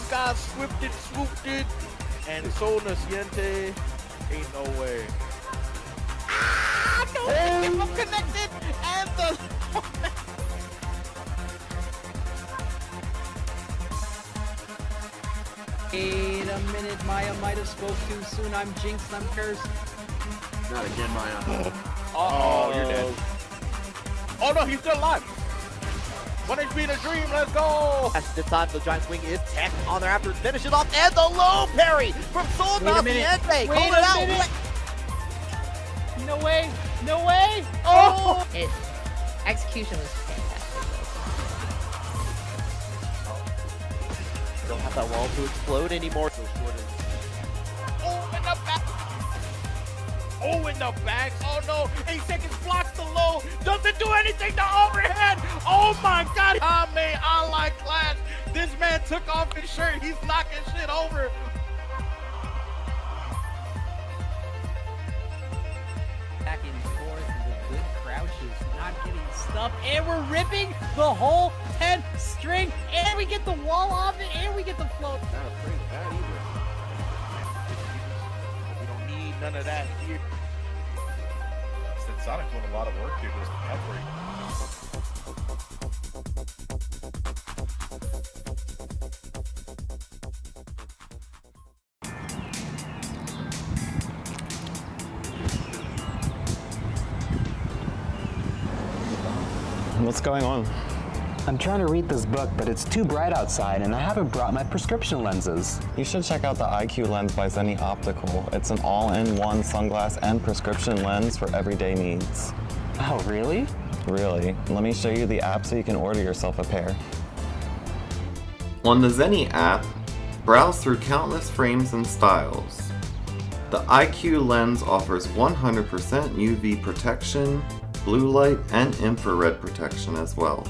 these guys swift it, swooped it, and so Naciente. Ain't no way. Don't keep them connected, and the Wait a minute, Maya might have spoke too soon. I'm jinxed, I'm cursed. Not again, Maya. Oh, you're dead. Oh no, he's still alive. 1 HP in a dream, let's go! That's the time the Giant Swing is tech on there after finish it off, and the low parry from Sol Naciente. Call it out. No way, no way. Oh! Execution was fantastic. Don't have that wall to explode anymore. Oh, in the back. Oh, in the back. Oh no, 8 seconds blocks the low. Doesn't do anything to overhead. Oh my God, Kanme Online Klash. This man took off his shirt. He's knocking shit over. Back and forth with good crouches, not getting stuffed, and we're ripping the whole 10th string, and we get the wall off it, and we get the float. Not afraid of that either. We don't need none of that here. Sonic's doing a lot of work here, just recovery. What's going on? I'm trying to read this book, but it's too bright outside, and I haven't brought my prescription lenses. You should check out the IQ lens by Zenni Optical. It's an all-in-one sunglass and prescription lens for everyday needs. Oh, really? Really. Let me show you the app so you can order yourself a pair. On the Zenni app, browse through countless frames and styles. The IQ lens offers 100% UV protection, blue light, and infrared protection as well.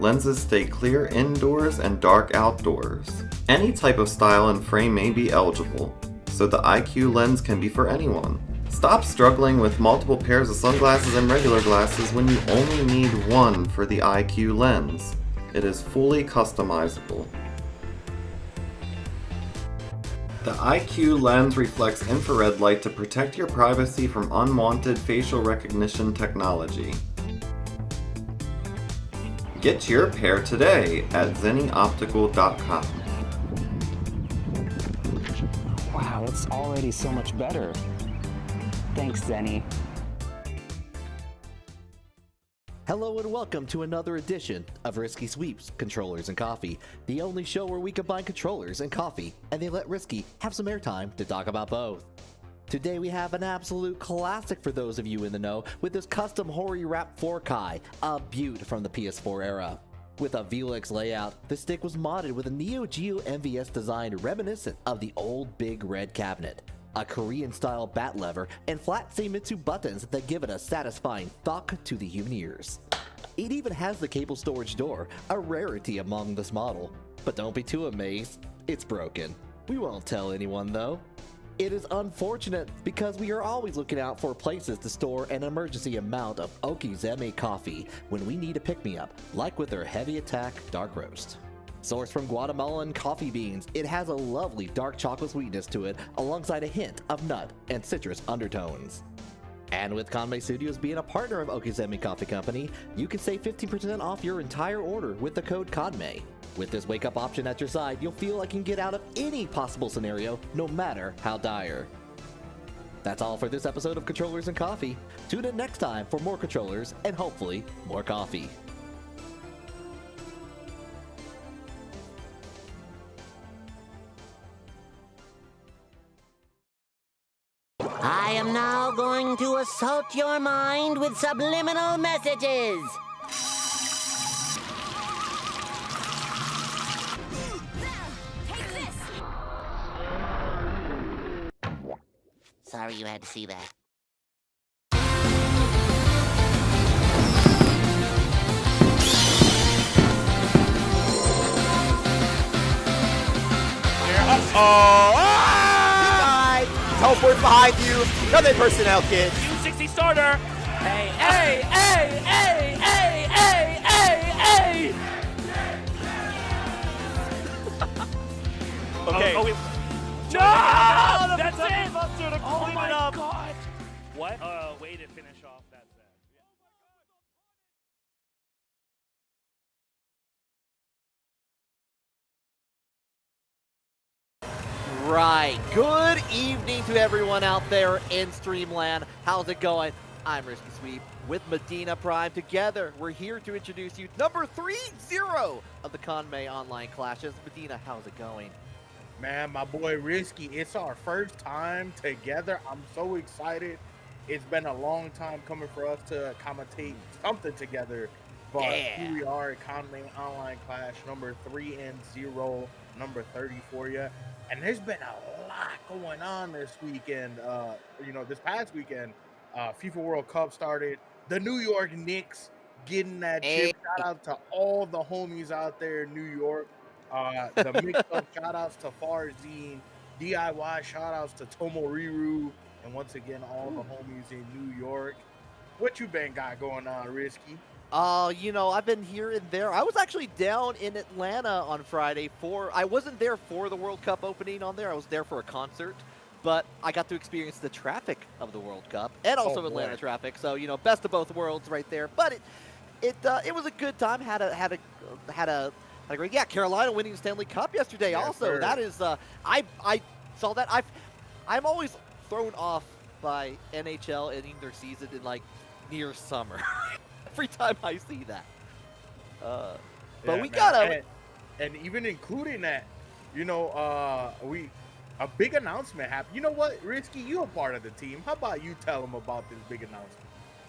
Lenses stay clear indoors and dark outdoors. Any type of style and frame may be eligible, so the IQ lens can be for anyone. Stop struggling with multiple pairs of sunglasses and regular glasses when you only need one for the IQ lens. It is fully customizable. The IQ lens reflects infrared light to protect your privacy from unwanted facial recognition technology. Get your pair today at zennioptical.com. Wow, it's already so much better. Thanks, Zenni. Hello and welcome to another edition of Risky Sweeps, Controllers and Coffee, the only show where we combine controllers and coffee, and they let Risky have some airtime to talk about both. Today we have an absolute classic for those of you in the know with this custom Hori Wrap 4Kai, a beaut from the PS4 era. With a Velix layout, the stick was modded with a Neo Geo MVS design reminiscent of the old big red cabinet, a Korean-style bat lever, and flat Seimitsu buttons that give it a satisfying thunk to the human ears. It even has the cable storage door, a rarity among this model. But don't be too amazed, it's broken. We won't tell anyone though. It is unfortunate because we are always looking out for places to store an emergency amount of Okizeme coffee when we need a pick-me-up, like with their Heavy Attack Dark Roast. Sourced from Guatemalan coffee beans, it has a lovely dark chocolate sweetness to it alongside a hint of nut and citrus undertones. And with Kanme Studios being a partner of Okizeme Coffee Company, you can save 15% off your entire order with the code KANME. With this wake-up option at your side, you'll feel like you can get out of any possible scenario, no matter how dire. That's all for this episode of Controllers and Coffee. Tune in next time for more controllers and hopefully more coffee. I am now going to assault your mind with subliminal messages. Sorry you had to see that. Teleport behind you, another personnel kit. U60 starter. Hey, hey, hey, hey, hey, hey, hey, hey! right, good evening to everyone out there in Streamland. How's it going? I'm Risky Sweep with Medina Prime. Together, we're here to introduce you number 30 of the Kanme Online Clashes. Medina, how's it going? Man, my boy Risky, it's our first time together. I'm so excited. It's been a long time coming for us to commentate something together. But here we are at Kanme Online Clash number 30, number 30 for you. And there's been a lot going on this weekend. This past weekend, FIFA World Cup started. The New York Knicks getting that chip. Shout out to all the homies out there in New York. The mix-up shout outs to Farzine, DIY shout outs to Tomoriru, and once again, all the homies in New York. What you been got going on, Risky? I've been here and there. I was actually down in Atlanta on Friday I wasn't there for the World Cup opening on there. I was there for a concert, but I got to experience the traffic of the World Cup and also Atlanta traffic. So, best of both worlds right there. But it was a good time. Had a great, Carolina winning the Stanley Cup yesterday. Yes, also, sir. that is, I saw that. I'm always thrown off by NHL ending their season in near summer. Every time I see that. But we gotta. And even including that, a big announcement happened. You know what, Risky, you a part of the team. How about you tell them about this big announcement?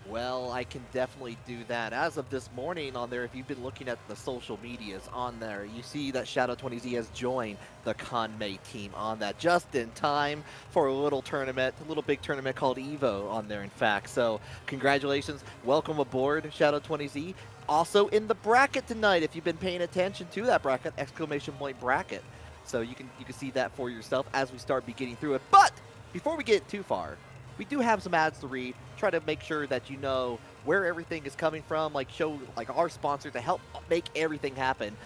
Well, I can definitely do that. As of this morning on there, if you've been looking at the social medias on there, you see that Shadow20Z has joined the Kanme team on that just in time for a little big tournament called EVO on there, in fact. So congratulations. Welcome aboard, Shadow20Z. Also in the bracket tonight, if you've been paying attention to that bracket, ! bracket. So you can see that for yourself as we start getting through it. But before we get too far, we do have some ads to read. Try to make sure that you know where everything is coming from, show our sponsor to help make everything happen.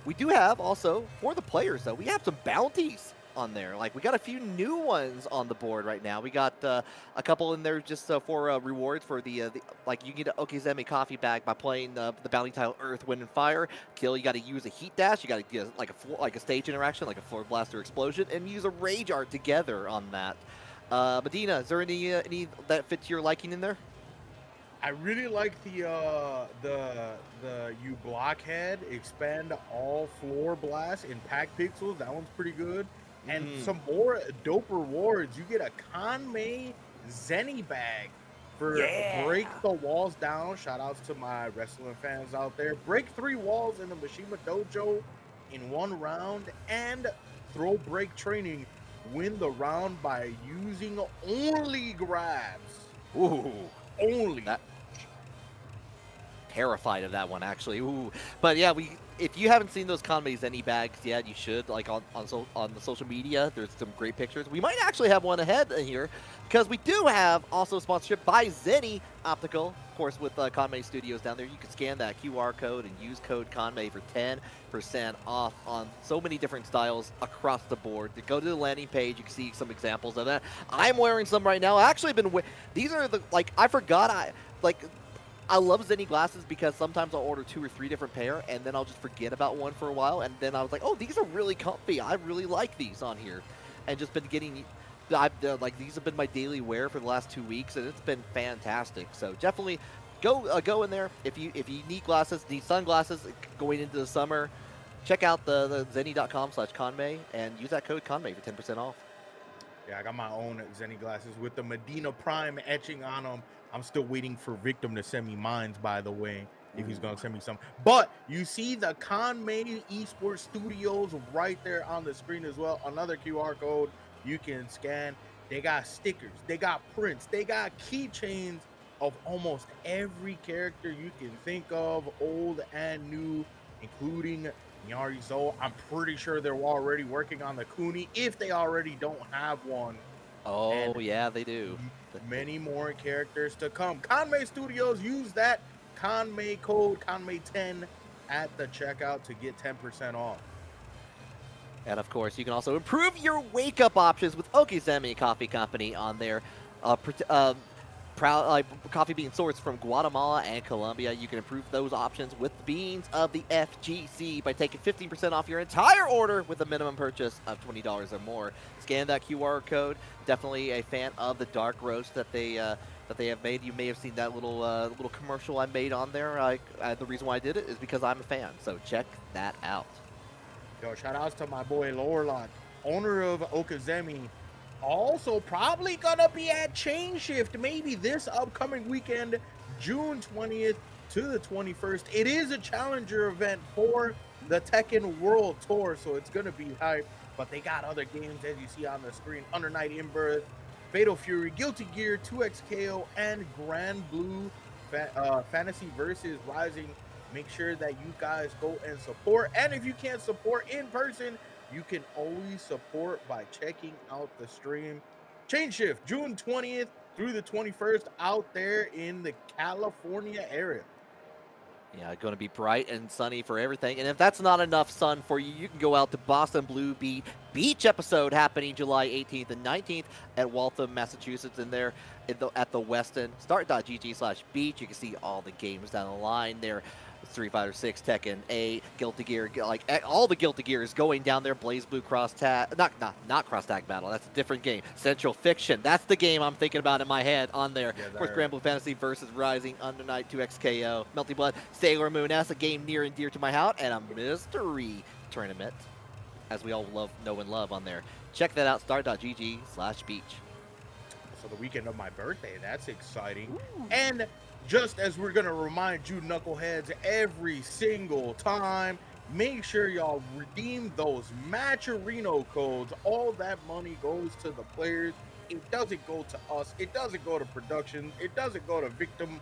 We do have also, for the players though, we have some bounties on there. We got a few new ones on the board right now. We got a couple in there just for rewards for the you get an Okizeme coffee bag by playing the bounty tile Earth, Wind, and Fire. Kill, you got to use a heat dash. You got to get a stage interaction, like a floor blaster explosion, and use a rage art together on that. Medina, is there any that fits your liking in there? I really like the you blockhead expand all floor blast in pack pixels. That one's pretty good. And some more dope rewards. You get a Kanme Zenni bag for break the walls down. Shout outs to my wrestling fans out there. Break 3 walls in the Mishima Dojo in 1 round, and throw break training. Win the round by using only grabs. Ooh. Only. Terrified of that one, actually. Ooh. But yeah, if you haven't seen those Kanme Zenni bags yet, you should. On the social media, there's some great pictures. We might actually have one ahead here, because we do have also sponsorship by Zenni Optical, of course, with Kanme Studios down there. You can scan that QR code and use code Kanme for 10% off on so many different styles across the board. To go to the landing page, you can see some examples of that. I'm wearing some right now. I actually been these are the I forgot I love Zenni glasses because sometimes I'll order 2 or 3 different pair, and then I'll just forget about one for a while, and then I was like, oh, these are really comfy. I really like these on here, and just been getting. These have been my daily wear for the last 2 weeks, and it's been fantastic. So definitely go in there if you need glasses, need sunglasses going into the summer. Check out the zenni.com/Kanme and use that code Kanme for 10% off. Yeah, I got my own Zenni glasses with the Medina Prime etching on them. I'm still waiting for Victim to send me mines, by the way, if he's going to send me some. But you see the Kanme Esports Studios right there on the screen as well. Another QR code you can scan. They got stickers. They got prints. They got keychains of almost every character you can think of, old and new, including Nyari Zo. I'm pretty sure they're already working on the Kuni if they already don't have one. Oh, yeah, they do. Many more characters to come. Kanme Studios, use that Kanme code, Kanme10 at the checkout to get 10% off. And of course, you can also improve your wake-up options with Okizeme Coffee Company on there. coffee bean sourced from Guatemala and Colombia. You can improve those options with beans of the FGC by taking 15% off your entire order with a minimum purchase of $20 or more. Scan that QR code. Definitely a fan of the dark roast that they have made. You may have seen that little commercial I made on there. The reason why I did it is because I'm a fan. So check that out. Yo, shout outs to my boy Lorlock, owner of Okazemi. Also probably gonna be at Chain Shift maybe this upcoming weekend, June 20th to the 21st. It is a challenger event for the Tekken World Tour, so it's gonna be hype. But they got other games, as you see on the screen: Under Night in Birth, Fatal Fury, Guilty Gear, 2XKO, and Grand Blue Fantasy versus Rising. Make sure that you guys go and support. And if you can't support in person, you can always support by checking out the stream. Chain Shift, June 20th through the 21st, out there in the California area. Yeah, going to be bright and sunny for everything. And if that's not enough sun for you, you can go out to Boston Blue Beach episode happening July 18th and 19th at Waltham, Massachusetts. And there at the Weston, start.gg/beach. You can see all the games down the line there. Street Fighter 6, Tekken 8, Guilty Gear, like all the Guilty Gear is going down there. Blaze Blue Cross Tag, not Cross Tag Battle. That's a different game. Central Fiction, that's the game I'm thinking about in my head on there. Yeah, of course, Grand Blue Fantasy versus Rising, Under Night 2XKO, Melty Blood, Sailor Moon. That's a game near and dear to my heart, and a mystery tournament, as we all know and love on there. Check that out. Start.gg/beach. So the weekend of my birthday, that's exciting. Ooh. And just as we're going to remind you knuckleheads every single time, make sure y'all redeem those matcherino codes. All that money goes to the players. It doesn't go to us. It doesn't go to production. It doesn't go to victim.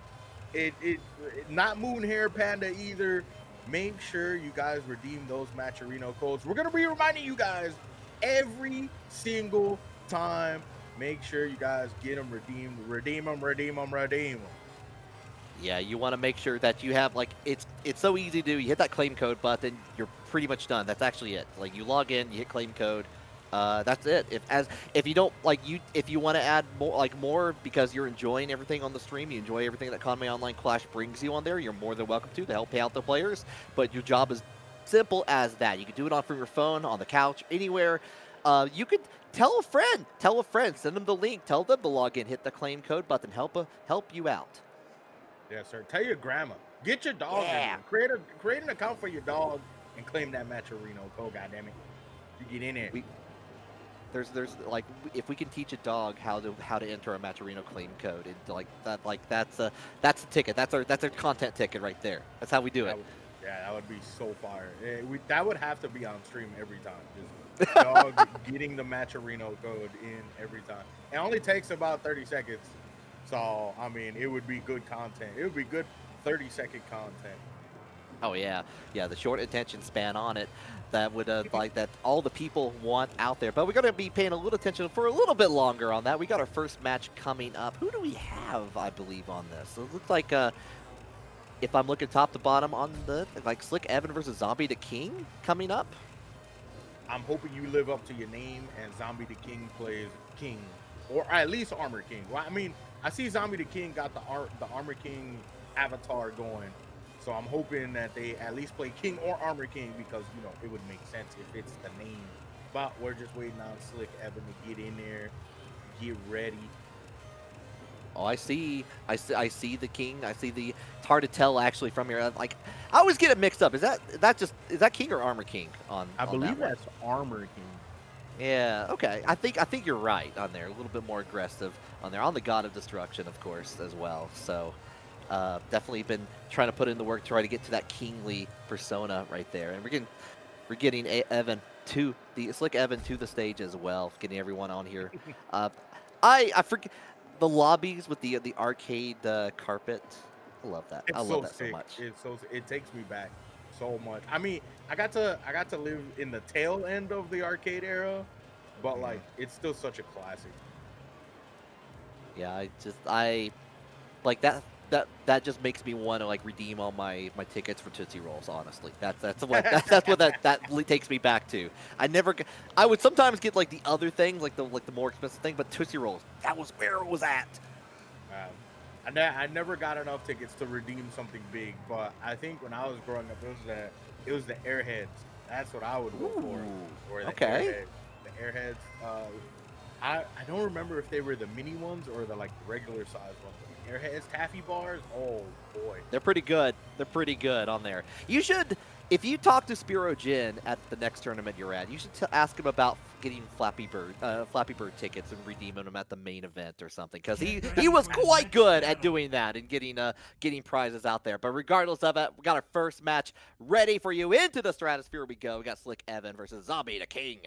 Not Moon Hair Panda either. Make sure you guys redeem those matcherino codes. We're going to be reminding you guys every single time. Make sure you guys get them redeemed. Redeem them, redeem them, redeem them. Yeah, you want to make sure that you have, like, it's so easy to do. You hit that claim code button, you're pretty much done. That's actually it. Like, you log in, you hit claim code. That's it. If you don't if you want to add more because you're enjoying everything on the stream, you enjoy everything that Kanme Online Klash brings you on there, you're more than welcome to help pay out the players. But your job is simple as that. You can do it from your phone, on the couch, anywhere. You could tell a friend, send them the link, tell them to log in, hit the claim code button, help you out. Yes, sir. Tell your grandma. Get your dog in. Create an account for your dog and claim that matcherino code. Goddammit, you get in there. There's if we can teach a dog how to enter a matcherino claim code, that's a ticket. That's our content ticket right there. That's how we do it. That would be so fire. That would have to be on stream every time. Just dog getting the matcherino code in every time. It only takes about 30 seconds. So, I mean, it would be good content. It would be good 30-second content. Oh, yeah. Yeah, the short attention span on it that would, that all the people want out there. But we're going to be paying a little attention for a little bit longer on that. We got our first match coming up. Who do we have, I believe, on this? So it looks like, if I'm looking top to bottom on the, Slick Evan versus Zombie the King coming up. I'm hoping you live up to your name and Zombie the King plays King. Or at least Armor King. Well, I mean, I see Zombie the King got the Armor King avatar going, so I'm hoping that they at least play King or Armor King because, you know, it would make sense if it's the name. But we're just waiting on Slick Evan to get in there, get ready. Oh, I see the King. I see the. It's hard to tell actually from here. I always get it mixed up. Is that King or Armor King on? I believe that's Armor King. Yeah, okay. I think you're right on there. A little bit more aggressive on there. On the God of Destruction, of course, as well. So definitely been trying to put in the work to try to get to that kingly persona right there. And we're getting Evan to the Slick Evan to the stage as well, getting everyone on here. I forget the lobbies with the arcade carpet. I love that. I love that so much. It takes me back so much. I mean, I got to live in the tail end of the arcade era, but like it's still such a classic. Yeah, I like that just makes me want to redeem all my tickets for Tootsie Rolls. Honestly, that's what that takes me back to. I would sometimes get the other things, like the more expensive thing, but Tootsie Rolls, that was where it was at. I never got enough tickets to redeem something big, but I think when I was growing up, it was the airheads. That's what I would go for. Or the okay. the airheads. I don't remember if they were the mini ones or the like regular size ones. Airheads taffy bars. Oh boy, They're pretty good. They're pretty good on there. You should, if you talk to Spiro Jin at the next tournament you're at, you should ask him about getting Flappy Bird tickets and redeeming them at the main event or something, because he was quite good at doing that and getting prizes out there. But regardless of it, we got our first match ready for you. Into the stratosphere we go. We got Slick Evan versus Zombie the King.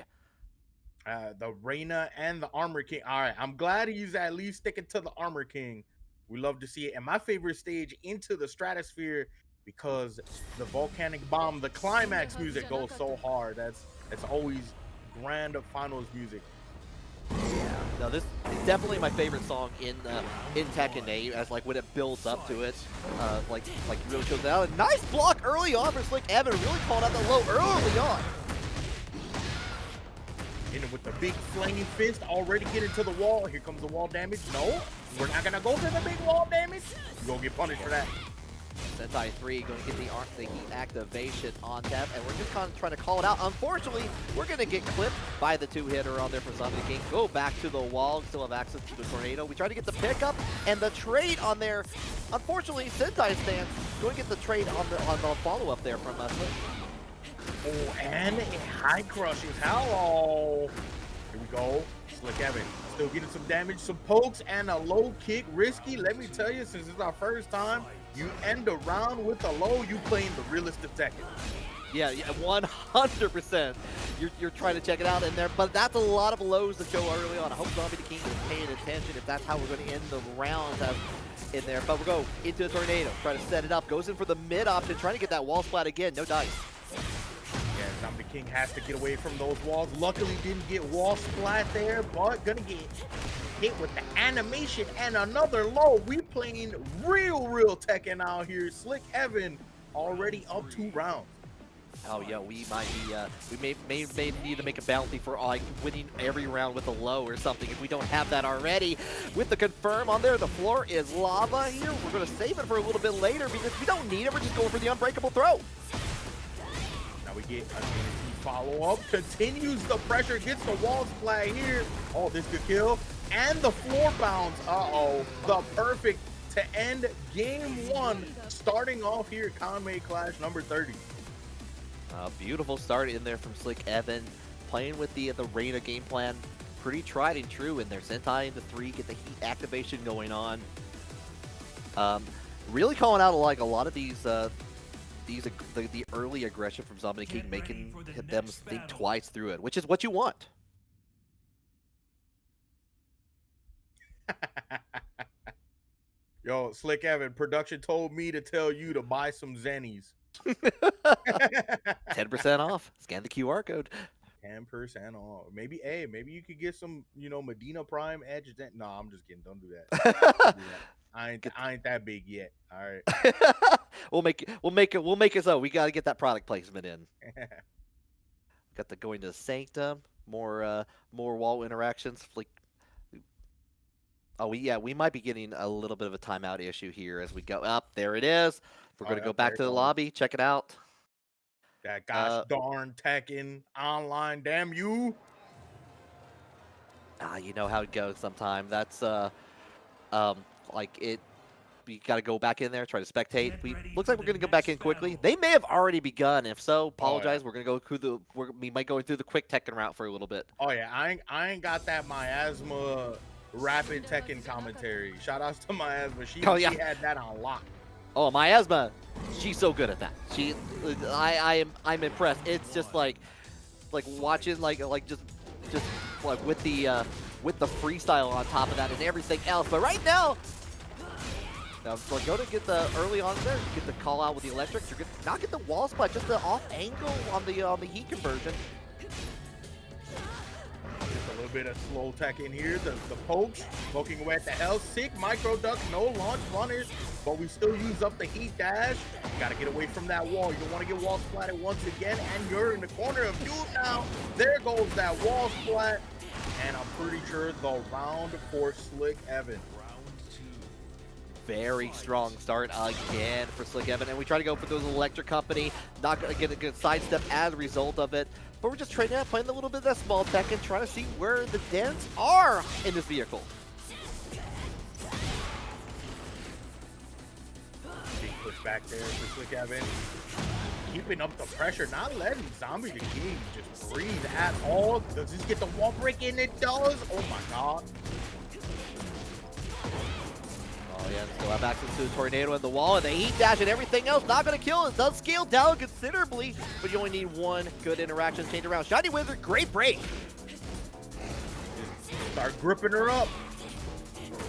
the Reina and the Armor King. All right, I'm glad he's at least sticking to the Armor King. We love to see it. And my favorite stage, Into the Stratosphere, because the volcanic bomb, the climax music goes so hard. That's always grand finals music. Yeah, no, this is definitely my favorite song in Tekken 8, as like when it builds up to it, like really shows out. A nice block early on for Slick Evan, really called out the low early on. And with the big flaming fist already getting to the wall. Here comes the wall damage. No, we're not gonna go for the big wall damage. You're gonna get punished for that. Sentai 3 going to get the heat activation on tap, and we're just kind of trying to call it out. Unfortunately, we're going to get clipped by the two-hitter on there for Zombie King. Go back to the wall, still have access to the tornado. We try to get the pickup and the trade on there. Unfortunately, Sentai stands going to get the trade on the follow-up there from us. Oh, and it high crushes. Hello. Here we go. Slick Evan still getting some damage, some pokes, and a low kick. Risky. Let me tell you, since it's our first time, you end the round with a low, you playing the realest of Tekken. Yeah, 100%. You're trying to check it out in there, but that's a lot of lows that go early on. I hope Zombie the King is paying attention if that's how we're going to end the round in there. But we'll go into the tornado, try to set it up, goes in for the mid option, trying to get that wall splat again, no dice. Yeah, Zombie King has to get away from those walls. Luckily didn't get wall splat there, but gonna get hit with the animation and another low. We playing real Tekken out here. Slick Evan already up 2 rounds. Oh yeah, we might be we may need to make a bounty for like winning every round with a low or something if we don't have that already. With the confirm on there, the floor is lava here. We're gonna save it for a little bit later because we don't need it. We're just going for the unbreakable throw. Now we get a follow-up, continues the pressure, gets the wall splat here. Oh, this could kill. And the floor bounce. Uh-oh. The perfect to end game 1. Starting off here, Kanme Klash number 30. Beautiful start in there from Slick Evan. Playing with the Reina game plan. Pretty tried and true in there. Sentai into 3, get the heat activation going on. Really calling out like a lot of these the early aggression from Zombie King, making them think twice through it, which is what you want. Yo, Slick Evan, production told me to tell you to buy some zennies. 10% off. Scan the QR code. 10% off. Maybe, hey, maybe you could get some, Medina Prime Edge. No, I'm just kidding. Don't do that. Don't do that. I ain't that big yet. All right. We'll make it so. We got to get that product placement in. Got the going to the Sanctum. More wall interactions. Oh, we might be getting a little bit of a timeout issue here as we go up. There it is. We're going to go back to the lobby. Check it out. That gosh darn Tekken Online, damn you. You know how it goes sometime. That's like it. We got to go back in there, try to spectate. Looks like we're going to go back in quickly. They may have already begun. If so, apologize. We're going to go through we might go through the quick Tekken route for a little bit. Oh yeah, I ain't got that miasma rapid Tekken commentary. Shout outs to miasma. She had that on lock. Oh, miasma, she's so good at that. I'm impressed. It's just like watching like just like with the freestyle on top of that and everything else. But right now so go to get the early on there, get the call out with the electric. You're gonna not get the wall spot, just the off angle on the heat conversion. Just a little bit of slow tech in here. The pokes poking away at the hell. Sick micro duck, no launch runners, but we still use up the heat dash. You gotta get away from that wall. You don't want to get wall splatted once again, and you're in the corner of you now. There goes that wall splat, and I'm pretty sure the round for Slick Evan. very strong start again for Slick Evan, and we try to go for those electric company, not gonna get a good sidestep as a result of it, but we're just trading out, playing a little bit of that small tech and trying to see where the dents are in this vehicle. Big push back there for Slick Evan. Keeping up the pressure, not letting Zombie the King just breathe at all. Does this get the wall break in? It does. Oh my god. Oh yeah, still have access to the tornado and the wall and the heat dash and everything else. Not gonna kill. It does scale down considerably, but you only need one good interaction to change around. Shiny Wizard, great break. Start gripping her up.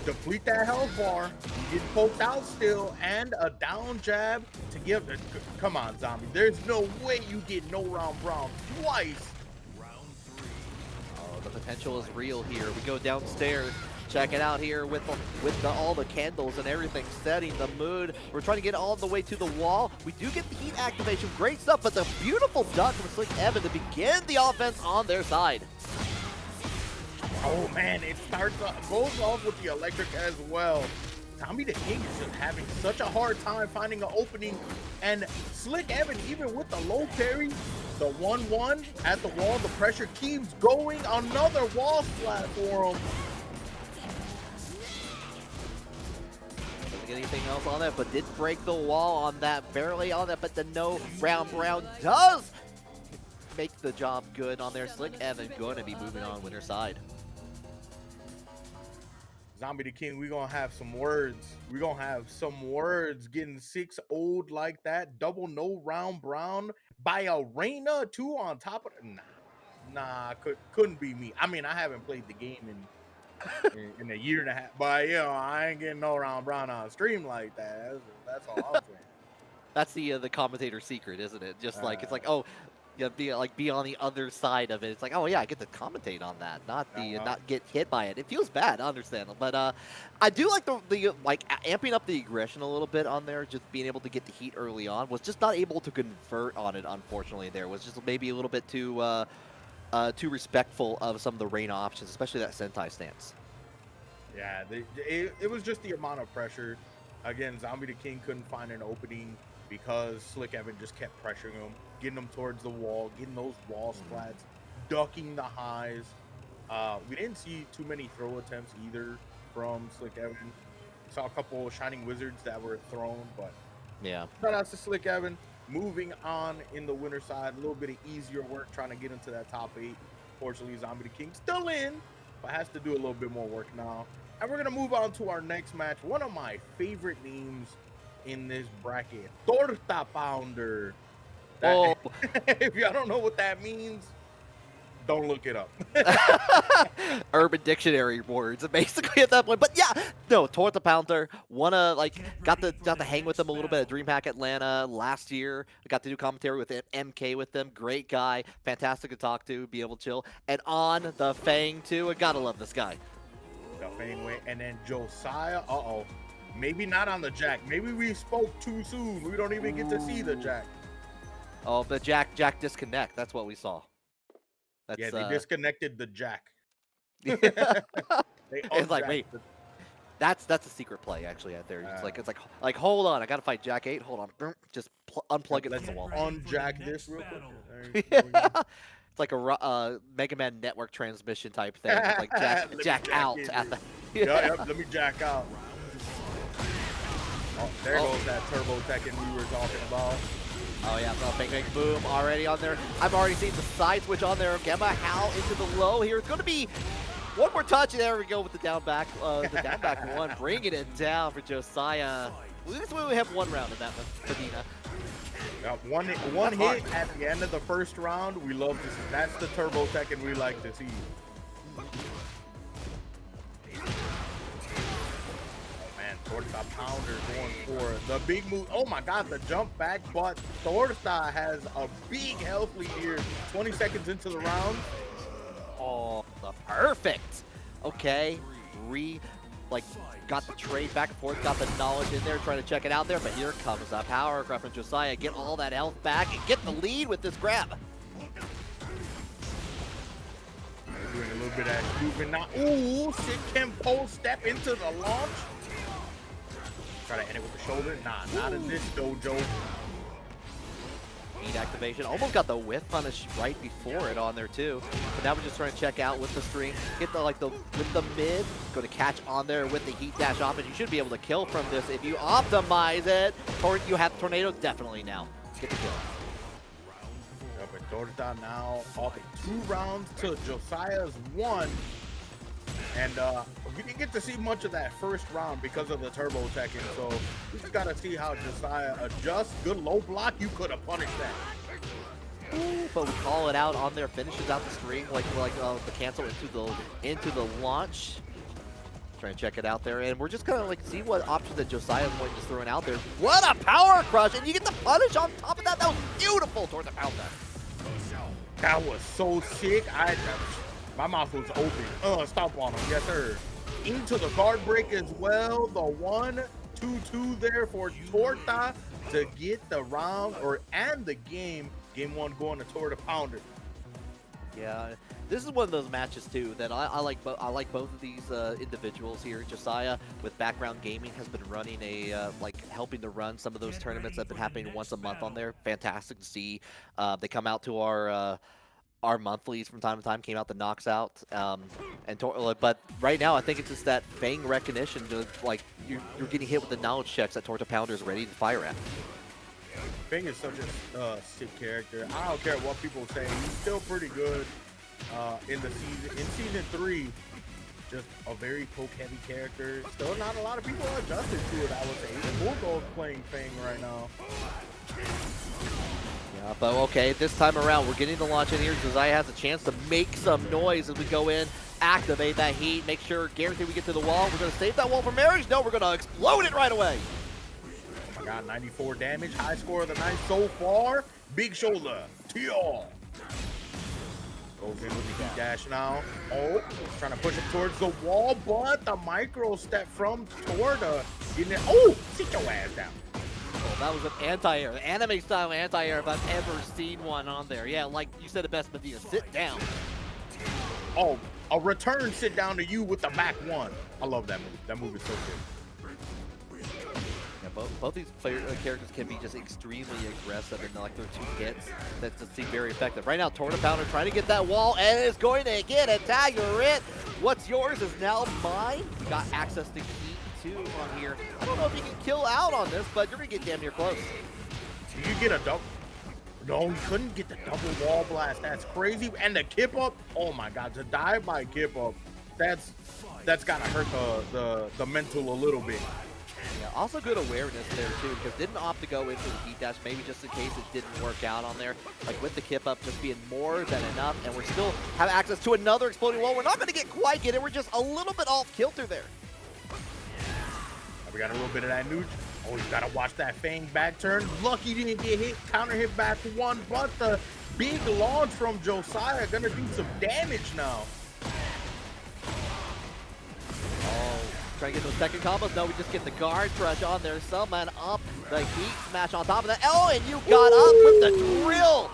Deplete that health bar. You get poked out still, and a down jab to give. Come on, Zombie. There's no way you get no round brown twice. Oh, the potential is real here. We go downstairs. Check it out here with all the candles and everything, setting the mood. We're trying to get all the way to the wall. We do get the heat activation. Great stuff, but the beautiful duck from Slick Evan to begin the offense on their side. Oh man, it goes off with the electric as well. Zombie the King is just having such a hard time finding an opening, and Slick Evan, even with the low parry, the 1-1 at the wall, the pressure keeps going. Another wall splat for him. Doesn't get anything else on that, but did break the wall on that, barely on that, but the no round brown does make the job good on there. Slick Evan going to be moving on winner side. Zombie the King, we're gonna have some words. We're gonna have some words. Getting 6-0'd like that. Double no round brown by Arena 2 on top of it. Nah, couldn't be me. I mean, I haven't played the game in a year and a half, but you know, I ain't getting no round brown on stream like that. That's all I'm saying. That's the commentator's secret, isn't it? Just like it's like, oh, yeah, be on the other side of it. It's like, oh yeah, I get to commentate on that, not get hit by it. It feels bad, I understand, but I do like the like amping up the aggression a little bit on there. Just being able to get the heat early on, was just not able to convert on it. Unfortunately, there was just maybe a little bit too respectful of some of the rain options, especially that Sentai stance. Yeah, it was just the amount of pressure. Again, Zombie the King couldn't find an opening because Slick Evan just kept pressuring him, getting him towards the wall, getting those wall splats, ducking the highs. We didn't see too many throw attempts either from Slick Evan. Saw a couple of Shining Wizards that were thrown, but yeah. Shout out to Slick Evan. Moving on in the winner side, a little bit of easier work trying to get into that top 8. Fortunately, Zombie the King still in, but has to do a little bit more work now. And we're going to move on to our next match. One of my favorite names in this bracket, Torta Pounder. Oh. If y'all don't know what that means, don't look it up. Urban Dictionary words, basically, at that point. But yeah, no, Torta Pounder, got to hang with them a little bit at DreamHack Atlanta last year. I got to do commentary with MK with them. Great guy, fantastic to talk to, be able to chill. And on the Fang too, I gotta love this guy. The Fang way, and then Josiah. Maybe not on the Jack. Maybe we spoke too soon. We don't even get to see the Jack. Oh, the Jack disconnect. That's what we saw. That's, yeah, they disconnected the Jack. It's like, wait, that's a secret play actually out there. It's like hold on, I gotta fight Jack 8. Hold on, just unplug it from the wall. Unjack this real quick. It's like a Mega Man Network transmission type thing. It's like jack out at the. Yep, let me jack out. Oh, there goes that Turbo Tekken we were talking about. Oh yeah, bang bang boom already on there. I've already seen the side switch on there. Gemma Hal into the low here. It's going to be one more touch. There we go with the down back one, bringing it down for Josiah. At least we have one round in that Medina. One hit at the end of the first round. We love to see. That's the Turbo Tekken we like to see. Torta Pounder going for the big move. Oh my god, the jump back, but Torta has a big health lead here. 20 seconds into the round. Oh, the perfect. Okay, got the trade back and forth, got the knowledge in there, trying to check it out there, but here comes the power grab from Josiah. Get all that health back and get the lead with this grab. Doing a little bit of movement now. Ooh, Sid can post step into the launch. Try to end it with the shoulder. Nah, not in this dojo. Heat activation. Almost got the whiff punish right before it on there too. But now we're just trying to check out with the string. Get the with the mid. Going to catch on there with the heat dash off, and you should be able to kill from this if you optimize it. Or you have tornado definitely now. Get the kill. Yeah, but Dorita now off in 2 rounds to Josiah's 1. And we didn't get to see much of that first round because of the turbo Tekken, so we just gotta see how Josiah adjusts. Good low block, you could have punished that. But we call it out on there, finishes out the string like the cancel into the launch. Trying to check it out there, and we're just gonna like see what options that Josiah is just throwing out there. What a power crush, and you get the punish on top of that. That was beautiful towards the pound. That was so sick. My mouth was open. Stomp on him. Yes, sir. Into the guard break as well. The 1-2-2 there for Torta to get the round and the game. Game 1 going to Torta Pounder. Yeah, this is one of those matches too that I like. I like both of these individuals here. Josiah with Background Gaming has been running a helping to run some of those tournaments that have been happening once a month on there. Fantastic to see. They come out to our monthlies from time to time, came out the knocks out, but right now I think it's just that Fang recognition to you're getting hit with the knowledge checks that Torta Pounder is ready to fire at. Fang is such a sick character. I don't care what people say, he's still pretty good in the season. In season 3, just a very poke heavy character. Still not a lot of people are adjusted to it, I would say. Even Bulgo's playing Fang right now. Yeah, but okay, this time around, we're getting the launch in here. Josiah has a chance to make some noise as we go in, activate that heat, make sure, guarantee we get to the wall. We're going to save that wall for marriage. No, we're going to explode it right away. Oh my God, 94 damage, high score of the night so far. Big shoulder, Teal. Goes in with the heat dash now. Oh, trying to push it towards the wall, but the micro step from Torta. Oh, sit your ass down. Oh, that was an anti-air, anime-style anti-air if I've ever seen one on there. Yeah, like you said it best, Medina, sit down. Oh, a return sit down to you with the back 1. I love that move. That move is so good. Yeah, both these characters can be just extremely aggressive in their 2 hits. That just seem very effective. Right now, Torta Pounder trying to get that wall and is going to get a Taggerit. What's yours is now mine. We got access to heat too on here. I don't know if you can kill out on this, but you're gonna get damn near close. Did you get a double? No, you couldn't get the double wall blast. That's crazy. And the kip up. Oh my God, to die by kip up. That's gotta hurt the mental a little bit. Yeah, also good awareness there too, because didn't opt to go into the heat dash, maybe just in case it didn't work out on there. Like with the kip up just being more than enough, and we're still have access to another exploding wall. We're not gonna quite get it. We're just a little bit off kilter there. We got a little bit of that nooch. Oh, you gotta watch that Fang back turn. Lucky didn't get hit. Counter hit back 1, but the big launch from Josiah gonna do some damage now. Oh, trying to get those second combos. No, we just get the guard crush on there. Someone up the heat smash on top of that. Oh, and you got up with the drill.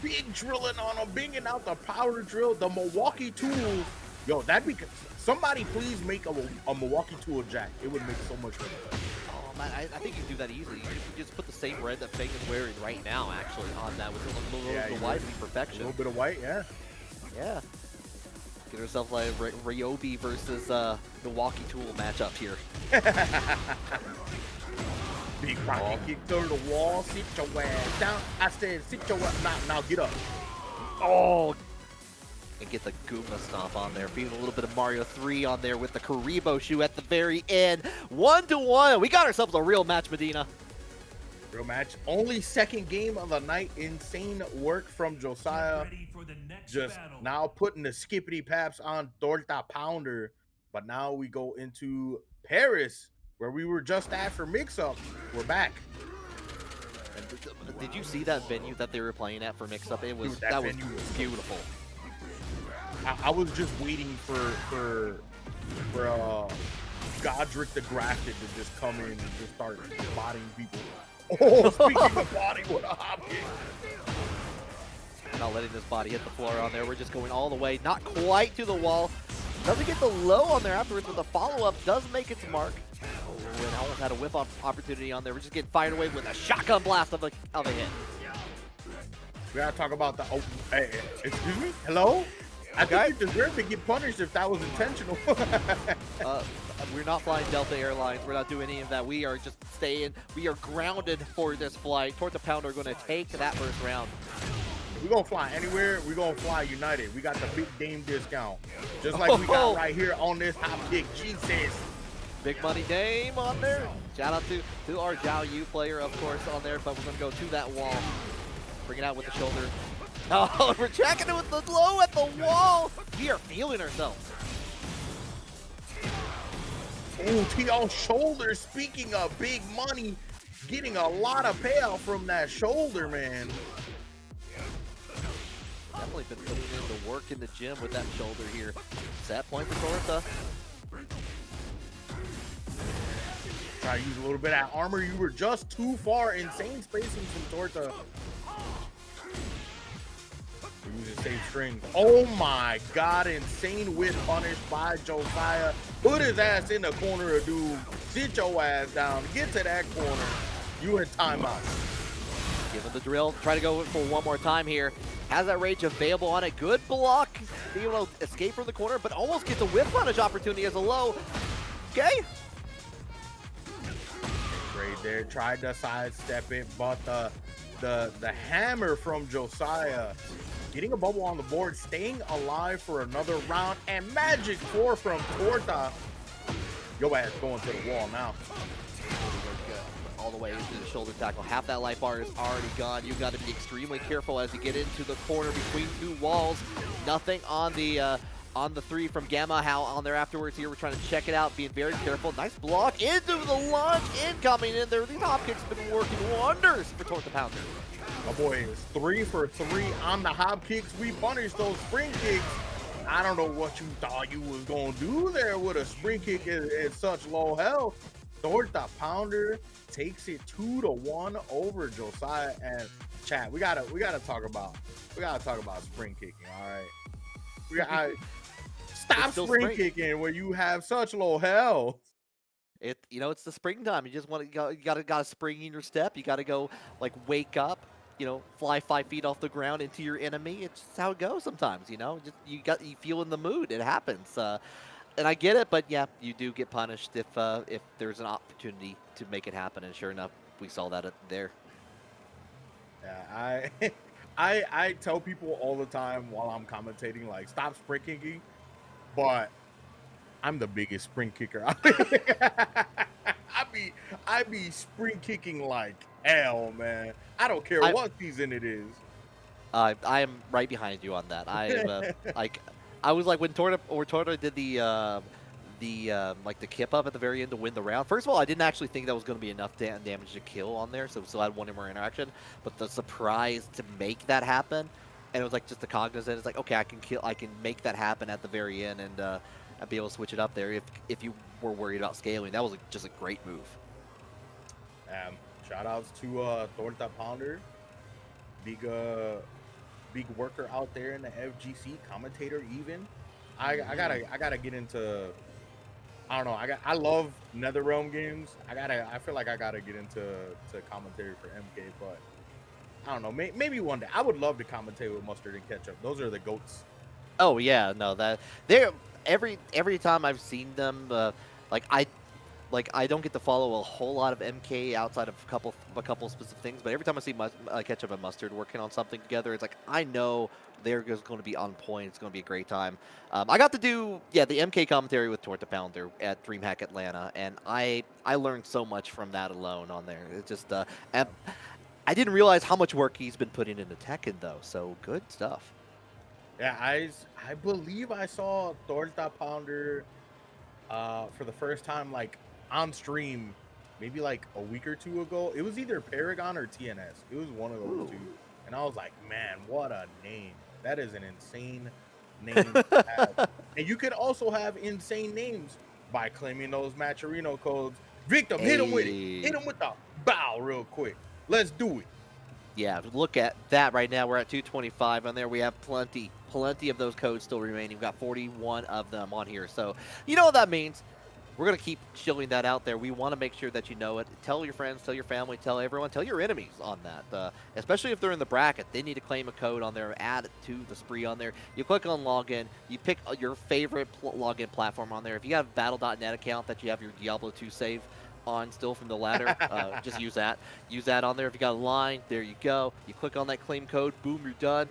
Big drilling on him, binging out the power drill, the Milwaukee tools. Yo, that'd be. Somebody please make a Milwaukee tool jack. It would make so much money. Oh man, I think you can do that easily. You just put the same red that Fang is wearing right now, actually, on that with a little bit of white to be perfection. A little bit of white, yeah. Yeah. Get ourselves like Ryobi versus Milwaukee tool matchup here. Big rocket kick through the wall. Sit your ass down. I said sit your ass. Now get up. Oh. And get the Goomba stomp on there. Feeling a little bit of Mario 3 on there with the Karibo shoe at the very end. 1-1. We got ourselves a real match, Medina. Real match. Only second game of the night. Insane work from Josiah. Just now putting the skippity paps on Torta Pounder. But now we go into Paris, where we were just at for mix-up. We're back. Did you see that venue that they were playing at for mix-up? It was Dude, that was beautiful. I was just waiting for Godric the Grafted to just come in and just start bodying people. Oh, speaking of body, what a hop kick. Not letting this body hit the floor on there. We're just going all the way, not quite to the wall. Doesn't get the low on there afterwards, but the follow-up does make its mark. win. Almost had a whip opportunity on there. We're just getting fired away with a shotgun blast of a hit. We gotta talk about the. Oh, hey, excuse me. Hello. I think you deserve to get punished if that was intentional. We're not flying Delta Airlines. We're not doing any of that. We are just staying. We are grounded for this flight. Torta Pounder are going to take that first round. We're going to fly anywhere. We're going to fly United. We got the big Dame discount. Just like we got right here on this hop kick. Jesus. Big money Dame on there. Shout out to our Zhao Yu player, of course, on there. But we're going to go to that wall. Bring it out with the shoulder. Oh, we're checking it with the low at the wall. We are feeling ourselves. Ooh, T.O. shoulder, speaking of big money, getting a lot of payout from that shoulder, man. Definitely been putting in the work in the gym with that shoulder here. Set point for Torta. Try to use a little bit of armor. You were just too far. Insane spacing from Torta. Using safe strings. Oh my god, insane whip punished by Josiah. Put his ass in the corner of dude. Sit your ass down. Get to that corner. You in timeout. Give him the drill. Try to go for one more time here. Has that rage available on it. Good block. Be able to escape from the corner, but almost gets a whip punish opportunity as a low. Okay. Great there. Tried to sidestep it, but the hammer from Josiah. Getting a bubble on the board, staying alive for another round, and magic 4 from Torta. Yo ass going to the wall now. All the way into the shoulder tackle. Half that life bar is already gone. You've got to be extremely careful as you get into the corner between two walls. Nothing on the 3 from Gamma. How on there afterwards here. We're trying to check it out, being very careful. Nice block into the launch, incoming in there. These hop kicks have been working wonders for Torta Pounder. My boy is 3 for 3 on the hop kicks. We punished those spring kicks. I don't know what you thought you was gonna do there with a spring kick at such low health. Torta Pounder takes it 2-1 over Josiah. And chat, we gotta talk about spring kicking. All right, stop spring kicking when you have such low health. It's the springtime. You just want to you gotta spring in your step. You gotta go like wake up. Fly 5 feet off the ground into your enemy. It's just how it goes sometimes. Just you feel in the mood. It happens. And I get it, but yeah, you do get punished if there's an opportunity to make it happen. And sure enough, we saw that there. Yeah, I tell people all the time while I'm commentating, like, stop spring kicking, but I'm the biggest spring kicker out there. I be spring kicking like hell, man. I don't care what season it is. I am right behind you on that. I was like when Torta did the kip up at the very end to win the round. First of all, I didn't actually think that was going to be enough damage to kill on there, so we still had one more interaction. But the surprise to make that happen, and it was like just the cognizant. It's like, okay, I can make that happen at the very end, and I'd be able to switch it up there if you were worried about scaling. That was just a great move. Shout outs to Torta Pounder, big worker out there in the FGC, commentator even. I gotta get into, I don't know, I love NetherRealm games. I feel like I gotta get into commentary for MK, but I don't know, maybe one day. I would love to commentate with Mustard and Ketchup. Those are the GOATs. Oh yeah, no, that they're every time I've seen them, I don't get to follow a whole lot of MK outside of a couple specific things, but every time I see Ketchup and Mustard working on something together, it's like I know they're just going to be on point. It's going to be a great time. I got to do the MK commentary with Torta Pounder at DreamHack Atlanta, and I learned so much from that alone on there. It's just I didn't realize how much work he's been putting into Tekken though. So good stuff. Yeah, I believe I saw Torta Pounder for the first time on stream maybe like a week or two ago. It was either Paragon or TNS. It was one of those two. And I was like, man, what a name. That is an insane name to have. And you could also have insane names by claiming those matcherino codes. Victim, hit him with it. Hit him with the bow real quick. Let's do it. Yeah, look at that right now. We're at 225 on there. We have plenty of those codes still remaining. We've got 41 of them on here. So you know what that means. we're going to keep shilling that out there. We want to make sure that you know it. Tell your friends, tell your family, tell everyone, tell your enemies on that. Especially if they're in the bracket, they need to claim a code on there, add it to the spree on there. You click on login, you pick your favorite login platform on there. If you have a battle.net account that you have your Diablo 2 save on still from the ladder, just use that. Use that on there. If you got a line, there you go. You click on that claim code, boom, you're done.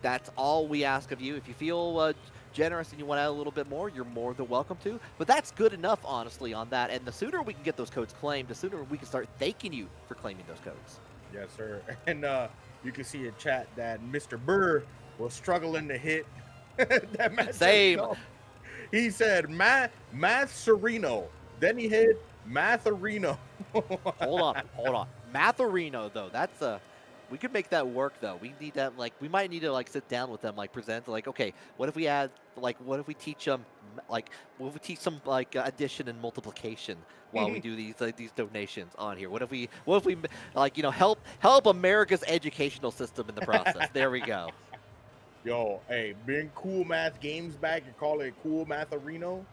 That's all we ask of you. If you feel generous and you want to add a little bit more, you're more than welcome to. But that's good enough, honestly, on that. And the sooner we can get those codes claimed, the sooner we can start thanking you for claiming those codes. Yes, sir. And you can see in chat that Mr. Burr was struggling to hit that match. Same. He said Matcherino. Then he hit Matcherino. Hold on. Matcherino, though, that's we could make that work, though. We need that, like, we might need to, like, sit down with them, like, present, like, okay, what if we add, like, what if we teach them, like, what if we teach some, like, addition and multiplication while we do these donations on here? What if we, like, you know, help America's educational system in the process? There we go. Yo, hey, bring Cool Math Games back and call it Cool Matcherino.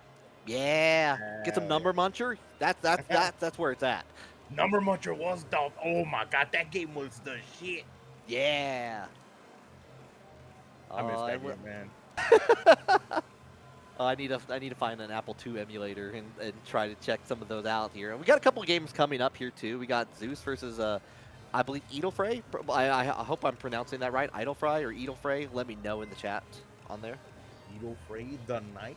Yeah. Get some number muncher. That's where it's at. Number Muncher was dope. Oh my god, that game was the shit. Yeah. I miss that game, man. I need to find an Apple II emulator and try to check some of those out here. And we got a couple of games coming up here too. We got Zeus versus I believe Edelfrey. I hope I'm pronouncing that right. Edelfrey or Edelfrey. Let me know in the chat on there. Edelfrey the Knight.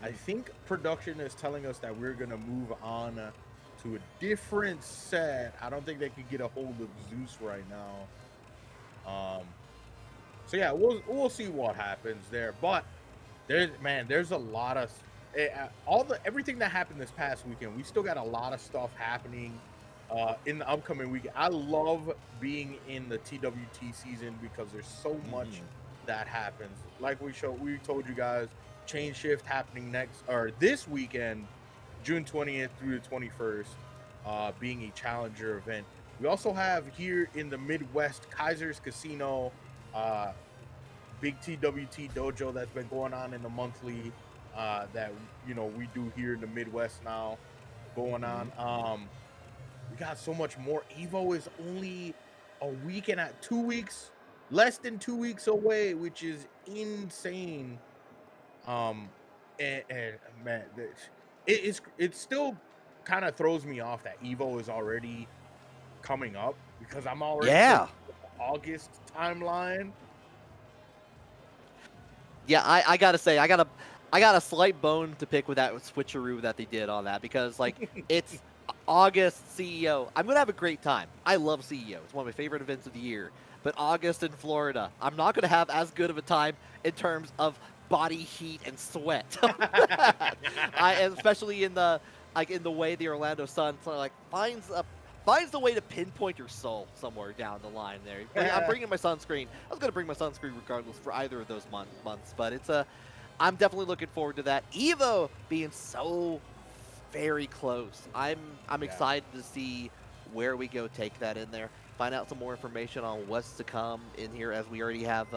I think production is telling us that we're gonna move on to a different set. I don't think they could get a hold of Zeus right now. So yeah, we'll see what happens there. But there's a lot of everything that happened this past weekend. We still got a lot of stuff happening in the upcoming week. I love being in the TWT season because there's so much that happens. Like we told you guys, Chain Shift happening this weekend, June 20th through the 21st, being a challenger event. We also have here in the Midwest, Kaiser's Casino, big TWT dojo that's been going on in the monthly that, you know, we do here in the Midwest now going on. We got so much more. Evo is only a week and 2 weeks, less than 2 weeks away, which is insane. And man, it still kind of throws me off that Evo is already coming up because I'm already August timeline. Yeah, I gotta say, I got a slight bone to pick with that switcheroo that they did on that because, like, it's August CEO. I'm gonna have a great time. I love CEO. It's one of my favorite events of the year. But August in Florida, I'm not gonna have as good of a time in terms of body heat and sweat. Especially in the way the Orlando Sun finds the way to pinpoint your soul somewhere down the line there. I'm bringing my sunscreen. I was going to bring my sunscreen regardless for either of those months, but I'm definitely looking forward to that. Evo being so very close. I'm excited to see where we go take that in there. Find out some more information on what's to come in here, as we already have.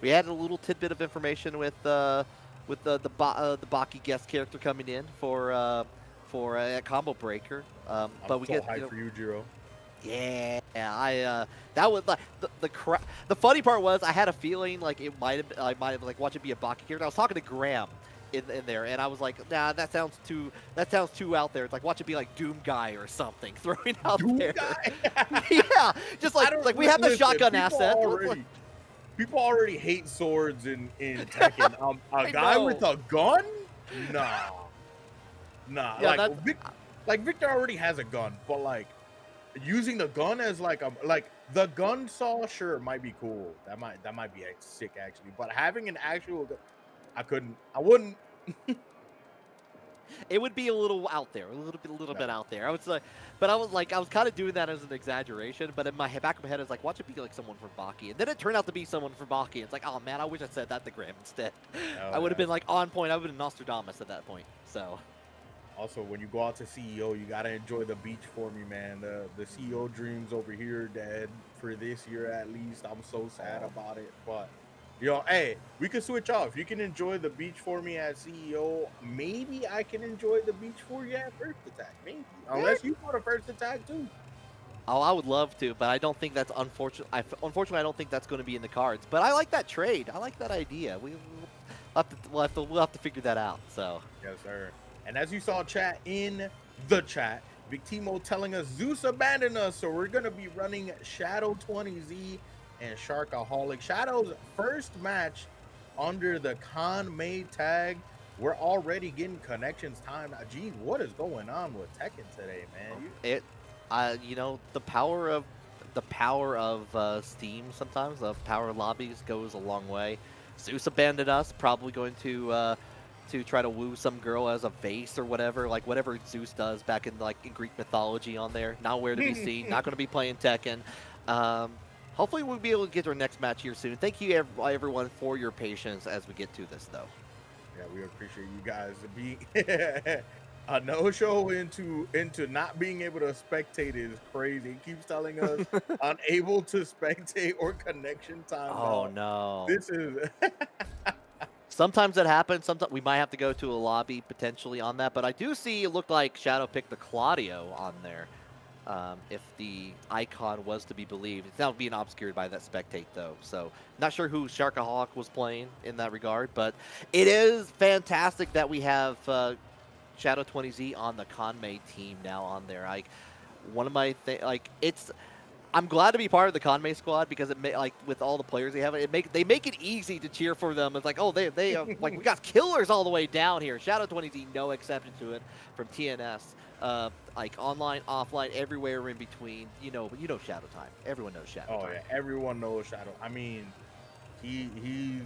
We had a little tidbit of information with the Baki guest character coming in for a combo breaker. But we get hyped for you, Jiro. Yeah, that was the funny part was I had a feeling like I might have like watch it be a Baki character. I was talking to Graham in there, and I was like, nah, that sounds too out there. It's like watch it be like Doom Guy or something throwing out Doom there. Guy? Yeah, just like we have the shotgun asset. People already hate swords in Tekken. A guy with a gun? Nah. Yeah, like Victor already has a gun, but like using the gun as like the gun saw, sure, might be cool. That might be sick actually. But having an actual gun, I wouldn't. It would be a little out there, a little bit out there. I was kind of doing that as an exaggeration, but in my back of my head, it's like, watch it be like someone from Baki, and then it turned out to be someone from Baki. It's like, oh man, I wish I said that to Graham instead. I would have been like on point. I would have been Nostradamus at that point. So. Also, when you go out to CEO, you gotta enjoy the beach for me, man. The CEO dreams over here dead for this year at least. I'm so sad about it, but Yo, hey, we can switch off. You can enjoy the beach for me as CEO. Maybe I can enjoy the beach for you at first attack. Maybe. Unless you want a first attack too. Oh, I would love to, but I don't think that's unfortunate. Unfortunately, I don't think that's going to be in the cards. But I like that trade. I like that idea. We'll have to figure that out. So. Yes, sir. And as you saw, chat in the chat, Big Timo telling us Zeus abandoned us, so we're gonna be running Shadow 20Z and Sharkaholic. Shadow's first match under the Kanme tag. We're already getting connections time. Gee, what is going on with Tekken today, man? You know, the power of Steam sometimes, of power lobbies goes a long way. Zeus abandoned us, probably going to try to woo some girl as a vase or whatever, like whatever Zeus does back in in Greek mythology on there. Nowhere to be seen. Not going to be playing Tekken. Hopefully we'll be able to get to our next match here soon. Thank you everyone for your patience as we get to this though. Yeah, we appreciate you guys being a no-show into not being able to spectate is crazy. It keeps telling us unable to spectate or connection time. Oh no. This is Sometimes that happens. Sometimes we might have to go to a lobby potentially on that. But I do see it looked like Shadow picked the Claudio on there. If the icon was to be believed. It's now being obscured by that spectate though. So not sure who Sharkaholic was playing in that regard. But it is fantastic that we have Shadow 20Z on the Kanme team now on there. One of my I'm glad to be part of the Kanme squad because with all the players they have, they make it easy to cheer for them. It's like, oh, they like we got killers all the way down here. Shadow 20Z, no exception to it from TNS. Like online, offline, everywhere in between. You know Shadow time. Everyone knows Shadow. Oh time. yeah, everyone knows Shadow. I mean, he's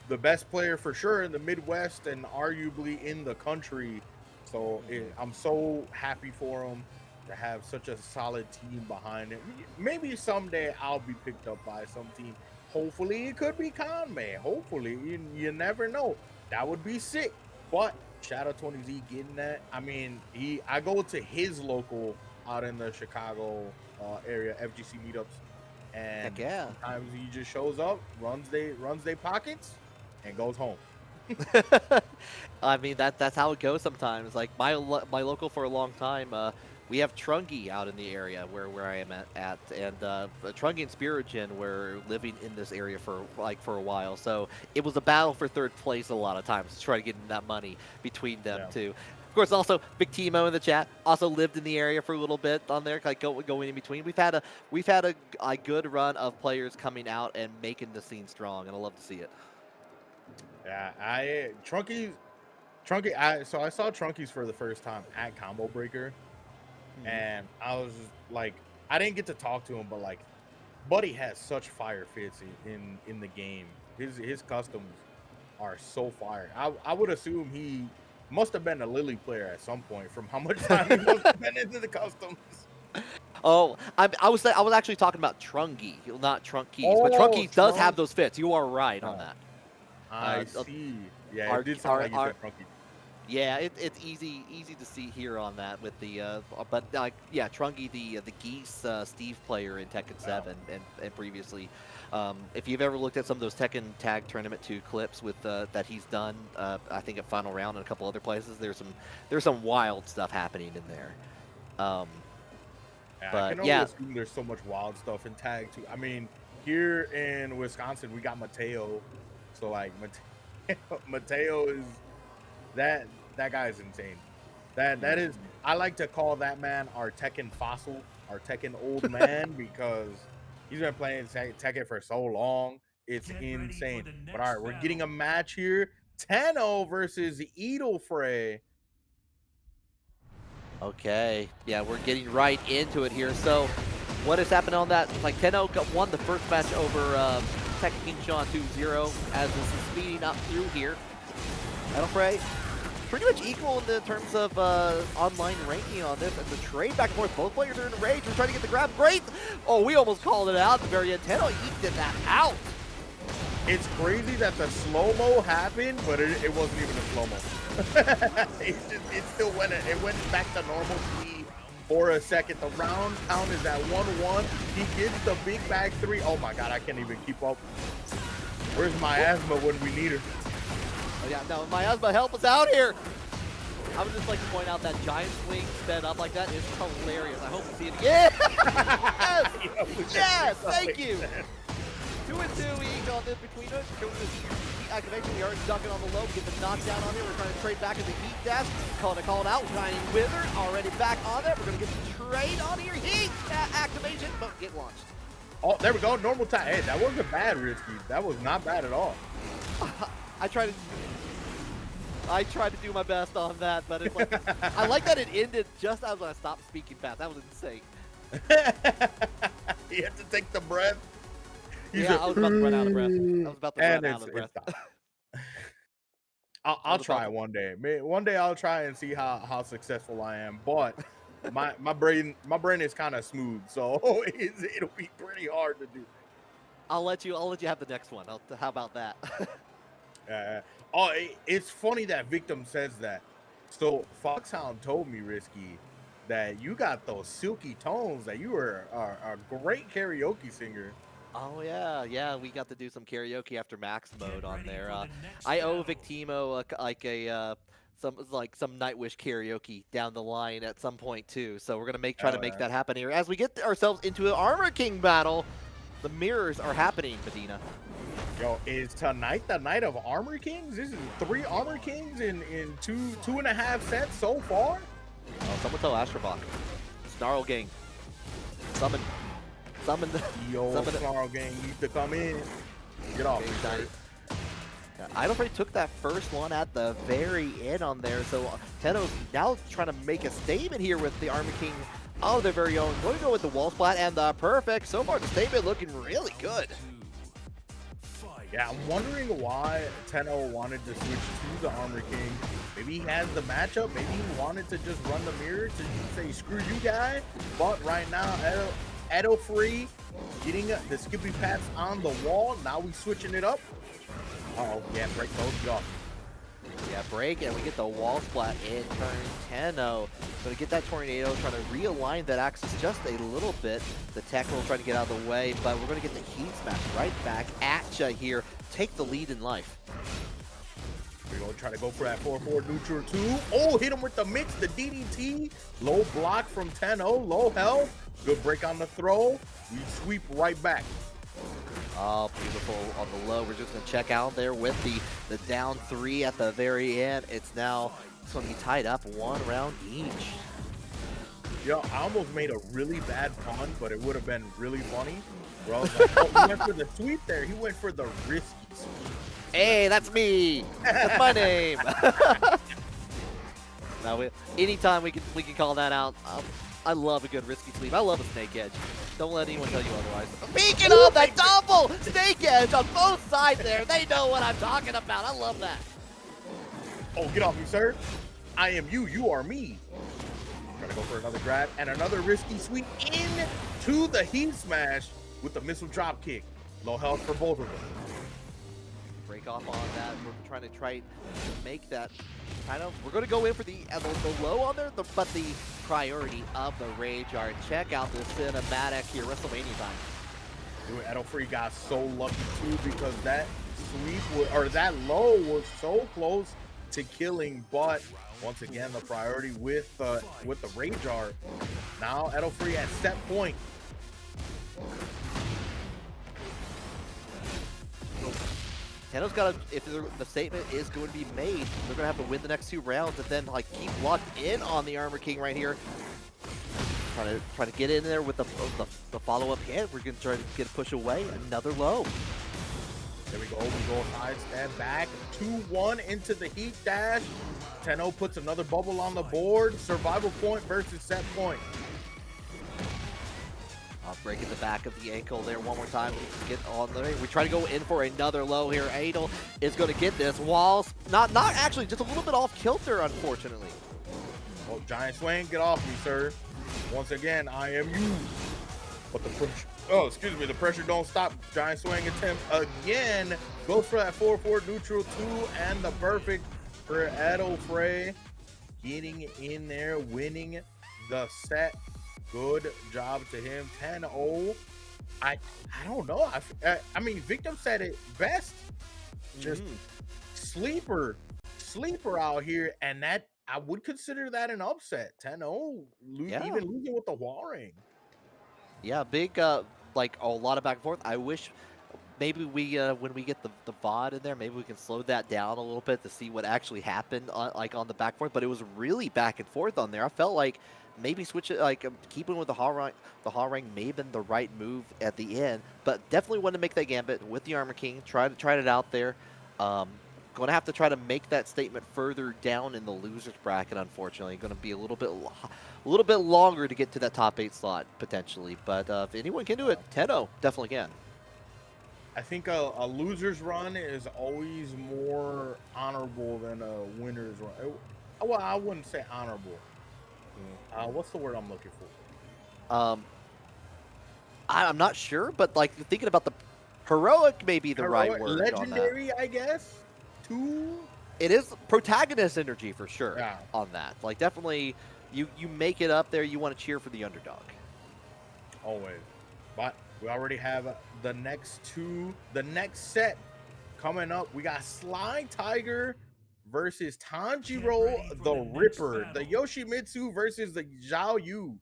the best player for sure in the Midwest and arguably in the country. So I'm so happy for him to have such a solid team behind him. Maybe someday I'll be picked up by some team. Hopefully it could be Kanme. Hopefully, you never know. That would be sick. But Shadow 20Z getting that. I mean, I go to his local out in the Chicago area, FGC meetups, and Heck yeah. sometimes he just shows up, runs they pockets, and goes home. I mean that's how it goes sometimes. Like my local for a long time. We have Trungi out in the area where I am at and Trungi and Spirogen were living in this area for a while. So it was a battle for third place a lot of times to try to get in that money between them too. Of course, also Big Timo in the chat also lived in the area for a little bit on there, like going in between. We've had a good run of players coming out and making the scene strong, and I love to see it. Yeah, Trunky. So I saw Trunkies for the first time at Combo Breaker. And I was just like, I didn't get to talk to him, but like, buddy has such fire fits in the game. His customs are so fire. I would assume he must have been a Lily player at some point from how much time he must have been into the customs. Oh, I was actually talking about Trungi, not Trunkies, but Trunkies does have those fits. You are right on that. I see. Yeah, it did sound like you said Trunky. Yeah, it's easy to see here on that with the yeah, Trungi the Geese Steve player in Tekken 7 and previously. If you've ever looked at some of those Tekken Tag Tournament 2 clips with that he's done, I think at Final Round and a couple other places, there's some wild stuff happening in there. I can only assume there's so much wild stuff in Tag 2. I mean, here in Wisconsin we got Mateo, so like Mateo is. That guy is insane. That is, I like to call that man our Tekken fossil, our Tekken old man, because he's been playing Tekken for so long. It's insane. But all right, we're getting a match here. Tenno versus Edelfrey. Okay, yeah, we're getting right into it here. So what has happened on that? Like Tenno won the first match over Tekken King Sean 2-0 as this is speeding up through here. Edelfrey pretty much equal in the terms of online ranking on this, and the trade back and forth. Both players are in rage. We're trying to get the grab. Great! Oh, we almost called it out at the very end. Tenno eked that out. It's crazy that the slow-mo happened, but it wasn't even a slow-mo. it still went back to normal speed for a second. The round count is at 1-1. He gets the big bag 3. Oh my god, I can't even keep up. Where's my asthma when we need her? Oh yeah, no, Miasma, help us out here! I would just like to point out that giant swing sped up like that is hilarious. I hope we see it again. Yes! Yes! Thank you! 2 and 2 each on this between us. Doing this heat activation. We are ducking on the low. We get the knockdown on here. We're trying to trade back in the heat dash. Calling it out. Shining Wizard already back on there. We're going to get the trade on here. Heat activation, but get launched. Oh, there we go. Normal time. Hey, that wasn't bad, Risky. That was not bad at all. I tried to do my best on that, but it's like I like that it ended just as I stopped speaking fast. That was insane. You have to take the breath. Yeah, I was about to run out of breath. I was about to run out of breath. I'll try one day. One day I'll try and see how successful I am. But my brain is kind of smooth, so it'll be pretty hard to do. I'll let you have the next one. How about that? It's funny that Victim says that. So Foxhound told me, Risky, that you got those silky tones, that you were a great karaoke singer. Oh yeah, we got to do some karaoke after max mode on there. I owe Victimo some Nightwish karaoke down the line at some point too. So we're gonna try to make that happen here as we get ourselves into an Armor King battle. The mirrors are happening, Medina. Yo, is tonight the night of Armor Kings? This is 3 Armor Kings in 2.5 sets so far? Oh, someone tell Astrobach. Snarl Gang. Summon the... Yo, Snarl Gang needs to come in. Get off. Yeah, Idolfrey took that first one at the very end on there, so Tenno's now trying to make a statement here with the Armor King of their very own. Going to go with the wall splat and the perfect. So far, the statement looking really good. Yeah, I'm wondering why Tenno wanted to switch to the Armor King. Maybe he has the matchup. Maybe he wanted to just run the mirror to say, screw you, guy. But right now, Idolfrey getting the Skippy Pats on the wall. Now we switching it up. Uh-oh, yeah, break those. Get off. Yeah, break, and we get the wall splat in turn 10-0. Going to get that tornado, trying to realign that axis just a little bit. The tech will try to get out of the way, but we're going to get the heat smash right back at ya here. Take the lead in life. We're going to try to go for that 4-4 neutral 2. Oh, hit him with the mix, the DDT. Low block from 10-0, low health. Good break on the throw. We sweep right back. Oh, beautiful on the low. We're just going to check out there with the down 3 at the very end. It's now going to be tied up 1 round each. Yo, I almost made a really bad pun, but it would have been really funny. Bro, like, oh, he went for the sweep there. He went for the risky sweep. Hey, that's me. That's my name. Now, anytime we can call that out. I love a good risky sweep. I love a snake edge. Don't let anyone tell you otherwise. Speaking of that double snake edge on both sides there, they know what I'm talking about. I love that. Oh, get off me, sir. I am you. You are me. Trying to go for another grab and another risky sweep into the heat smash with the missile drop kick. Low health for both of them. Break off on that. We're trying to make that kind of. We're going to go in for the low on there, but the priority of the Rage Art. Check out the cinematic here, WrestleMania time. Dude, Idolfrey got so lucky too because that sweep or that low was so close to killing, but once again the priority with the Rage Art. Now Idolfrey at set point. Tenno's got to, if the statement is going to be made, they're going to have to win the next 2 rounds and then like keep locked in on the Armor King right here. Trying to get in there with the follow-up hit. We're going to try to get a push away. Another low. There we go. We go side stand back. 2-1 into the heat dash. Tenno puts another bubble on the board. Survival point versus set point. Breaking the back of the ankle there one more time. We get on there. We try to go in for another low here. Idol is going to get this. Walls, not actually, just a little bit off kilter, unfortunately. Oh, giant swing. Get off me, sir. Once again, I am you. But the pressure, the pressure don't stop. Giant swing attempt again. Goes for that 4-4 neutral 2 and the perfect for Idolfrey. Getting in there, winning the set. Good job to him. 10-0. I don't know. I mean, Victim said it best. Just sleeper out here, and that I would consider that an upset. 10-0, even losing with the wall ring. Yeah, big like a lot of back and forth. I wish maybe we when we get the VOD in there, maybe we can slow that down a little bit to see what actually happened on, like on the back and forth. But it was really back and forth on there. I felt like maybe switch it, like keeping with the Hall ring may have been the right move at the end. But definitely wanted to make that gambit with the Armor King. Tried it out there. Going to have to try to make that statement further down in the losers bracket. Unfortunately, going to be a little bit longer to get to that top 8 slot potentially. But if anyone can do it, 10-0 definitely can. I think a loser's run is always more honorable than a winner's run. Well, I wouldn't say honorable. What's the word I'm looking for? I'm not sure, but like thinking about the heroic may be the right word. Legendary, on that. I guess. It is protagonist energy for sure. Yeah. On that, like definitely, you make it up there. You want to cheer for the underdog. Always, but we already have the next set coming up. We got Sly Tiger versus Tanjiro the Ripper. The Yoshimitsu versus the Zhao Yu.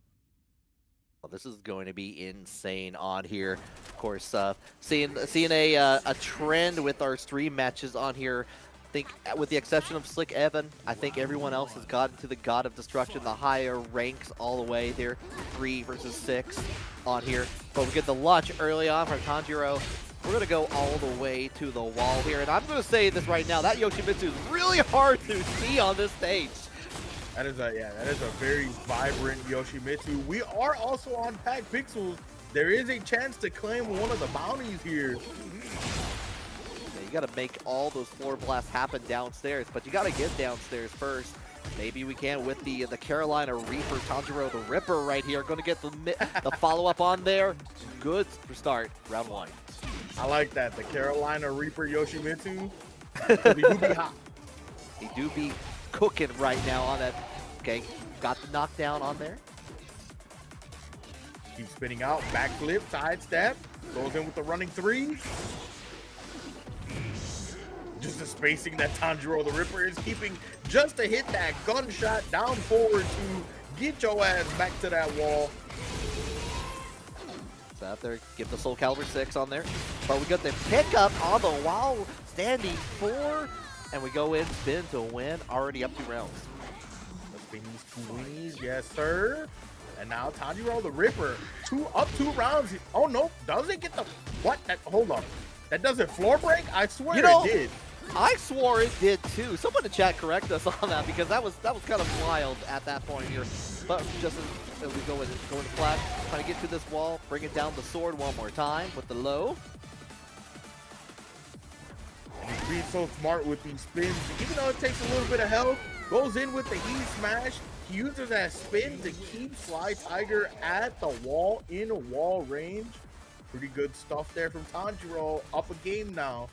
Well, this is going to be insane on here. Of course, seeing a trend with our stream matches on here. I think with the exception of Slick Evan, I think everyone else has gotten to the God of Destruction, the higher ranks all the way there. 3 versus 6 on here. But we get the launch early on from Tanjiro. We're going to go all the way to the wall here. And I'm going to say this right now, that Yoshimitsu is really hard to see on this stage. That is a very vibrant Yoshimitsu. We are also on Pack Pixels. There is a chance to claim one of the bounties here. Yeah, you got to make all those floor blasts happen downstairs, but you got to get downstairs first. Maybe we can with the Carolina Reaper, Tanjiro the Ripper right here. Going to get the follow-up on there. Good for start, round 1. I like that, the Carolina Reaper Yoshimitsu. He do be hot. He do be cooking right now on that. Okay, got the knockdown on there. Keep spinning out, backflip, sidestep, goes in with the running 3. Just the spacing that Tanjiro the Ripper is keeping just to hit that gunshot down forward to get your ass back to that wall. So out there, give the Soul Calibur 6 on there. But we got the pickup on the wall, standing 4. And we go in, spin to win, already up 2 rounds. The spinnies, 2 winnies, yes sir. And now Tanjiro the Ripper, 2 rounds. Oh no, does it get the, what? Hold on. That doesn't floor break? I swear it did. I swore it did too. Someone in chat correct us on that because that was kind of wild at that point here. But just as we go into flash, trying to get to this wall, bring it down the sword one more time with the low. And he's being so smart with these spins. Even though it takes a little bit of help, goes in with the heat smash. He uses that spin to keep Sly Tiger at the wall, in wall range. Pretty good stuff there from Tanjiro. Up a game now.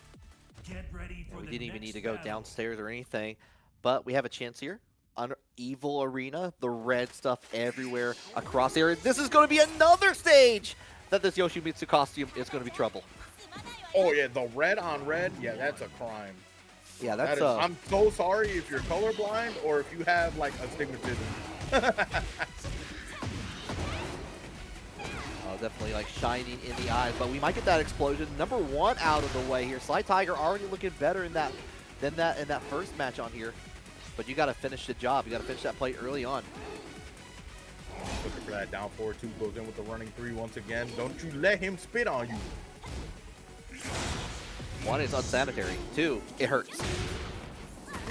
Get ready for We the didn't even next need to go battle. downstairs or anything. But we have a chance here. On Evil Arena, the red stuff everywhere across the area. This is going to be another stage that this Yoshimitsu costume is going to be trouble. Oh yeah, the red on red, yeah, that's a crime. Yeah, that's I'm so sorry if you're colorblind or if you have like astigmatism. Definitely like shining in the eyes, but we might get that explosion. Number 1 out of the way here. Sly Tiger already looking better in that first match on here. But you got to finish the job. You got to finish that play early on. Looking for that down forward 2, goes in with the running 3 once again. Don't you let him spit on you. 1 is unsanitary. 2, it hurts.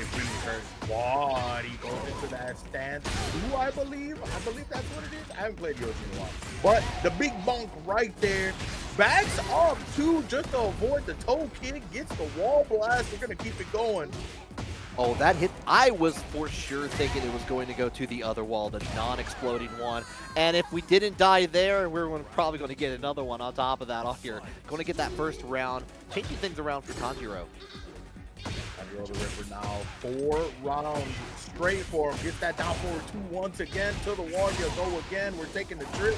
If he hurts, what? He goes into that stance. I believe that's what it is. I haven't played Yoshi in a while. But the big bonk right there. Backs up too, just to avoid the toe kick. Gets the wall blast. We're going to keep it going. Oh, that hit. I was for sure thinking it was going to go to the other wall, the non-exploding one. And if we didn't die there, we're probably going to get another one on top of that off here. Going to get that first round, changing things around for Tanjiro. Tanjiro the Ripper now 4 rounds straight for him. Gets that down forward 2 once again to the wall. You go again. We're taking the trip.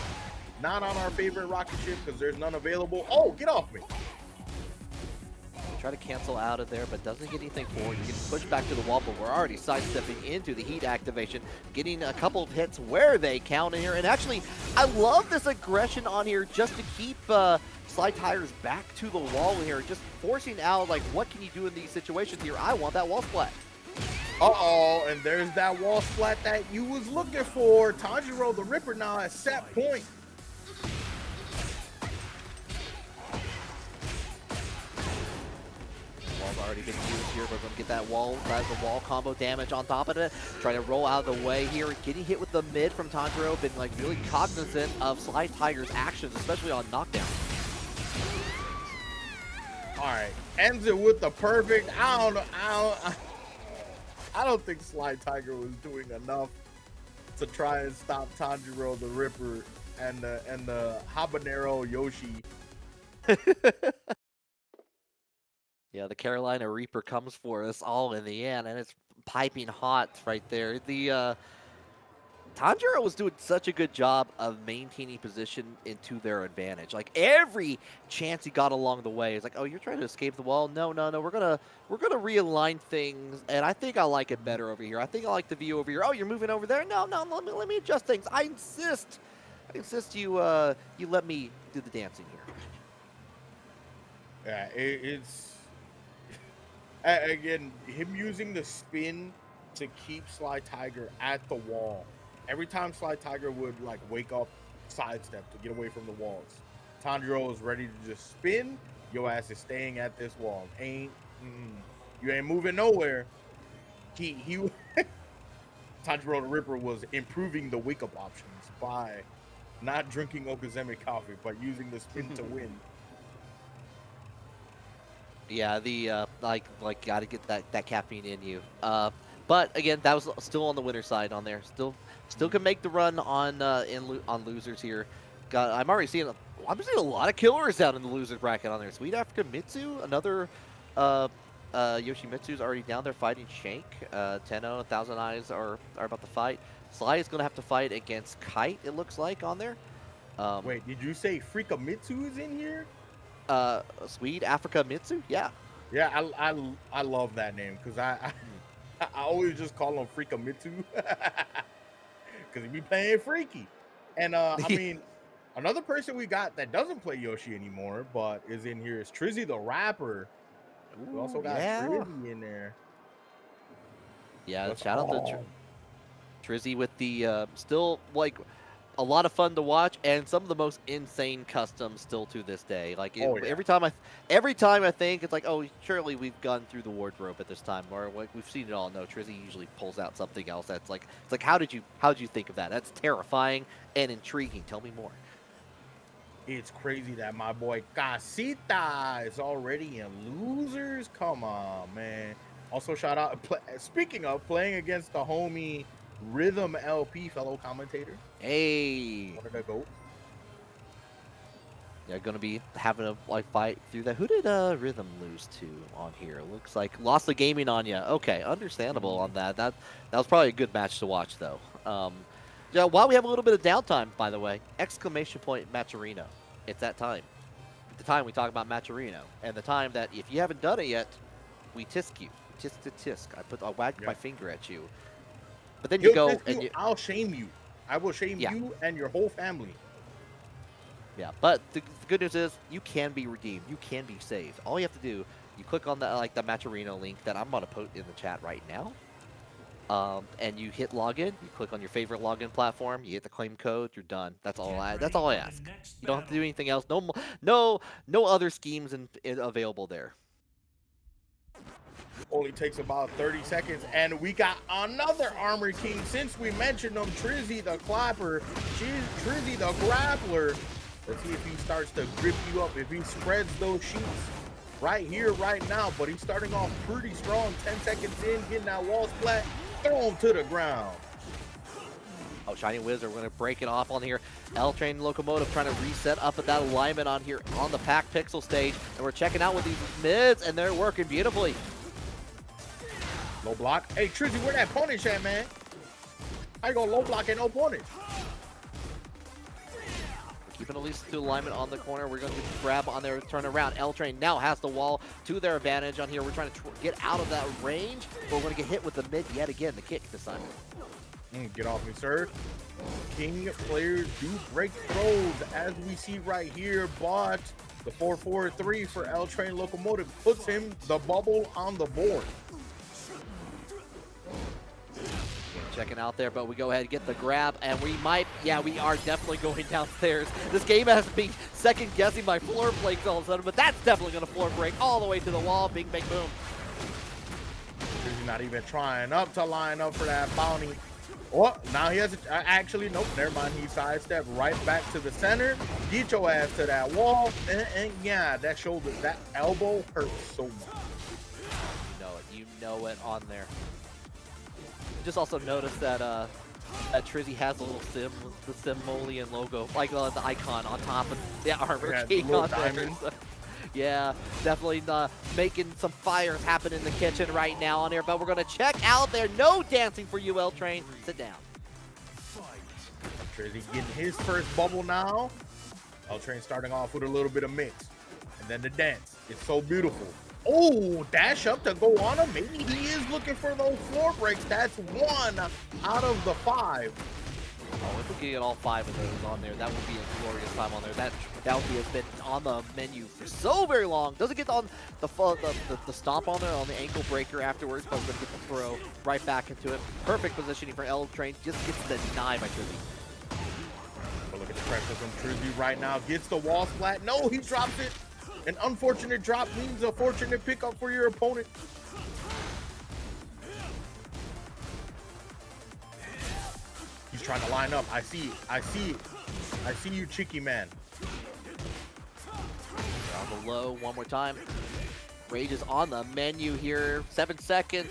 Not on our favorite rocket ship because there's none available. Oh, get off me. Try to cancel out of there, but doesn't get anything forward. You're getting pushed back to the wall, but we're already sidestepping into the heat activation, getting a couple of hits where they count in here. And actually, I love this aggression on here just to keep Sly Tigers back to the wall here, just forcing out, like, what can you do in these situations here? I want that wall splat. Uh-oh, and there's that wall splat that you was looking for. Tanjiro the Ripper now at set point. Wall's already been used here. We're going to get that wall, the wall combo damage on top of it. Trying to roll out of the way here. Getting hit with the mid from Tanjiro. Been like really cognizant of Sly Tiger's actions, especially on knockdown. All right, ends it with the perfect. I don't think Sly Tiger was doing enough to try and stop Tanjiro the Ripper and the Habanero Yoshi. Yeah, the Carolina Reaper comes for us all in the end, and it's piping hot right there. The Tanjiro was doing such a good job of maintaining position into their advantage. Like every chance he got along the way, it's like, oh, you're trying to escape the wall. No, we're gonna realign things, and I think I like it better over here. I think I like the view over here. Oh, you're moving over there? No, let me adjust things. I insist you let me do the dancing here. Yeah, it's again him using the spin to keep Sly Tiger at the wall. Every time Sly Tiger would like wake up, sidestep to get away from the walls, Tanjiro is ready to just spin. Your ass is staying at this wall. You ain't moving nowhere. He Tanjiro the Ripper was improving the wake up options by not drinking Okazeme coffee, but using the spin to win. Yeah, the like got to get that caffeine in you. But again, that was still on the winner side on there. Still can make the run on on losers here. I'm already seeing a lot of killers down in the losers bracket on there. Sweet Africa Mitsu, another Yoshimitsu's already down there fighting Shank. Tenno, Thousand Eyes are about to fight. Sly is gonna have to fight against Kite. It looks like on there. Wait, did you say Freaka Mitsu is in here? Swede Africa Mitsu, yeah. Yeah, I love that name because I always just call him Freaka Mitsu because he be playing freaky. And I mean, another person we got that doesn't play Yoshi anymore but is in here is Trizzy the Rapper. We also got Trizzy in there. Yeah, shout out to Trizzy with the still like a lot of fun to watch and some of the most insane customs still to this day. Like every time I think it's like, oh, surely we've gone through the wardrobe at this time, or like we've seen it all. No, Trizzy usually pulls out something else that's like, it's like, how did you think of that? That's terrifying and intriguing. Tell me more. It's crazy that my boy Casita is already in losers. Come on, man. Also, shout out. Speaking of playing against the homie Rhythm LP, fellow commentator. Hey. Where did I go? They're going to be having a fight through that. Who did Rhythm lose to on here? Looks like lost the gaming on you. Okay, understandable on that. That was probably a good match to watch, though. Yeah, while we have a little bit of downtime, by the way, exclamation point Matcherino. It's that time. The time we talk about Matcherino, and the time that if you haven't done it yet, we tisk you. Tisk to tisk. I wag my finger at you. But then you go and I'll shame you. I will shame you and your whole family. Yeah, but the good news is you can be redeemed. You can be saved. All you have to do, you click on the Matcherino link that I'm going to put in the chat right now. And you hit login. You click on your favorite login platform. You hit the claim code. You're done. That's all I ask. You don't have to do anything else. No other schemes available there. Only takes about 30 seconds, and we got another Armor King. Since we mentioned him, Trizzy the Clapper, Trizzy the Grappler. Let's see if he starts to grip you up, if he spreads those sheets right here, right now. But he's starting off pretty strong. 10 seconds in, getting that wall splat, throw him to the ground. Oh, Shining Wizard, we're going to break it off on here. L-Train Locomotive trying to reset up at that alignment on here on the Pack Pixel stage. And we're checking out with these mids, and they're working beautifully. Low block. Hey, Trizzy, where that punish at, man? How you gonna low block and no punish? Keeping at least 2 alignment on the corner. We're going to grab on their turn around. L-Train now has the wall to their advantage on here. We're trying to get out of that range, but we're going to get hit with the mid yet again. The kick this time. Get off me, sir. King players do break throws, as we see right here, but the 4-4-3 for L-Train Locomotive puts him the bubble on the board. Checking out there, but we go ahead and get the grab, and we are definitely going downstairs. This game has me second guessing my floor breaks all of a sudden, but that's definitely going to floor break all the way to the wall. Bing, bang, boom. He's not even trying up to line up for that bounty. Oh, now he has actually, nope, never mind. He sidestepped right back to the center. Get your ass to that wall. And yeah, that shoulder, that elbow hurts so much. You know it on there. Just also notice that that Trizzy has a little the Simoleon logo, like the icon on top of the armor king on there. So, yeah, definitely making some fires happen in the kitchen right now on here, but we're going to check out there. No dancing for you, L-Train. Sit down. Trizzy getting his first bubble now. L-Train starting off with a little bit of mix. And then the dance. It's so beautiful. Oh, dash up to go on him. Maybe he is looking for those floor breaks. That's 1 out of the 5. Oh, if we can get all 5 of those on there, that would be a glorious time on there. That would be has been on the menu for so very long. Doesn't get on the stomp on there on the ankle breaker afterwards, but we're gonna get the throw right back into it. Perfect positioning for L-Train. Just gets denied by Trizzy. But look at the pressure from Trizzy right now. Gets the wall splat. No, he drops it. An unfortunate drop means a fortunate pickup for your opponent. He's trying to line up. I see it. I see it. I see you, Chicky man. On the low one more time. Rage is on the menu here. 7 seconds.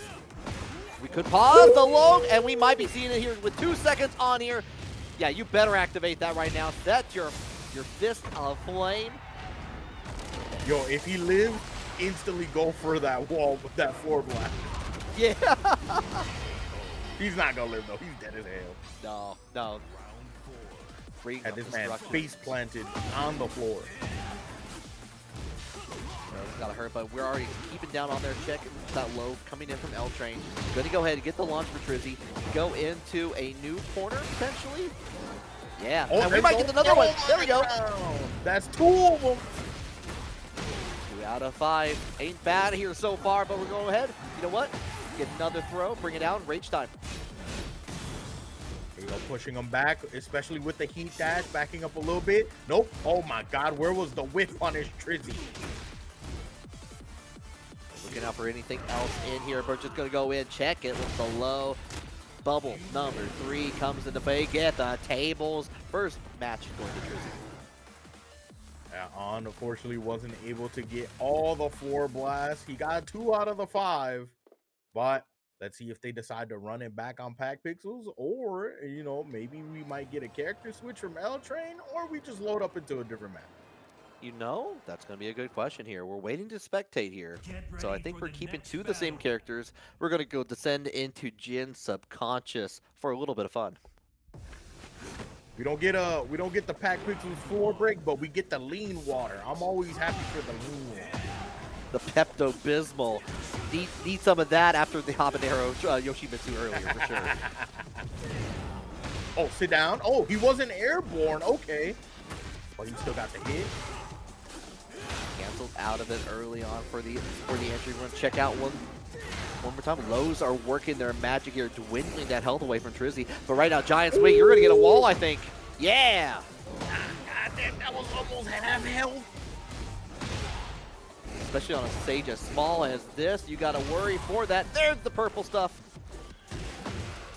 We could pause the low, and we might be seeing it here with 2 seconds on here. Yeah, you better activate that right now. Set your fist of flame. Yo, if he lives, instantly go for that wall with that floor blast. Yeah. He's not gonna live though. He's dead as hell. No. Had this man face planted on the floor. Gotta hurt, but we're already keeping down on their check. That low coming in from L-Train. Gonna go ahead and get the launch for Trizzy. Go into a new corner potentially. Yeah, oh, and we might get another one. There we go. That's 2 of them. 2 out of 5. Ain't bad here so far, but we're going ahead. You know what? Get another throw, bring it down, rage time. There you go, pushing him back, especially with the heat dash, backing up a little bit. Nope. Oh my God, where was the whip punish, Trizzy? Looking out for anything else in here, but just gonna go in, check it with the low. Bubble number 3 comes into play. Get the tables. First match going to Trizzy. Unfortunately wasn't able to get all the floor blasts. He got 2 out of the 5, but let's see if they decide to run it back on Pack Pixels, or you know, maybe we might get a character switch from L-Train, or we just load up into a different map. You know, that's going to be a good question here. We're waiting to spectate here. So I think we're keeping 2 of the same characters. We're going to go descend into Jin Subconscious for a little bit of fun. We don't get the Pack Pixels floor break, but we get the lean water. I'm always happy for the lean water. The Pepto-Bismol. Need some of that after the habanero Yoshimitsu earlier, for sure. Oh, sit down. Oh, he wasn't airborne. Okay. But he still got the hit. Canceled out of it early on for the entry. We're going to check out one more time. Lows are working their magic here, dwindling that health away from Trizzy. But right now, Giant Swing, you're going to get a wall, I think. Yeah! God damn, that was almost half health. Especially on a stage as small as this, you got to worry for that. There's the purple stuff.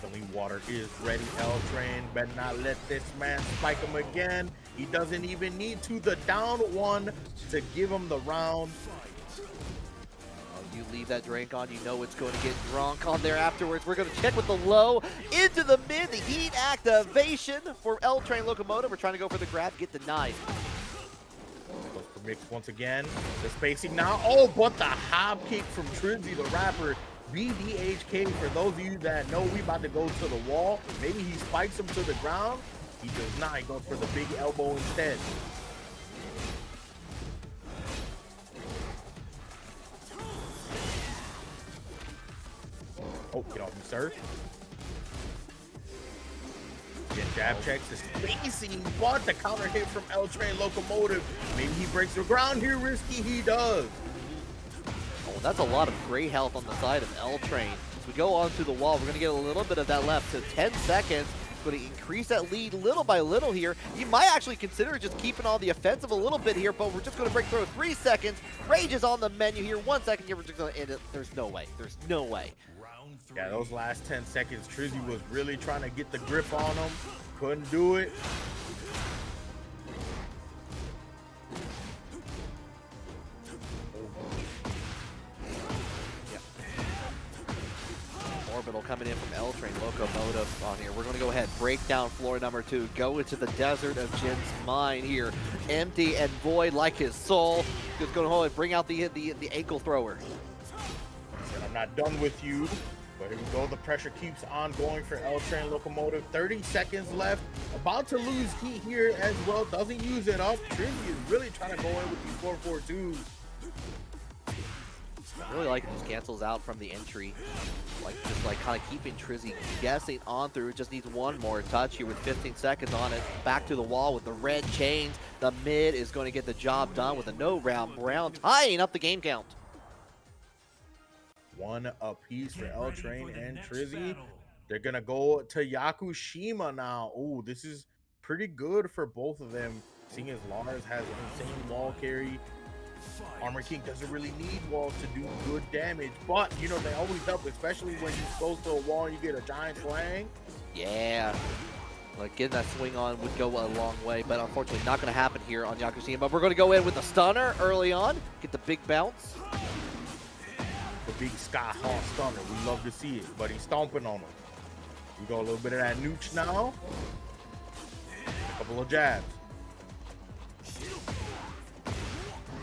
The lean water is ready. L-Train better not let this man spike him again. He doesn't even need to. The down 1 to give him the round. You leave that drink on, you know it's going to get drunk on there afterwards. We're going to check with the low into the mid. The heat activation for L-Train Locomotive. We're trying to go for the grab, get denied. Goes for mix once again. The spacing now. Oh, but the hop kick from Trizzy the rapper. BDHK, for those of you that know, we about to go to the wall. Maybe he spikes him to the ground. He does not. He goes for the big elbow instead. Oh, get off me, sir. Get jab checks the spacing, but the counter hit from L Train Locomotive. Maybe he breaks the ground here, Risky. He does. Oh, that's a lot of great health on the side of L Train. As we go onto the wall, we're going to get a little bit of that left. So 10 seconds. Going to increase that lead little by little here. You might actually consider just keeping on the offensive a little bit here, but we're just going to break through 3 seconds. Rage is on the menu here. 1 second here. We're just going to end it. There's no way. There's no way. Yeah, those last 10 seconds, Trizzy was really trying to get the grip on him. Couldn't do it. Orbital coming in from L Train Locomotive on here. We're going to go ahead, break down floor number 2, go into the desert of Jin's mind here. Empty and void like his soul. Just going to hold it, bring out the ankle thrower. And I'm not done with you. But here we go. The pressure keeps on going for L Train Locomotive. 30 seconds left. About to lose heat here as well. Doesn't use it up. Trizzy is really trying to go in with these 4-4-2s. I really like it. Just cancels out from the entry. Just kind of keeping Trizzy guessing on through. Just needs one more touch here with 15 seconds on it. Back to the wall with the red chains. The mid is going to get the job done with a no round. Brown tying up the game count. One apiece for L Train and Trizzy. They're going to go to Yakushima now. Oh, this is pretty good for both of them. Seeing as Lars has an insane wall carry. Armor King doesn't really need walls to do good damage, but you know they always help, especially when you're close to a wall and you get a giant slang. Yeah, like getting that swing on would go a long way, but unfortunately not going to happen here on Yakushima. But we're going to go in with the stunner early on, get the big bounce. The big Sky Hawk stunner, we love to see it, but he's stomping on him. We got a little bit of that nooch now. A couple of jabs.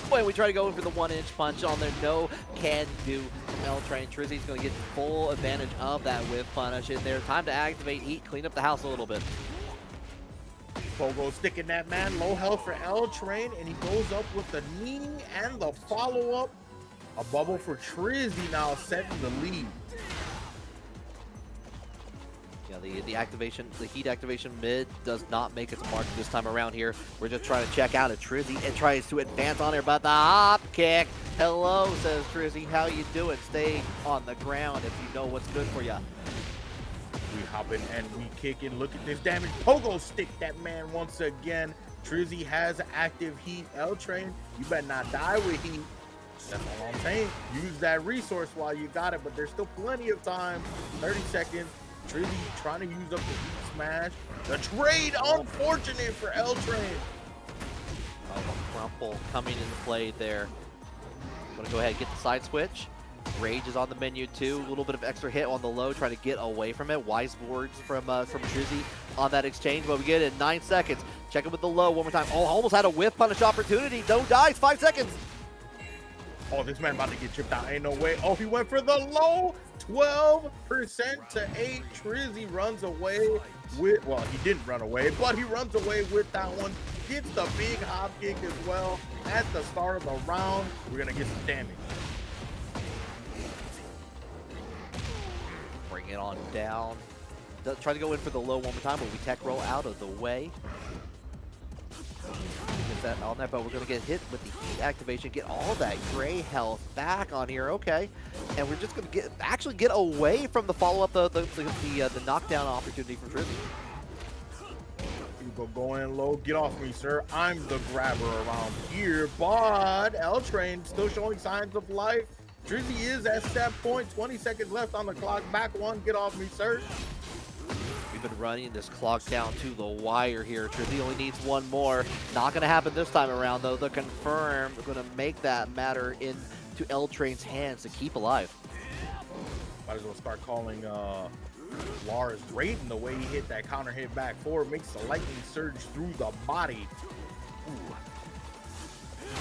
When we try to go in for the 1-inch punch on there, no can do from L Train. Trizzy's going to get full advantage of that whip punish in there. Time to activate heat, clean up the house a little bit. Pogo sticking that man, low health for L Train, and he goes up with the knee and the follow-up. A bubble for Trizzy now setting the lead. Yeah, the activation, the heat activation mid does not make its mark this time around here. We're just trying to check out a Trizzy and tries to advance on her, but the hop kick. Hello, says Trizzy. How you doing? Stay on the ground if you know what's good for you. We hopping and we kicking. Look at this damage. Pogo stick that man once again. Trizzy has active heat. L Train, you better not die with heat. That's all I'm saying. Use that resource while you got it, but there's still plenty of time. 30 seconds. Trizzy trying to use up the heat smash. The trade, unfortunate for L Train. Oh, Crumple coming into play there. Gonna go ahead and get the side switch. Rage is on the menu too. A little bit of extra hit on the low, trying to get away from it. Wise words from Trizzy on that exchange, but we get it in 9 seconds. Check it with the low one more time. Oh, almost had a whiff punish opportunity. No dice, 5 seconds. Oh, this man about to get chipped out. Ain't no way. Oh, he went for the low. 12% to 8. Trizzy runs away with, well, he didn't run away, but he runs away with that one. Gets the big hop kick as well at the start of the round. We're going to get some damage. Bring it on down. Try to go in for the low one more time, but we tech roll out of the way. Get that on there, but we're going to get hit with the heat activation, get all that gray health back on here. Okay, and we're just going to actually get away from the follow-up, the knockdown opportunity from Trizzy. You go in low, get off me, sir. I'm the grabber around here, but L Train still showing signs of life. Trizzy is at set point. 20 seconds left on the clock. Back one, get off me, sir. We've been running this clock down to the wire here. Trizzy only needs one more. Not going to happen this time around, though. The confirm going to make that matter into L Train's hands to keep alive. Might as well start calling Lars Raiden the way he hit that counter hit back forward. Makes the lightning surge through the body. Ooh.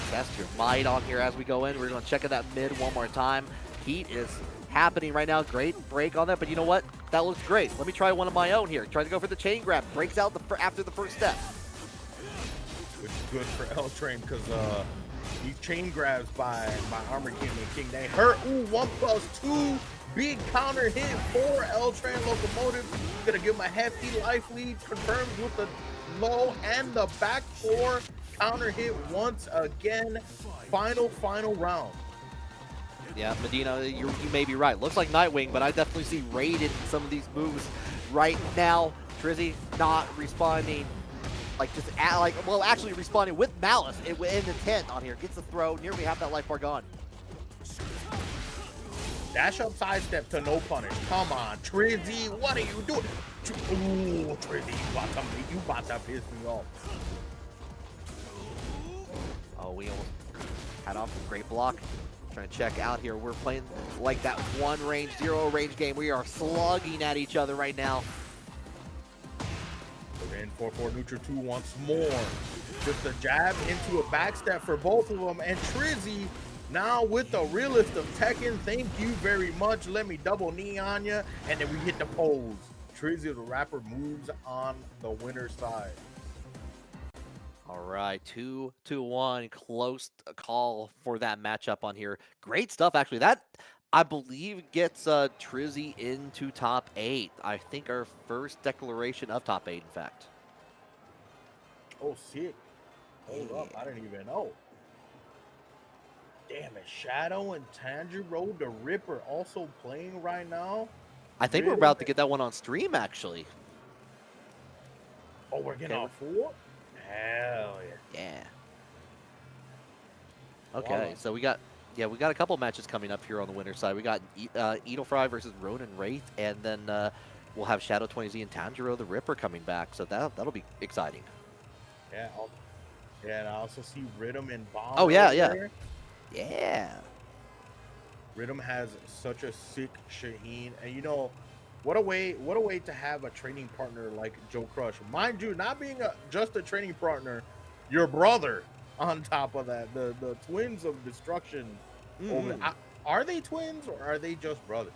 Test your might on here as we go in. We're going to check in that mid one more time. Heat is happening right now. Great break on that, but you know what? that looks great. Let me try one of my own here. Try to go for the chain grab. Breaks out after the first step. Which is good for L Train because these chain grabs by Armor King and King, they hurt. Ooh, 1+2. Big counter hit for L Train Locomotive. Gonna give him a hefty life lead. Confirms with the low and the back 4. Counter hit once again. Final round. Yeah, Medina, you may be right. Looks like Nightwing, but I definitely see Raid in some of these moves right now. Trizzy not responding, actually responding with malice in intent on here. Gets the throw, nearly half that life bar gone. Dash up sidestep to no punish. Come on, Trizzy, what are you doing? Ooh, Trizzy, you about to piss me off. Oh, we almost had off a great block. Trying to check out here. We're playing like that 1 range, 0 range game. We are slugging at each other right now. We're in 4-4 neutral 2 once more. Just a jab into a backstep for both of them. And Trizzy now with the realist of Tekken. Thank you very much. Let me double knee on you. And then we hit the pose. Trizzy the rapper moves on the winner's side. All right, 2-1, close call for that matchup on here. Great stuff, actually. That, I believe, gets Trizzy into top 8. I think our first declaration of top 8, in fact. Oh, sick. Hold up, I didn't even know. Damn it, Shadow and Tanjiro the Ripper also playing right now? I think we're about to get that one on stream, actually. Oh, we're getting on 4? Hell yeah. Yeah. Okay, so we got a couple matches coming up here on the winner's side. We got Edelfry versus Ronin Wraith, and then we'll have Shadow 20Z and Tanjiro the Ripper coming back. So that'll be exciting. Yeah, and I also see Rhythm and Bomb. Oh yeah, there. Yeah. Rhythm has such a sick Shaheen, and you know, what a way to have a training partner like Joe Crush. Mind you, not being just a training partner, your brother on top of that. The twins of destruction. Are they twins or are they just brothers?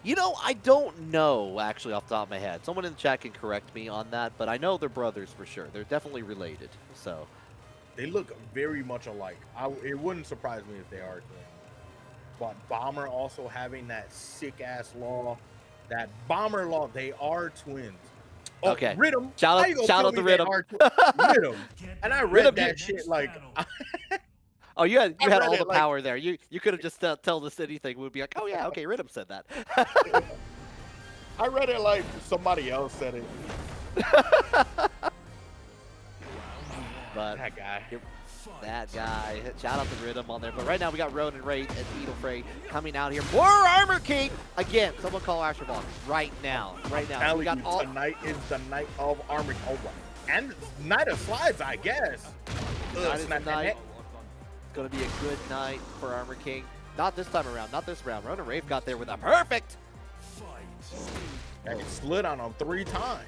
You know, I don't know, actually, off the top of my head. Someone in the chat can correct me on that, but I know they're brothers for sure. They're definitely related, so. They look very much alike. It wouldn't surprise me if they are twins. But Bomber also having that sick-ass law. That Bomber law, they are twins. Oh, okay. Rhythm. Shout out to Rhythm. Rhythm. And I read Rhythm, that shit like... Oh, you had all the like, power there. You could have just told us anything. We'd be like, oh yeah, okay, Rhythm said that. I read it like somebody else said it. But that guy. Shout out to Rhythm on there. But right now we got Ronin Wraith and Edelfray coming out here. More Armor King! Again, someone call Asherball right now. Right now. So we got tonight is the night of Armor King. Oh, and night of slides, I guess. Tonight is the night. It's going to be a good night for Armor King. Not this time around. Not this round. Ronin Wraith got there with a perfect. And it slid on him 3 times.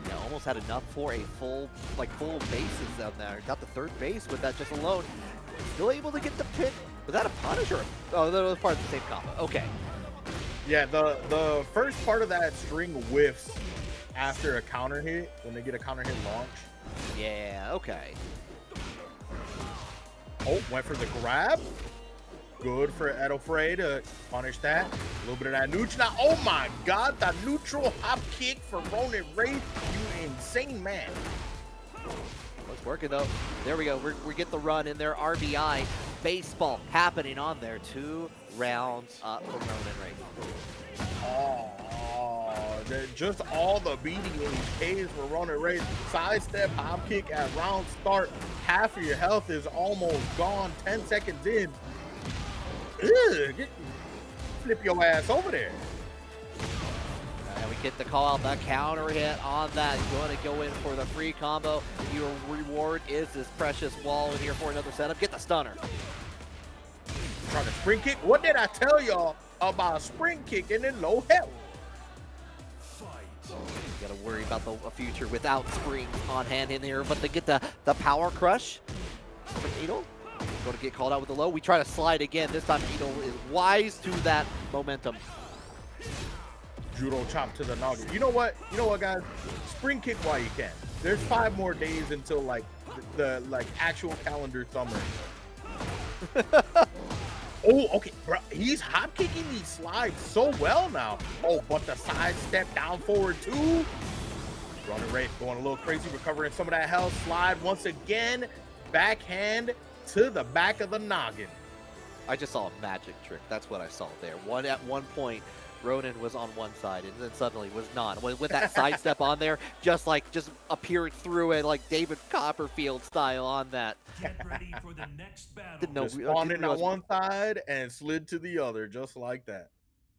Yeah, almost had enough for a full bases down there. Got the 3rd base with that just alone. Still able to get the pin. Was that a punish or? Oh, that was part of the same combo. Okay. Yeah, the first part of that string whiffs after a counter hit when they get a counter hit launch. Yeah. Okay. Oh, went for the grab. Good for Edelfray to punish that. A little bit of that neutral. Now, oh my God, the neutral hop kick for Ronin Wraith. You insane man. It's working though. There we go. We get the run in there. RBI baseball happening on there. 2 rounds up for Ronin Wraith. Just all the beating in these caves for Ronin Wraith. Sidestep, hop kick at round start. Half of your health is almost gone. 10 seconds in. Flip your ass over there. And we get the call out, that counter hit on that. Going to go in for the free combo. Your reward is this precious wall in here for another setup. Get the stunner. Trying to spring kick. What did I tell y'all about spring kicking in low health? You got to worry about the future without springs on hand in here, but they get the power crush from Edel. Going to get called out with the low. We try to slide again. This time Edel is wise to that momentum. judo chop to the noggin. You know what? You know what, guys? Spring kick while you can. There's 5 more days until like the like actual calendar summer. Oh, okay, bro. He's hop kicking these slides so well now. Oh, but the side step down forward too. Running Wraith going a little crazy, recovering some of that health. Slide once again. Backhand to the back of the noggin. I just saw a magic trick. That's what I saw there. At one point, Ronan was on one side, and then suddenly was not. With that sidestep on there, just appeared through it like David Copperfield style on that. Get ready for the next battle. Didn't know. Just spawned in on one side and slid to the other, just like that.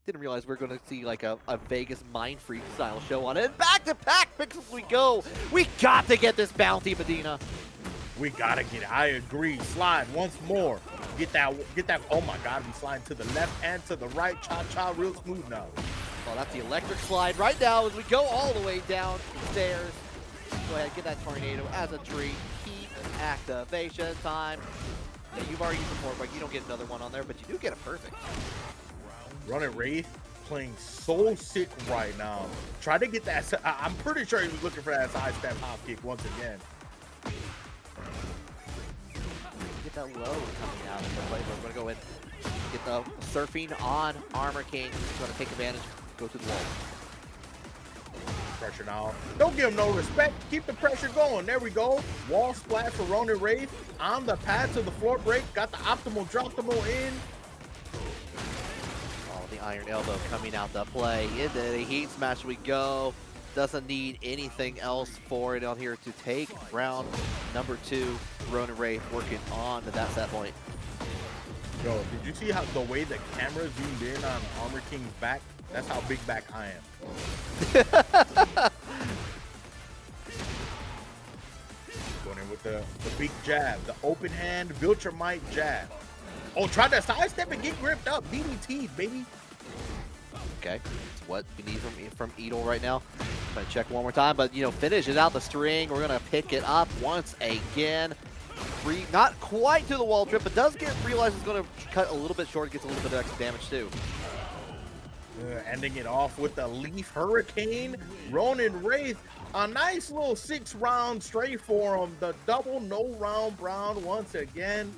Didn't realize we are going to see like a Vegas Mind Freak style show on it. And back to back pixels we go. We got to get this bounty, Medina. We gotta get it. I agree. Slide once more. Get that. Oh my God, we sliding to the left and to the right. Cha-cha, real smooth now. Well, that's the electric slide right now as we go all the way down the stairs. Go ahead, get that tornado as a treat. Heat activation time. Yeah, you've already used the 4-break. You don't get another one on there, but you do get a perfect. Running Wraith playing so sick right now. Try to get that. I'm pretty sure he was looking for that side step hop kick once again. Get that low coming out of the play. We're going to go in, get the surfing on Armor King. He's going to take advantage, go to the wall. Pressure now. Don't give him no respect. Keep the pressure going. There we go. Wall splash for Ronan Wraith on the pad to the floor break. Got the optimal drop-table in. Oh, the Iron Elbow coming out to play. Into the heat smash we go. Doesn't need anything else for it on here to take round number 2. Ronan Wraith working on to that set point. Yo, did you see how the way the camera zoomed in on Armor King's back? That's how big back I am. Going in with the big jab, the open hand, Viltrumite jab. Oh, try to sidestep and get gripped up. BDT, baby. Okay, it's what we need from Edel right now. Gonna check one more time, but finish it out the string. We're gonna pick it up once again. Not quite to the wall trip, but does realize it's gonna cut a little bit short. Gets a little bit of extra damage too. Ending it off with the Leaf Hurricane. Ronan Wraith, a nice little 6-round straight for him. The double no round brown once again.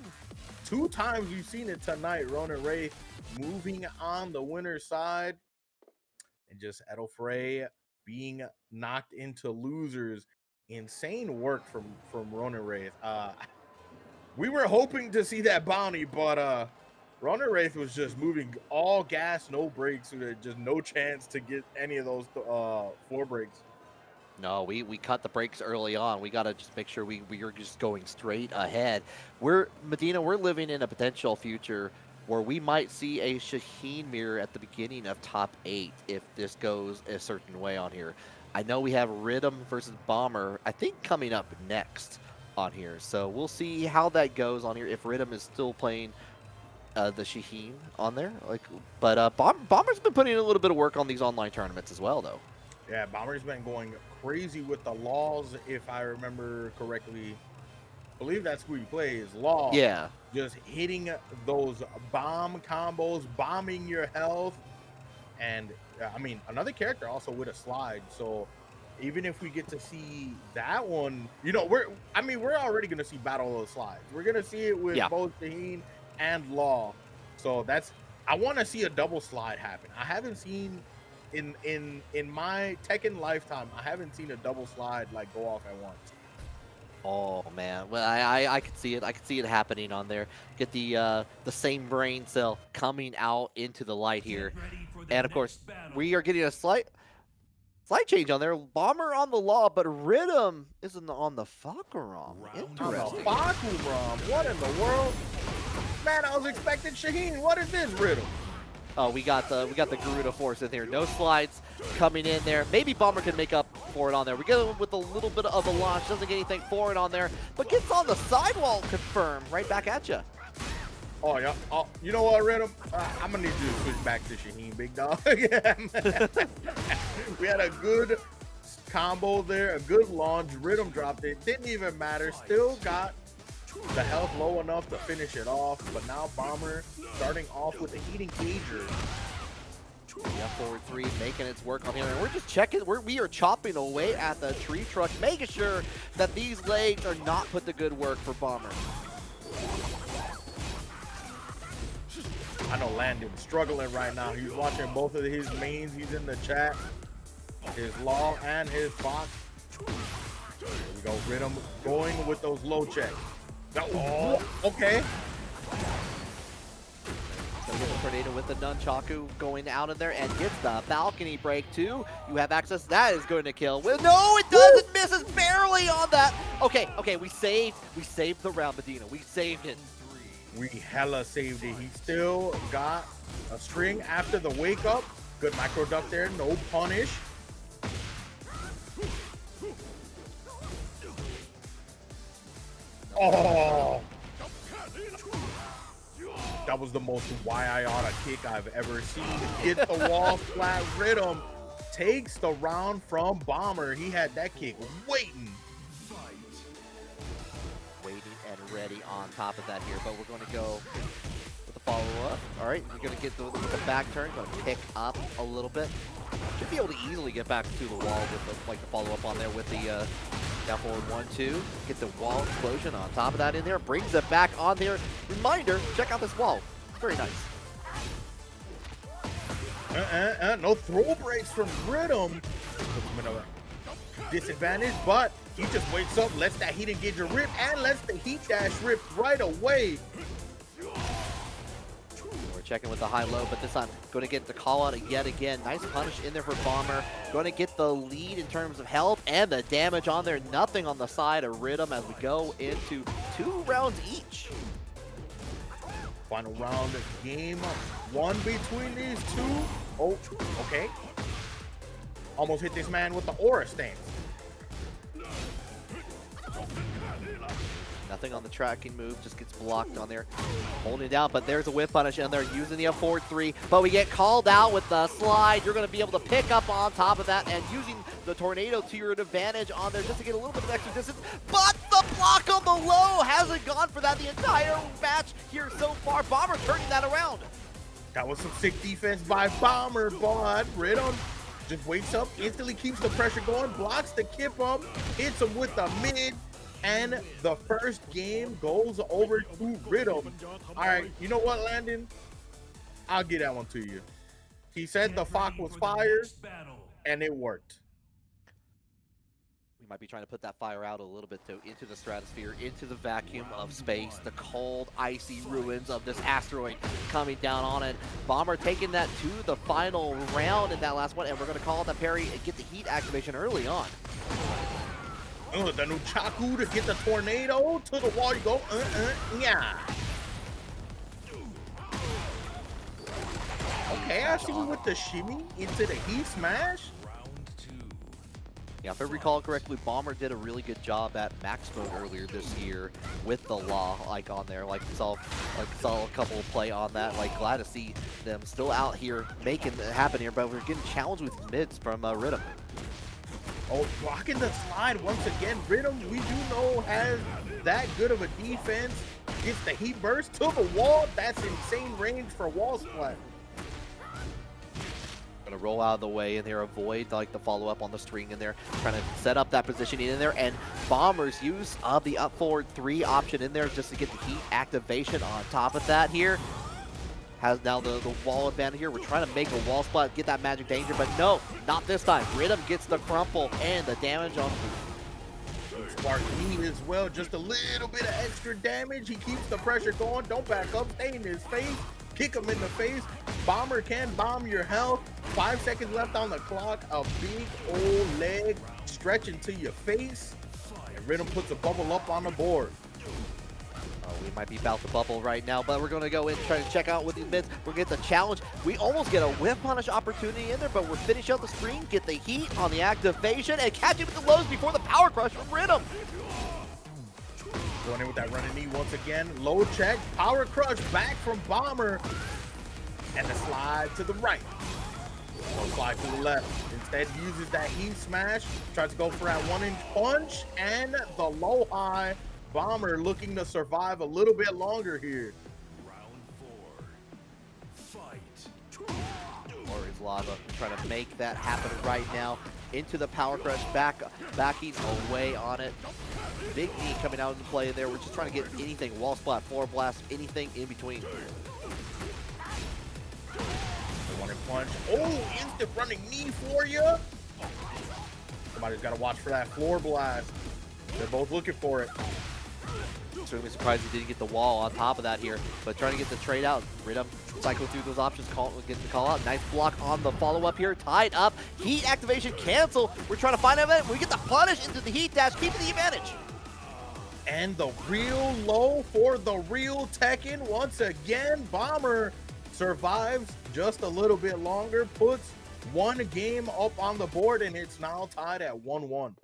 2 times we've seen it tonight. Ronan Wraith moving on the winner's side. And just Edelfrey being knocked into losers. Insane work from Ronan Wraith. We were hoping to see that bounty, but Ronan Wraith was just moving all gas, no brakes. So there's just no chance to get any of those 4 breaks. No, we cut the brakes early on. We got to just make sure we are just going straight ahead. Medina, we're living in a potential future where we might see a Shaheen mirror at the beginning of top 8 if this goes a certain way on here. I know we have Rhythm versus Bomber, I think, coming up next on here. So we'll see how that goes on here if Rhythm is still playing the Shaheen on there. But Bomber's been putting in a little bit of work on these online tournaments as well, though. Yeah, Bomber's been going crazy with the laws, if I remember correctly. I believe that's who he plays, Law. Yeah. Just hitting those bomb combos, bombing your health. And, I mean, another character also with a slide. So, even if we get to see that one, we're already going to see Battle of the Slides. We're going to see it with both Shaheen and Law. So, I want to see a double slide happen. I haven't seen... In my Tekken lifetime, I haven't seen a double slide go off at once. Oh man, well I could see it. I could see it happening on there. Get the same brain cell coming out into the light here, and of course we are getting a slight change on there. Bomber on the Law, but Rhythm isn't on the Fakuram. Interesting. Fakuram, what in the world? Man, I was expecting Shaheen. What is this Rhythm? Oh, we got the Garuda Force in here. No slides coming in there. Maybe Bomber can make up for it on there. We get him with a little bit of a launch. Doesn't get anything for it on there, but gets on the sidewall confirmed. Right back at you. Oh, yeah. Oh, you know what, Rhythm? I'm going to need you to switch back to Shaheen, big dog. We had a good combo there, a good launch. Rhythm dropped it. Didn't even matter. Still got the health low enough to finish it off, but now Bomber starting off with the heating cager. Yeah, forward 3 making its work on here. And we're just checking. We are chopping away at the tree truck, making sure that these legs are not put to good work for Bomber. I know Landon's struggling right now. He's watching both of his mains. He's in the chat. His Law and his Fox. There we go. Rhythm going with those low checks. Oh, okay. So get the tornado with the nunchaku going out in there and gets the balcony break too. You have access. That is going to kill. Well, no, it doesn't. Misses barely on that. Okay, we saved the round, Medina. We saved it. We hella saved it. He still got a string after the wake up. Good micro duck there. No punish. Oh. That was the most YIOTA kick I've ever seen. Get the wall flat. Rhythm takes the round from Bomber. He had that kick waiting And ready on top of that here, but we're going to go with the follow-up. All right, we're going to get the back turn, going to pick up a little bit. Should be able to easily get back to the wall with the follow-up on there with the down forward 1-2. Get the wall explosion on top of that in there, brings it back on there. Reminder, check out this wall. Very nice. No throw breaks from Rhythm. Puts him in a disadvantage, but he just wakes up, lets that heat engager rip, and lets the heat dash rip right away. We're checking with the high-low, but this time going to get the call out yet again. Nice punish in there for Bomber. Going to get the lead in terms of health and the damage on there. Nothing on the side of Rhythm as we go into 2 rounds each. Final round of game 1 between these two. Oh, okay. Almost hit this man with the aura stance. Nothing on the tracking move, just gets blocked on there. Holding it down, but there's a whip punish, and they're using the forward 3. But we get called out with the slide. You're going to be able to pick up on top of that and using the tornado to your advantage on there just to get a little bit of extra distance. But the block on the low hasn't gone for that the entire match here so far. Bomber turning that around. That was some sick defense by Bomber, but Rhythm just wakes up, instantly keeps the pressure going, blocks the kip up, hits him with the mid, and the first game goes over to Rhythm. All right, you know what, Landon? I'll get that one to you. He said the Fox was fire, and it worked. We might be trying to put that fire out a little bit, though, into the stratosphere, into the vacuum of space, the cold, icy ruins of this asteroid coming down on it. Bomber taking that to the final round in that last one, and we're going to call that parry and get the heat activation early on. The nunchaku to get the tornado to the wall. You go, yeah. Okay, I see you with the shimmy into the heat smash. Yeah, if I recall correctly, Bomber did a really good job at max mode earlier this year with the Law, like on there. Saw a couple play on that. Like, glad to see them still out here making it happen here, but we're getting challenged with mids from Rhythm. Oh, blocking the slide once again. Rhythm, we do know, has that good of a defense. Gets the heat burst to the wall. That's insane range for wall splat. Gonna roll out of the way in there, avoid like the follow-up on the string in there, trying to set up that positioning in there, and Bomber's use of the up forward 3 option in there just to get the heat activation on top of that here. Has now the wall advantage here. We're trying to make a wall spot, get that magic danger, but no, not this time. Rhythm gets the crumple and the damage on Spark me as well, just a little bit of extra damage. He keeps the pressure going. Don't back up, stay in his face, kick him in the face. Bomber can bomb your health. 5 seconds left on the clock. A big old leg stretching to your face, and Rhythm puts a bubble up on the board. We might be about to bubble right now, but we're going to go in and try to check out with these mids. We'll get the challenge. We almost get a whip punish opportunity in there, but we're finishing out the screen, get the heat on the activation, and catch it with the lows before the power crush from Rhythm. Going in with that running knee once again. Low check, power crush back from Bomber, and the slide to the right. Or slide to the left. Instead, uses that heat smash, tries to go for that 1-inch punch, and the low high. Bomber looking to survive a little bit longer here. Round 4. Fight. Or There's Lava trying to make that happen right now. Into the Power Crush, backing away on it. Big knee coming out into play there. We're just trying to get anything, wall splat, floor blast, anything in between. One punch. Oh, instant running knee for you. Somebody's got to watch for that floor blast. They're both looking for it. Certainly surprised he didn't get the wall on top of that here, but trying to get the trade out. Rhythm cycle through those options, get the call out. Nice block on the follow-up here, tied up. Heat activation cancel. We're trying to find an event. We get the punish into the heat dash, keeping the advantage. And the real low for the real Tekken. Once again, Bomber survives just a little bit longer, puts one game up on the board, and it's now tied at 1-1.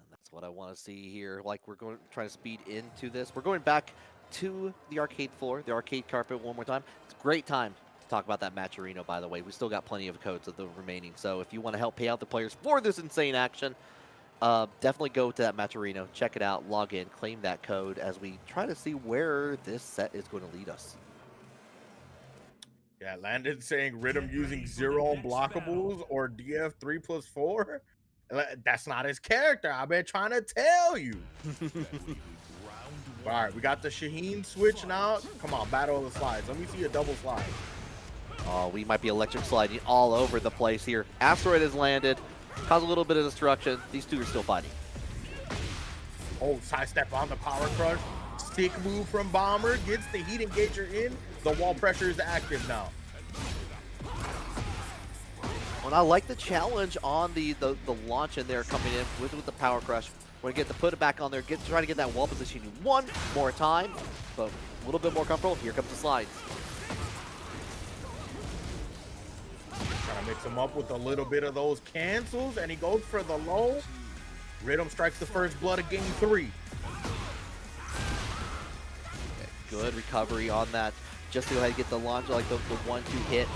That's what I want to see here. Like, we're going to try to speed into this. We're going back to the arcade floor, the arcade carpet one more time. It's a great time to talk about that matcherino, by the way. We still got plenty of codes of the remaining, so if you want to help pay out the players for this insane action, definitely go to that matcherino, check it out, log in, claim that code as we try to see where this set is going to lead us. Yeah, Landon saying Rhythm using 0 unblockables or DF 3+4. That's not his character. I've been trying to tell you. All right, we got the Shaheen switch now. Come on, battle of the slides. Let me see a double slide. Oh, we might be electric sliding all over the place here. Asteroid has landed, caused a little bit of destruction. These two are still fighting. Oh, sidestep on the power crush. Stick move from Bomber. Gets the heat engager in. The wall pressure is active now. And I like the challenge on the launch in there coming in with the power crush. We're gonna get to put it back on there, try to get that wall position one more time, but a little bit more comfortable. Here comes the slides. Trying to mix him up with a little bit of those cancels, and he goes for the low. Rhythm strikes the first blood of game 3. Okay, good recovery on that. Just to go ahead and get the launch, like the 1-2 hits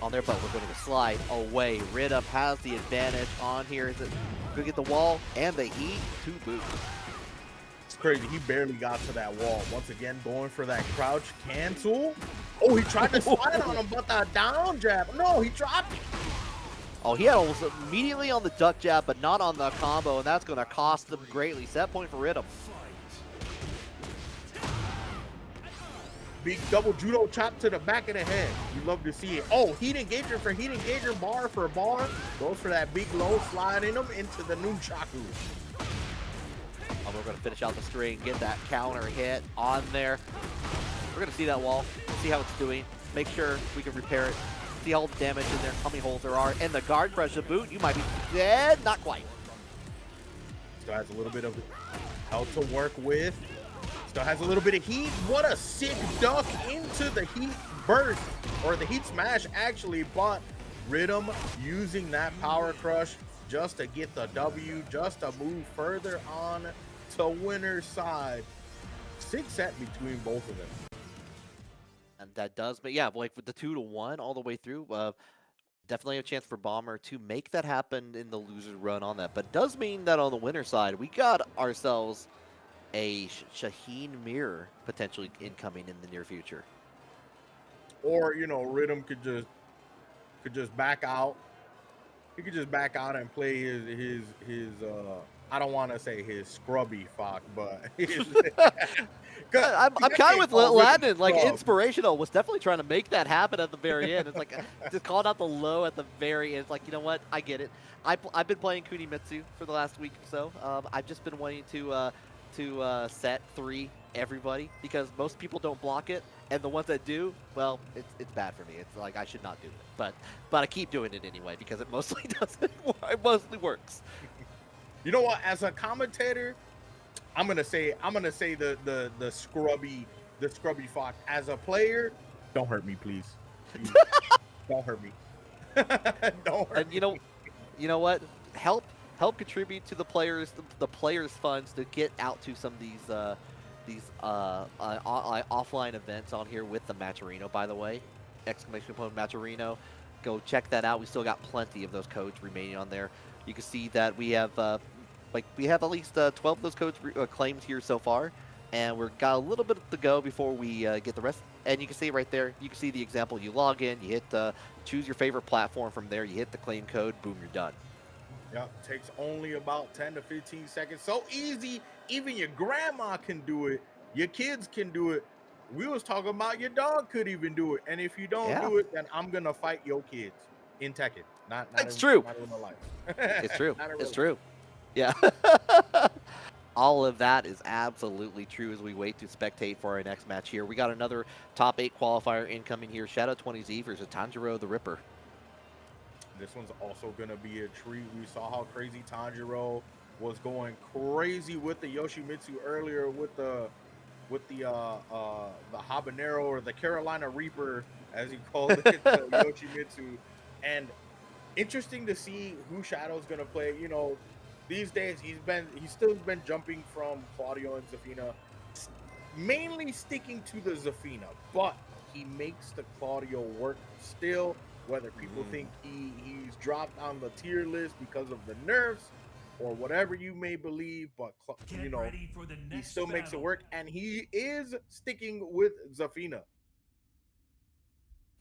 on there, but we're going to slide away. Rhythm has the advantage on here. Is it going to get the wall and the heat to boot? It's crazy. He barely got to that wall. Once again, going for that crouch cancel. Oh, he tried to slide on him, but the down jab. No, he dropped it. Oh, he had almost immediately on the duck jab, but not on the combo, and that's going to cost them greatly. Set point for Rhythm. Big double judo chop to the back of the head. You love to see it. Oh, heat engager for heat engager, bar for bar. Goes for that big low, sliding him into the nunchaku. Oh, we're going to finish out the string, get that counter hit on there. We're going to see that wall, see how it's doing, make sure we can repair it, see all the damage in there, how many holes there are, and the guard press to boot. You might be dead, not quite. Still has a little bit of health to work with. Still has a little bit of heat. What a sick duck into the heat burst, or the heat smash actually, but Rhythm using that power crush just to get the W, just to move further on to winner's side. 6 set between both of them. And that does, but yeah, like with the 2-1 all the way through, definitely a chance for Bomber to make that happen in the loser run on that. But it does mean that on the winner side, we got ourselves a Shaheen mirror potentially incoming in the near future. Or, you know, Rhythm could just back out. He could just back out and play his I don't want to say his scrubby fuck, but his, I'm kind of with Landon, like inspirational was definitely trying to make that happen at the very end. It's like just called out the low at the very end. It's like, you know what, I get it. I've been playing Kunimitsu for the last week or so. I've just been wanting to set 3 everybody because most people don't block it, and the ones that do, well, it's bad for me. It's like I should not do it, but I keep doing it anyway because it mostly doesn't. It mostly works. You know what? As a commentator, I'm gonna say the scrubby fuck. As a player, don't hurt me, please. Don't hurt me. Don't hurt me. And you know what? Help contribute to the players funds to get out to some of these offline events on here with the Matcherino, by the way. Exclamation point Matcherino. Go check that out. We still got plenty of those codes remaining on there. You can see that we have at least 12 of those codes claimed here so far. And we've got a little bit to go before we get the rest. And you can see right there, you can see the example. You log in, you hit choose your favorite platform from there, you hit the claim code, boom, you're done. Yep, takes only about 10 to 15 seconds. So easy, even your grandma can do it. Your kids can do it. We was talking about your dog could even do it. And if you don't do it, then I'm going to fight your kids in Tekken. It's true. Not in real life. It's true. Not in It's real true. Yeah. All of that is absolutely true as we wait to spectate for our next match here. We got another top 8 qualifier incoming here. Shadow 20Z versus Tanjiro the Ripper. This one's also going to be a treat. We saw how crazy Tanjiro was going crazy with the Yoshimitsu earlier with the habanero, or the Carolina Reaper, as he called it, the Yoshimitsu. And interesting to see who Shadow's going to play. You know, these days he's still been jumping from Claudio and Zafina, mainly sticking to the Zafina, but he makes the Claudio work still. Whether people think he's dropped on the tier list because of the nerfs or whatever you may believe, but you know, he still makes it work, and he is sticking with Zafina.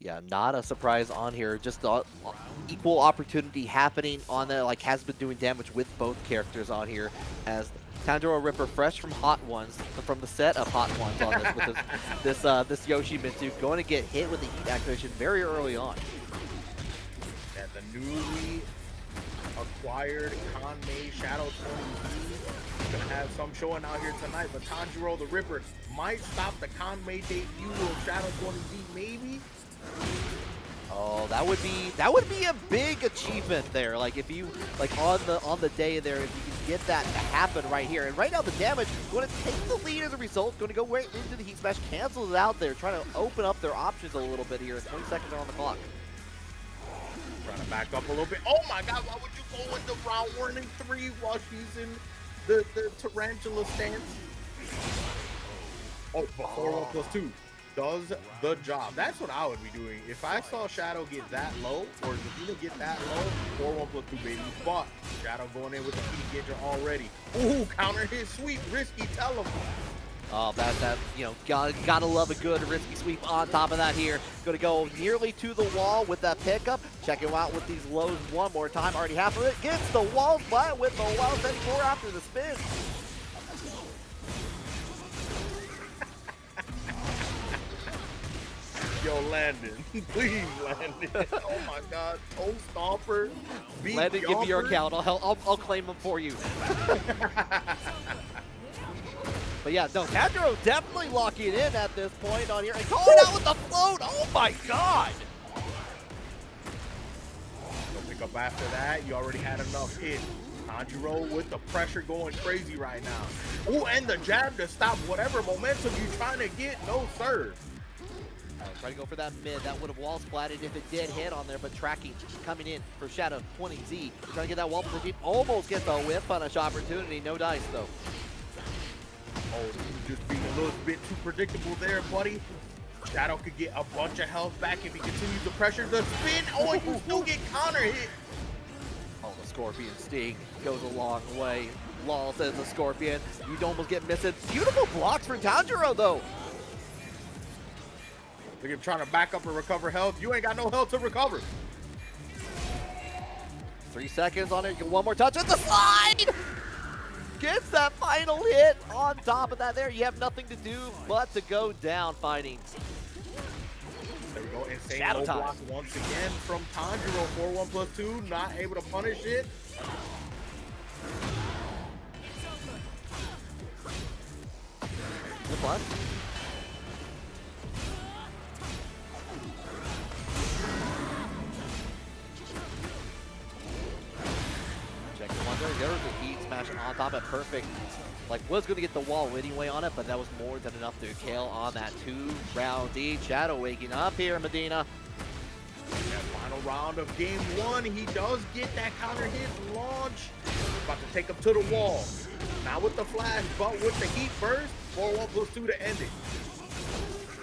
Yeah, not a surprise on here. Just equal opportunity happening on the, like, has been doing damage with both characters on here, as Tanjiro Ripper, fresh from Hot Ones, from the set of Hot Ones on this, with this Yoshimitsu, going to get hit with the heat activation very early on. And the newly acquired Kanme Shadow 20Z gonna have some showing out here tonight, but Tanjiro the Ripper might stop the Kanme debut of Shadow 20Z, maybe. Oh, that would be a big achievement there. Like, if you, like, on the day there, if you can get that to happen right here. And right now the damage going to take the lead as a result, going to go right into the heat smash, cancels it out there, trying to open up their options a little bit here. 20 seconds on the clock. Trying to back up a little bit. Oh my god, why would you go into round 1 and 3 while she's in the tarantula stance? Oh, but 4-1+2 does the job. That's what I would be doing. If I saw Shadow get that low, or Zafina get that low, 4-1+2, baby. But Shadow going in with the heat engager already. Ooh, counter hit sweep, risky, tell him. Oh, that you know, gotta love a good risky sweep on top of that here. Gonna go nearly to the wall with that pickup. Check him out with these lows one more time. Already half of it. Gets the wall flat with the wall 74 after the spin. Yo, Landon, please, Landon. Oh my god, toe stomper. Landon, give me your account. I'll claim them for you. But yeah, no, Tanjiro definitely locking in at this point on here. And calling out with the float. Oh my god. Don't pick up after that. You already had enough hit. Tanjiro with the pressure going crazy right now. Ooh, and the jab to stop whatever momentum you're trying to get. No, sir. Try to go for that mid. That would have wall splatted if it did hit on there, but tracking coming in for Shadow 20Z. Trying to get that wall position. Almost gets a whip punish opportunity. No dice, though. Oh, just being a little bit too predictable there, buddy. Shadow could get a bunch of health back if he continues to pressure the spin. Oh, you still get counter hit. Oh, the Scorpion Sting goes a long way. Lol says the Scorpion. You'd almost get missing. Beautiful blocks for Tanjiro, though. Look at him trying to back up and recover health. You ain't got no health to recover. 3 seconds on it. Get one more touch at the slide. Gets that final hit on top of that there. You have nothing to do but to go down fighting. There we go. Insane Shadow low time. block once again from Tanjiro. 4-1+2. Not able to punish it. Good fun. Check the one there. There's the heat smash on top of perfect. Like, was going to get the wall anyway on it, but that was more than enough to kill on that 2-round lead. Shadow waking up here, Medina. That final round of game 1, he does get that counter hit launch. About to take him to the wall. Not with the flash, but with the heat burst. 4-1+2 to end it.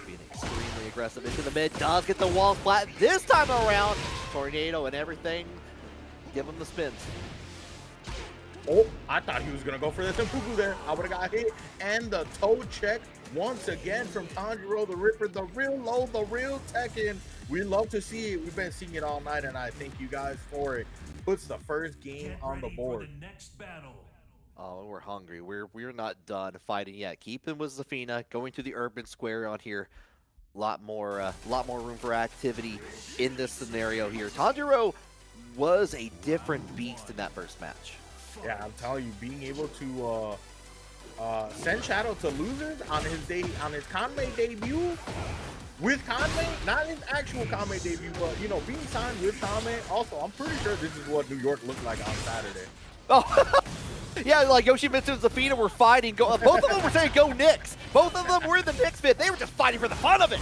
Being extremely aggressive into the mid. Does get the wall flat this time around. Tornado and everything. Give him the spins. Oh, I thought he was going to go for the Tempuku there. I would have got hit. And the toe check once again from Tanjiro the Ripper. The real low, the real Tekken. We love to see it. We've been seeing it all night, and I thank you guys for it. Puts the first game Get on the ready board. for the next battle. Oh, we're hungry. We're not done fighting yet. Keeping with Zafina, going to the urban square on here. Lot more room for activity in this scenario here. Tanjiro was a different beast in that first match. Yeah, I'm telling you, being able to send Shadow to losers on his Kanme debut with Kanme, not his actual Kanme debut, but you know, being signed with Kanme. Also, I'm pretty sure this is what New York looked like on Saturday. Oh, yeah, like Yoshimitsu and Zafina were fighting. Both of them were saying "Go Knicks." Both of them were in the Knicks fit. They were just fighting for the fun of it.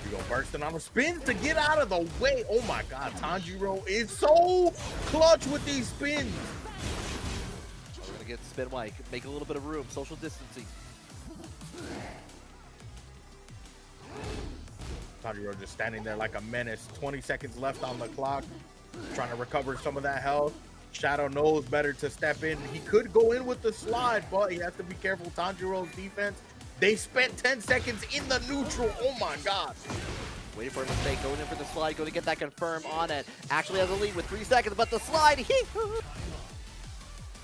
You go bursting on the spins to get out of the way. Oh my God, Tanjiro is so clutch with these spins. We're gonna get spin white, make a little bit of room, social distancing. Tanjiro just standing there like a menace. 20 seconds left on the clock, trying to recover some of that health. Shadow knows better to step in. He could go in with the slide, but he has to be careful. Tanjiro's defense, they spent 10 seconds in the neutral. Oh my God. Waiting for a mistake, going in for the slide, going to get that confirm on it. Actually has a lead with 3 seconds, but the slide,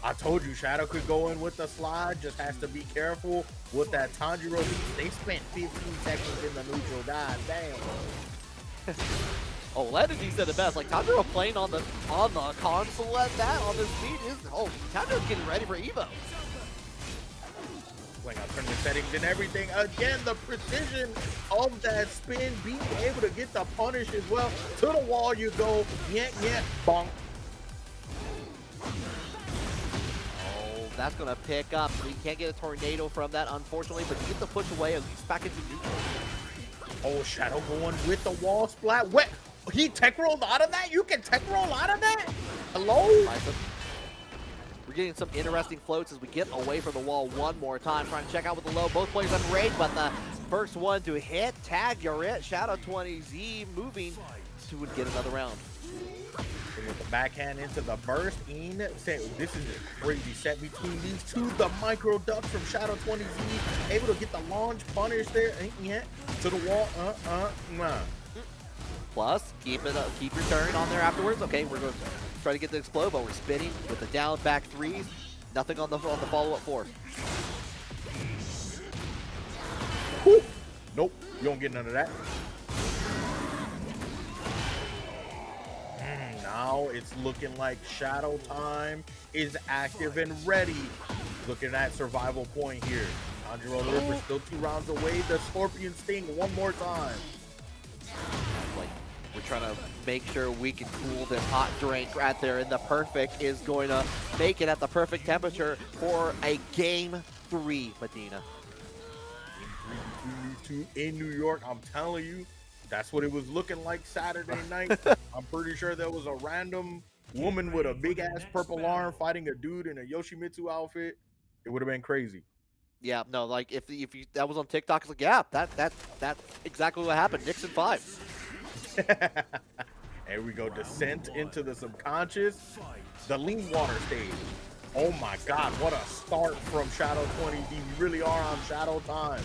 I told you, Shadow could go in with the slide, just has to be careful with that Tanjiro. They spent 15 seconds in the neutral. God damn. Oh, Lenity said it best. Like Tanjiro playing on the console at that, on this speed is, oh, Tanjiro's getting ready for Evo. Playing on tournament settings and everything. Again, the precision of that spin, being able to get the punish as well. To the wall you go. Yank, yank, bonk. That's going to pick up. We can't get a tornado from that, unfortunately, but you get the push away and he's back into neutral. Oh, Shadow going with the wall splat. What? He tech rolled out of that? You can tech roll out of that? Hello? We're getting some interesting floats as we get away from the wall one more time. Trying to check out with the low. Both players on range, but the first one to hit, tag, you're it. Shadow 20Z moving to get another round. With the backhand into the burst in. This is a crazy set between these two. The micro duck from Shadow 20Z, able to get the launch punish there. Yeah, to the wall. Plus, keep it up, keep your turn on there afterwards. Okay, we're going to try to get the explode, but we're spinning with the down back threes. Nothing on the follow-up four. Whew. Nope, you don't get none of that. Now it's looking like Shadow Time is active and ready. Looking at survival point here. Tanjiro the Ripper still 2 rounds away. The Scorpion Sting one more time. Like, we're trying to make sure we can cool this hot drink right there, and the perfect is going to make it at the perfect temperature for a Game 3, Medina. Game 3 in New York, I'm telling you. That's what it was looking like Saturday night. I'm pretty sure there was a random woman with a big ass purple arm fighting a dude in a Yoshimitsu outfit. It would have been crazy. Yeah, no, like if you that was on TikTok, it's like, yeah, that's exactly what happened. Nixon 5. There we go, descent into the subconscious. The lean water stage. Oh my God, what a start from Shadow 20D. We really are on Shadow Time.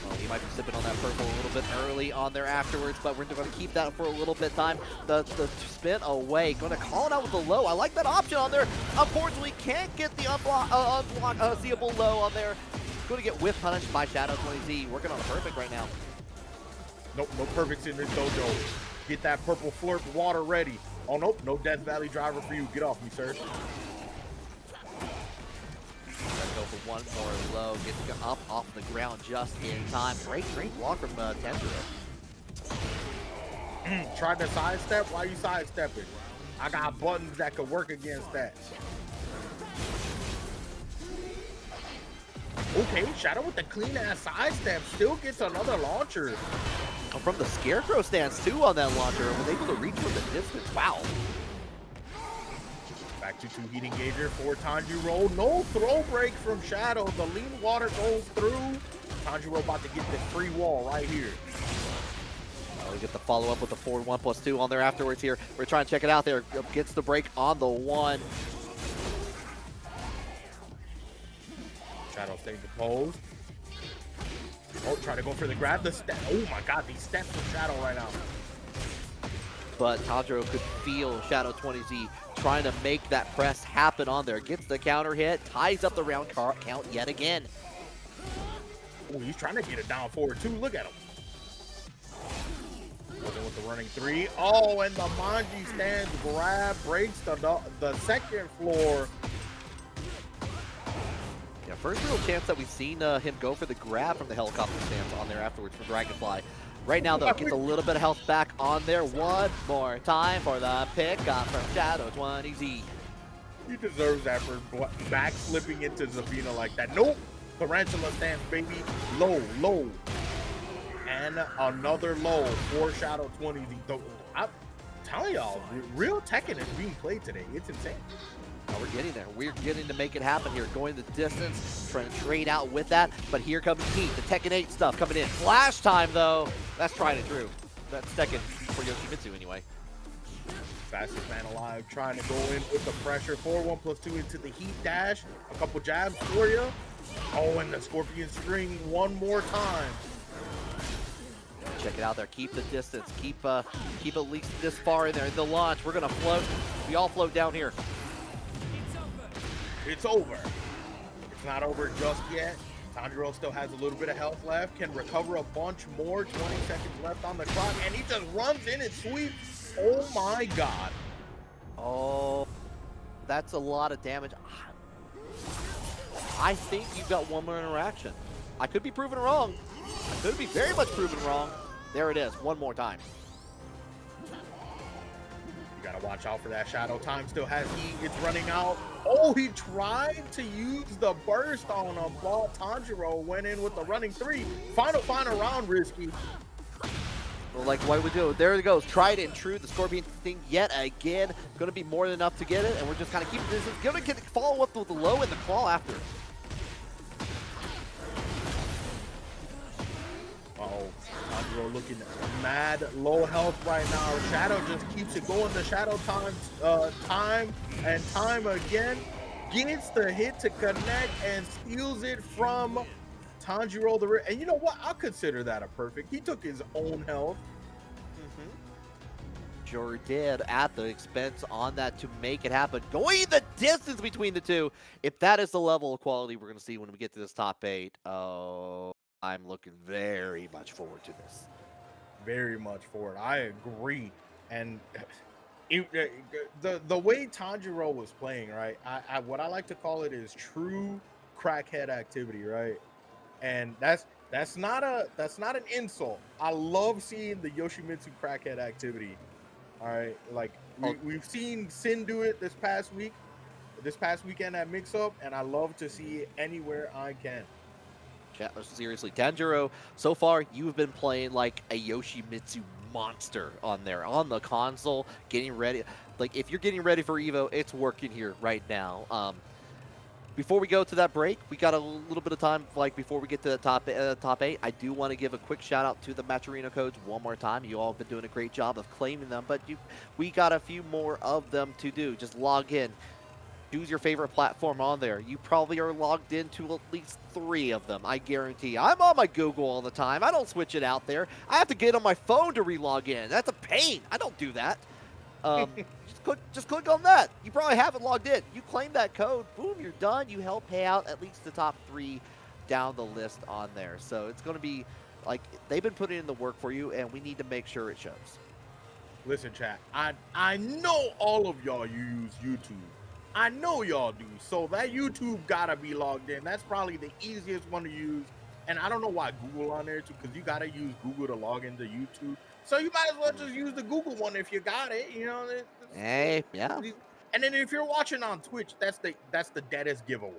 Well, he might be sipping on that purple a little bit early on there afterwards, but we're going to keep that for a little bit time. The spin away, going to call it out with the low. I like that option on there. Unfortunately, can't get the seeable low on there. Going to get whiff punished by Shadow 20Z. Working on a perfect right now. Nope, no perfects in this dojo. Get that purple flirp water ready. Oh, nope, no Death Valley driver for you. Get off me, sir. Let's go for one more low. Gets up off the ground just in time. Great block from Tanjiro. Tried to sidestep. Why are you sidestepping? I got buttons that could work against that. Okay, Shadow with the clean ass sidestep still gets another launcher. From the Scarecrow stance too on that launcher. Was able to reach from the distance. Wow. Back to 2 heat engager for Tanjiro. No throw break from Shadow. The lean water goes through. Tanjiro about to get the free wall right here. We get the follow up with the forward 1+2 on there afterwards here. We're trying to check it out there. Gets the break on the 1. Shadow staying composed. Oh, try to go for the grab. The step. Oh my God, these steps from Shadow right now. But Tanjiro could feel Shadow 20Z trying to make that press happen on there. Gets the counter hit, ties up the round count yet again. Oh, he's trying to get it down forward too. Look at him. Working with the running 3. Oh, and the Manji stands grab, breaks the second floor. Yeah, first real chance that we've seen him go for the grab from the helicopter stance on there afterwards for Dragonfly. Right now, though, gets a little bit of health back on there. One more time for the pickup from Shadow 20Z. He deserves that for backflipping into Zafina like that. Nope. Tarantula stance, baby. Low, low. And another low for Shadow 20Z. I'm telling y'all, real Tekken is being played today. It's insane. Now we're getting there. We're getting to make it happen here. Going the distance, trying to trade out with that. But here comes Heat, the Tekken 8 stuff coming in. Flash time, though. That's tried and true. That's Tekken for Yoshimitsu, anyway. Fastest man alive, trying to go in with the pressure. 4-1+2 into the Heat dash. A couple jabs for you. Oh, and the Scorpion string one more time. Check it out there. Keep the distance. Keep at least this far in there. In the launch, we're going to float. We all float down here. It's over. It's not over just yet. Tanjiro still has a little bit of health left. Can recover a bunch more. 20 seconds left on the clock. And he just runs in and sweeps. Oh my God. Oh, that's a lot of damage. I think you've got one more interaction. I could be proven wrong. I could be very much proven wrong. There it is. One more time. You gotta watch out for that Shadow. Time still has heat. It's running out. Oh, he tried to use the burst on a ball. Tanjiro went in with the running 3. Final round, Risky. Well, like what we do. There it goes. Tried and true. The Scorpion thing yet again. Going to be more than enough to get it, and we're just kind of keeping this. Going to follow up with the low and the claw after. Uh-oh. Tanjiro looking mad low health right now. Shadow just keeps it going. The Shadow time again. Gets the hit to connect and steals it from Tanjiro. And you know what? I'll consider that a perfect. He took his own health. Sure did, at the expense on that to make it happen. Going the distance between the two. If that is the level of quality we're going to see when we get to this top 8, oh, I'm looking very much forward to this. Very much forward. I agree. And the way Tanjiro was playing, right? What I like to call it is true crackhead activity, right? And that's not an insult. I love seeing the Yoshimitsu crackhead activity. All right, like we've seen Sin do it this past weekend at Mix Up, and I love to see it anywhere I can. Yeah, seriously, Tanjiro, so far you've been playing like a Yoshimitsu monster on there, on the console, getting ready. Like, if you're getting ready for Evo, it's working here right now. Before we go to that break, we got a little bit of time, like, before we get to the top 8. I do want to give a quick shout out to the Matcherino codes one more time. You all have been doing a great job of claiming them, but we got a few more of them to do. Just log in. Choose your favorite platform on there. You probably are logged into at least 3 of them, I guarantee. I'm on my Google all the time. I don't switch it out there. I have to get on my phone to re-log in. That's a pain. I don't do that. Just click on that. You probably haven't logged in. You claim that code, boom, you're done. You help pay out at least the top 3 down the list on there. So it's going to be like they've been putting in the work for you, and we need to make sure it shows. Listen, chat, I know all of y'all use YouTube. I know y'all do. So that YouTube gotta be logged in. That's probably the easiest one to use. And I don't know why Google on there too, because you gotta use Google to log into YouTube. So you might as well just use the Google one if you got it. You know. Hey, yeah. And then if you're watching on Twitch, that's the deadest giveaway.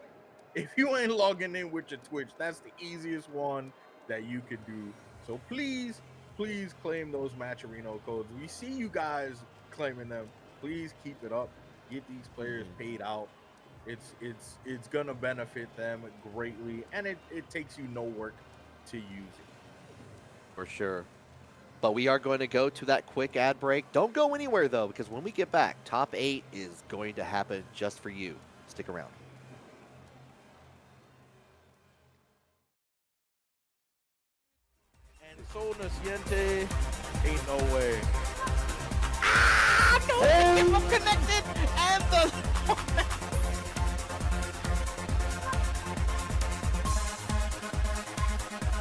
If you ain't logging in with your Twitch, that's the easiest one that you could do. So please claim those Matcherino codes. We see you guys claiming them. Please keep it up. Get these players paid out. It's gonna benefit them greatly, and it takes you no work to use it. For sure. But we are going to go to that quick ad break. Don't go anywhere, though, because when we get back, top 8 is going to happen just for you. Stick around. And so Naciente, ain't no way. No, I'm connected, and the...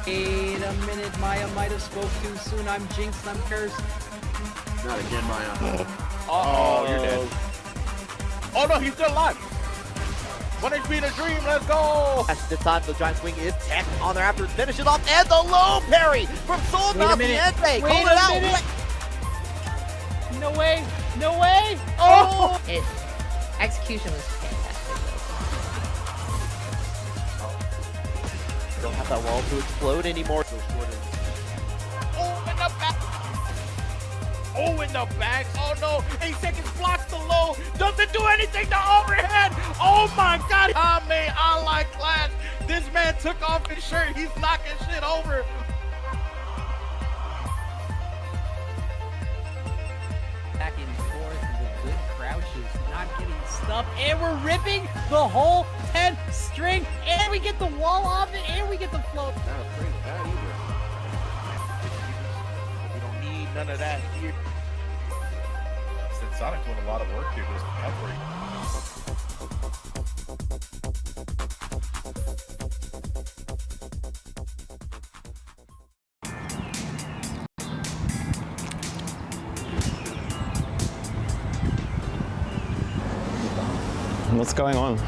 Wait a minute, Maya might have spoke too soon. I'm jinxed, I'm cursed. Not again, Maya. Oh, you're dead. Oh no, he's still alive. 1 HP in a dream, let's go. This time, the giant swing is tech on there after finish it off, and the low parry from Sol Naciente. Hold it out. No way, no way. Oh! Execution was fantastic. Don't have that wall to explode anymore. Oh, in the back. Oh, in the back. Oh no, 8 seconds blocks the low. Doesn't do anything to overhead. Oh my God. Kanme Online Klash. This man took off his shirt. He's knocking shit over. Back and forth with good crouches, not getting stuffed, and we're ripping the whole 10 string, and we get the wall off it, and we get the float. Not afraid of that either. We don't need none of that here. Sonic doing a lot of work here. This recovery. What's going on?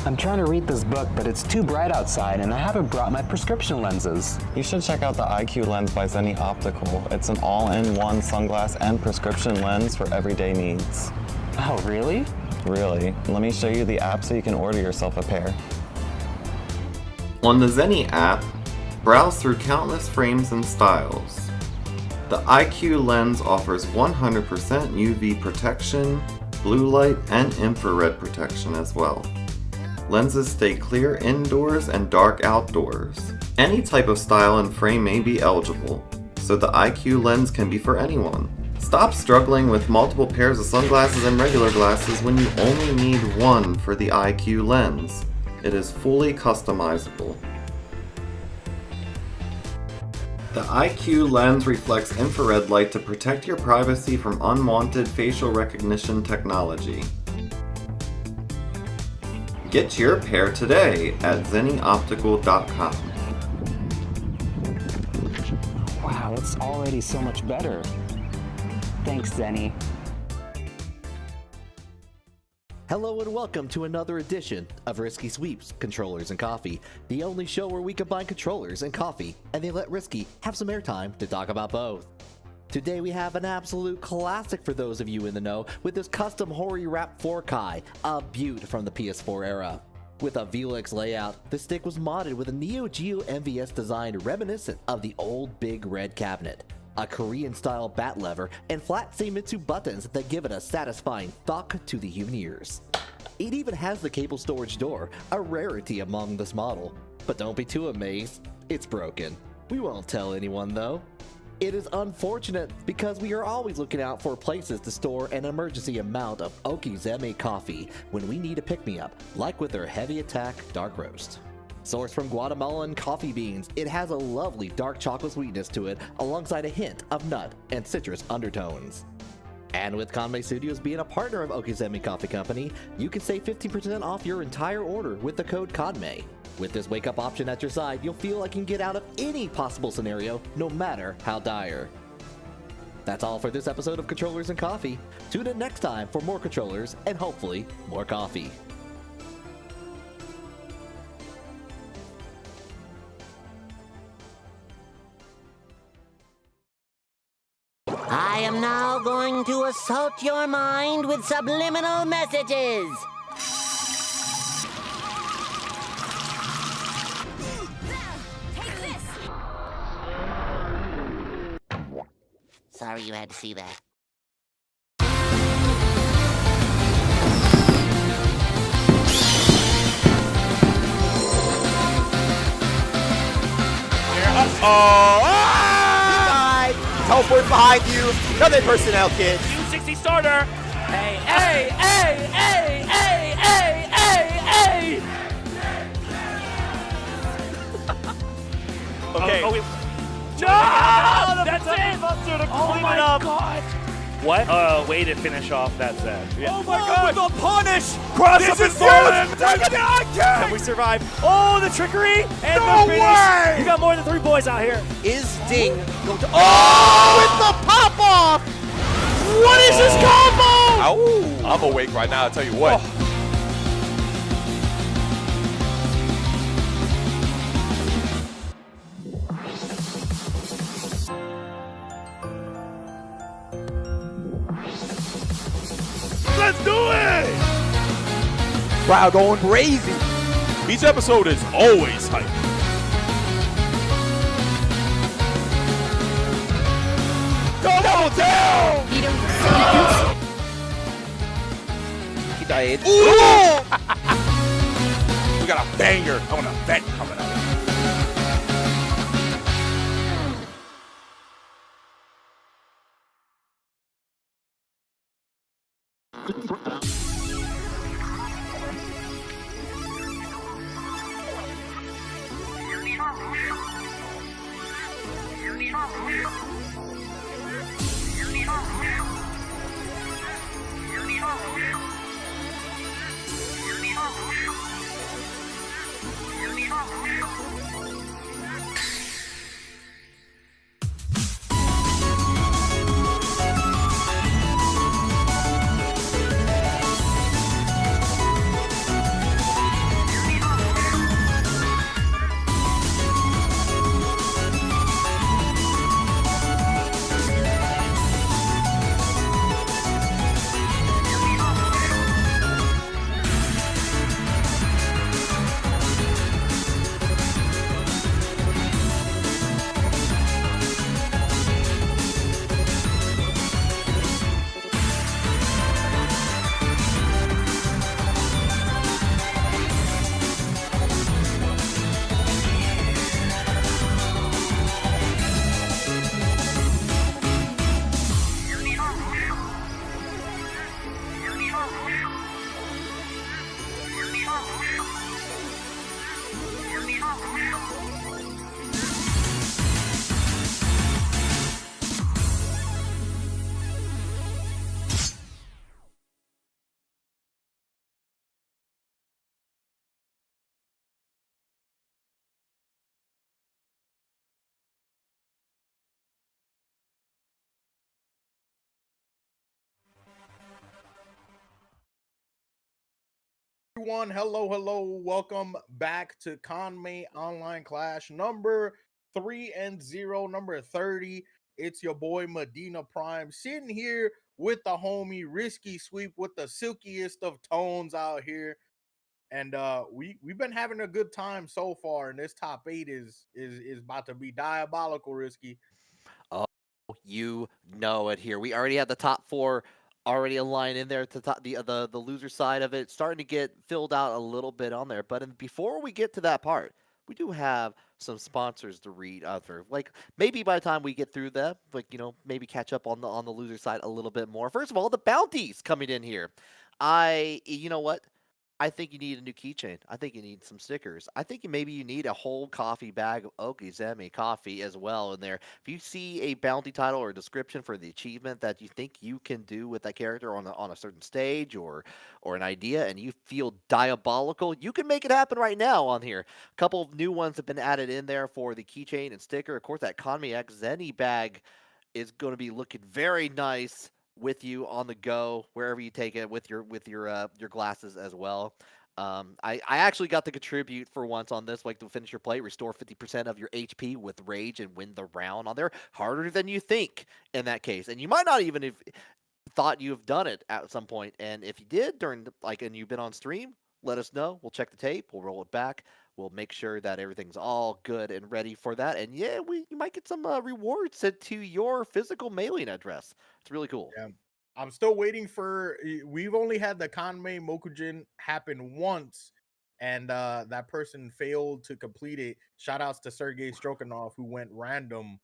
I'm trying to read this book, but it's too bright outside, and I haven't brought my prescription lenses. You should check out the IQ lens by Zenni Optical. It's an all-in-one sunglass and prescription lens for everyday needs. Oh, really? Really. Let me show you the app so you can order yourself a pair. On the Zenni app, browse through countless frames and styles. The IQ lens offers 100% UV protection, blue light, and infrared protection as well. Lenses stay clear indoors and dark outdoors. Any type of style and frame may be eligible, so the IQ lens can be for anyone. Stop struggling with multiple pairs of sunglasses and regular glasses when you only need one for the IQ lens. It is fully customizable. The IQ lens reflects infrared light to protect your privacy from unwanted facial recognition technology. Get your pair today at zennioptical.com. Wow, it's already so much better. Thanks, Zenni. Hello and welcome to another edition of Risky Sweeps, Controllers and Coffee, the only show where we combine controllers and coffee, and they let Risky have some airtime to talk about both. Today we have an absolute classic for those of you in the know with this custom Hori Wrap 4Kai, a beaut from the PS4 era. With a Velix layout, the stick was modded with a Neo Geo MVS design reminiscent of the old big red cabinet, a Korean-style bat lever, and flat Seimitsu buttons that give it a satisfying thunk to the human ears. It even has the cable storage door, a rarity among this model. But don't be too amazed, it's broken. We won't tell anyone though. It is unfortunate because we are always looking out for places to store an emergency amount of Okizeme coffee when we need a pick-me-up, like with their Heavy Attack Dark Roast. Sourced from Guatemalan coffee beans, it has a lovely dark chocolate sweetness to it alongside a hint of nut and citrus undertones. And with Kanme Studios being a partner of Okizeme Coffee Company, you can save 15% off your entire order with the code KANME. With this wake-up option at your side, you'll feel like you can get out of any possible scenario, no matter how dire. That's all for this episode of Controllers and Coffee. Tune in next time for more controllers and hopefully more coffee. I am now going to assault your mind with subliminal messages. Sorry you had to see that. Oh! He died. teleports behind you. Another personnel kit. 260 starter. Hey, hey, hey, hey, hey, hey, hey, hey! Okay. No! That's it! Oh my god! What a way to finish off that set. Oh my god! The punish! Cross This up is and forward! Can we survive? Oh, the trickery! And No the finish! way! You got more than 3 boys out here. Is Ding going to... Oh! With the pop-off! What is this combo? Oh, I'm awake right now, I'll tell you what. Let's do it! Crowd going crazy. Each episode is always hype. Double down! He died. We got a banger on an event coming up. Everyone, hello, welcome back to Kanme Online Klash number 3-0, number 30. It's your boy Medina Prime sitting here with the homie Risky Sweep with the silkiest of tones out here, and we've been having a good time so far. And this top 8 is about to be diabolical, Risky. Oh, you know it here. We already had the top 4 already aligned in there to the loser side of it, starting to get filled out a little bit on there. But before we get to that part, we do have some sponsors to read out there. Like maybe by the time we get through them, like maybe catch up on the loser side a little bit more. First of all, the bounties coming in here. You know what? I think you need a new keychain. I think you need some stickers. I think maybe you need a whole coffee bag of Okizeme coffee as well in there. If you see a bounty title or a description for the achievement that you think you can do with that character on a certain stage or an idea, and you feel diabolical, you can make it happen right now on here. A couple of new ones have been added in there for the keychain and sticker. Of course, that Kanme X Zenni bag is going to be looking very nice with you on the go wherever you take it with your glasses as well. I actually got to contribute for once on this, like to finish your play, restore 50% of your HP with rage and win the round on there. Harder than you think in that case, and you might not even have thought you've done it at some point. And if you did during and you've been on stream, let us know. We'll check the tape. We'll roll it back. We'll make sure that everything's all good and ready for that. And yeah, you might get some rewards sent to your physical mailing address. It's really cool. Yeah. I'm still waiting for. We've only had the Kanme Mokujin happen once, and that person failed to complete it. Shout outs to Sergey Strokanov, who went random.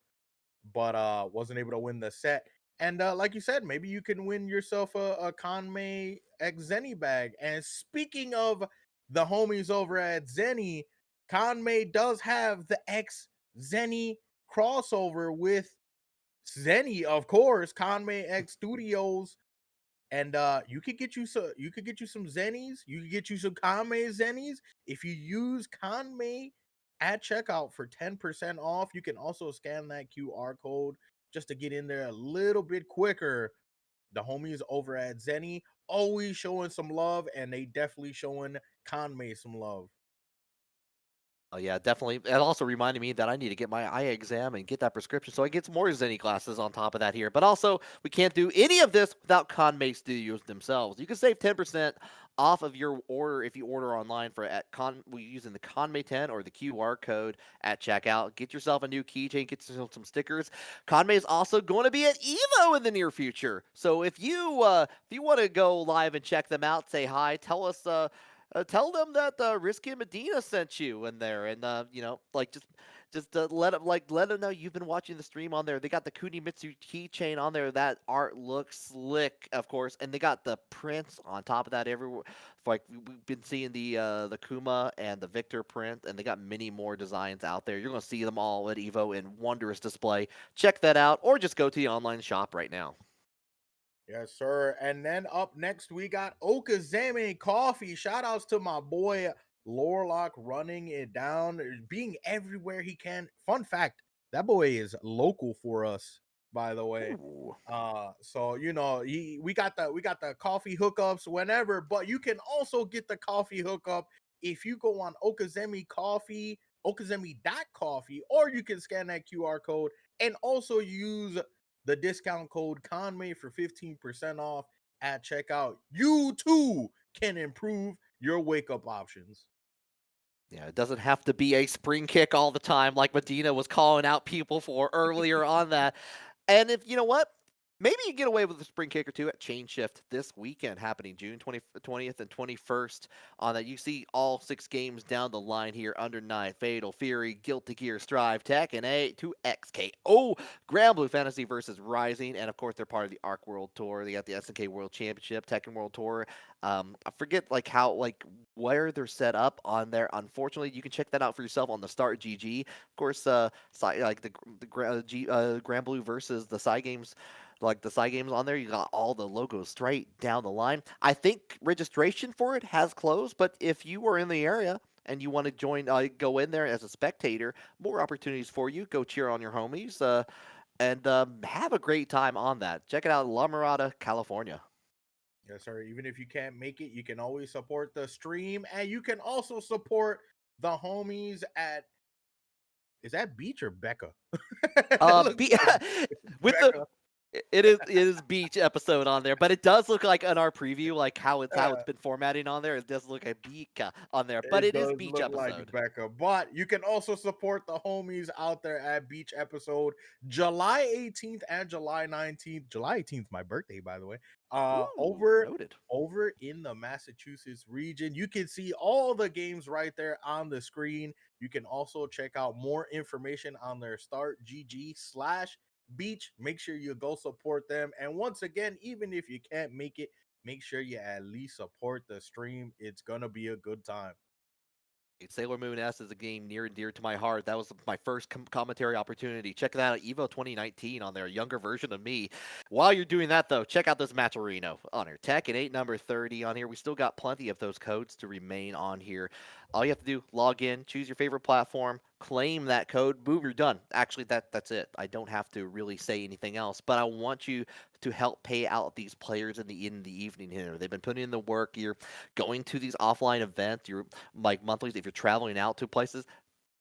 but wasn't able to win the set. And like you said, maybe you can win yourself a Kanme X Zenny bag. And speaking of the homies over at Zenny, Kanme does have the X Zenny crossover with Zenny, of course, Kanme X Studios. And you could get you some Zennies, you could get you some Kanme Zennies if you use Kanme at checkout for 10% off. You can also scan that QR code just to get in there a little bit quicker. The homies over at Zenny always showing some love, and they definitely showing Kanme some love. Oh yeah, definitely. It also reminded me that I need to get my eye exam and get that prescription so I get some more Zenny glasses on top of that here. But also, we can't do any of this without Kanme Studios themselves. You can save 10% off of your order if you order online for using the Kanme 10 or the QR code at checkout. Get yourself a new keychain, get yourself some stickers. Kanme is also going to be at Evo in the near future. So if you want to go live and check them out, say hi, tell them that Risky Medina sent you in there, and like just let them know you've been watching the stream on there. They got the Kunimitsu keychain on there. That art looks slick, of course, and they got the prints on top of that everywhere. Like we've been seeing the Kuma and the Victor print, and they got many more designs out there. You're gonna see them all at Evo in wondrous display. Check that out, or just go to the online shop right now. Yes, sir. And then up next, we got Okazeme Coffee. Shout outs to my boy Lorlock running it down, being everywhere he can. Fun fact, that boy is local for us, by the way. Ooh. So we got the coffee hookups whenever, but you can also get the coffee hookup if you go on Okazeme Okazeme.coffee, or you can scan that QR code and also use the discount code Kanme for 15% off at checkout. You too can improve your wake up options. Yeah, it doesn't have to be a spring kick all the time like Medina was calling out people for earlier on that. And if you know what, maybe you get away with a spring kick or two at Chain Shift this weekend, happening June 20th and 21st. On that, you see all 6 games down the line here: Under Night, Fatal, Fury, Guilty Gear, Strive, Tekken 8, 2XKO, Grand Blue Fantasy versus Rising, and of course they're part of the Arc World Tour. They got the SNK World Championship, Tekken World Tour. I forget where they're set up on there. Unfortunately, you can check that out for yourself on the Start GG. Of course, Grand Blue versus the Psy Games. Like the side games on there, you got all the logos straight down the line. I think registration for it has closed, but if you are in the area and you want to join, go in there as a spectator, more opportunities for you. Go cheer on your homies and have a great time on that. Check it out, La Mirada, California. Yes, sir. Even if you can't make it, you can always support the stream, and you can also support the homies at. Is that Beach or Becca? With Becca. It is Beach episode on there, but it does look like in our preview, like how it's been formatting on there. It does look like Bika on there, but it is Beach episode. Like Becca. But you can also support the homies out there at Beach episode July 18th and July 19th. July 18th, my birthday, by the way. Over in the Massachusetts region. You can see all the games right there on the screen. You can also check out more information on their Start GG/Beach. Make sure you go support them. And once again, even if you can't make it, make sure you at least support the stream. It's gonna be a good time. Sailor Moon S is a game near and dear to my heart. That was my first commentary opportunity. Check that out, Evo 2019 on there, a younger version of me. While you're doing that, though, check out this matcherino on here. Tekken 8 number 30 on here. We still got plenty of those codes to remain on here. All you have to do, log in, choose your favorite platform, claim that code, boom, you're done. Actually, that's it. I don't have to really say anything else, but I want you to help pay out these players in the evening here. They've been putting in the work. You're going to these offline events. You're like monthlies. If you're traveling out to places,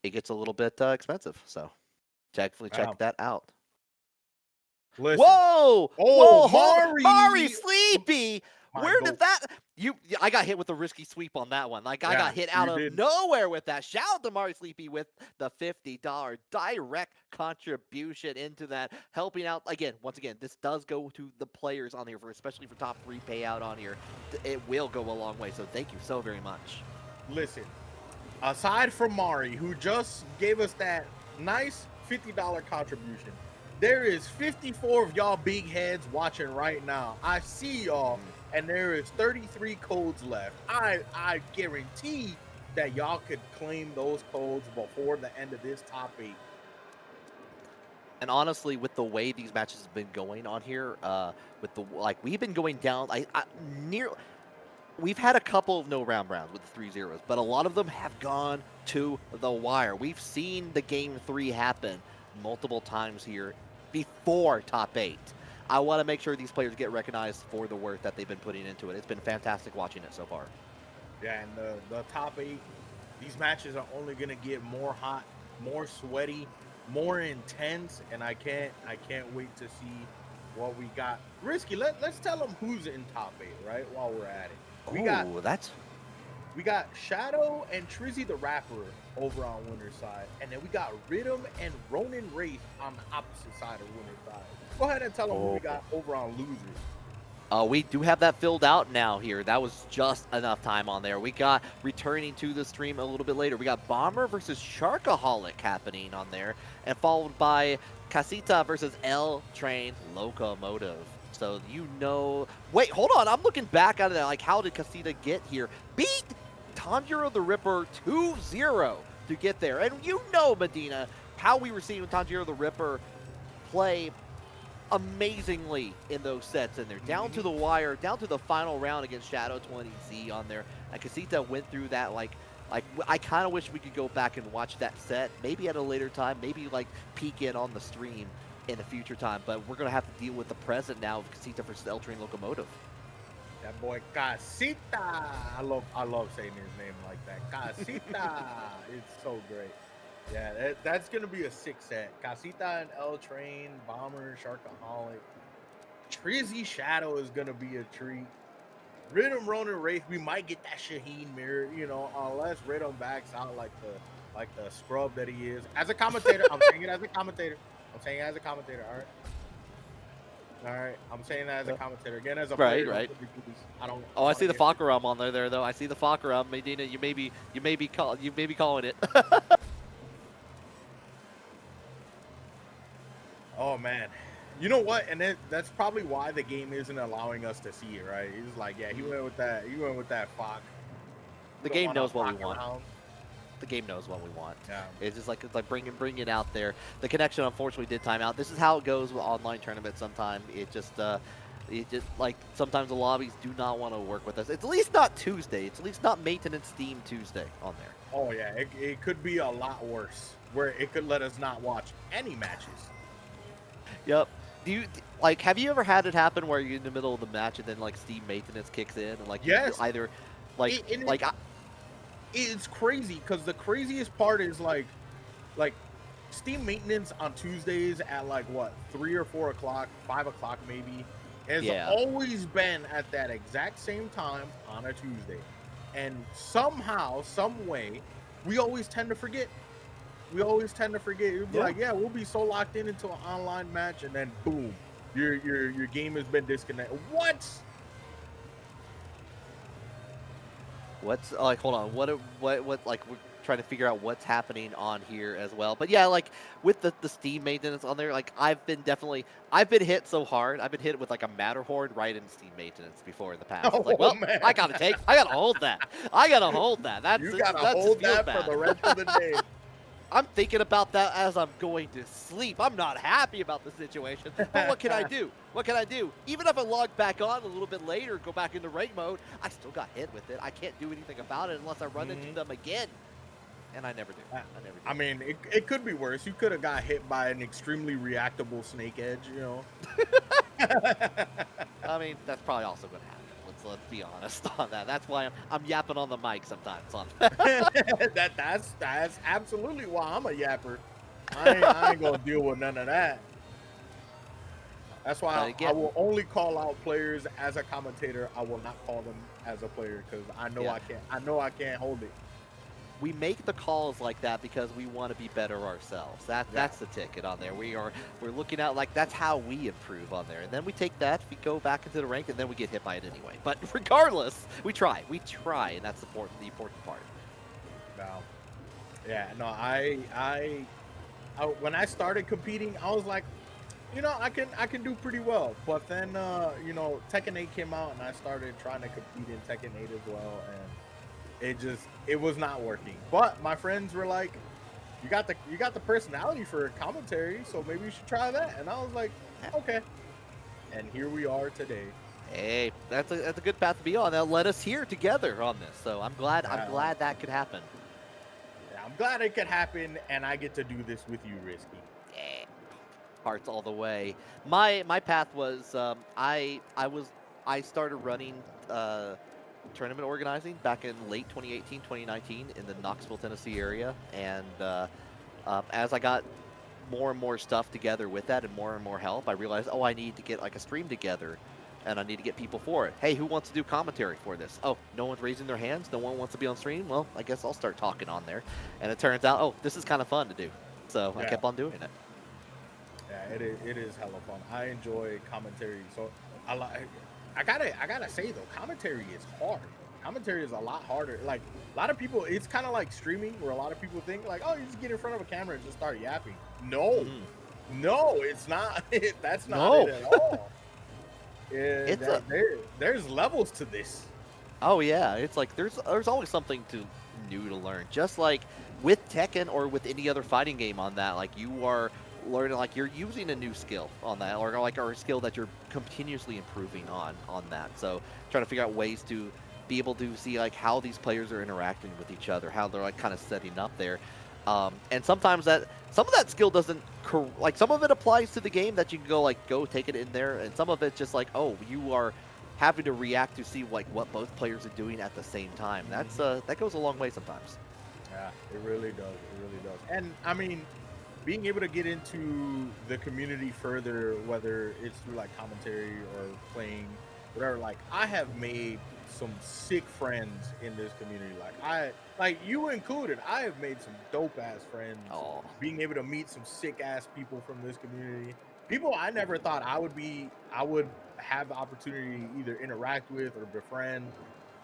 it gets a little bit expensive. So definitely check that out. Listen. Whoa! Oh, Whoa! Mari Sleepy! Where did that? I got hit with a risky sweep on that one. Like I got hit out of nowhere with that. Shout out to Mari Sleepy with the $50 direct contribution into that, helping out again. Once again, this does go to the players on here, especially for top 3 payout on here. It will go a long way. So thank you so very much. Listen, aside from Mari, who just gave us that nice $50 contribution, There is 54 of y'all big heads watching right now. I see y'all, and there is 33 codes left. I guarantee that y'all could claim those codes before the end of this top 8. And honestly, with the way these matches have been going on here, with the we've been going down. We've had a couple of no round rounds with the 3-0s, but a lot of them have gone to the wire. We've seen the game 3 happen multiple times here before top 8. I want to make sure these players get recognized for the work that they've been putting into it. It's been fantastic watching it so far. Yeah, and the top 8, these matches are only gonna get more hot, more sweaty, more intense, and I can't wait to see what we got. Risky, let's tell them who's in top 8, right? While we're at it. We got Shadow and Trizzy the Rapper over on winner's side, and then we got Rhythm and Ronin Wraith on the opposite side of winner's side. Go ahead and tell them who we got over on losers. We do have that filled out now here. That was just enough time on there. We got returning to the stream a little bit later. We got Bomber versus Sharkaholic happening on there, and followed by Casita versus L Train Locomotive. So wait, hold on. I'm looking back at it. Like, how did Casita get here? Beat Tanjiro the Ripper 2-0 to get there. And Medina, how we were seeing Tanjiro the Ripper play amazingly in those sets in there. Down to the wire, down to the final round against Shadow 20Z on there. And Casita went through that like I kind of wish we could go back and watch that set, maybe at a later time, maybe peek in on the stream in a future time, but we're going to have to deal with the present now of Casita versus El Train Locomotive. That boy Casita. I love saying his name like that. Casita. It's so great. Yeah, that's going to be a 6 set. Casita and El Train, Bomber, Sharkaholic. Trizzy Shadow is going to be a treat. Rhythm, Ronin Wraith, we might get that Shaheen mirror, unless Rhythm backs out like the scrub that he is. As a commentator, I'm saying it as a commentator. All right. I'm saying that as a commentator. Again, as a player, right. I don't. Oh, I see the Fakaram on there though. I see the Fakaram. Medina, you may be calling it. Oh man. You know what? And that's probably why the game isn't allowing us to see it, right? He's like, yeah, he went with that Fox. The game knows what we want. The game knows what we want. Yeah. It's just like bring it out there. The connection unfortunately did time out. This is how it goes with online tournaments sometimes. It just sometimes the lobbies do not want to work with us. It's at least not Tuesday. It's at least not maintenance Steam Tuesday on there. Oh yeah, it could be a lot worse where it could let us not watch any matches. Yep. Have you ever had it happen where you're in the middle of the match and then Steam maintenance kicks in and yes. either it's crazy because the craziest part is like Steam maintenance on Tuesdays at 3 or 4 o'clock, 5 o'clock maybe, has always been at that exact same time on a Tuesday, and somehow, some way, we always tend to forget. You'll be like, yeah, we'll be so locked into an online match, and then boom, your game has been disconnected. What's hold on, what we're trying to figure out what's happening on here as well. But yeah, with the Steam maintenance on there, I've been hit so hard. I've been hit with a Matterhorn right in Steam maintenance before in the past. Man. I gotta hold that. You gotta hold that for the rest of the day. I'm thinking about that as I'm going to sleep. I'm not happy about the situation, but what can I do? Even if I log back on a little bit later, go back into raid mode, I still got hit with it. I can't do anything about it unless I run into them again. And I never do. I mean, it could be worse. You could have got hit by an extremely reactable snake edge, I mean, that's probably also going to happen. Let's be honest on that. That's why I'm yapping on the mic sometimes. That's absolutely why I'm a yapper. I ain't gonna deal with none of that. That's why I will only call out players as a commentator. I will not call them as a player because I know I can't hold it. We make the calls like that because we want to be better ourselves. That's the ticket on there. We're looking at that's how we improve on there. And then we take that, we go back into the rank, and then we get hit by it anyway. But regardless, we try, and that's the important part. Wow. Yeah, no, I when I started competing, I was like, you know, I can do pretty well. But then you know, Tekken 8 came out and I started trying to compete in Tekken 8 as well, and it was not working. But my friends were like, you got the personality for commentary, so maybe you should try that. And I was like, okay. And here we are today. Hey, that's a good path to be on. That led us here together on this. So I'm glad that could happen. Yeah, I'm glad it could happen, and I get to do this with you, Risky. Yeah. Hearts all the way. My path was I started running tournament organizing back in late 2018, 2019 in the Knoxville, Tennessee area, and as I got more and more stuff together with that and more help, I realized, oh, I need to get like a stream together, and I need to get people for it. Hey, who wants to do commentary for this? Oh, no one's raising their hands. No one wants to be on stream. Well, I guess I'll start talking on there, and it turns out, oh, this is kind of fun to do. So I kept on doing it. Yeah, it is hella fun. I enjoy commentary. So I gotta say though, commentary is hard. Commentary is a lot harder. Like a lot of people, it's kind of like streaming, where a lot of people think like, oh, you just get in front of a camera and just start yapping. No, no, it's not. That's not it at all. There's levels to this. Oh yeah, it's like there's always something new to learn. Just like with Tekken or with any other fighting game on that, like you are learning, like you're using a new skill on that, or like a skill that you're continuously improving on that. So trying to figure out ways to be able to see like how these players are interacting with each other, how they're like kind of setting up there. And sometimes some of that skill doesn't, like some of it applies to the game that you can go take it in there, and some of it's just like, oh, you are having to react to see like what both players are doing at the same time. That's that goes a long way sometimes. Yeah, it really does. It really does. And I mean, being able to get into the community further, whether it's through like commentary or playing, whatever, like I have made some sick friends in this community. Like you included, I have made some dope ass friends. Oh. Being able to meet some sick ass people from this community, people I never thought I would have the opportunity to either interact with or befriend.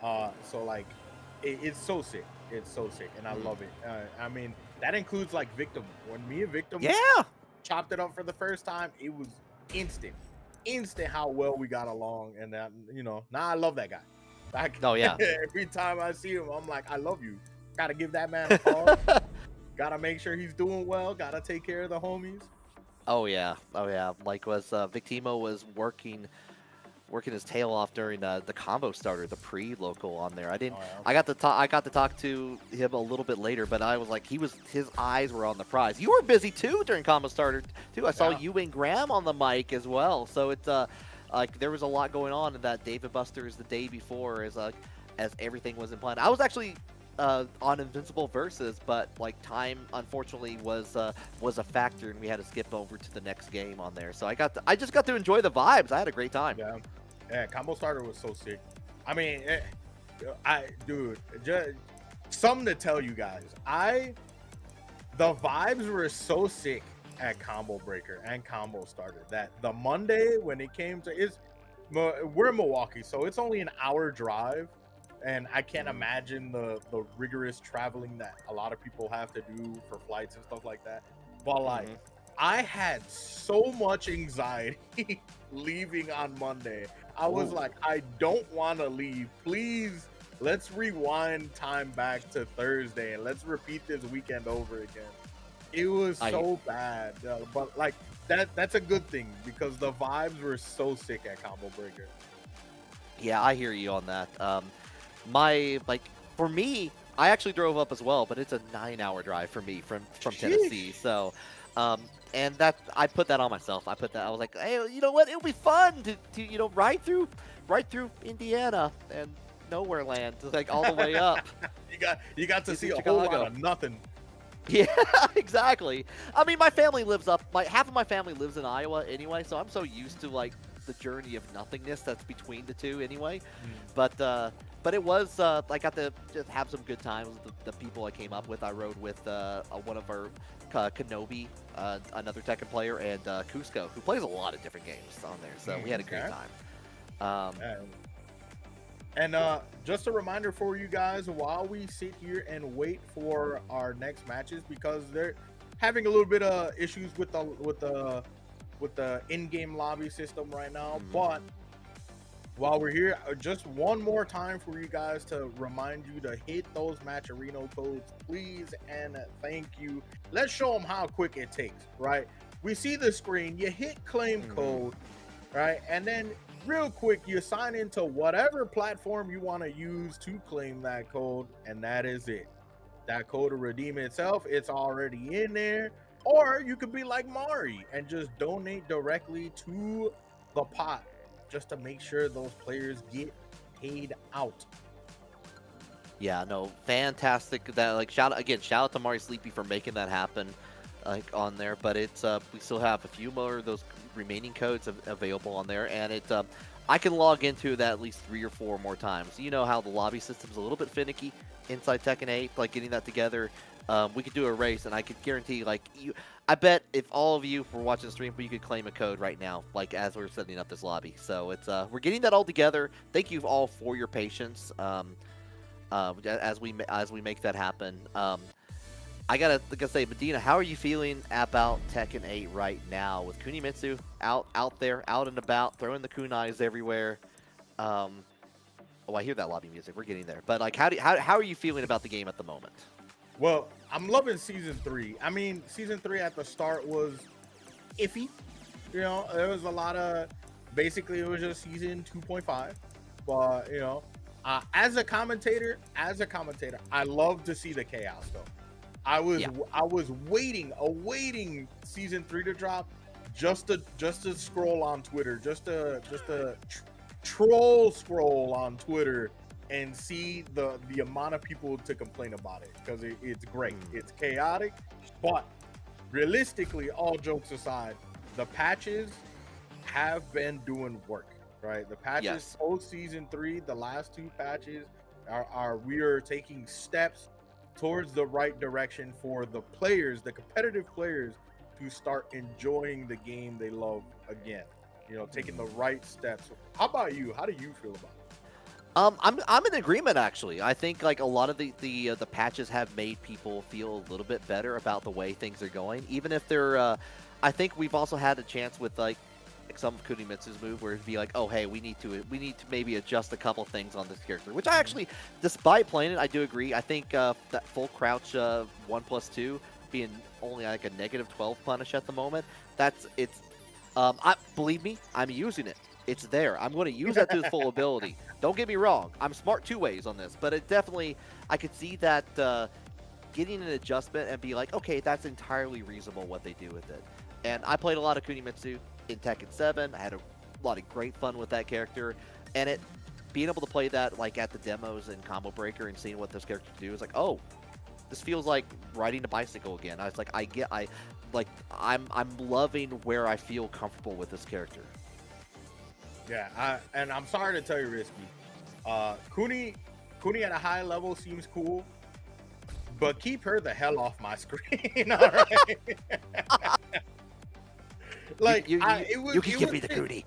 So like, it's so sick. It's so sick, and I love it. I mean, that includes like Victim. When me and Victim chopped it up for the first time, it was instant how well we got along, and that, you know, now I love that guy. Oh yeah. Every time I see him, I'm like, I love you. Gotta give that man a call. Gotta make sure he's doing well. Gotta take care of the homies. Oh yeah. Like Victimo was working his tail off during the combo starter, the pre-local on there. I got to talk to him a little bit later, but I was like, his eyes were on the prize. You were busy too during combo starter too. I saw you and Graham on the mic as well. So it's like there was a lot going on in that David Buster's the day before as everything was in plan. I was actually on Invincible Versus, but like time unfortunately was a factor, and we had to skip over to the next game on there. So I just got to enjoy the vibes. I had a great time. Yeah, combo starter was so sick. I mean, dude, just something to tell you guys. The vibes were so sick at Combo Breaker and Combo Starter that the Monday when it came to we're in Milwaukee, so it's only an hour drive, and I can't imagine the rigorous traveling that a lot of people have to do for flights and stuff like that. But like, I had so much anxiety leaving on Monday. I was like, I don't want to leave. Please, let's rewind time back to Thursday and let's repeat this weekend over again. It was so bad, but like that's a good thing because the vibes were so sick at Combo Breaker. Yeah, I hear you on that. For me, I actually drove up as well, but it's a 9-hour drive for me from Tennessee. So, and that I put that on myself. I was like, hey, you know what? It'll be fun to ride through Indiana and nowhere land, like all the way up. you got to see a whole lot of nothing. Yeah, exactly. I mean, my family lives up. Half of my family lives in Iowa anyway, so I'm so used to like the journey of nothingness that's between the two anyway. But it was I got to just have some good times with the people I came up with. I rode with one of our Kenobi, another Tekken player, and Cusco, who plays a lot of different games on there. So we had a great time. And just a reminder for you guys, while we sit here and wait for our next matches, because they're having a little bit of issues with the with the in-game lobby system right now. But while we're here, just one more time for you guys to remind you to hit those matcherino codes, please and thank you. Let's show them how quick it takes, right? We see the screen, you hit claim code, right? And then real quick, you sign into whatever platform you want to use to claim that code, and that is it. That code to redeem itself, it's already in there. Or you could be like Mari and just donate directly to the pot, just to make sure those players get paid out. Yeah, no, fantastic. That like shout out to Mari Sleepy for making that happen, like on there. But it's we still have a few more of those remaining codes available on there, and it I can log into that at least 3 or 4 more times. You know how the lobby system's a little bit finicky inside Tekken 8, like getting that together. We could do a race, and I could guarantee, like, I bet if all of you were watching the stream, you could claim a code right now, like, as we're setting up this lobby. So it's, we're getting that all together. Thank you all for your patience, as we make that happen. I gotta say, Medina, how are you feeling about Tekken 8 right now with Kunimitsu out there, out and about, throwing the kunais everywhere? Oh, I hear that lobby music. We're getting there, but like, how are you feeling about the game at the moment? Well, I'm loving season 3. I mean, season 3 at the start was iffy. You know, there was a lot of, basically it was just season 2.5. But, you know, as a commentator, I love to see the chaos though. I was awaiting season 3 to drop just to scroll on Twitter, just to troll scroll on Twitter and see the amount of people to complain about it, because it's great. It's chaotic, but realistically, all jokes aside, the patches have been doing work, right? The patches post season 3, the last 2 patches we are taking steps towards the right direction for the players, the competitive players, to start enjoying the game they love again. You know, taking the right steps. How about you? How do you feel about it? I'm in agreement, actually. I think like a lot of the patches have made people feel a little bit better about the way things are going, even if they're. I think we've also had a chance with like some of Kunimitsu's move where it'd be like, oh hey, we need to maybe adjust a couple things on this character, which I actually, despite playing it, I do agree. I think that full crouch 1+2 being only like a -12 punish at the moment. Believe me, I'm using it. It's there. I'm going to use that to its full ability. Don't get me wrong. I'm smart 2 ways on this, but it definitely, I could see that getting an adjustment and be like, okay, that's entirely reasonable what they do with it. And I played a lot of Kunimitsu in Tekken 7. I had a lot of great fun with that character, and being able to play that like at the demos and Combo Breaker and seeing what those characters do is like, oh, this feels like riding a bicycle again. I was like, I'm loving where I feel comfortable with this character. Yeah, and I'm sorry to tell you, Risky. Kuni at a high level seems cool, but keep her the hell off my screen, all right? Like you can give me the Kuni.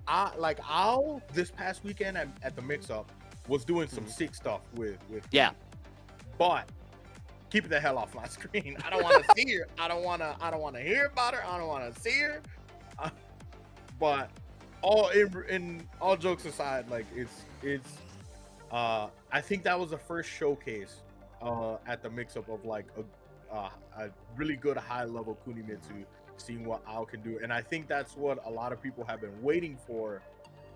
I'll this past weekend at the mix-up was doing some sick stuff with yeah, but keep the hell off my screen. I don't want to see her. I don't want to hear about her. I don't want to see her. But in all jokes aside, like it's I think that was the first showcase at the mix-up of like a really good high-level Kunimitsu, seeing what Ao can do. And I think that's what a lot of people have been waiting for,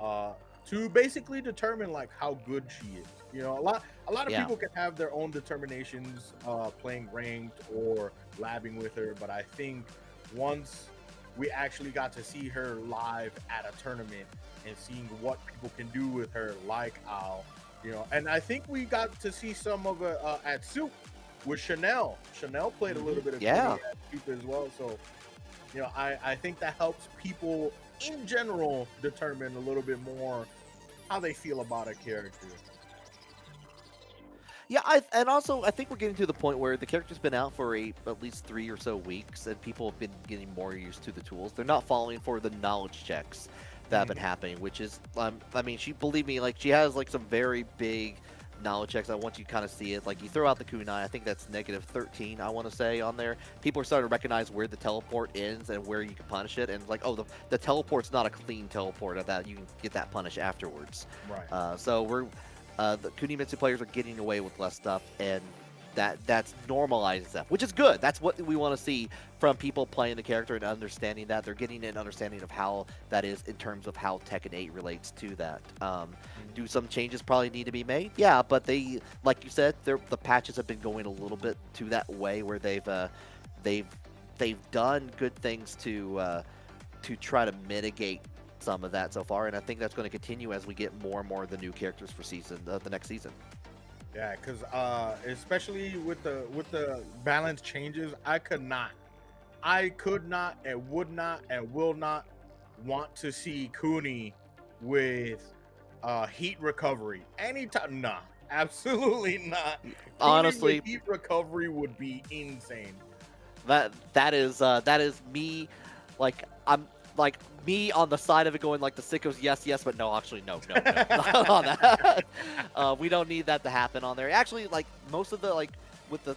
to basically determine like how good she is. You know, a lot of people can have their own determinations playing ranked or labbing with her, but I think once we actually got to see her live at a tournament and seeing what people can do with her, like Ao, you know, and I think we got to see some of it at Soup with Chanel. Chanel played a little bit of at Soup as well, so you know, I think that helps people in general determine a little bit more how they feel about a character. Yeah, and also I think we're getting to the point where the character's been out for at least 3 or so weeks, and people have been getting more used to the tools. They're not falling for the knowledge checks that have been happening, which is, I mean, believe me, like she has like some very big knowledge checks. I want you to kind of see it. Like, you throw out the kunai, I think that's -13, I want to say, on there. People are starting to recognize where the teleport ends and where you can punish it. And like, oh, the teleport's not a clean teleport. At that, you can get that punish afterwards. Right. So the Kunimitsu players are getting away with less stuff, and that's normalizing stuff, which is good. That's what we want to see from people playing the character and understanding that. They're getting an understanding of how that is in terms of how Tekken 8 relates to that. Do some changes probably need to be made? Yeah, but they, like you said, the patches have been going a little bit to that way where they've done good things to try to mitigate some of that so far, and I think that's going to continue as we get more and more of the new characters for the next season. Yeah, because especially with the balance changes, I could not and would not and will not want to see Kuni with heat recovery anytime. Nah, absolutely not. Honestly, Kuni with heat recovery would be insane. That is me. Like, I'm like me on the side of it going like the sickos, yes, but no, actually no, not on that. We don't need that to happen on there. Actually, like most of the, like with the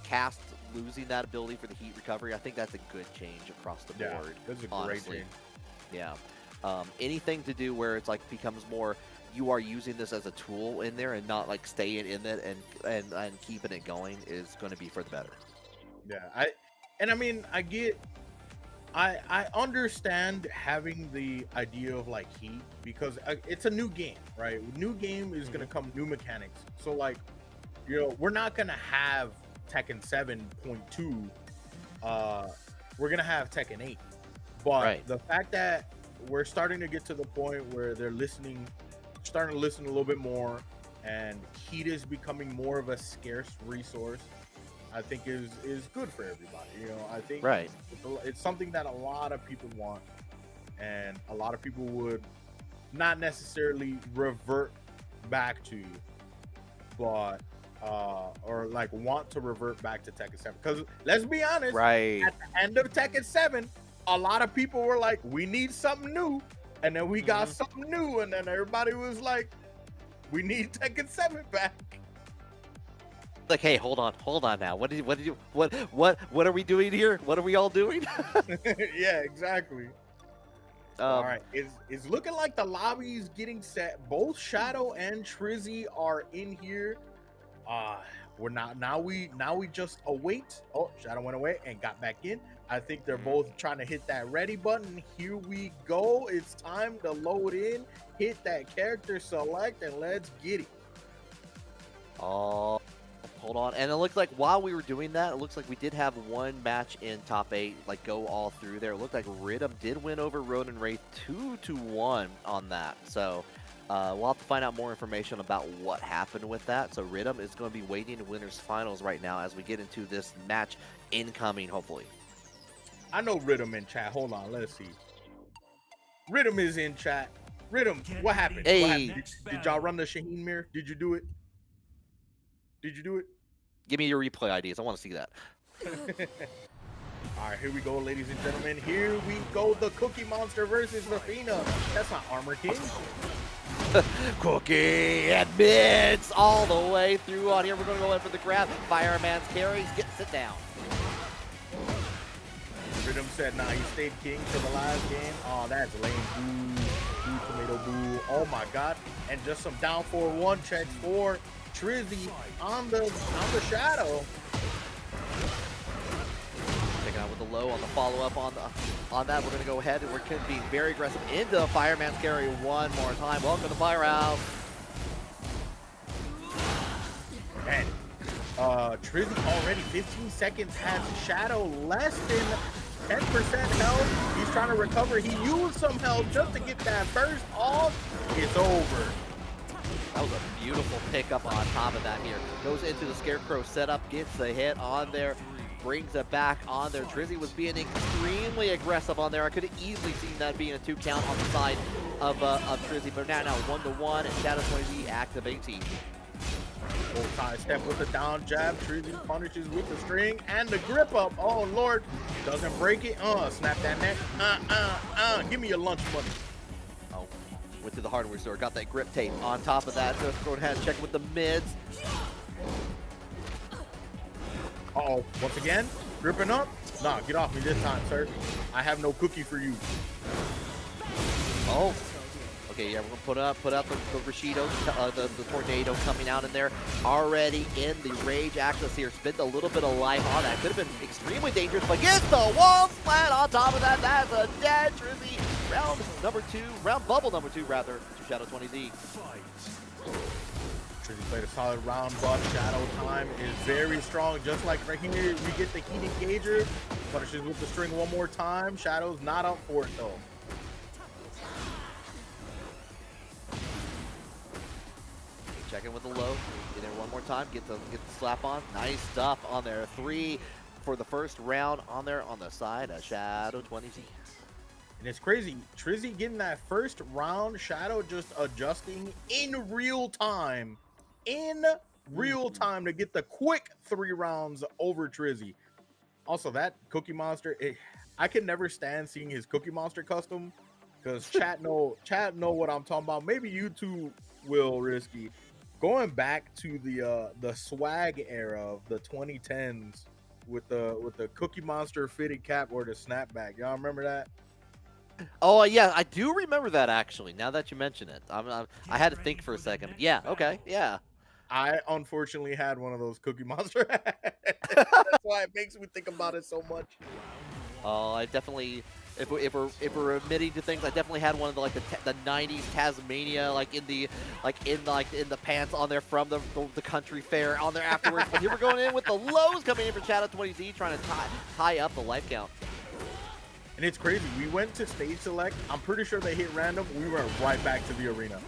cast losing that ability for the heat recovery, I think that's a good change across the board. Yeah, that's a honestly. great change. Yeah. Anything to do where it's like becomes more you are using this as a tool in there and not like staying in it and keeping it going is going to be for the better. Yeah, I understand having the idea of like heat because it's a new game, right? New game is gonna come new mechanics. So like, you know, we're not gonna have Tekken 7.2. We're gonna have Tekken 8. But the fact that we're starting to get to the point where they're starting to listen a little bit more, and heat is becoming more of a scarce resource, I think is good for everybody. You know, I think it's something that a lot of people want, and a lot of people would not necessarily revert back to, but or like want to revert back to Tekken 7. Because let's be honest, at the end of Tekken 7, a lot of people were like, we need something new, and then we got something new, and then everybody was like, we need Tekken 7 back. Like, hey, hold on now. What are we doing here? What are we all doing? Yeah, exactly. All right, it's looking like the lobby is getting set. Both Shadow and Trizzy are in here. We're not now. We just await. Oh, Shadow went away and got back in. I think they're both trying to hit that ready button. Here we go. It's time to load in, hit that character select, and let's get it. Oh. Hold on, and it looks like while we were doing that, it looks like we did have one match in top 8, like go all through there. It looked like Rhythm did win over Ronin Wraith 2-1 on that. So we'll have to find out more information about what happened with that. So Rhythm is going to be waiting in winners finals right now as we get into this match incoming, hopefully. I know Rhythm in chat. Hold on, let's see. Rhythm is in chat. Rhythm, what happened? Hey. What happened? Did y'all run the Shaheen mirror? Did you do it? Did you do it? Give me your replay IDs. I want to see that. All right, here we go, ladies and gentlemen. Here we go. The Cookie Monster versus Rafina. That's not Armor King. Cookie admits all the way through on here. We're going to go in for the grab. Fireman's carries. Sit down. Rhythm said, nah, he stayed king for the last game. Oh, that's lame. Boo, tomato, boo. Oh, my God. And just some down 4-1 checks for Trizzy on the Shadow. Taking out with the low on the follow-up on that. We're going to go ahead and we're going to be very aggressive into the Fireman's carry one more time. Welcome to Firehouse. And Trizzy already 15 seconds has Shadow less than 10% health. He's trying to recover. He used some health just to get that burst off. It's over. That was a beautiful pickup on top of that here. Goes into the Scarecrow setup, gets the hit on there, brings it back on there. Trizzy was being extremely aggressive on there. I could have easily seen that being a 2 count on the side of Trizzy, but now 1-1, and Shadow's going to be activating. Full tie step with the down jab. Trizzy punishes with the string and the grip up. Oh, Lord. Doesn't break it. Snap that neck. Give me your lunch money. Oh, Went to the hardware store, got that grip tape. On top of that, just going ahead and checking with the mids. Uh-oh, once again, gripping up. Nah, get off me this time, sir. I have no cookie for you. Oh. Okay, yeah, we're gonna put out the Rashido, the tornado coming out in there. Already in the rage axis here. Spent a little bit of life on that. Could have been extremely dangerous, but gets the wall splat on top of that. That's a dead Trizzy. Round bubble number two, rather, to Shadow 20Z. Trizzy played a solid round, but Shadow time is very strong. Just like right here, we get the heat engager. Punishes with the string one more time. Shadow's not up for it, though. Checking with the low. Get there one more time. Get the slap on. Nice stuff on there. 3 for the first round on there on the side of Shadow 20Z. And it's crazy. Trizzy getting that first round. Shadow just adjusting in real time. In real time to get the quick 3 rounds over Trizzy. Also, that Cookie Monster, I can never stand seeing his Cookie Monster custom because chat know what I'm talking about. Maybe you two will, Risky. Going back to the swag era of the 2010s with the Cookie Monster fitted cap or the snapback. Y'all remember that? Oh yeah, I do remember that actually. Now that you mention it, I had to think for a second. But yeah, okay, yeah. I unfortunately had one of those Cookie Monster hats. That's why it makes me think about it so much. Oh, I definitely. If we're admitting to things, I definitely had one of the 90s Tasmania in the pants on there from the country fair on there afterwards. But here we're going in with the lows coming in for Shadow 20Z, trying to tie up the life count. And it's crazy. We went to stage select. I'm pretty sure they hit random. We went right back to the arena.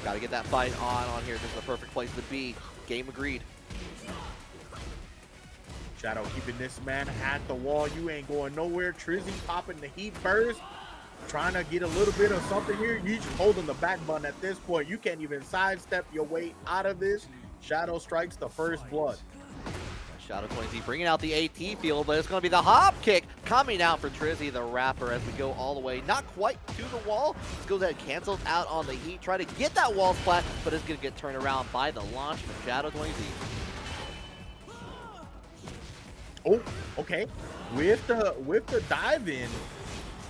Got to get that fight on here. This is the perfect place to be. Game agreed. Shadow keeping this man at the wall. You ain't going nowhere. Trizzy popping the heat burst. Trying to get a little bit of something here. You just holding the back button at this point. You can't even sidestep your way out of this. Shadow strikes the first blood. Shadow 20Z bringing out the AT field, but it's going to be the hop kick coming out for Trizzy, the rapper, as we go all the way, not quite to the wall. This goes ahead and cancels out on the heat, try to get that wall splat, but it's going to get turned around by the launch from Shadow 20Z. Oh, okay. With the dive in,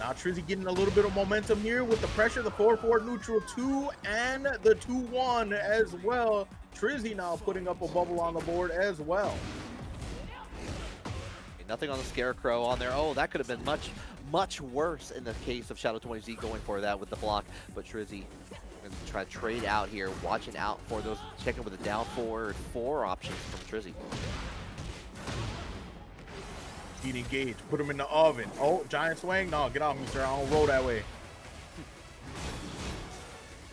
now Trizzy getting a little bit of momentum here with the pressure, the 4-4 neutral 2 and the 2-1 as well. Trizzy now putting up a bubble on the board as well. Nothing on the Scarecrow on there. Oh, that could have been much worse in the case of Shadow 20Z going for that with the block. But Trizzy going to try to trade out here, watching out for those, checking with the down forward 4 options from Trizzy. Heat engage, put him in the oven. Oh, giant swing. No, get off me, sir. I don't roll that way.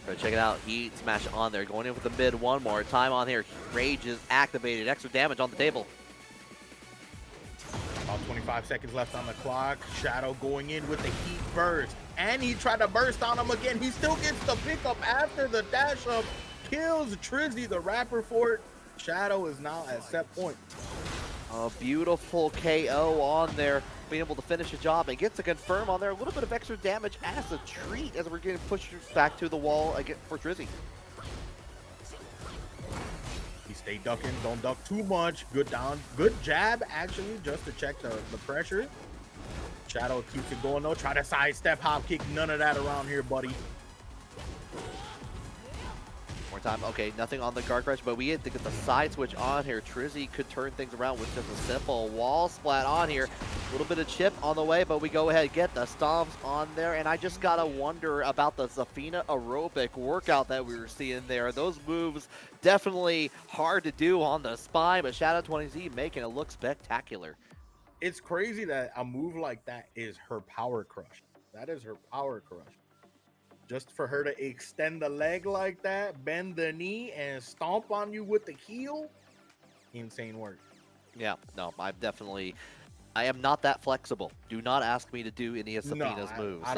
Right, check it out. Heat smash on there. Going in with the mid one more time on here. Rage is activated. Extra damage on the table. About 25 seconds left on the clock. Shadow going in with the heat burst. And he tried to burst on him again. He still gets the pickup after the dash up. Kills Trizzy, the rapper, for it. Shadow is now at set point. A beautiful KO on there. Being able to finish the job and gets to confirm on there. A little bit of extra damage as a treat as we're getting pushed back to the wall again for Trizzy. He stay ducking, don't duck too much. Good jab actually, just to check the pressure. Shadow keeps it going though. Try to sidestep hop kick. None of that around here, buddy. More time. Okay, nothing on the guard crush, but we get to get the side switch on here. Trizzy could turn things around with just a simple wall splat on here. A little bit of chip on the way, but we go ahead and get the stomps on there. And I just gotta wonder about the Zafina aerobic workout that we were seeing there. Those moves definitely hard to do on the spine, but Shadow 20Z making it look spectacular. It's crazy that a move like that is her power crush. That is her power crush. Just for her to extend the leg like that, bend the knee, and stomp on you with the heel, insane work. Yeah, no, I am not that flexible. Do not ask me to do any of Zafina's moves. I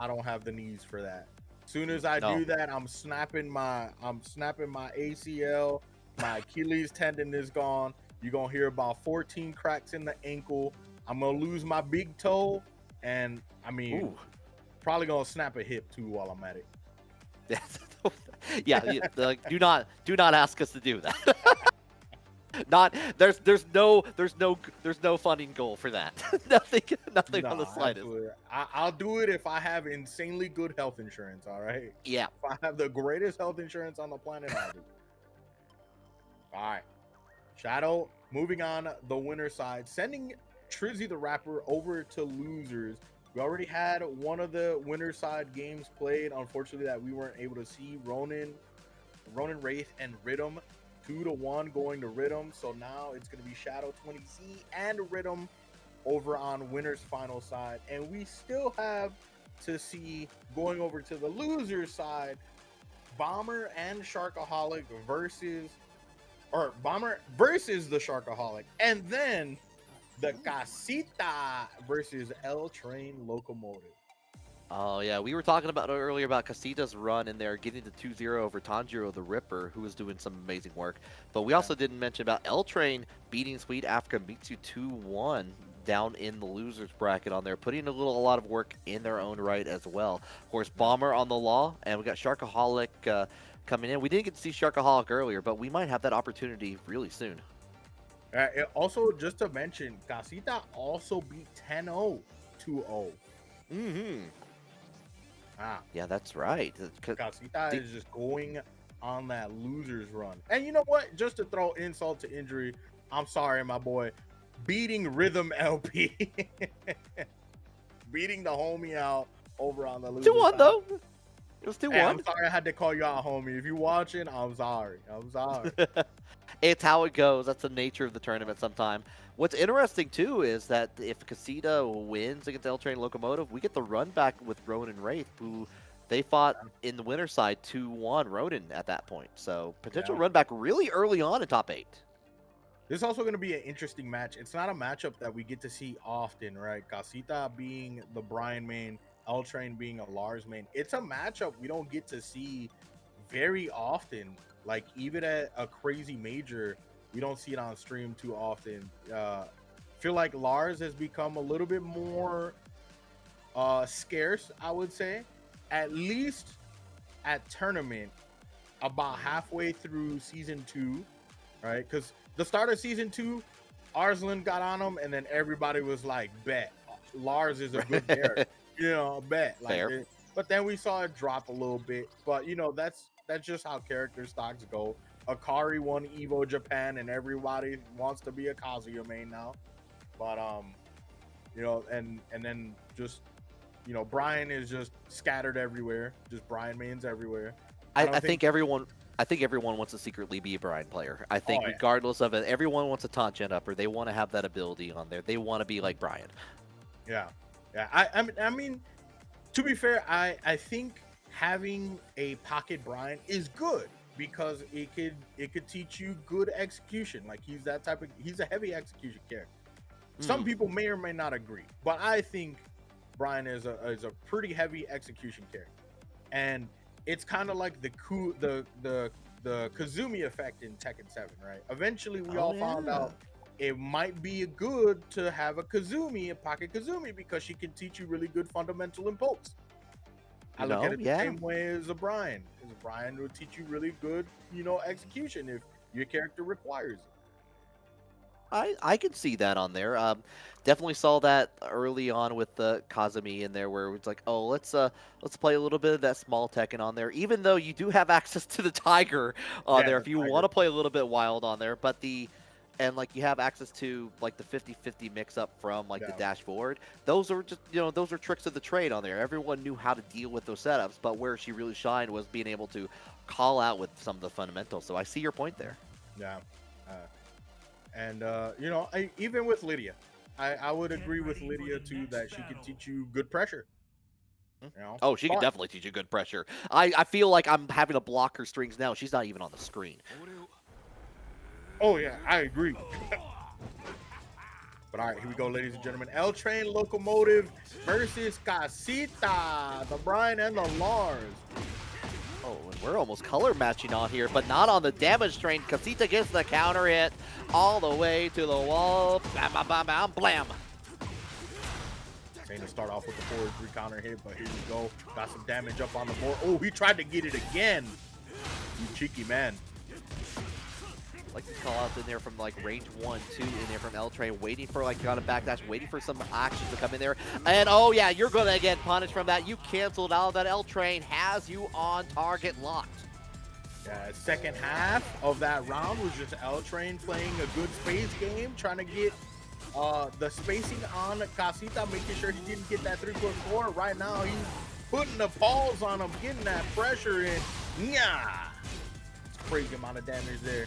don't have the knees for that. As soon as I do that, I'm snapping my ACL, my Achilles tendon is gone. You're gonna hear about 14 cracks in the ankle. I'm gonna lose my big toe, and I mean, Probably gonna snap a hip too while I'm at it. Yeah, like, do not ask us to do that. Not there's no funding goal for that. nothing on the slightest. Absolutely. I'll do it if I have insanely good health insurance. All right. Yeah. If I have the greatest health insurance on the planet, I'll do it. All right. Shadow moving on the winner side, sending Trizzy the Rapper over to losers. We already had one of the winner side games played. Unfortunately, that we weren't able to see. Ronin, Wraith, and Rhythm. 2-1 going to Rhythm. So now it's going to be Shadow 20Z and Rhythm over on winner's final side. And we still have to see, going over to the loser's side, Bomber and Sharkaholic versus, or Bomber versus the Sharkaholic. And then the Casita versus L Train Locomotive. Oh, yeah. We were talking about earlier about Casita's run in there, getting to 2-0 over Tanjiro the Ripper, who was doing some amazing work. But we also didn't mention about L Train beating Sweet Africa Mitsu 2-1 down in the losers bracket on there, putting a lot of work in their own right as well. Of course, Bomber on the law, and we got Sharkaholic coming in. We didn't get to see Sharkaholic earlier, but we might have that opportunity really soon. Also, just to mention, Casita also beat 10-0 2-0. Yeah, that's right. Casita is just going on that loser's run. And you know what? Just to throw insult to injury, I'm sorry, my boy. Beating Rhythm LP. Beating the homie out over on the loser 2-1, side. though. It was 2-1. Hey, I'm sorry I had to call you out, homie. If you're watching, I'm sorry. I'm sorry. It's how it goes. That's the nature of the tournament sometime. What's interesting, too, is that if Casita wins against L Train Locomotive, we get the run back with Ronin Wraith, who they fought in the winner's side 2-1 Ronin at that point. So potential run back really early on in top 8. This is also going to be an interesting match. It's not a matchup that we get to see often, right? Casita being the Brian main, L Train being a Lars main. It's a matchup we don't get to see very often. Like, even at a crazy major, we don't see it on stream too often. Feel like Lars has become a little bit more scarce, I would say. At least at tournament, about halfway through season 2, right? Because the start of season 2, Arslan got on him, and then everybody was like, bet. Lars is a good character. You know, bet. Like, but then we saw it drop a little bit. But, you know, that's just how character stocks go. Akari won Evo Japan, and everybody wants to be a Kazuya main now. But you know, and then just, you know, Brian is just scattered everywhere. Just Brian mains everywhere. I think everyone wants to secretly be a Brian player. I think regardless of it, everyone wants a taunt upper. They want to have that ability on there. They want to be like Brian. Yeah. I mean, to be fair, I think having a pocket Brian is good, because it could teach you good execution. Like, he's a heavy execution character. Some people may or may not agree, but I think Brian is a pretty heavy execution character. And it's kind of like the Kazumi effect in Tekken 7, right? Eventually we all found out it might be good to have a pocket Kazumi, because she can teach you really good fundamental impulse. I look at it the same way as a Brian. Because Brian will teach you really good, you know, execution if your character requires it. I can see that on there. Definitely saw that early on with the Kazumi in there, where it's like, oh, let's play a little bit of that small Tekken on there. Even though you do have access to the Tiger on there, if you want to play a little bit wild on there, but like you have access to like the 50-50 mix up from like the dashboard. Those are just, you know, those are tricks of the trade on there. Everyone knew how to deal with those setups, but where she really shined was being able to call out with some of the fundamentals. So I see your point there. Yeah. And you know, even with Lydia, I would agree with Lydia too, that she can teach you good pressure. You know? Oh, she can definitely teach you good pressure. I feel like I'm having to block her strings now. She's not even on the screen. Oh yeah, I agree. But all right, here we go, ladies and gentlemen. L Train Locomotive versus Casita, the Brian and the Lars. Oh, and we're almost color matching on here, but not on the damage train. Casita gets the counter hit all the way to the wall. Bam, bam, bam, bam, blam. Saying to start off with the forward 3 counter hit, but here we go. Got some damage up on the board. Oh, he tried to get it again. You cheeky man. Like the call outs in there from like range 1, 2 in there from L Train, waiting for like got a backdash, waiting for some actions to come in there. And oh yeah, you're gonna get punished from that. You canceled out. That L Train has you on target locked. Yeah, second half of that round was just L Train playing a good space game, trying to get the spacing on Casita, making sure he didn't get that 3+4. Right now, he's putting the pause on him, getting that pressure in. Yeah, it's a crazy amount of damage there.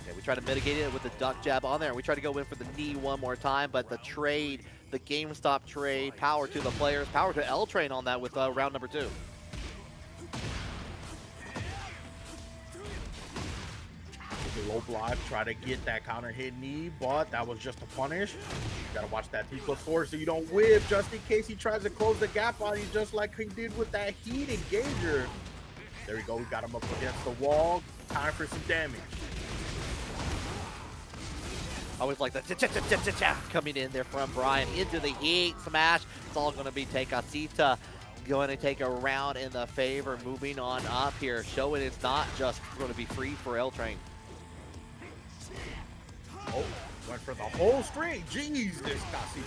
Okay, we try to mitigate it with the duck jab on there. We try to go in for the knee one more time, but the trade, the GameStop trade, power to the players, power to L Train on that with round number 2. Low block, try to get that counter hit knee, but that was just a punish. You gotta watch that 3+4 so you don't whip, just in case he tries to close the gap on you, just like he did with that heat engager. There we go, we got him up against the wall. Time for some damage. Always like the coming in there from Brian into the heat smash. It's all going to be Casita going to take a round in the favor, moving on up here, showing it's not just going to be free for L Train. Oh, went for the whole string. Jeez, this Casita.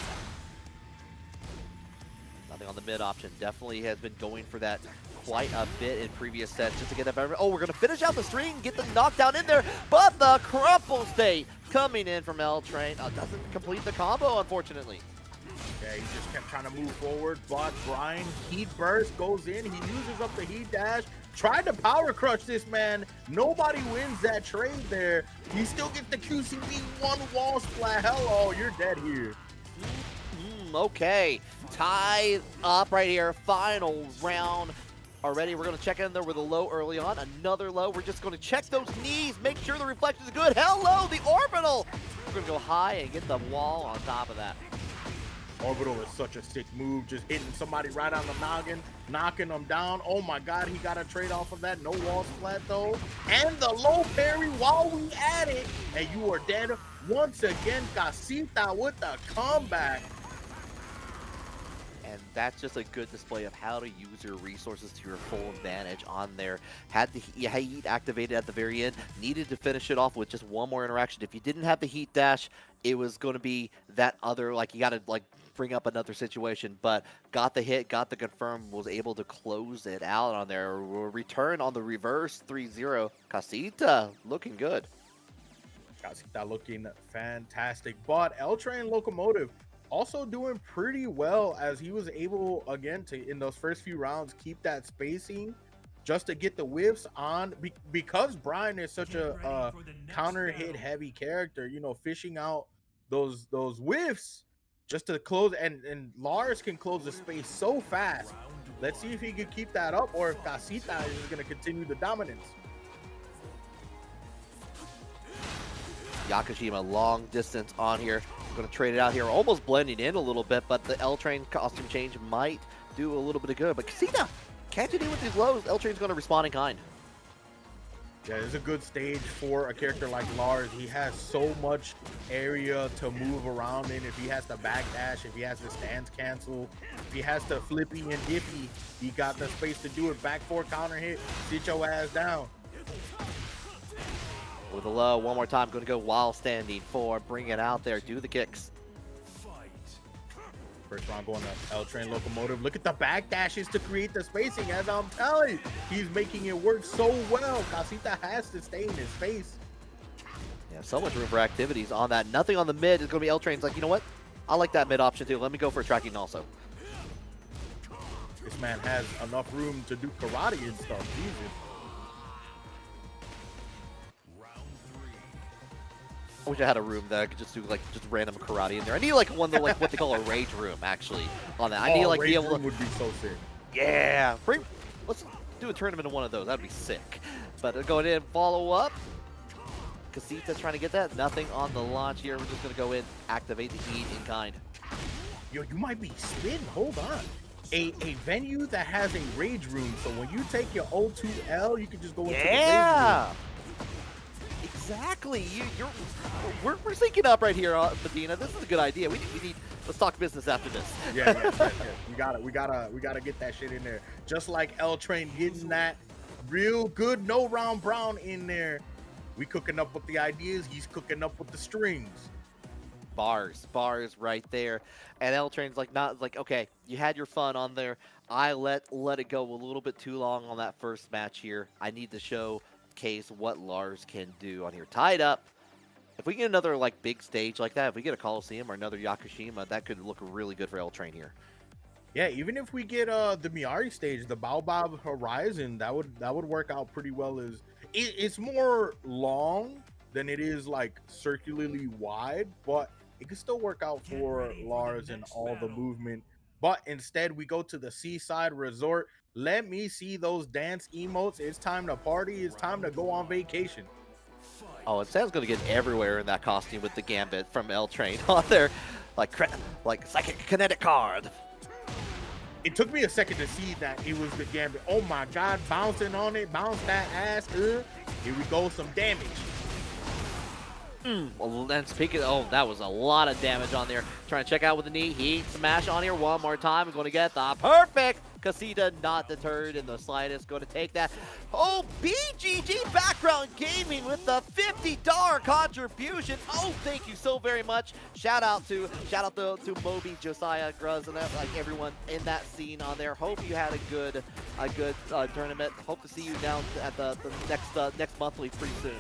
Nothing on the mid option. Definitely has been going for that quite a bit in previous sets just to get that better. Oh, we're going to finish out the string, get the knockdown in there, but the crumple state coming in from L Train doesn't complete the combo, unfortunately. Yeah, he just kept trying to move forward, but Brian, heat burst goes in. He uses up the heat dash, tried to power crush this man. Nobody wins that trade there. He still gets the QCB 1 wall splat. Hello, you're dead here. Okay, tied up right here, final round. Already, we're going to check in there with a low early on. Another low. We're just going to check those knees, make sure the reflection is good. Hello, the orbital. We're going to go high and get the wall on top of that. Orbital is such a sick move, just hitting somebody right on the noggin, knocking them down. Oh my God, he got a trade off of that. No wall splat though. And the low parry while we at it. And you are dead once again. Casita with the comeback. And that's just a good display of how to use your resources to your full advantage on there. Had the heat activated at the very end, needed to finish it off with just one more interaction. If you didn't have the heat dash, it was going to be that other, like, you got to, like, bring up another situation, but got the hit, got the confirm, was able to close it out on there. Return on the reverse 3-0. Casita looking good. Casita looking fantastic, but L Train Locomotive also doing pretty well, as he was able again to, in those first few rounds, keep that spacing just to get the whiffs on, because Brian is such a counter hit heavy character, you know, fishing out those whiffs just to close, and Lars can close the space so fast. Let's see if he can keep that up, or if Casita is just going to continue the dominance. Yakashima long distance on here. Going to trade it out here, almost blending in a little bit, but the L Train costume change might do a little bit of good. But Casita, can't you do with these lows? L Train's going to respond in kind. Yeah, it's a good stage for a character like Lars. He has so much area to move around in. If he has to backdash, if he has to stance cancel, if he has to flippy and dippy, he got the space to do it. Back 4 counter hit, sit your ass down. With a low, one more time, going to go while standing for, bring it out there, do the kicks. First round going to L Train Locomotive. Look at the backdashes to create the spacing, as I'm telling you. He's making it work so well. Casita has to stay in his face. Yeah, so much room for activities on that. Nothing on the mid is going to be L Train's like, you know what? I like that mid option too. Let me go for tracking also. This man has enough room to do karate and stuff. Jesus. I wish I had a room that I could just do like just random karate in there. I need like one that like what they call a rage room actually on that. I need like rage be able room to. Would be so sick. Yeah, let's do a tournament of one of those. That'd be sick. But going in, follow up. Casita trying to get that. Nothing on the launch here. We're just gonna go in, activate the heat in kind. Yo, you might be spitting. Hold on. A venue that has a rage room, so when you take your O2L, you can just go into the rage room. Exactly. We're syncing up right here, Medina. This is a good idea. We need Let's talk business after this. Yeah. We gotta get that shit in there. Just like L Train getting that real good no round brown in there. We cooking up with the ideas. He's cooking up with the strings. Bars right there. And L Train's like, not like, okay, you had your fun on there. I let it go a little bit too long on that first match here. I need to showcase what Lars can do on here. Tied up. If we get another like big stage like that, if we get a Coliseum or another Yakushima, that could look really good for L Train here. Yeah, even if we get the Miari stage, the Baobab Horizon, that would work out pretty well. It's more long than it is like circularly wide, but it can still work out for Lars and all the movement. But instead, we go to the Seaside Resort. Let me see those dance emotes. It's time to party. It's time to go on vacation. Oh, and Sam's going to get everywhere in that costume with the Gambit from L Train on there. Like psychic kinetic card. It took me a second to see that it was the Gambit. Oh my God, bouncing on it. Bounce that ass. Here we go, some damage. Well, then speaking, oh, that was a lot of damage on there. Trying to check out with the knee. Heat smash on here one more time. We're going to get the perfect. Casita not deterred in the slightest. Going to take that. Oh, BGG Background Gaming with the $50 contribution. Oh, thank you so very much. Shout out to Moby, Josiah, Gruz, and like everyone in that scene on there. Hope you had a good tournament. Hope to see you down at the next monthly pretty soon.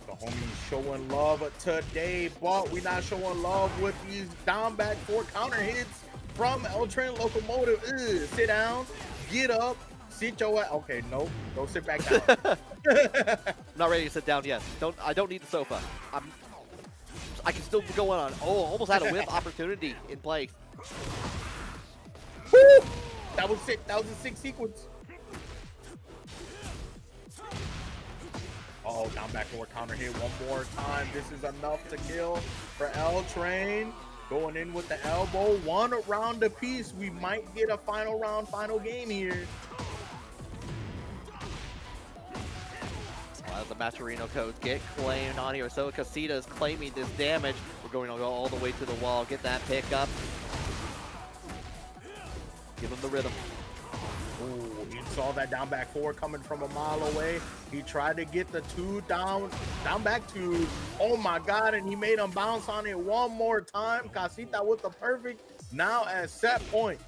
The homies showing love today, but we not showing love with these down back 4 counter hits from L Train Locomotive. Sit down, get up, sit your ass. Okay, no, don't sit back down. I'm not ready to sit down yet. I don't need the sofa. I can still go on. Oh, almost had a whip opportunity in play. Woo! That was sick. That was a sick sequence. Oh, down back 4 counter hit one more time. This is enough to kill for L Train. Going in with the elbow. 1 round apiece. We might get a final round, final game here. As the matcherino codes get claimed on here. So Casita is claiming this damage. We're going to go all the way to the wall. Get that pick up. Give him the rhythm. Ooh, he saw that down back 4 coming from a mile away. He tried to get the 2 down back 2. Oh my God, and he made him bounce on it one more time. Casita with the perfect now at set point.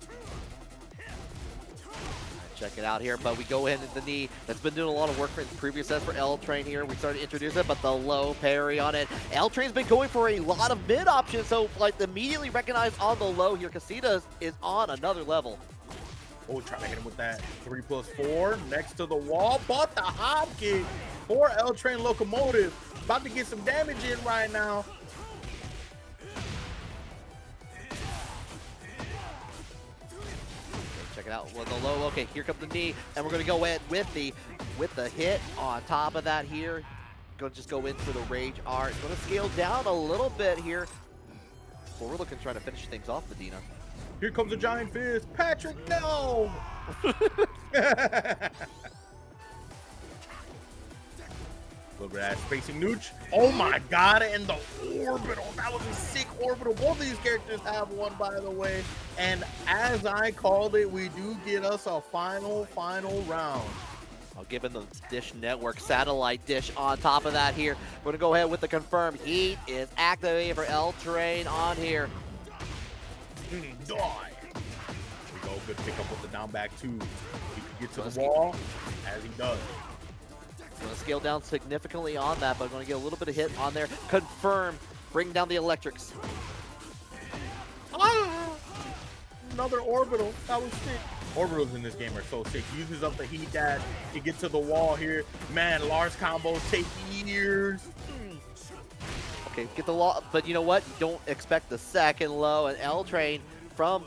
Check it out here, but we go in at the knee. That's been doing a lot of work for the previous sets for L Train here. We started to introduce it, but the low parry on it. L Train's been going for a lot of mid options, so like immediately recognized on the low here. Casita is on another level. Oh, trying to hit him with that 3+4 next to the wall, but the hop kick for L Train Locomotive. About to get some damage in right now. Check it out with the low. Okay, here comes the knee, and we're gonna go in with the hit on top of that here. Gonna just go in for the rage art. Gonna scale down a little bit here. Well, we're looking trying to finish things off, Medina. Here comes a giant fist. Patrick, no! A little bit of that spacing nooch. Oh my God, and the orbital. That was a sick orbital. Both of these characters have one, by the way. And as I called it, we do get us a final round. Given the Dish Network satellite dish on top of that here. We're gonna go ahead with the confirmed. Heat is activated for L Train on here. Die. Here we go. Good pick up with the down back 2. He can get to the wall as he does. Going to scale down significantly on that, but going to get a little bit of hit on there. Confirm. Bring down the electrics. Ah! Another orbital. That was sick. Orbitals in this game are so sick. Uses up the heat dash to get to the wall here. Man, Lars combos take years. Okay, get the law, but you know what? Don't expect the second low, and L Train from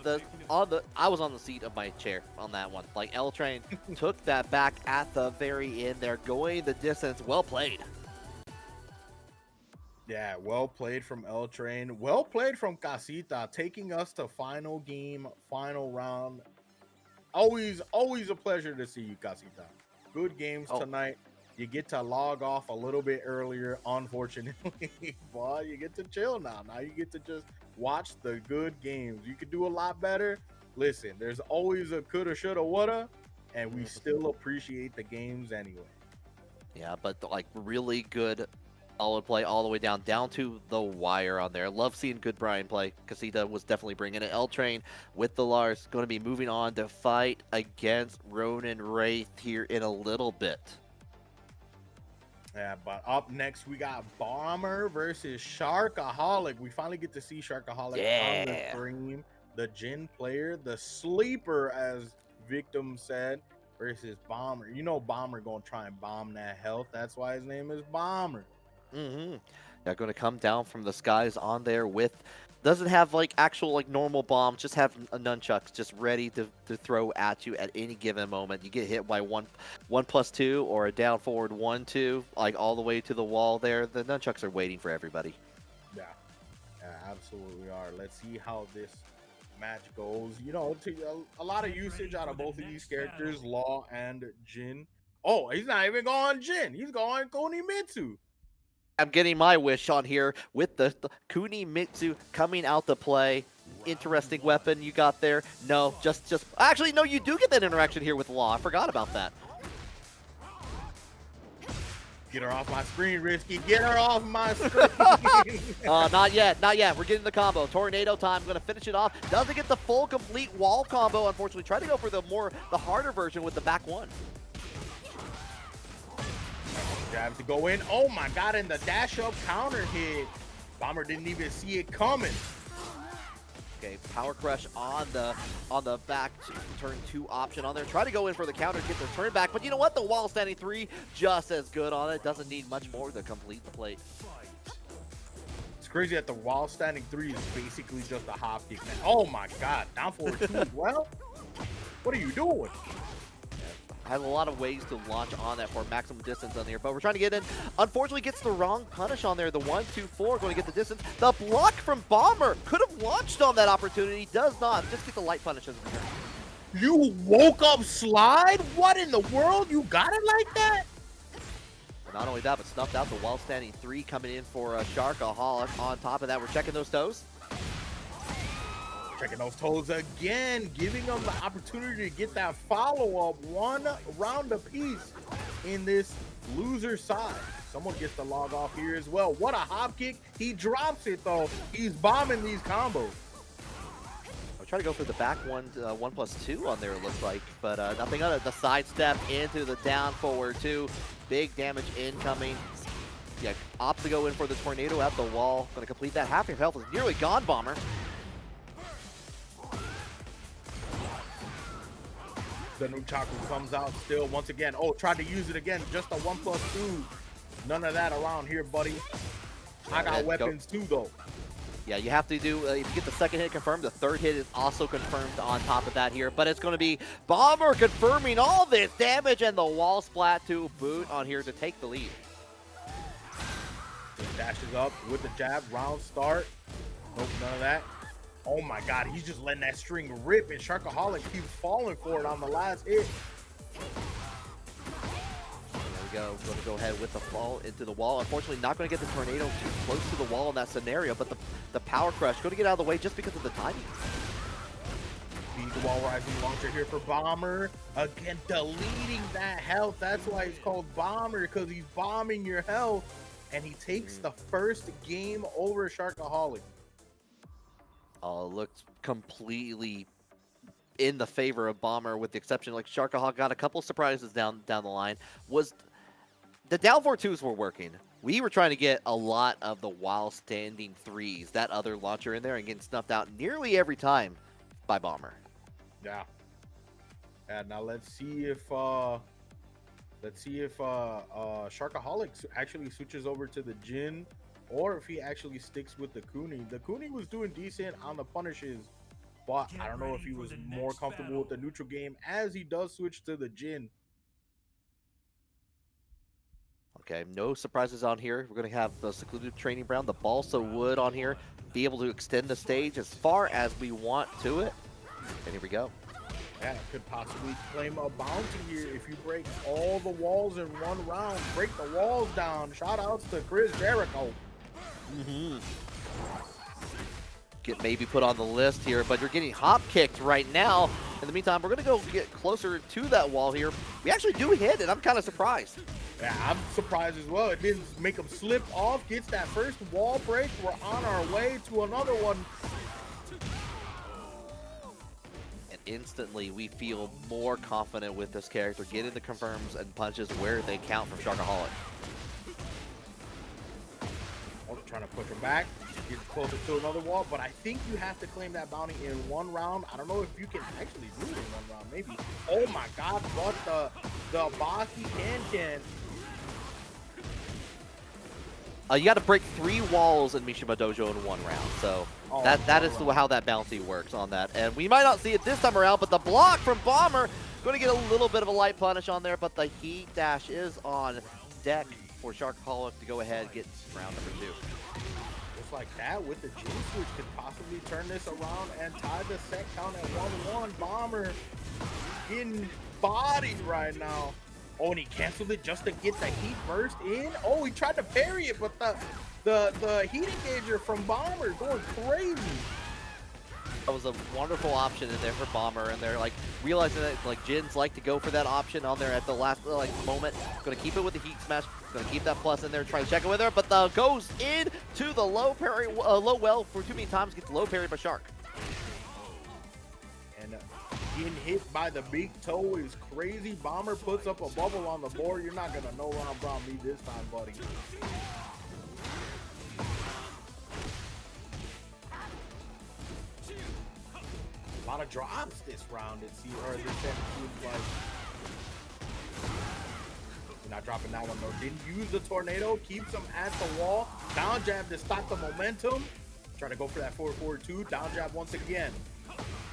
I was on the seat of my chair on that one. Like L Train took that back at the very end there, going the distance. Well played. Yeah, well played from L Train. Well played from Casita, taking us to final game, final round. Always a pleasure to see you, Casita. Good games tonight. You get to log off a little bit earlier, unfortunately, but you get to chill now. Now you get to just watch the good games. You could do a lot better. Listen, there's always a coulda, shoulda, woulda, and we still appreciate the games anyway. Yeah, but like really good solid play all the way down to the wire on there. Love seeing good Brian play. Casita was definitely bringing it. L-Train with the Lars going to be moving on to fight against Ronin Wraith here in a little bit. Yeah, but up next we got Bomber versus Sharkaholic. We finally get to see Sharkaholic on the stream. The Jin player, the sleeper, as Victim said, versus Bomber. You know Bomber gonna try and bomb that health. That's why his name is Bomber. They're going to come down from the skies on there with, doesn't have like actual like normal bombs, just have a nunchucks just ready to throw at you at any given moment. You get hit by 1+2 or a down forward 1-2, like all the way to the wall there. The nunchucks are waiting for everybody. Yeah, absolutely are. Let's see how this match goes. You know, a lot of usage out of both of these characters, Law and Jin. Oh, he's not even going Jin. He's going Kunimitsu. I'm getting my wish on here with the Kunimitsu coming out to play. Interesting weapon you got there. No, just actually no, you do get that interaction here with Law. I forgot about that. Get her off my screen, Risky. Get her off my screen. Not yet, not yet. We're getting the combo. Tornado time. Going to finish it off. Doesn't get the full complete wall combo, unfortunately. Try to go for the harder version with the back one. Jab to go in. Oh my god, and the dash up counter hit. Bomber didn't even see it coming. Okay, power crush on the back turn 2 option on there. Try to go in for the counter, get the turn back, but you know what? The wall standing 3 just as good on it. Doesn't need much more to complete the plate. It's crazy that the wall standing 3 is basically just a hop kick. Oh my god, down forward 2 as well. What are you doing? Has a lot of ways to launch on that for maximum distance on there, but we're trying to get in. Unfortunately, gets the wrong punish on there. The 1-2-4 going to get the distance. The block from Bomber could have launched on that opportunity. Does not. Just get the light punishes. You woke up slide? What in the world? You got it like that? And not only that, but snuffed out the wall standing 3 coming in for Sharkaholic. On top of that, we're checking those toes. Checking those toes again, giving them the opportunity to get that follow-up 1 round apiece in this loser side. Someone gets the log off here as well. What a hop kick. He drops it, though. He's bombing these combos. I'll try to go for the back 1+2 on there, it looks like, but nothing on it. The sidestep into the down forward 2. Big damage incoming. Yeah, opts to go in for the tornado at the wall. Going to complete that. Half your health is nearly gone, Bomber. The Nunchaku comes out still once again. Oh, tried to use it again. Just a 1+2. None of that around here, buddy. I got weapons too, though. Yeah, you have to do, if you get the second hit confirmed, the third hit is also confirmed on top of that here. But it's going to be Bomber confirming all this damage and the wall splat to boot on here to take the lead. Dashes up with the jab. Round start. Nope, none of that. Oh my god, he's just letting that string rip, and Sharkaholic keeps falling for it on the last hit. There we go. Going to go ahead with the fall into the wall. Unfortunately, not going to get the tornado too close to the wall in that scenario, but the power crush going to get out of the way just because of the timing. The wall rising launcher here for Bomber. Again, deleting that health. That's why it's called Bomber, because he's bombing your health, and he takes the first game over Sharkaholic. Looked completely in the favor of Bomber, with the exception like Sharkaholic got a couple surprises down the line. Was the down 4-2s were working. We were trying to get a lot of the while standing 3s, that other launcher in there, and getting snuffed out nearly every time by Bomber. Yeah. And now let's see if Sharkaholic actually switches over to the Jin, or if he actually sticks with the Kuni. The Kuni was doing decent on the punishes, but I don't know if he was more comfortable with the neutral game, as he does switch to the Jin. Okay, no surprises on here. We're going to have the secluded training ground, the balsa wood on here, be able to extend the stage as far as we want to it. And here we go. That could possibly claim a bounty here if you break all the walls in one round. Break the walls down. Shout outs to Chris Jericho. Get maybe put on the list here, but you're getting hop kicked right now. In the meantime, we're gonna go get closer to that wall here. We actually do hit it. I'm kind of surprised. Yeah, I'm surprised as well. It didn't make him slip off. Gets that first wall break. We're on our way to another one. And instantly, we feel more confident with this character, getting the confirms and punches where they count from Sharkaholic. Oh, trying to push him back. Gets closer to another wall, but I think you have to claim that bounty in one round. I don't know if you can actually do it in one round, maybe. Oh my god, but the Baki can. You got to break 3 walls in Mishima Dojo in one round, so that is how that bounty works on that. And we might not see it this time around, but the block from Bomber going to get a little bit of a light punish on there, but the heat dash is on deck for Sharkaholic to go ahead and get round number 2. Just like that, with the Jin switch, could possibly turn this around and tie the set count at 1-1. Bomber getting bodied right now. Oh, and he canceled it just to get the heat burst in. Oh, he tried to parry it, but the heat engager from Bomber going crazy. That was a wonderful option in there for Bomber, and they're like realizing that like Jins like to go for that option on there at the last like moment. Going to keep it with the heat smash. Going to keep that plus in there, try to check it with her, but goes in to the low parry, low well for too many times. Gets low parry by Shark. And getting hit by the big toe is crazy. Bomber puts up a bubble on the board. You're not gonna know round brown me this time, buddy. A lot of drops this round, it seems, or this set seems like. You're not dropping that one though. Didn't use the tornado, keeps him at the wall. Down jab to stop the momentum. Trying to go for that 4-4-2. Down jab once again.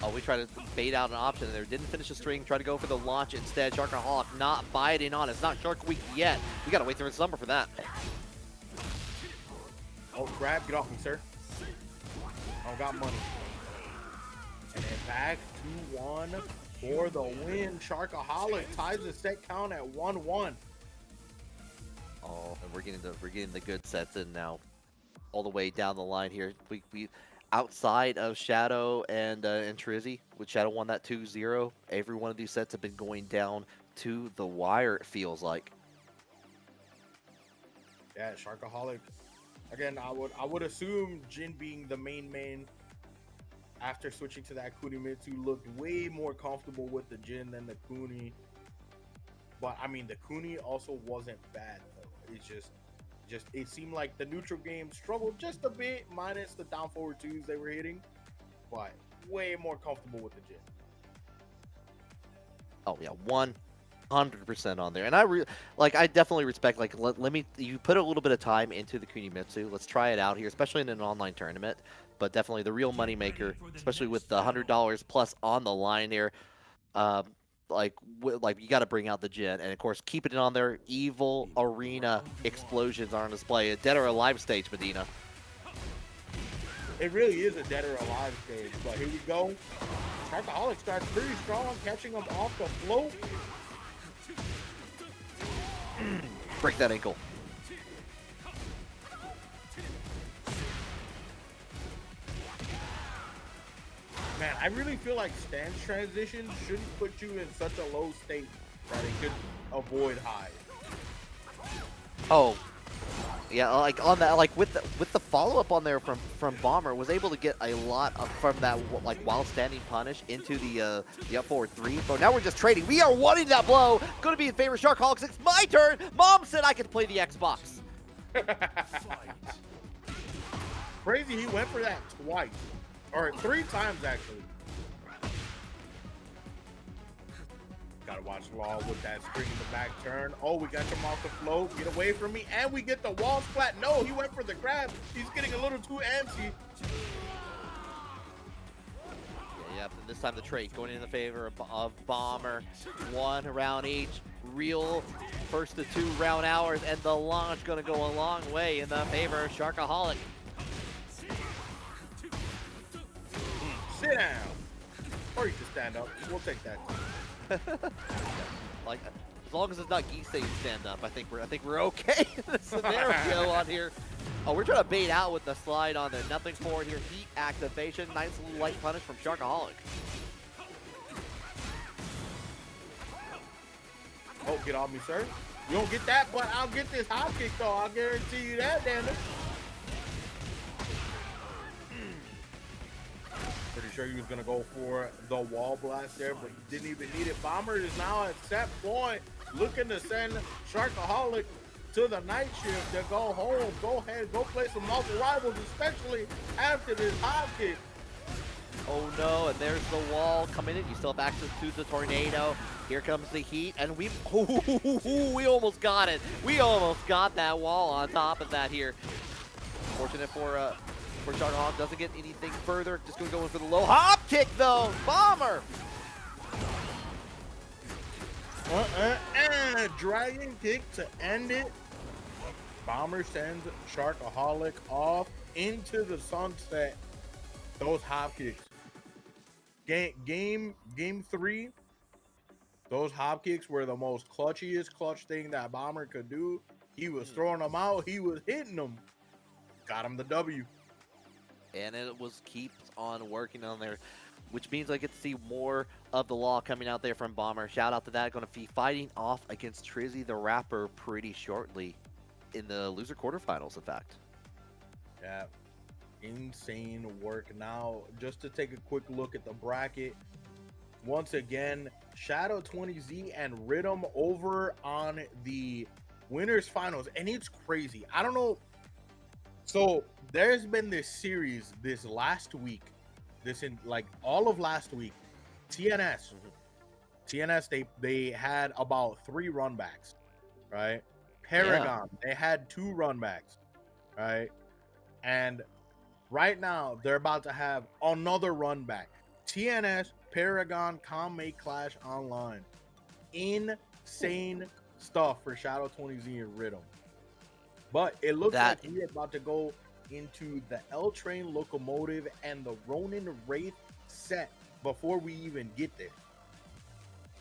Oh, we tried to bait out an option there. Didn't finish the string. Tried to go for the launch instead. Sharkaholic not biting on. It's not Shark Week yet. We gotta wait through his number for that. Oh, grab, get off me, sir. I don't got money. And then back 2-1 for the win. Sharkaholic ties the set count at 1-1. Oh, and we're getting the good sets in now, all the way down the line here. We outside of Shadow and Trizzy, with Shadow won that 2-0. Every one of these sets have been going down to the wire. It feels like. Yeah, Sharkaholic. Again, I would assume Jin being the main. After switching to that Kunimitsu, looked way more comfortable with the Jin than the Kuni. But I mean, the Kuni also wasn't bad though. It's just it seemed like the neutral game struggled just a bit, minus the down forward 2s they were hitting, but way more comfortable with the Jin. Oh yeah, 100% on there, and I definitely respect. Like, you put a little bit of time into the Kunimitsu. Let's try it out here, especially in an online tournament. But definitely the real moneymaker, especially with the $100 plus on the line here. Like you got to bring out the Jin, and of course keeping it on there. Evil Arena explosions are on display. A dead or alive stage, Medina. It really is a dead or alive stage. But here we go. Sharkaholic starts pretty strong, catching him off the float. Break that ankle. Man, I really feel like stance transitions shouldn't put you in such a low state that it could avoid high. Oh, yeah, like on that, like with the follow up on there from Bomber, was able to get a lot from that like while standing punish into the up forward 3. But now we're just trading. We are wanting that blow. Going to be in favor of Sharkaholics. It's my turn. Mom said I could play the Xbox. Crazy, he went for that twice. Or 3 times, actually. Gotta watch Law with that spring in the back turn. Oh, we got him off the float. Get away from me. And we get the wall splat. No, he went for the grab. He's getting a little too antsy. Yep, and this time the trade going in the favor of Bomber. 1 round each. Real first to 2 round hours. And the launch going to go a long way in the favor of Sharkaholic. Sit down. Or you can stand up. We'll take that. Like, as long as it's not Geese saying stand up, I think we're okay in this scenario on here. Oh, we're trying to bait out with the slide on there. Nothing forward here. Heat activation. Nice little light punish from Sharkaholic. Oh, get off me, sir. You don't get that, but I'll get this hop kick, though. I'll guarantee you that, damn it. Pretty sure he was going to go for the wall blast there, but he didn't even need it. Bomber is now at set point, looking to send Sharkaholic to the night shift to go home. Go ahead, go play some multiple rivals, especially after this hop kick. Oh no, and there's the wall coming in. You still have access to the tornado. Here comes the heat, and we almost got it. We almost got that wall on top of that here. Fortunate for Sharkaholic, doesn't get anything further. Just gonna go in for the low hop kick though. Bomber. Dragon kick to end it. Bomber sends Sharkaholic off into the sunset. Those hop kicks. Game 3. Those hop kicks were the most clutch thing that Bomber could do. He was throwing them out. He was hitting them. Got him the W. And it keeps on working on there, which means I get to see more of the law coming out there from Bomber. Shout out to that. Going to be fighting off against Trizzy the Rapper pretty shortly in the loser quarterfinals, in fact. Yeah. Insane work. Now, just to take a quick look at the bracket. Once again, Shadow 20Z and Rhythm over on the winners finals. And it's crazy. I don't know. So there's been this series this last week, all of last week. TNS, they had about 3 runbacks, right? Paragon, they had 2 runbacks, right? And right now they're about to have another runback. TNS, Paragon, Kanme Klash Online. Insane stuff for Shadow 20Z and Rhythm. But it looks like he's about to go into the L Train Locomotive and the Ronin Wraith set before we even get there.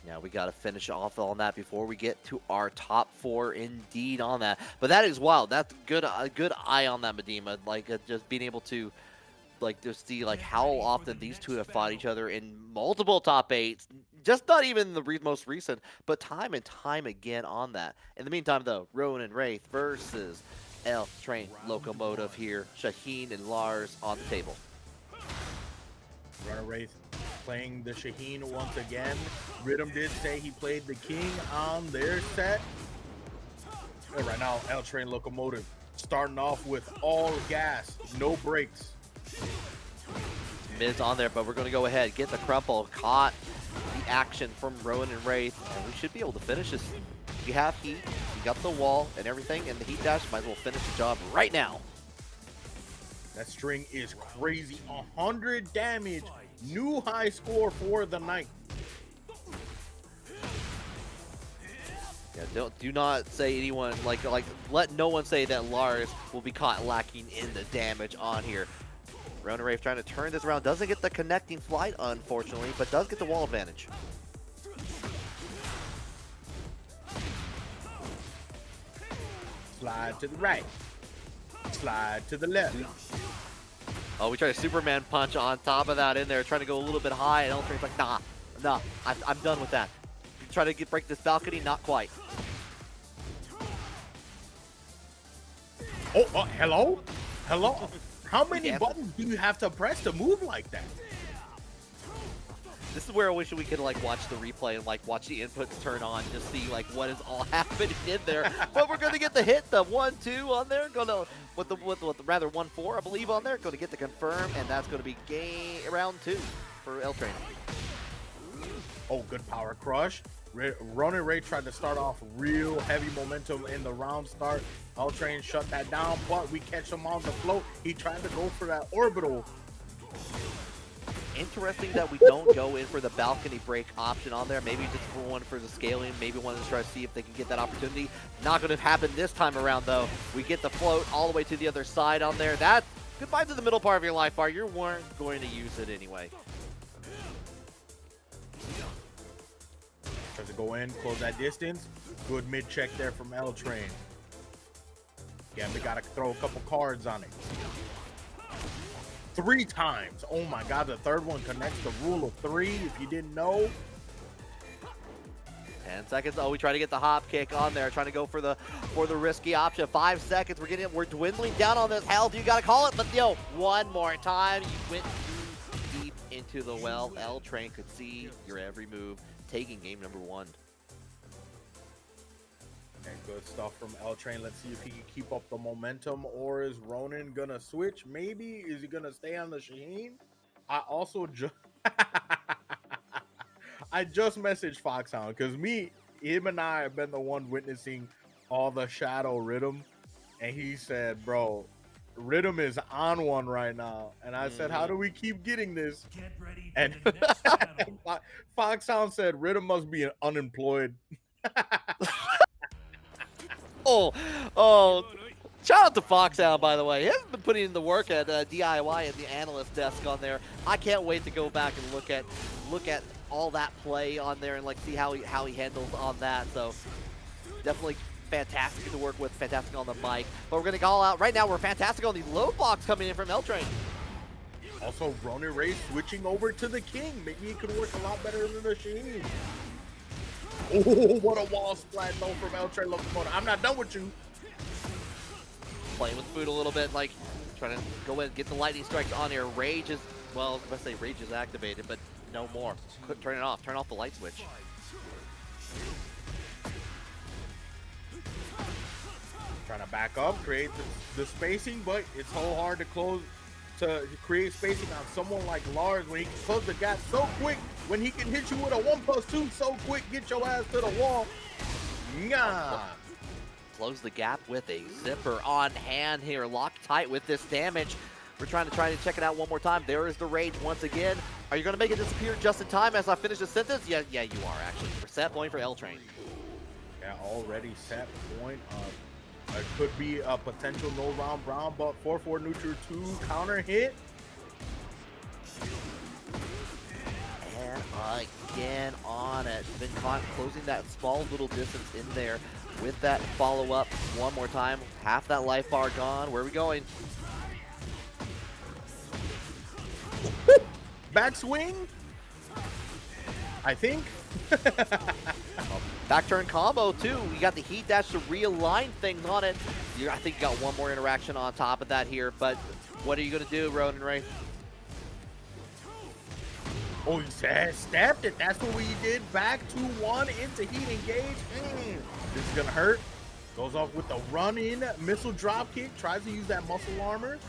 Yeah, we got to finish off on that before we get to our top 4 indeed on that. But that is wild. That's a good eye on that, Medema. Like, just being able to, like, just see, like, how often these two have fought each other in multiple top 8s. Just not even the most recent, but time and time again on that. In the meantime, though, Ronin Wraith versus L Train Locomotive here. Shaheen and Lars on the table. Ronin Wraith playing the Shaheen once again. Rhythm did say he played the King on their set. And right now, L Train Locomotive starting off with all gas, no brakes. Miz on there, but we're going to go ahead, get the crumple, caught the action from Rowan and Wraith, and we should be able to finish this. You have heat, you got the wall and everything, and the heat dash, might as well finish the job right now. That string is crazy. 100 damage, new high score for the night. Yeah, do not say anyone, let no one say that Lars will be caught lacking in the damage on here. Ronin Wraith trying to turn this around, doesn't get the connecting flight, unfortunately, but does get the wall advantage. Slide to the right. Slide to the left. Oh, we tried a Superman punch on top of that in there, trying to go a little bit high, and L Train's like, nah, I'm done with that. Try to break this balcony, not quite. Oh, hello? Hello? How many buttons do you have to press to move like that? This is where I wish we could watch the replay and watch the inputs turn on, just see what is all happening in there. But we're gonna get the hit, the 1-2 on there, gonna with the 1-4 I believe on there, gonna get the confirm, and that's gonna be round 2 for L Train. Oh, good power crush. Ronin Wraith tried to start off real heavy momentum in the round start. L Train shut that down, but we catch him on the float. He tried to go for that orbital. Interesting that we don't go in for the balcony break option on there. Maybe just for one for the scaling. Maybe one to try to see if they can get that opportunity. Not going to happen this time around, though. We get the float all the way to the other side on there. That goodbye to the middle part of your life bar. You weren't going to use it anyway. go in, close that distance. Good mid check there from L Train. Yeah, we gotta throw a couple cards on it. 3 times. Oh my god, the third one connects the rule of 3 if you didn't know. 10 seconds. Oh, we try to get the hop kick on there, trying to go for the risky option. 5 seconds. We're dwindling down on this health. You gotta call it, but yo, one more time. You went too deep into the well. L Train could see your every move, taking game number 1. And good stuff from L Train. Let's see if he can keep up the momentum, or is Ronin gonna switch? Maybe. Is he gonna stay on the Shaheen? I also just I just messaged Foxhound because him and I have been the one witnessing all the Shadow Rhythm, and he said, "Bro, Rhythm is on one right now." And I said, "How do we keep getting this?" Get ready for And the next battle. Foxhound said, "Rhythm must be unemployed." Oh, shout out to Foxhound, by the way. He hasn't been putting in the work at DIY at the analyst desk on there. I can't wait to go back and look at all that play on there and like see how he handles on that. So definitely fantastic to work with, fantastic on the mic. But we're gonna call out right now. We're fantastic on the load box coming in from L Train. Also, Ronin Ray switching over to the King. Maybe it could work a lot better than the Sheen. Oh, what a wall splat though from El Train Locomotive. I'm not done with you. Playing with food a little bit, like trying to go in and get the lightning strikes on here. Rage is, well, I was going to say Rage is activated, but no more. Turn it off. Turn off the light switch. Trying to back up, create the spacing, but it's so hard to create spacing on someone like Lars when he can close the gap so quick, when he can hit you with a 1+2 so quick, get your ass to the wall. Nah. Close the gap with a zipper on hand here, locked tight with this damage. We're trying to check it out one more time. There is the Rage once again. Are you going to make it disappear just in time as I finish the sentence? Yeah, you are actually. Set point for L Train. Yeah, already set point. It could be a potential no round brown, but 4-4 neutral 2 counter hit. And again on it. Been caught closing that small little distance in there with that follow-up one more time. Half that life bar gone. Where are we going? Backswing, I think. Back turn combo too. We got the heat dash to realign things on it. I think you got one more interaction on top of that here, but what are you gonna do, Ronin Ray? Oh, he stepped it. That's what we did. Back 2-1 into heat engage. This is gonna hurt. Goes off with the run-in missile drop kick. Tries to use that muscle armor.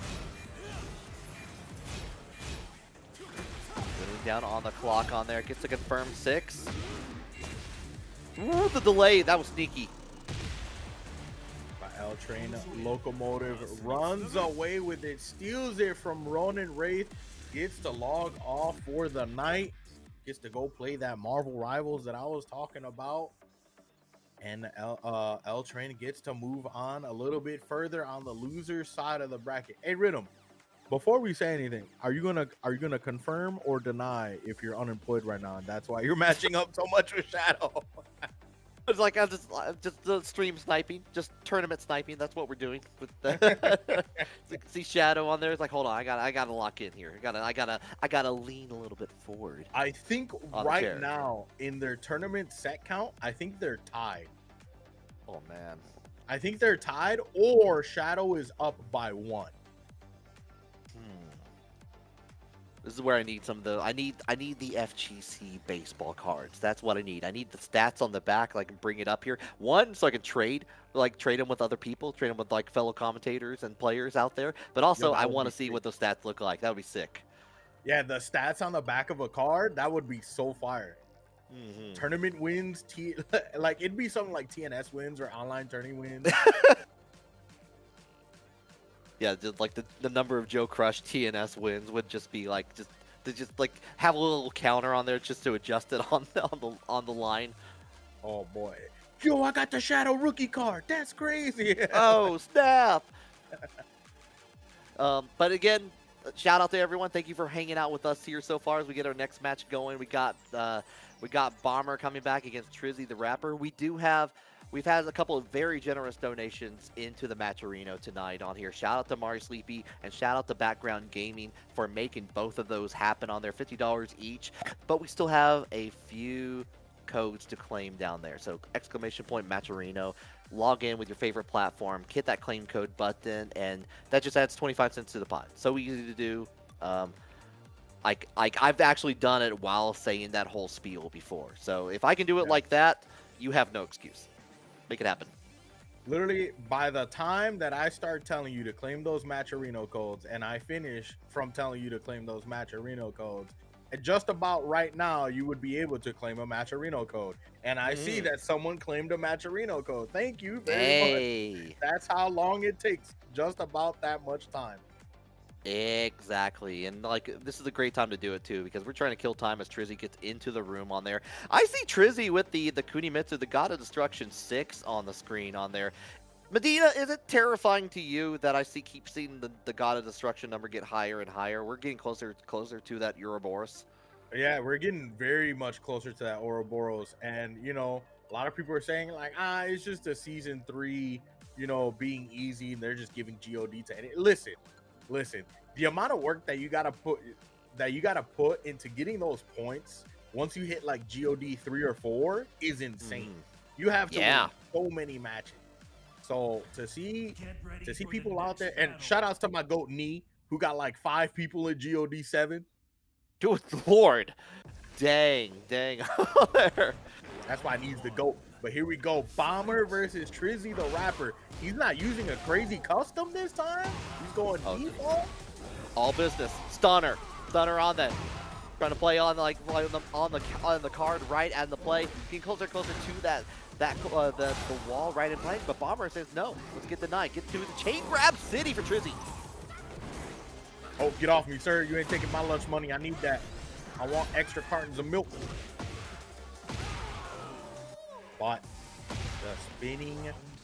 Getting down on the clock on there. Gets to confirm 6. Ooh, the delay. That was sneaky. L Train Locomotive runs away with it. Steals it from Ronin Wraith. Gets to log off for the night. Gets to go play that Marvel Rivals that I was talking about. And L Train gets to move on a little bit further on the loser side of the bracket. Hey, Rhythm, before we say anything, are you gonna confirm or deny if you're unemployed right now and that's why you're matching up so much with Shadow? It's like I'm just stream sniping, just tournament sniping. That's what we're doing with the see Shadow on there. It's like, hold on, I gotta lock in here. I gotta lean a little bit forward. I think right now in their tournament set count, I think they're tied. Oh man, I think they're tied, or Shadow is up by 1. This is where I need some of the. I need the FGC baseball cards. That's what I need. I need the stats on the back, so I can bring it up here. One, so I can trade them with other people, trade them with like fellow commentators and players out there. But also, I want to see what those stats look like. That would be sick. Yeah, the stats on the back of a card, that would be so fire. Tournament wins, like it'd be something like TNS wins or online tourney wins. Yeah, just like the number of Joe Crush TNS wins would just be like just like have a little counter on there just to adjust it on the line. Oh boy, yo, I got the Shadow rookie card. That's crazy. Oh snap! But again, shout out to everyone. Thank you for hanging out with us here so far as we get our next match going. We got Bomber coming back against Trizzy the Rapper. We've had a couple of very generous donations into the Matcherino tonight on here. Shout out to Mari Sleepy and shout out to Background Gaming for making both of those happen on there. $50 each, but we still have a few codes to claim down there. So exclamation point Matcherino, log in with your favorite platform, hit that claim code button, and that just adds 25 cents to the pot. So easy to do. I've actually done it while saying that whole spiel before. So if I can do it like that, you have no excuse. Make it happen. Literally, by the time that I start telling you to claim those Matcherino codes and I finish from telling you to claim those Matcherino codes, and just about right now, you would be able to claim a Matcherino code. And I see that someone claimed a Matcherino code. Thank you very much. That's how long it takes. Just about that much time. Exactly, and like this is a great time to do it too because we're trying to kill time as Trizzy gets into the room on there. I see Trizzy with the Kunimitsu, the God of Destruction 6 on the screen on there. Medina, is it terrifying to you that I keep seeing the God of Destruction number get higher and higher? We're getting closer to that Ouroboros. Yeah, we're getting very much closer to that Ouroboros, and you know, a lot of people are saying like, it's just a season 3, you know, being easy, and they're just giving God to it. Listen, the amount of work that you gotta put into getting those points once you hit like God 3 or 4 is insane. You have to win so many matches. So to see people out there, and shout outs to my goat Knee, who got like 5 people in God 7. Good Lord, dang. That's why he's the GOAT. But here we go. Bomber versus Trizzy the Rapper. He's not using a crazy custom this time. He's going default. All business. Stunner on that. Trying to play on on the card right at the play. Getting closer to the wall right in play. But Bomber says no. Let's get the 9. Get to the chain grab city for Trizzy. Oh, get off me, sir. You ain't taking my lunch money. I need that. I want extra cartons of milk. But the spinning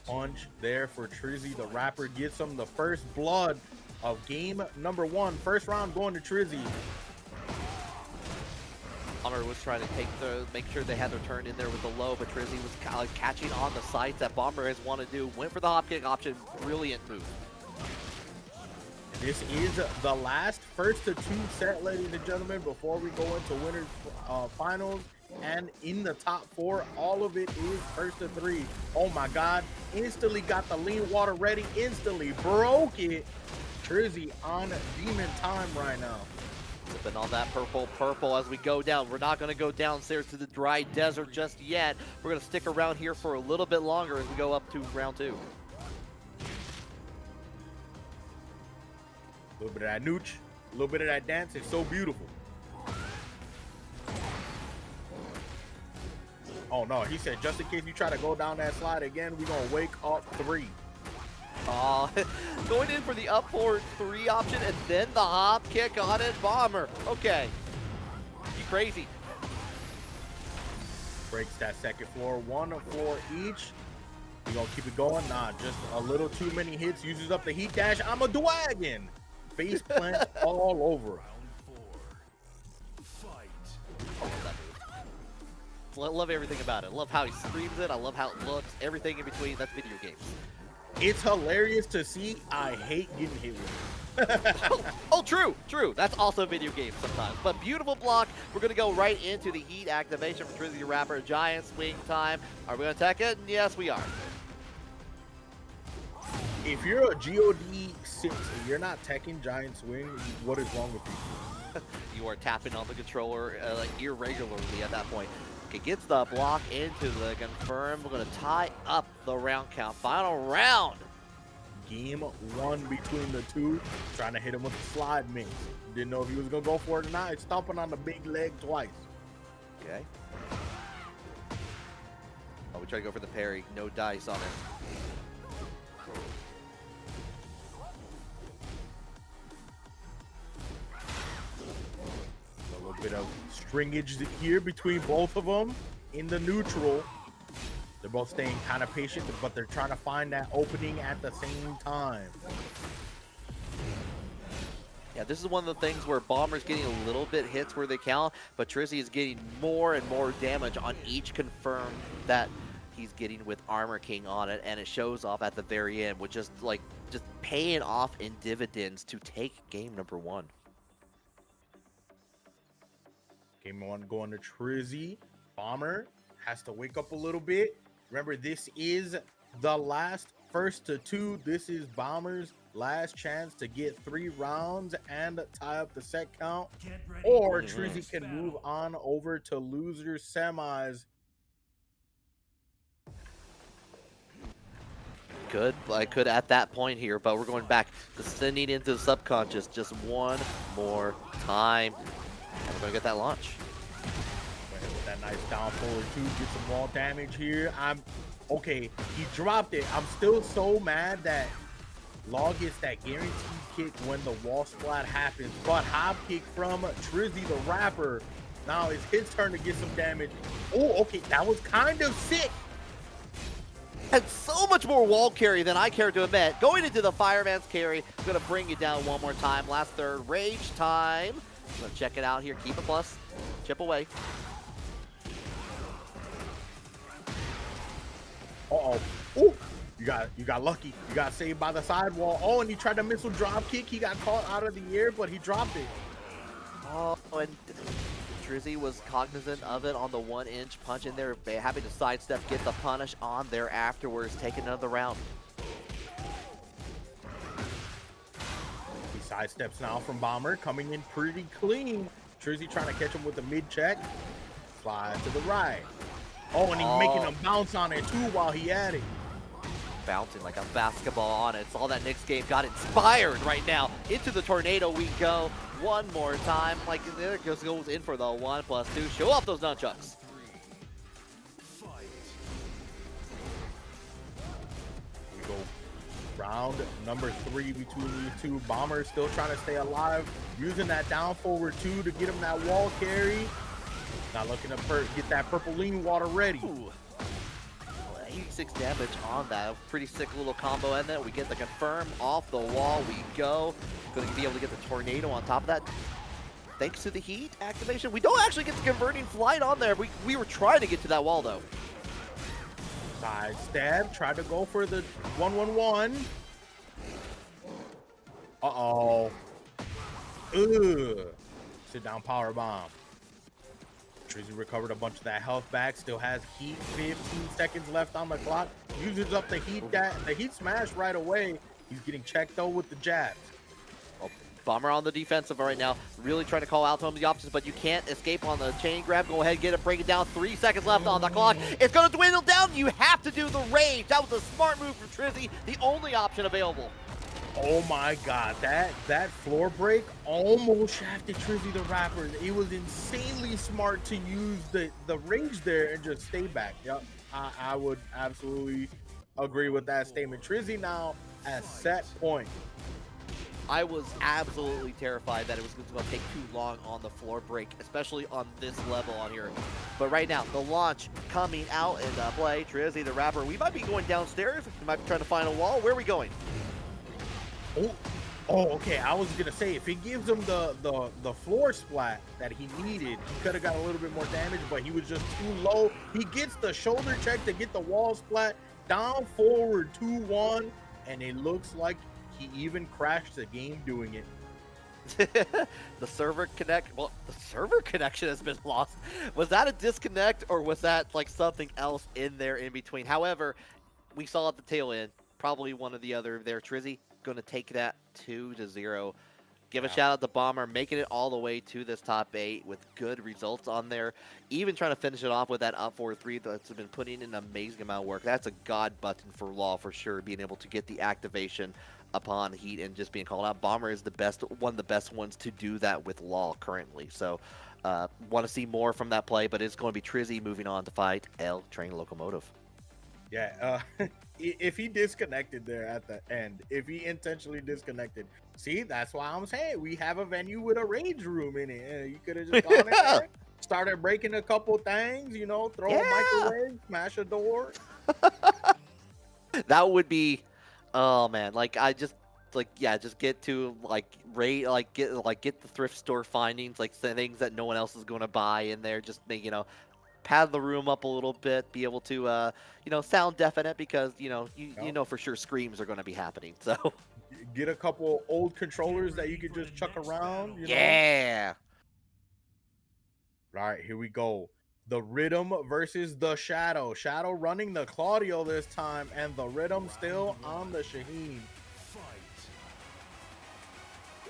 punch there for Trizzy the Rapper gets him the first blood of game number 1. First round going to Trizzy. Bomber was trying to make sure they had their turn in there with the low, but Trizzy was catching on the sights that Bomber has wanted to do. Went for the hop kick option. Brilliant move. This is the last first to 2 set, ladies and gentlemen, before we go into winners finals. And in the top 4, all of it is first to 3. Oh my God, instantly got the lean water ready, instantly broke it. Trizzy on demon time right now. Sipping on that purple as we go down. We're not going to go downstairs to the dry desert just yet. We're going to stick around here for a little bit longer as we go up to round 2. A little bit of that nooch, a little bit of that dance. It's so beautiful. Oh no, he said just in case you try to go down that slide again, we're gonna wake up 3. Going in for the up forward 3 option and then the hop kick on it. Bomber. Okay. You crazy. Breaks that second floor, 1 floor each. We gonna keep it going? Nah, just a little too many hits. Uses up the heat dash. I'm a dwagon. Face plant all over. Love everything about it. Love how he screams it. I love how it looks. Everything in between. That's video games. It's hilarious to see. I hate getting hit with it. Oh, true. That's also video games sometimes. But beautiful block. We're going to go right into the heat activation for Trizzy the Rapper. Giant swing time. Are we going to tech it? Yes, we are. If you're a God 6 and you're not teching Giant Swing, what is wrong with you? You are tapping on the controller irregularly at that point. Okay, gets the block into the confirm. We're going to tie up the round count. Final round. Game 1 between the 2. Trying to hit him with the slide mix. Didn't know if he was going to go for it or not. It's stomping on the big leg twice. Okay. Oh, we try to go for the parry. No dice on it. A little bit of stringage here between both of them in the neutral. They're both staying kind of patient, but they're trying to find that opening at the same time. Yeah, Yeah, this is one of the things where Bomber's getting a little bit hits where they count, but Trizzy is getting more and more damage on each confirm that he's getting with Armor King on it, and it shows off at the very end, which is like just paying off in dividends to take game number 1. Game 1 going to Trizzy. Bomber has to wake up a little bit. Remember, this is the last first to 2. This is Bomber's last chance to get 3 rounds and tie up the set count. Or Trizzy can move on over to loser semis. I could at that point here, but we're going back, descending into the subconscious just one more time. And we're going to get that launch. With that nice down forward 2, get some wall damage here. Okay, he dropped it. I'm still so mad that Law gets that guaranteed kick when the wall splat happens. But hop kick from Trizzy the Rapper. Now it's his turn to get some damage. Oh, okay, that was kind of sick. Had so much more wall carry than I care to admit. Going into the Fireman's carry, going to bring you down one more time. Last third, Rage time. Let's check it out here. Keep it plus. Chip away. Uh-oh. Ooh, you got lucky. You got saved by the sidewall. Oh, and he tried to missile drop kick. He got caught out of the air, but he dropped it. Oh, and Trizzy was cognizant of it on the 1-inch punch in there, having to sidestep, get the punish on there afterwards, taking another round. He sidesteps now from Bomber, coming in pretty clean. Trizzy trying to catch him with the mid-check. Slide to the right. Oh, and he's making him bounce on it too while he at it. Bouncing like a basketball on it. Saw that Knicks game, got inspired right now. Into the tornado we go. One more time. Like, there goes in for the 1+2. Show off those nunchucks. We go round number 3 between these two. Bomber still trying to stay alive. Using that down forward 2 to get him that wall carry. Now looking to get that purple lean water ready. Ooh. 86 damage on that. Pretty sick little combo, and then we get the confirm off the wall. We go. Going to be able to get the tornado on top of that. Thanks to the heat activation, we don't actually get the converting flight on there. We were trying to get to that wall though. Side stab. Tried to go for the 1-1-1. Uh-oh. Ugh. Sit down power bomb. Trizzy recovered a bunch of that health back. Still has heat. 15 seconds left on the clock. Uses up the heat smash right away. He's getting checked though with the jabs. Oh, Bomber on the defensive right now. Really trying to call out to him the options, but you can't escape on the chain grab. Go ahead, get it, break it down. 3 seconds left on the clock. It's going to dwindle down. You have to do the rage. That was a smart move from Trizzy. The only option available. Oh my god, that floor break almost shafted Trizzy the Rapper. It was insanely smart to use the range there and just stay back. Yep, I would absolutely agree with that statement. Trizzy now at set point. I was absolutely terrified that it was going to take too long on the floor break, especially on this level on here. But right now, the launch coming out in play. Trizzy the Rapper, we might be going downstairs. We might be trying to find a wall. Where are we going? Oh, okay. I was gonna say if he gives him the floor splat that he needed, he could have got a little bit more damage, but he was just too low. He gets the shoulder check to get the wall splat, down forward 2-1, and it looks like he even crashed the game doing it. The server connection has been lost. Was that a disconnect, or was that like something else in there in between? However, we saw at the tail end, probably one or the other there. Trizzy going to take that 2-0. Give a shout out to Bomber, making it all the way to this top 8 with good results on there. Even trying to finish it off with that up 4-3 that's been putting in an amazing amount of work. That's a god button for Law for sure, being able to get the activation upon heat and just being called out. Bomber is one of the best ones to do that with Law currently. So want to see more from that play, but it's going to be Trizzy moving on to fight L Train Locomotive. Yeah, if he disconnected there at the end, if he intentionally disconnected, see, that's why I'm saying we have a venue with a rage room in it. You could have just gone in there, started breaking a couple things, you know, throw a microwave, smash a door. That would be, oh man, like like yeah, just get to like rate get the thrift store findings, like things that no one else is going to buy in there. Just make, pad the room up a little bit, be able to sound deafening because you know for sure screams are going to be happening. So Get a couple old controllers that you could just chuck around. yeah. All right, here we go. The Rhythm versus the Shadow. Shadow running the Claudio this time, and the Rhythm still on the Shaheen.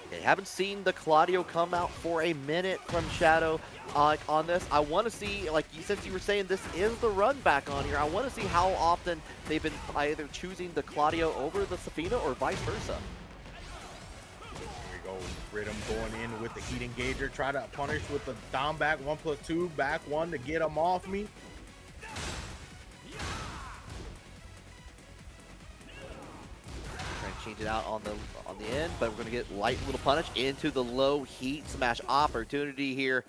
Okay, haven't seen the Claudio come out for a minute from Shadow on this. I want to see, since you were saying this is the run back on here, I want to see how often they've been either choosing the Claudio over the Safina or vice versa. Go Rhythm going in with the heat engager, try to punish with the down back 1+2, back 1 to get him off me. Trying to change it out on the end, but we're gonna get light little punish into the low heat smash opportunity here.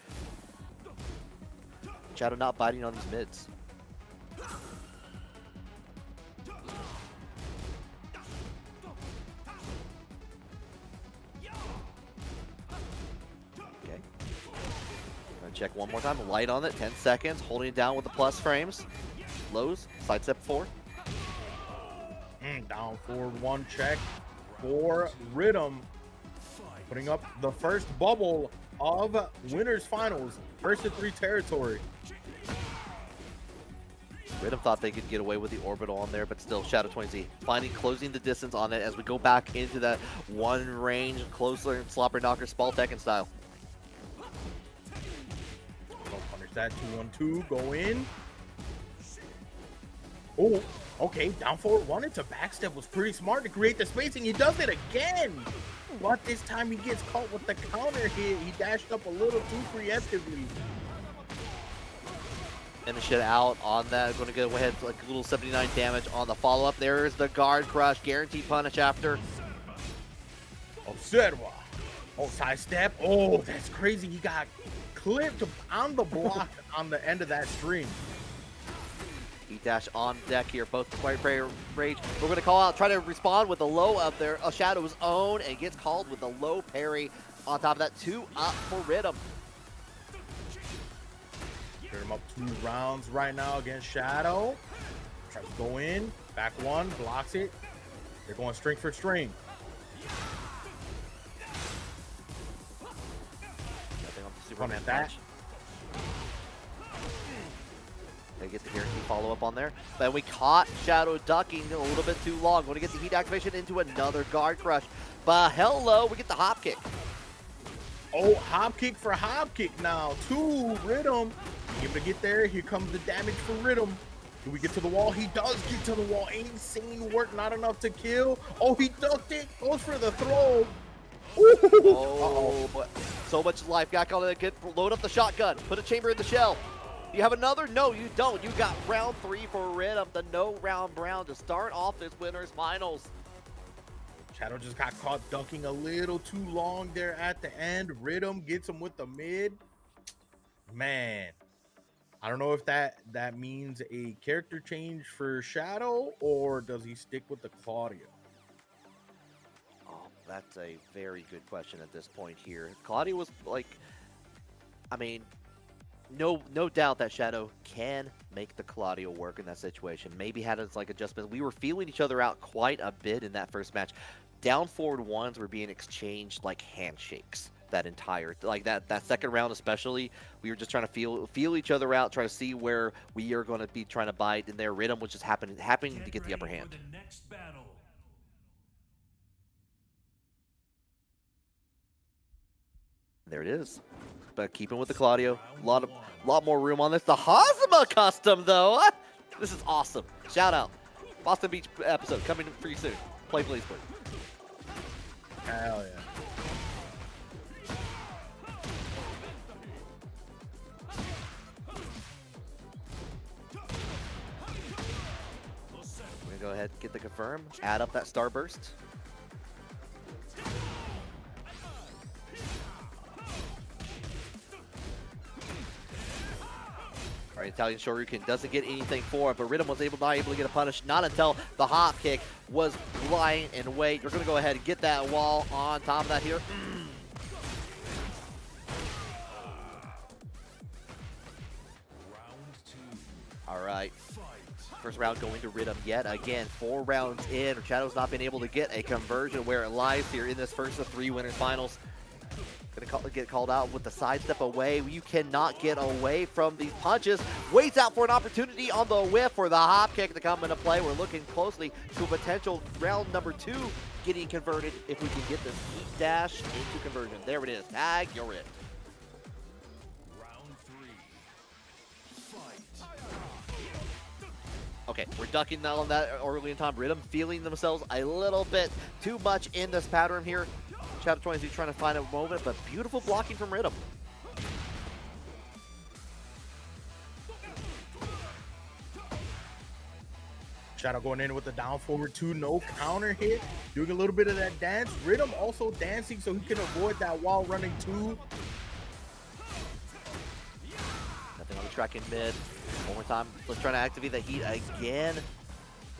Shadow not biting on these mids. Check one more time. Light on it. 10 seconds. Holding it down with the plus frames. Lows. Sidestep 4. Down forward 1 check for Rhythm. Putting up the first bubble of winners finals. First to 3 territory. Rhythm thought they could get away with the orbital on there, but still Shadow 20Z closing the distance on it as we go back into that one range closer and slopper knocker Spall Tekken style. That 2-1-2 go in. Oh, okay. Down forward 1 into backstep was pretty smart to create the spacing. He does it again, but this time he gets caught with the counter hit. He dashed up a little too preemptively. Finish it out on that. Going to go ahead like a little 79 damage on the follow up. There's the guard crush, guaranteed punish after. Observa. Oh, sidestep. Oh, that's crazy. He got clipped on the block on the end of that string. Heat dash on deck here, both quite rage. We're going to call out, try to respond with a low of their Shadow's own, and gets called with a low parry on top of that. 2 up for Rhythm. Get him up 2 rounds right now against Shadow. Tries to go in, back 1, blocks it. They're going string for string. Superman match. They get the guarantee follow up on there. Then we caught Shadow ducking a little bit too long. Going to get the heat activation into another guard crush. But hello, we get the hop kick. Oh, hop kick for hop kick now. 2 Rhythm. Able to get there. Here comes the damage for Rhythm. Do we get to the wall? He does get to the wall. Insane work, not enough to kill. Oh, he ducked it. Goes for the throw. Oh, but so much life. Got on it. Load up the shotgun. Put a chamber in the shell. You have another? No, you don't. You got round 3 for Rhythm. The no round brown to start off this winners finals. Shadow just got caught dunking a little too long there at the end. Rhythm gets him with the mid. Man, I don't know if that means a character change for Shadow, or does he stick with the Claudio? That's a very good question at this point here. Claudio was no doubt that Shadow can make the Claudio work in that situation. Maybe had his adjustments. We were feeling each other out quite a bit in that first match. Down forward 1s were being exchanged like handshakes. That entire that second round especially, we were just trying to feel each other out, try to see where we are going to be trying to bite. And their Rhythm was just happening to get the upper hand. There it is. But keeping with the Claudio, lot more room on this. The Hazama custom though. This is awesome. Shout out. Boston Beach episode coming for you soon. Play please. Hell yeah. We're gonna go ahead and get the confirm. Add up that starburst. Right, Italian Shoryuken doesn't get anything for it, but Rhythm was not able to get a punish, not until the hop kick was lying in wait. We're going to go ahead and get that wall on top of that here. All right. First round going to Rhythm yet again. 4 rounds in. Shadow's not been able to get a conversion where it lies here in this first of 3 winners finals. Gonna get called out with the sidestep away. You cannot get away from these punches. Waits out for an opportunity on the whiff for the hop kick to come into play. We're looking closely to a potential round number 2 getting converted if we can get this heat dash into conversion. There it is. Tag, you're it. Okay, we're ducking on that early in time. Rhythm feeling themselves a little bit too much in this pattern here. Shadow 22 trying to find a moment, but beautiful blocking from Rhythm. Shadow going in with the down forward 2, no counter hit. Doing a little bit of that dance. Rhythm also dancing so he can avoid that wall running 2. Nothing on the track in mid. One more time. Let's try to activate the heat again.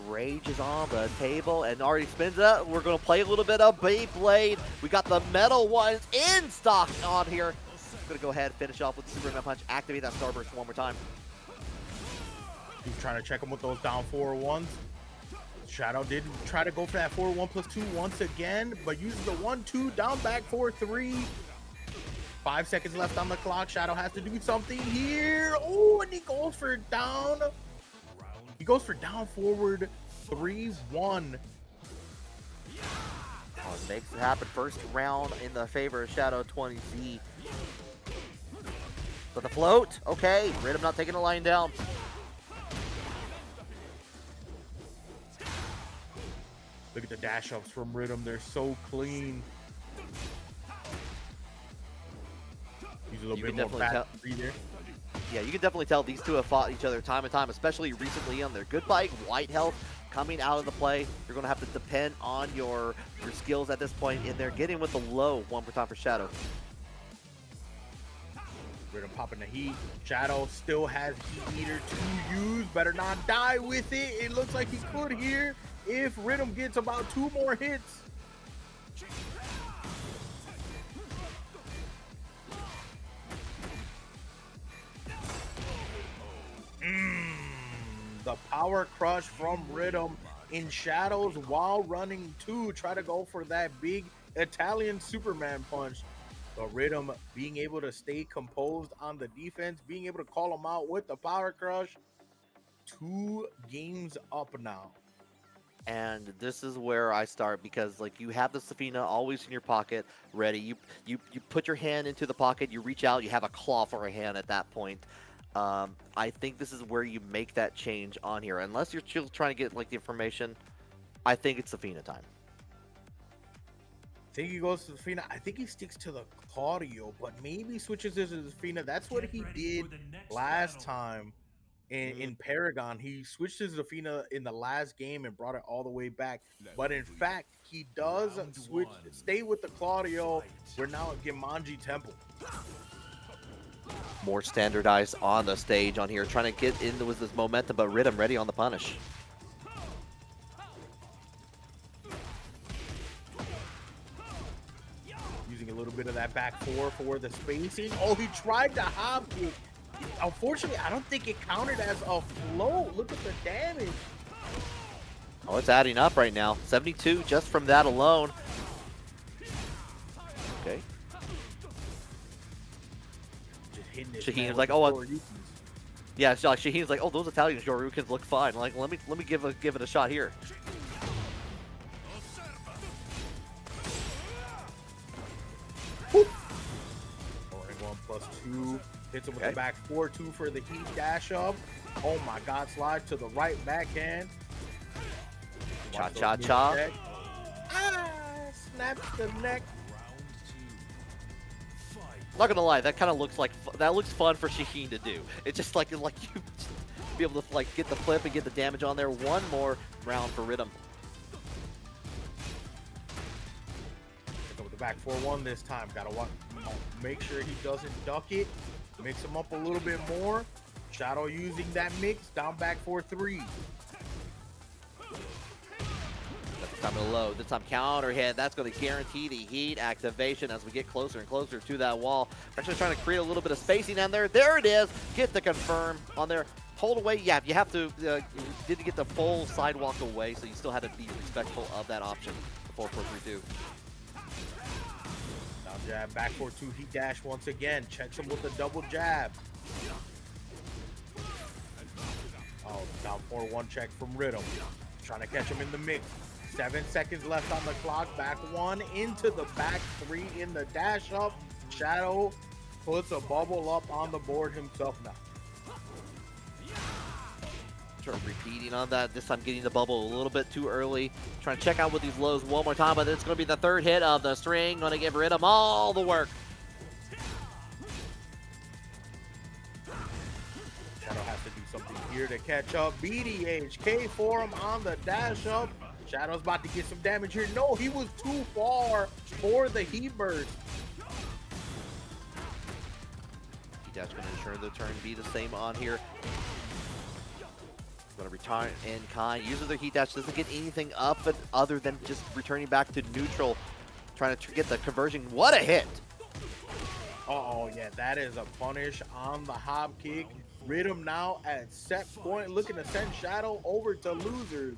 Rage is on the table and already spins it up. We're going to play a little bit of Beyblade. We got the metal ones in stock on here. Going to go ahead and finish off with the Superman Punch. Activate that Starburst one more time. He's trying to check him with those down 4-1s. Shadow did try to go for that 4-1+2 once again, but uses the 1-2 down back 4-3. 5 seconds left on the clock. Shadow has to do something here. Oh, and he goes for down. He goes for down forward 3-1. Oh, makes it happen. First round in the favor of Shadow 20Z. But the float, okay. Rhythm not taking the line down. Look at the dash ups from Rhythm. They're so clean. Use a little bit more fat there. Yeah, you can definitely tell these two have fought each other time and time, especially recently on their good bike, white health coming out of the play. You're going to have to depend on your skills at this point in there. Getting with the low one more time for Shadow. Rhythm popping the heat. Shadow still has heat meter to use. Better not die with it. It looks like he could here if Rhythm gets about 2 more hits. The power crush from Rhythm in shadows while running 2. Try to go for that big Italian Superman punch. But Rhythm being able to stay composed on the defense, being able to call him out with the power crush. 2 games up now. And this is where I start, because like you have the Safina always in your pocket ready. You put your hand into the pocket, you reach out, you have a claw for a hand at that point. I think this is where you make that change on here. Unless you're still trying to get like the information, I think it's Safina time. I think he goes to Zafina. I think he sticks to the Claudio, but maybe switches to Zafina. That's what he did last time in Paragon. He switched to Zafina in the last game and brought it all the way back. But in fact, he does stay with the Claudio. We're now at Gimanji Temple. More standardized on the stage on here, trying to get into with this momentum, but Rhythm ready on the punish. Using a little bit of that back 4 for the spacing. Oh, he tried to hop kick. Unfortunately, I don't think it counted as a float. Look at the damage. Oh, it's adding up right now. 72 just from that alone. Okay. Shaheen's like, oh, yeah. Shaheen's like, oh, those Italian Shoryukens look fine. Like, let me give it a shot here. Going 1+2. Hits him with the back 4-2 for the heat dash up. Oh my God! Slide to the right backhand. Cha cha cha. Ah! Snaps the neck. Not gonna lie, that kind of looks like that looks fun for Shaheen to do. It's just like you be able to like get the flip and get the damage on there. One more round for Rhythm. With the back 4-1 this time. Gotta make sure he doesn't duck it. Mix him up a little bit more. Shadow using that mix, down back for 3. Time to load. This time counter hit. That's going to guarantee the heat activation as we get closer and closer to that wall. We're actually trying to create a little bit of spacing down there. There it is. Get the confirm on there. Hold away. Yeah, you have to. You didn't get the full sidewalk away, so you still had to be respectful of that option. 4-4-3-2. Now jab, back for 2, heat dash once again. Checks him with a double jab. Oh, down 4-1 check from Rhythm. Trying to catch him in the mix. 7 seconds left on the clock. Back 1 into the back 3 in the dash up. Shadow puts a bubble up on the board himself now. Sort of repeating on that. This time getting the bubble a little bit too early. Trying to check out with these lows one more time, but it's going to be the 3rd hit of the string. Going to give Rhythm all the work. Shadow has to do something here to catch up. BDHK for him on the dash up. Shadow's about to get some damage here. No, he was too far for the heat burst. That's going to ensure the turn be the same on here. Going to return in kind. Uses their heat dash. Doesn't get anything up but other than just returning back to neutral. Trying to get the conversion. What a hit. Oh yeah, that is a punish on the hop kick. Rhythm now at set point, looking to send Shadow over to losers.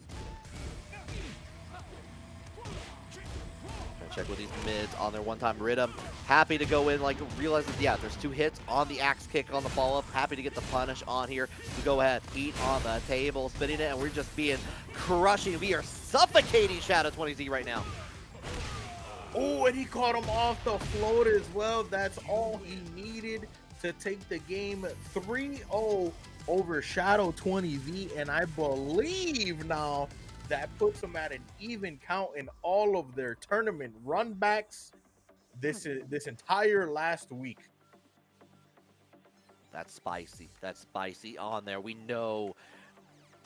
Check with these mids on their one-time Rhythm. Happy to go in, like, realize that, yeah, there's 2 hits on the axe kick on the follow-up. Happy to get the punish on here. We go ahead, heat on the table, spinning it, and we're just being crushing. We are suffocating Shadow 20Z right now. Oh, and he caught him off the float as well. That's all he needed to take the game 3-0 over Shadow 20Z, and I believe now that puts them at an even count in all of their tournament runbacks this entire last week. That's spicy. That's spicy on there. We know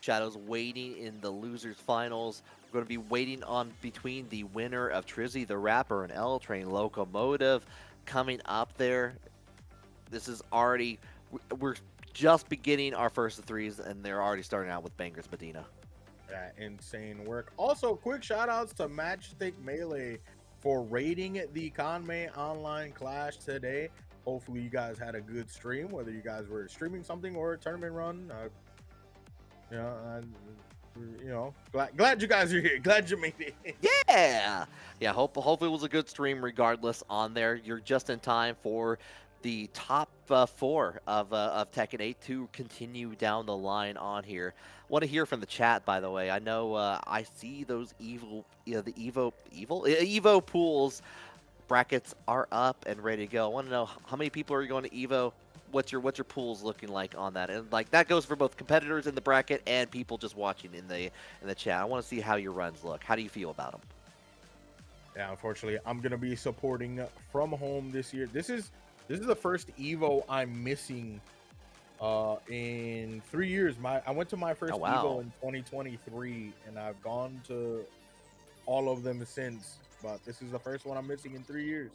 Shadow's waiting in the losers finals. We're going to be waiting on between the winner of Trizzy the Rapper and L Train Locomotive coming up there. This is already, we're just beginning our first of 3s, and they're already starting out with bangers, Medina. Yeah, insane work. Also, quick shout outs to Matchstick Melee for raiding the Kanme Online Klash today. Hopefully you guys had a good stream, whether you guys were streaming something or a tournament run. Glad you guys are here. Glad you made it. Yeah, hopefully it was a good stream regardless on there. You're just in time for the top 4 of Tekken 8 to continue down the line on here. Want to hear from the chat, by the way. I know I see those Evo pools brackets are up and ready to go. I want to know how many people are going to Evo. What's your pools looking like on that? And like that goes for both competitors in the bracket and people just watching in the chat. I want to see how your runs look. How do you feel about them? Yeah, unfortunately, I'm gonna be supporting from home this year. This is the first Evo I'm missing in 3 years. I went to my first Evo in 2023, and I've gone to all of them since. But this is the first one I'm missing in 3 years.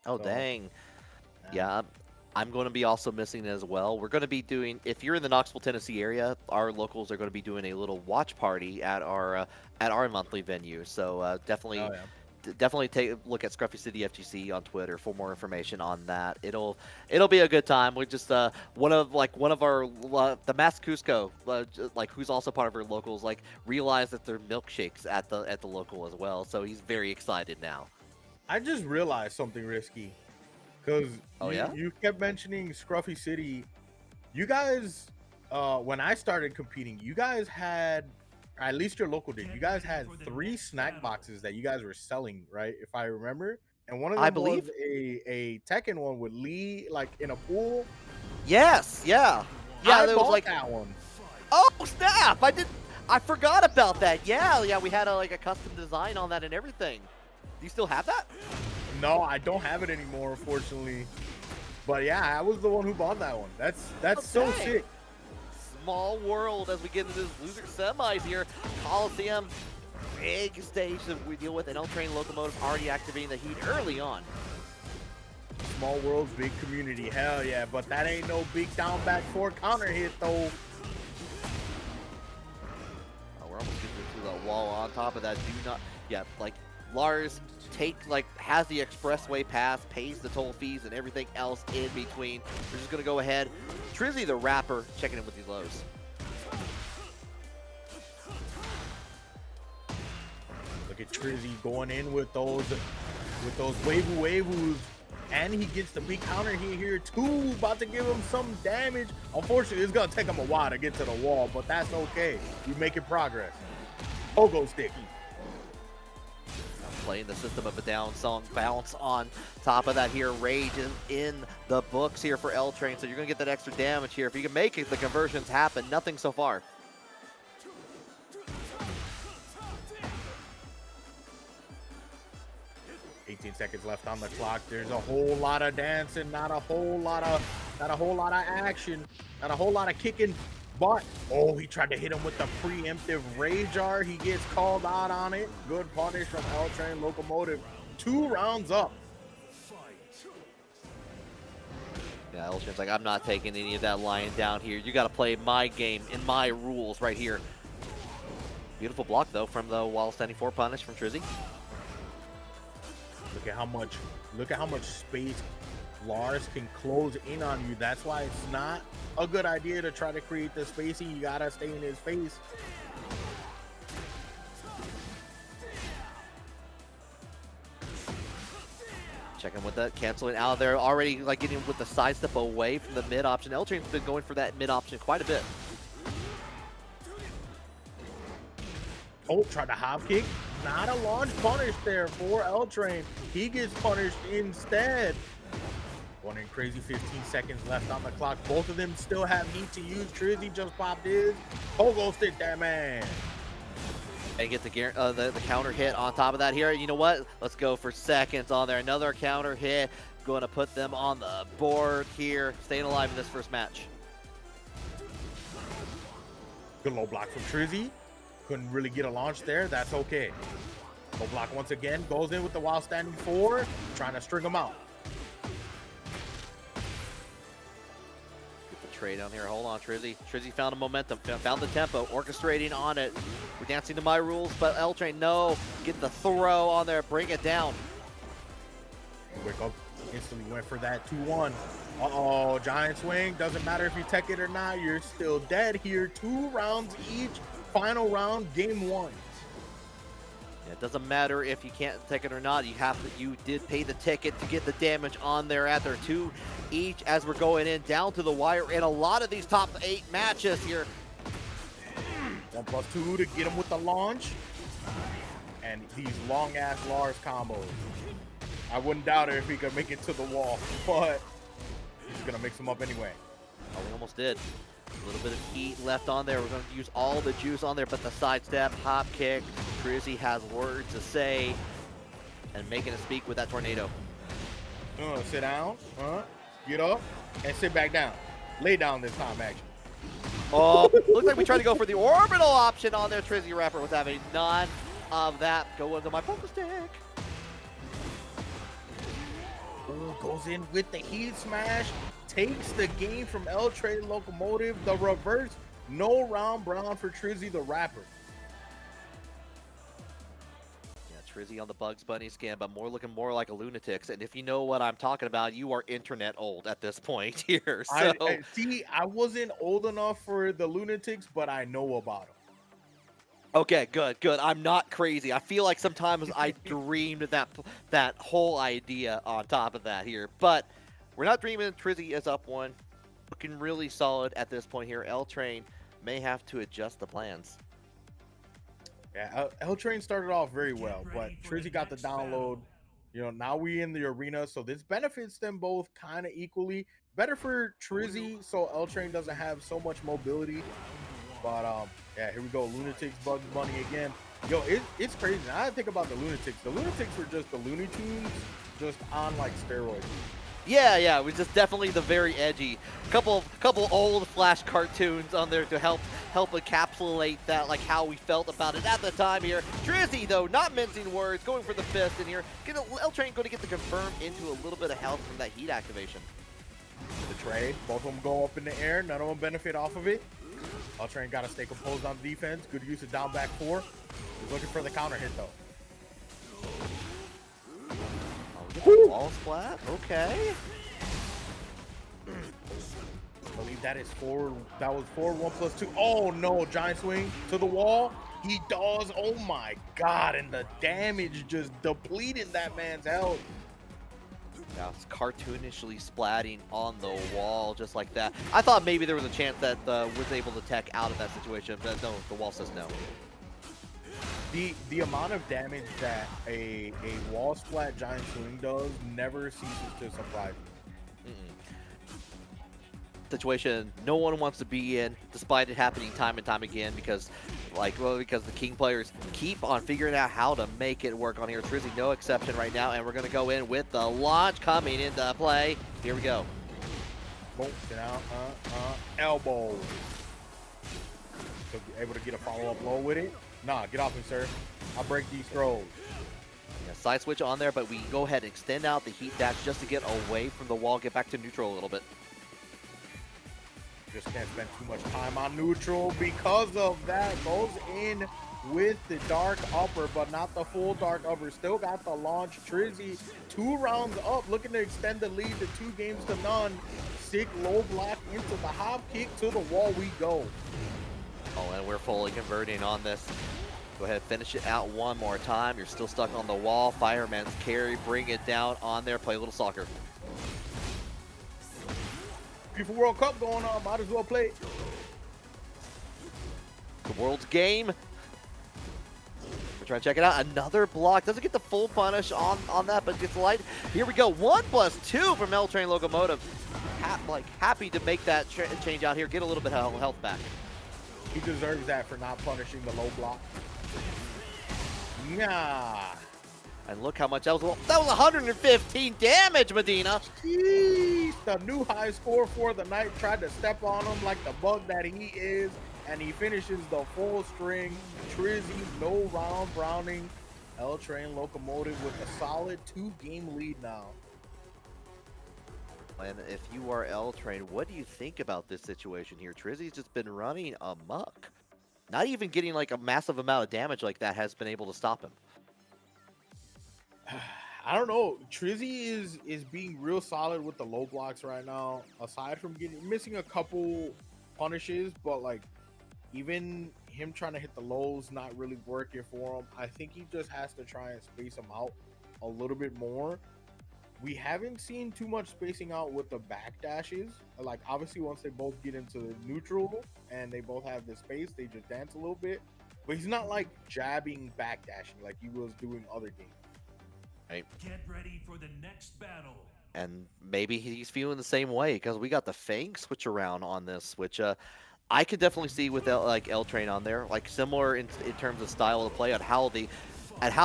Oh, so, dang. Yeah, I'm going to be also missing it as well. We're going to be doing, if you're in the Knoxville, Tennessee area, our locals are going to be doing a little watch party at our monthly venue. So definitely. Definitely take a look at Scruffy City FGC on Twitter for more information on that. It'll be a good time. We just one of our the Mass Cusco who's also part of our locals realized that there are milkshakes at the local as well. So he's very excited now. I just realized something risky because you kept mentioning Scruffy City. You guys, when I started competing, you guys had. At least your local did. You guys had 3 snack boxes that you guys were selling, right? If I remember. And one of them was a Tekken one with Lee, in a pool. Yes, yeah. Yeah, there was that one. Oh, snap! I forgot about that. Yeah, we had a custom design on that and everything. Do you still have that? No, I don't have it anymore, unfortunately. But yeah, I was the one who bought that one. That's so sick. Small world as we get into this loser semis here. Coliseum, big stage that we deal with. An L Train Locomotive already activating the heat early on. Small worlds, big community. Hell yeah, but that ain't no big down back 4 counter hit though. Oh, we're almost getting to the wall. On top of that, do not, yeah, like Lars has the expressway pass, pays the toll fees and everything else in between. We're just gonna go ahead. Trizzy the Rapper checking in with these lows. Look at Trizzy going in with those wavus, and he gets the big counter hit here too, about to give him some damage. Unfortunately, it's gonna take him a while to get to the wall, but that's okay. We're making progress. Pogo stick. Playing the system of a down song bounce on top of that here. Rage is in the books here for L Train, so you're gonna get that extra damage here. If you can make it, the conversions happen. Nothing so far. 18 seconds left on the clock. There's a whole lot of dancing, not a whole lot of action, not a whole lot of kicking. But oh, he tried to hit him with the preemptive Rage R. He gets called out on it. Good punish from L Train Locomotive. 2 rounds up. Yeah, L Train's like, I'm not taking any of that lying down here. You got to play my game in my rules right here. Beautiful block though from the while standing 4 punish from Trizzy. Look at how much space Lars can close in on you. That's why it's not a good idea to try to create the spacing. You gotta stay in his face. Checking with that, canceling out of there. Already like getting with the side step away from the mid option. L Train's been going for that mid option quite a bit. Oh, tried to hop kick. Not a launch punish there for L Train. He gets punished instead. 1 in crazy 15 seconds left on the clock. Both of them still have heat to use. Trizzy just popped his. Pogo stick that man. And get the counter hit on top of that here. You know what? Let's go for seconds on there. Another counter hit. Going to put them on the board here. Staying alive in this first match. Good low block from Trizzy. Couldn't really get a launch there. That's okay. Low block once again. Goes in with the while standing 4. Trying to string him out. Trade down here. Hold on, Trizzy. Trizzy found a momentum, found the tempo, orchestrating on it. We're dancing to my rules, but L Train, no. Get the throw on there, bring it down. Wake up, instantly went for that 2-1. Uh-oh, giant swing. Doesn't matter if you tech it or not, you're still dead here. 2 rounds each. Final round, game 1. Yeah, it doesn't matter if you can't take it or not. You did pay the ticket to get the damage on there at their 2 each as we're going in down to the wire in a lot of these top 8 matches here. 1+2 to get him with the launch. And these long ass Lars combos. I wouldn't doubt it if he could make it to the wall, but he's gonna mix them up anyway. Oh, we almost did. A little bit of heat left on there. We're going to use all the juice on there, but the sidestep, hop kick. Trizzy has words to say and making it speak with that tornado. Sit down, get up, and sit back down. Lay down this time, actually. Oh, looks like we tried to go for the orbital option on there. Trizzy Rapper was having none of that. Go into my poker stick. Goes in with the heat smash. Takes the game from L Train Locomotive. The reverse no round brown for Trizzy the Rapper. Yeah, Trizzy on the Bugs Bunny skin, but looking more like a Lunatics. And if you know what I'm talking about, you are internet old at this point here. So I wasn't old enough for the Lunatics, but I know about them. Okay, good. I'm not crazy. I feel like sometimes I dreamed that whole idea on top of that here, but we're not dreaming. Trizzy is up 1. Looking really solid at this point here. L Train may have to adjust the plans. Yeah, L Train started off very well, but Trizzy got the download. You know, now we in the arena, so this benefits them both kind of equally. Better for Trizzy, so L Train doesn't have so much mobility. But yeah, here we go. Lunatics, Bugs Bunny again. Yo, it's crazy. Now I think about the Lunatics. The Lunatics were just the Looney Tunes, just on like steroids. Yeah, it was just definitely the very edgy. Couple old Flash cartoons on there to help help encapsulate that, like how we felt about it at the time here. Drizzy, though, not mincing words, going for the fist in here. L-Train going to get the confirm into a little bit of health from that heat activation. The trade, both of them go up in the air. None of them benefit off of it. L-Train got to stay composed on defense. Good use of down back 4. He's looking for the counter hit, though. Wall splat, okay. I believe that is 4. That was 4, 1 plus 2. Oh no, giant swing to the wall. He does. Oh my god, and the damage just depleted that man's health. Now it's cartoonishly splatting on the wall just like that. I thought maybe there was a chance that was able to tech out of that situation, but no, the wall says no. The amount of damage that a wall splat giant swing does never ceases to surprise me. Situation no one wants to be in, despite it happening time and time again, because because the King players keep on figuring out how to make it work on here. Trizzy, no exception right now, and we're gonna go in with the launch coming into play. Here we go. Boom, down, elbow. So able to get a follow-up low with it. Nah, get off me, sir. I'll break these throws. Yeah, side switch on there, but we go ahead and extend out the heat dash just to get away from the wall, get back to neutral a little bit. Just can't spend too much time on neutral because of that. Goes in with the dark upper, but not the full dark upper. Still got the launch. Trizzy 2 rounds up, looking to extend the lead to 2 games to none. Sick low block into the hop kick to the wall we go. Oh, and we're fully converting on this. Go ahead, finish it out one more time. You're still stuck on the wall. Fireman's carry, bring it down on there. Play a little soccer. FIFA World Cup going on, might as well play. The world's game. We're trying to check it out. Another block. Doesn't get the full punish on that, but gets light. Here we go. 1 plus 2 from L-Train Locomotive. Happy to make that change out here. Get a little bit of health back. He deserves that for not punishing the low block. Yeah. And look how much that was 115 damage, Medina. Jeez, the new high score for the night. Tried to step on him like the bug that he is, and he finishes the full string. Trizzy, no round browning. L-Train Locomotive with a solid 2-game lead now. And if you are L-Train, what do you think about this situation here? Trizzy's just been running amok. Not even getting like a massive amount of damage like that has been able to stop him. I don't know. Trizzy is being real solid with the low blocks right now. Aside from missing a couple punishes, but like even him trying to hit the lows not really working for him. I think he just has to try and space them out a little bit more. We haven't seen too much spacing out with the back dashes. Like obviously once they both get into neutral and they both have the space, they just dance a little bit. But he's not like jabbing back dashing like he was doing other games. Right. Get ready for the next battle. And maybe he's feeling the same way because we got the Fang switch around on this, which I could definitely see with L-Train on there, like similar in terms of style of play on how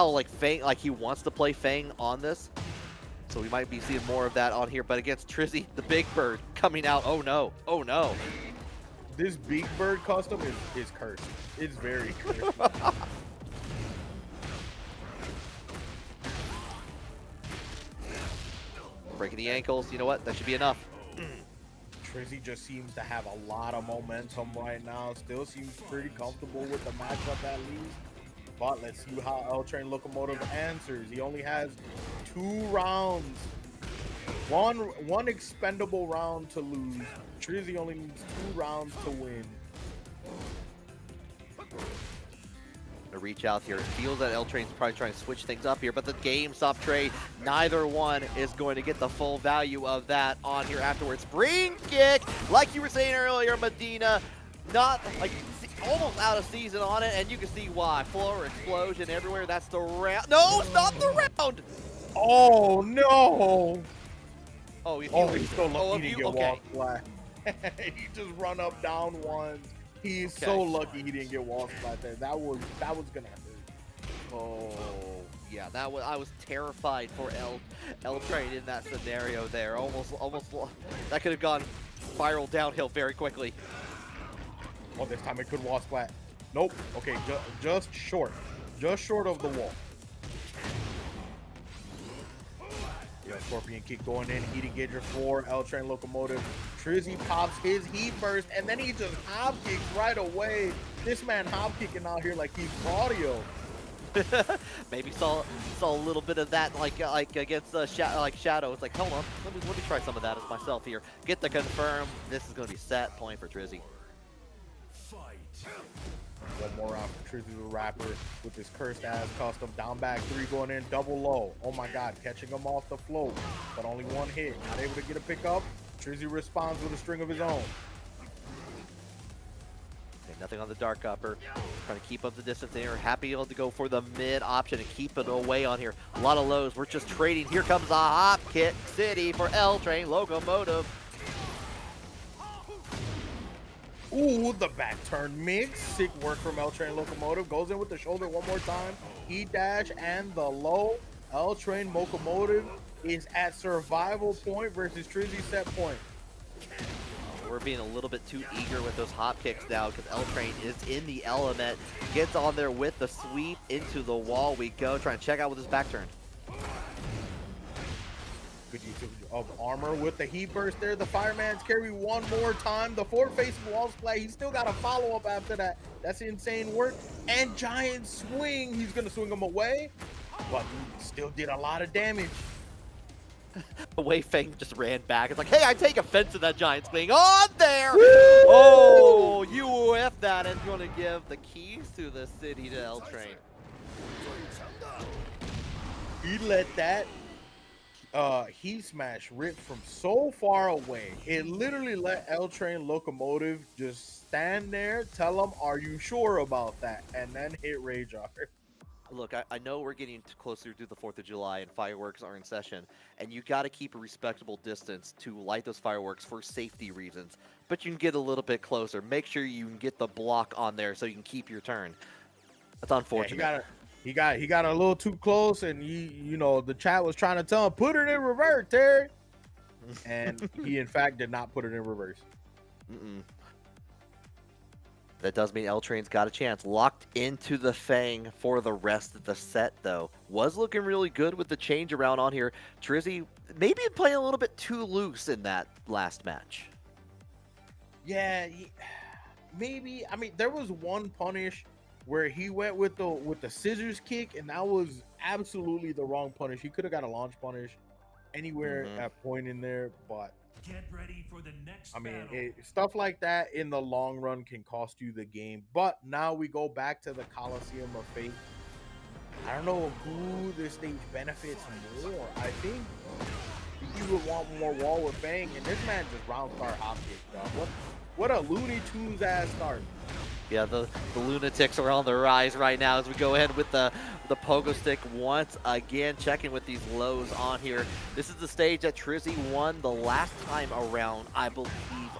like Fang, like he wants to play Fang on this. So we might be seeing more of that on here, but against Trizzy, the Big Bird coming out. Oh no, oh no. This Big Bird custom is cursed. It's very cursed. Breaking the ankles, you know what? That should be enough. Trizzy just seems to have a lot of momentum right now. Still seems pretty comfortable with the matchup at least. But let's see how L-Train Locomotive answers. He only has 2 rounds. One expendable round to lose. Trizzy only needs 2 rounds to win. To reach out here. It feels that L-Train's probably trying to switch things up here, but the GameStop trade, neither one is going to get the full value of that on here afterwards. Spring kick, like you were saying earlier, Medina, not like almost out of season on it, and you can see why. Floor explosion everywhere. That's the round. No, stop the round. Oh no. Oh, he's so lucky he didn't get wall splat. He just run up down ones. He's so lucky he didn't get wall splat there. That was gonna hurt. Oh yeah, I was terrified for L-Train in that scenario there. Almost that could have gone spiral downhill very quickly. Oh, this time it could wall splat. Nope. Okay, just short. Just short of the wall. Yo, Scorpion kick going in. Heat engager for L Train Locomotive. Trizzy pops his heat burst, and then he just hop kicks right away. This man hop kicking out here like he's Claudio. Maybe saw a little bit of that like against Shadow. It's like, hold on, let me try some of that as myself here. Get the confirm. This is gonna be set point for Trizzy. One more round for Trizzy the Rapper with his cursed ass custom down back 3 going in, double low. Oh my god, catching him off the float, but only one hit. Not able to get a pickup. Trizzy responds with a string of his own. Okay, nothing on the dark upper. Trying to keep up the distance there. Happy able to go for the mid option and keep it away on here. A lot of lows. We're just trading. Here comes a hop kick city for L Train Locomotive. Ooh, the back turn mix. Sick work from L Train Locomotive. Goes in with the shoulder one more time. E-dash and the low. L Train Locomotive is at survival point versus Trizzy set point. We're being a little bit too eager with those hop kicks now because L Train is in the element. Gets on there with the sweep into the wall. We go. Trying to check out with his back turn. Good use of armor with the heat burst there. The fireman's carry one more time. The forward facing wall splat. He's still got a follow up after that. That's insane work. And giant swing. He's going to swing him away, but he still did a lot of damage. Wei Feng just ran back. It's like, hey, I take offense to that giant swing on there. Oh, you whiff that and going to give the keys to the city to L Train. He let that heat smash rip from so far away. It literally let L Train Locomotive just stand there, tell him, are you sure about that? And then hit Rage Art. Look, I know we're getting closer to the 4th of July and fireworks are in session, and you got to keep a respectable distance to light those fireworks for safety reasons. But you can get a little bit closer. Make sure you can get the block on there so you can keep your turn. That's unfortunate. Yeah, he got a little too close, and you know, the chat was trying to tell him, put it in reverse, Terry. And he in fact did not put it in reverse. That does mean L Train's got a chance. Locked into the Fang for the rest of the set, though. Was looking really good with the change around on here. Trizzy maybe playing a little bit too loose in that last match. Yeah, maybe. I mean, there was one punish where he went with the scissors kick, and that was absolutely the wrong punish. He could have got a launch punish anywhere at point in there, but get ready for the next I mean, battle. stuff like that in the long run can cost you the game. But now we go back to the Coliseum of Fate. I don't know who this stage benefits more. I think you would want more wall with Fang, and this man just round start hop kick, dog. What a Looney Tunes ass start. Yeah, the lunatics are on the rise right now as we go ahead with the pogo stick once again, checking with these lows on here. This is the stage that Trizzy won the last time around, I believe,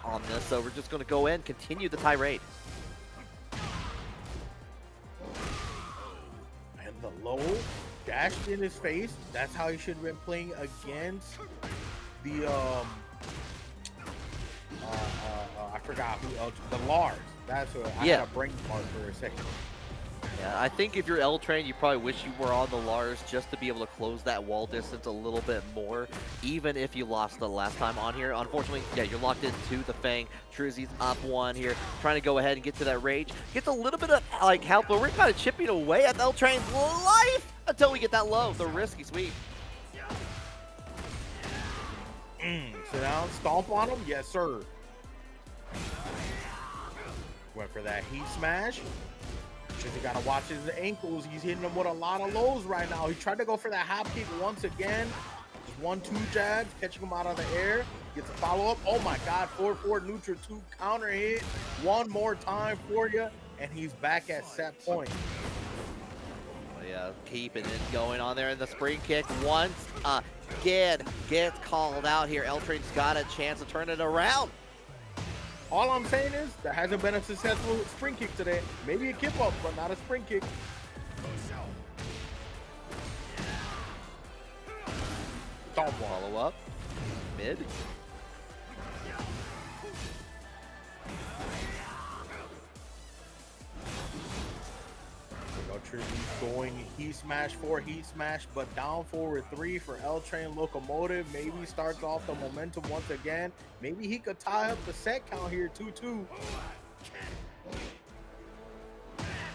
on this. So we're just going to go in, continue the tirade. And the low dashed in his face. That's how he should have been playing against the I forgot who else. The Lars. That's what I had a brain fart for a second. Yeah, I think if you're L Train, you probably wish you were on the Lars just to be able to close that wall distance a little bit more, even if you lost the last time on here. Unfortunately, yeah, you're locked into the Fang. Trizzy's up one here, trying to go ahead and get to that rage. Gets a little bit of like help, but we're kind of chipping away at L Train's life until we get that low, the risky sweep. Sit down, stomp on him, yes sir. Went for that heat smash. Just gotta watch his ankles. He's hitting him with a lot of lows right now. He tried to go for that hop kick once again. Just 1-2 jabs, catching him out of the air. Gets a follow up. Oh my god, 4-4 neutral 2 counter hit. One more time for you, and he's back at set point. Oh, yeah, keeping it going on there in the spring kick once again. Gets called out here. L Train's got a chance to turn it around. All I'm saying is there hasn't been a successful spring kick today. Maybe a kip up, but not a spring kick. Don't follow up. Mid. Trizzy's going heat smash 4, heat smash, but down forward 3 for L Train Locomotive. Maybe starts off the momentum once again. Maybe he could tie up the set count here 2-2.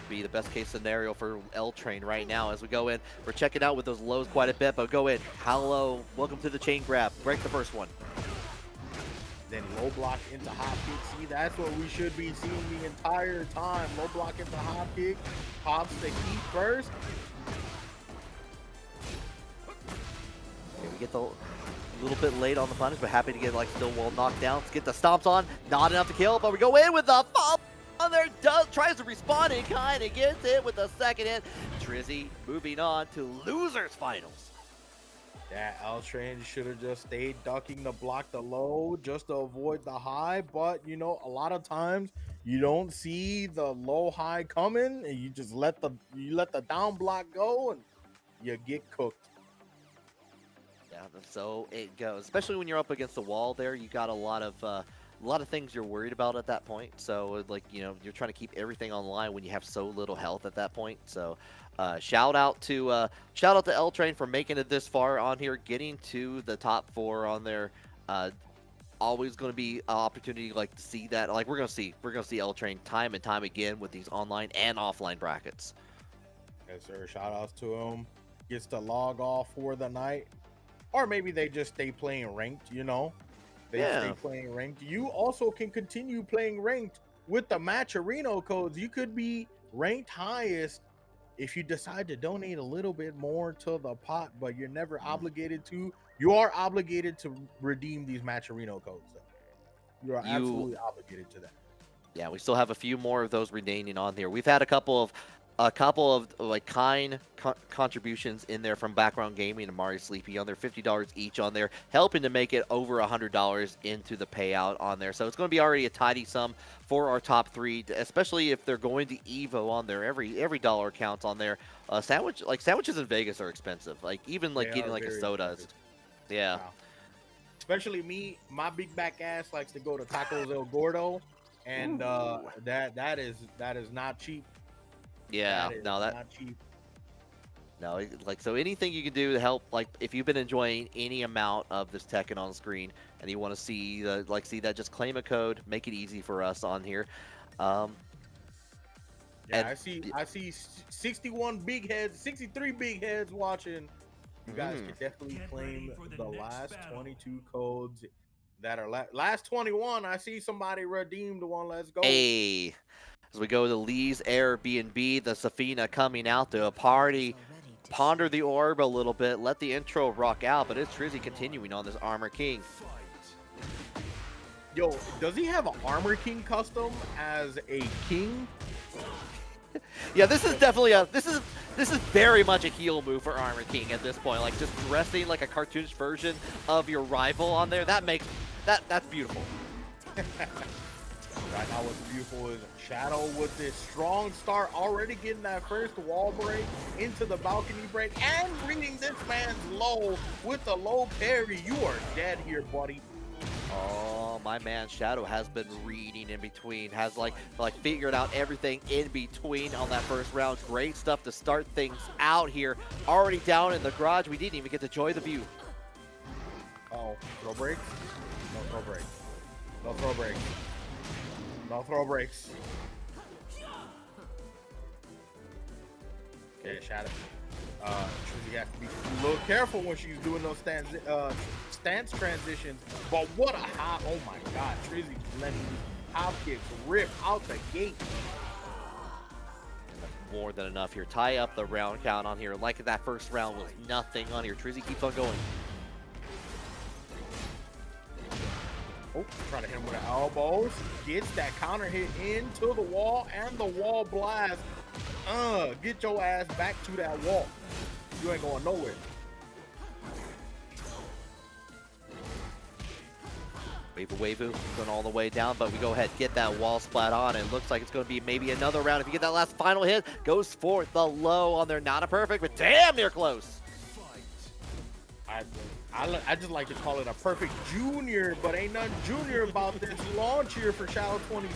Be the best case scenario for L Train right now as we go in. We're checking out with those lows quite a bit, but go in. Hello, welcome to the chain grab. Break the first one. Then low block into hop kick. See, that's what we should be seeing the entire time. Low block into hop kick. Pops the heat first. Okay, we get the a little bit late on the punish, but happy to get like still well knocked down. Let's get the stomps on. Not enough to kill, but we go in with the fall on there. Tries to respawn and kind of gets it with the second hit. Trizzy moving on to losers finals. Yeah, L Train should have just stayed ducking to block the low just to avoid the high. But, you know, a lot of times you don't see the low high coming and you just let the down block go and you get cooked. Yeah, so it goes. Especially when you're up against the wall there, you got a lot of things you're worried about at that point. So, like, you know, you're trying to keep everything online when you have so little health at that point. So, shout out to L Train for making it this far on here, getting to the top 4 on there. Always going to be an opportunity like to see that. Like we're gonna see L Train time and time again with these online and offline brackets. Yes, sir. Shout outs to him. Gets to log off for the night, or maybe they just stay playing ranked. You know, they stay playing ranked. You also can continue playing ranked with the matcherino codes. You could be ranked highest if you decide to donate a little bit more to the pot, but you're never obligated to. You are obligated to redeem these matcherino codes, though. You are absolutely obligated to that. Yeah, we still have a few more of those remaining on here. We've had a couple of like kind contributions in there from Background Gaming and Mario Sleepy on there, $50 each on there, helping to make it over $100 into the payout on there. So it's going to be already a tidy sum for our top 3, especially if they're going to Evo on there. Every dollar counts on there. Sandwiches in Vegas are expensive. Like even like getting like a soda. Yeah. Wow. Especially me, my big back ass likes to go to Tacos El Gordo, and that is not cheap. Yeah, that's not cheap. No, like, so anything you can do to help, like, if you've been enjoying any amount of this Tekken on screen and you want to see that, just claim a code, make it easy for us on here. Yeah, I see 61 big heads, 63 big heads watching. You guys can definitely claim the last 22 codes that are last 21. I see somebody redeemed one. Let's go. Hey. As we go to Lee's Airbnb, the Safina coming out to a party. Ponder the orb a little bit. Let the intro rock out, but it's Trizzy continuing on this Armor King. Yo, does he have an Armor King custom as a king? Yeah, this is definitely this is very much a heel move for Armor King at this point. Like just dressing like a cartoonish version of your rival on there. That's beautiful. Right now what's beautiful is Shadow with this strong start, already getting that first wall break into the balcony break and reading this man's low with the low parry. You are dead here, buddy. Oh, my man Shadow has been reading in between, has like figured out everything in between on that first round. Great stuff to start things out here. Already down in the garage. We didn't even get to enjoy the view. Oh, throw breaks? No throw breaks. No throw breaks. No throw breaks. Okay, Shadow. Trizzy has to be a little careful when she's doing those stance transitions. But what a hop. Oh my god. Trizzy's letting these hop kicks rip out the gate. More than enough here. Tie up the round count on here. Like that first round was nothing on here. Trizzy keeps on going. Oh, trying to hit him with the elbows. Gets that counter hit into the wall and the wall blast. Get your ass back to that wall. You ain't going nowhere. Wave going all the way down, but we go ahead, get that wall splat on. It looks like it's going to be maybe another round. If you get that last final hit, goes for the low on there. Not a perfect, but damn near close. I just like to call it a perfect junior, but ain't nothing junior about this launch here for Shadow 20Z.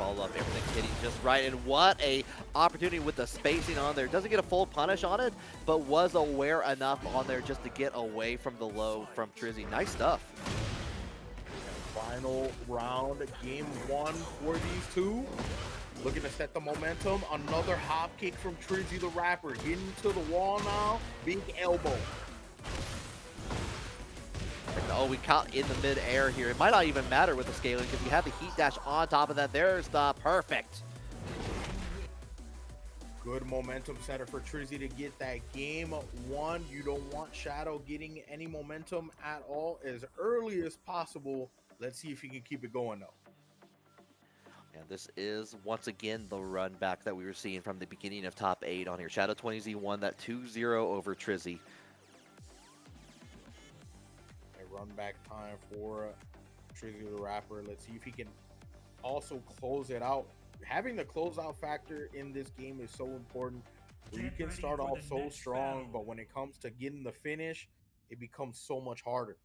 follow-up, everything hitting just right, and what a opportunity with the spacing on there. Doesn't get a full punish on it, but was aware enough on there just to get away from the low from Trizzy. Nice stuff. Final round, game 1 for these two. Looking to set the momentum. Another hop kick from Trizzy the Rapper. Getting to the wall now. Big elbow. Oh, we caught in the mid-air here. It might not even matter with the scaling because you have the heat dash on top of that. There's the perfect. Good momentum setter for Trizzy to get that game 1. You don't want Shadow getting any momentum at all as early as possible. Let's see if he can keep it going though. And this is once again the run back that we were seeing from the beginning of top 8 on here. Shadow 20Z won that 2-0 over Trizzy. A run back time for Trizzy the Rapper. Let's see if he can also close it out. Having the closeout factor in this game is so important. Where you can start off so strong, but when it comes to getting the finish, it becomes so much harder.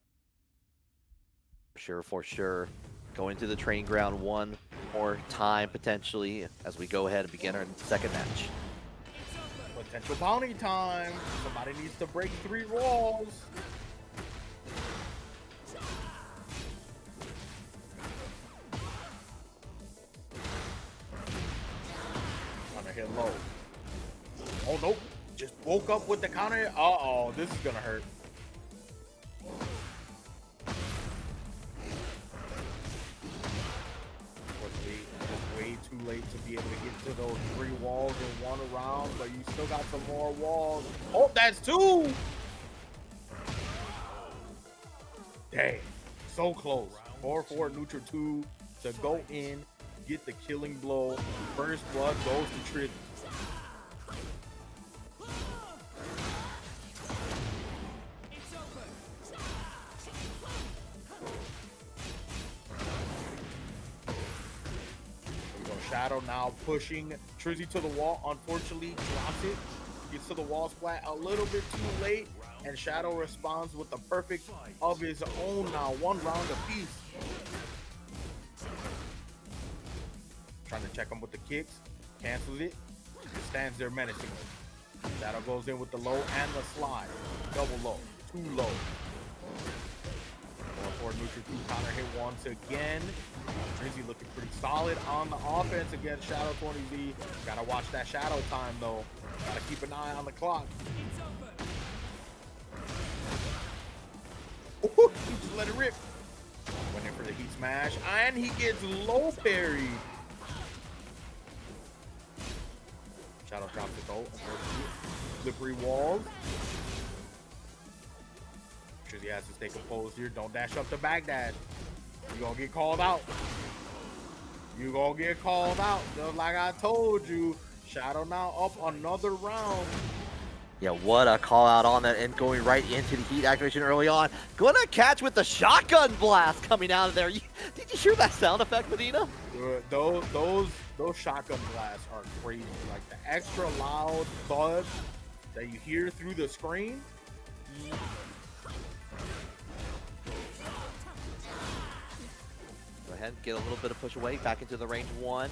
For sure. Going to the training ground one more time potentially as we go ahead and begin our second match. Potential bounty time. Somebody needs to break 3 walls. Trying to hit low. Oh, nope. Just woke up with the counter. Uh-oh, this is gonna hurt. Way too late to be able to get to those 3 walls in 1 round, but you still got some more walls. Oh, that's 2! Dang, so close. 4-4 neutral 2 to go in, get the killing blow. First blood goes to Trizzy. Shadow now pushing Trizzy to the wall. Unfortunately, drops it. Gets to the wall splat a little bit too late, and Shadow responds with the perfect of his own now. 1 round apiece. Trying to check him with the kicks. Cancels it. Stands there menacingly. Shadow goes in with the low and the slide. Double low. 2 low. 4-4 neutral 2 counter hit once again. Trizzy looking pretty solid on the offense against Shadow 20Z. Gotta watch that Shadow time though. Gotta keep an eye on the clock. Ooh, he just let it rip. Went in for the heat smash, and he gets low parried. Shadow drops it though. Slippery walls. Trizzy has to stay composed here. Don't dash up the back dash. You gonna get called out. You gonna get called out. Just like I told you. Shadow now up another round. Yeah, what a call out on that and going right into the heat activation early on. Gonna catch with the shotgun blast coming out of there. Did you hear that sound effect, Medina? Those shotgun blasts are crazy. Like the extra loud thud that you hear through the screen. Go ahead and get a little bit of push away back into the range 1.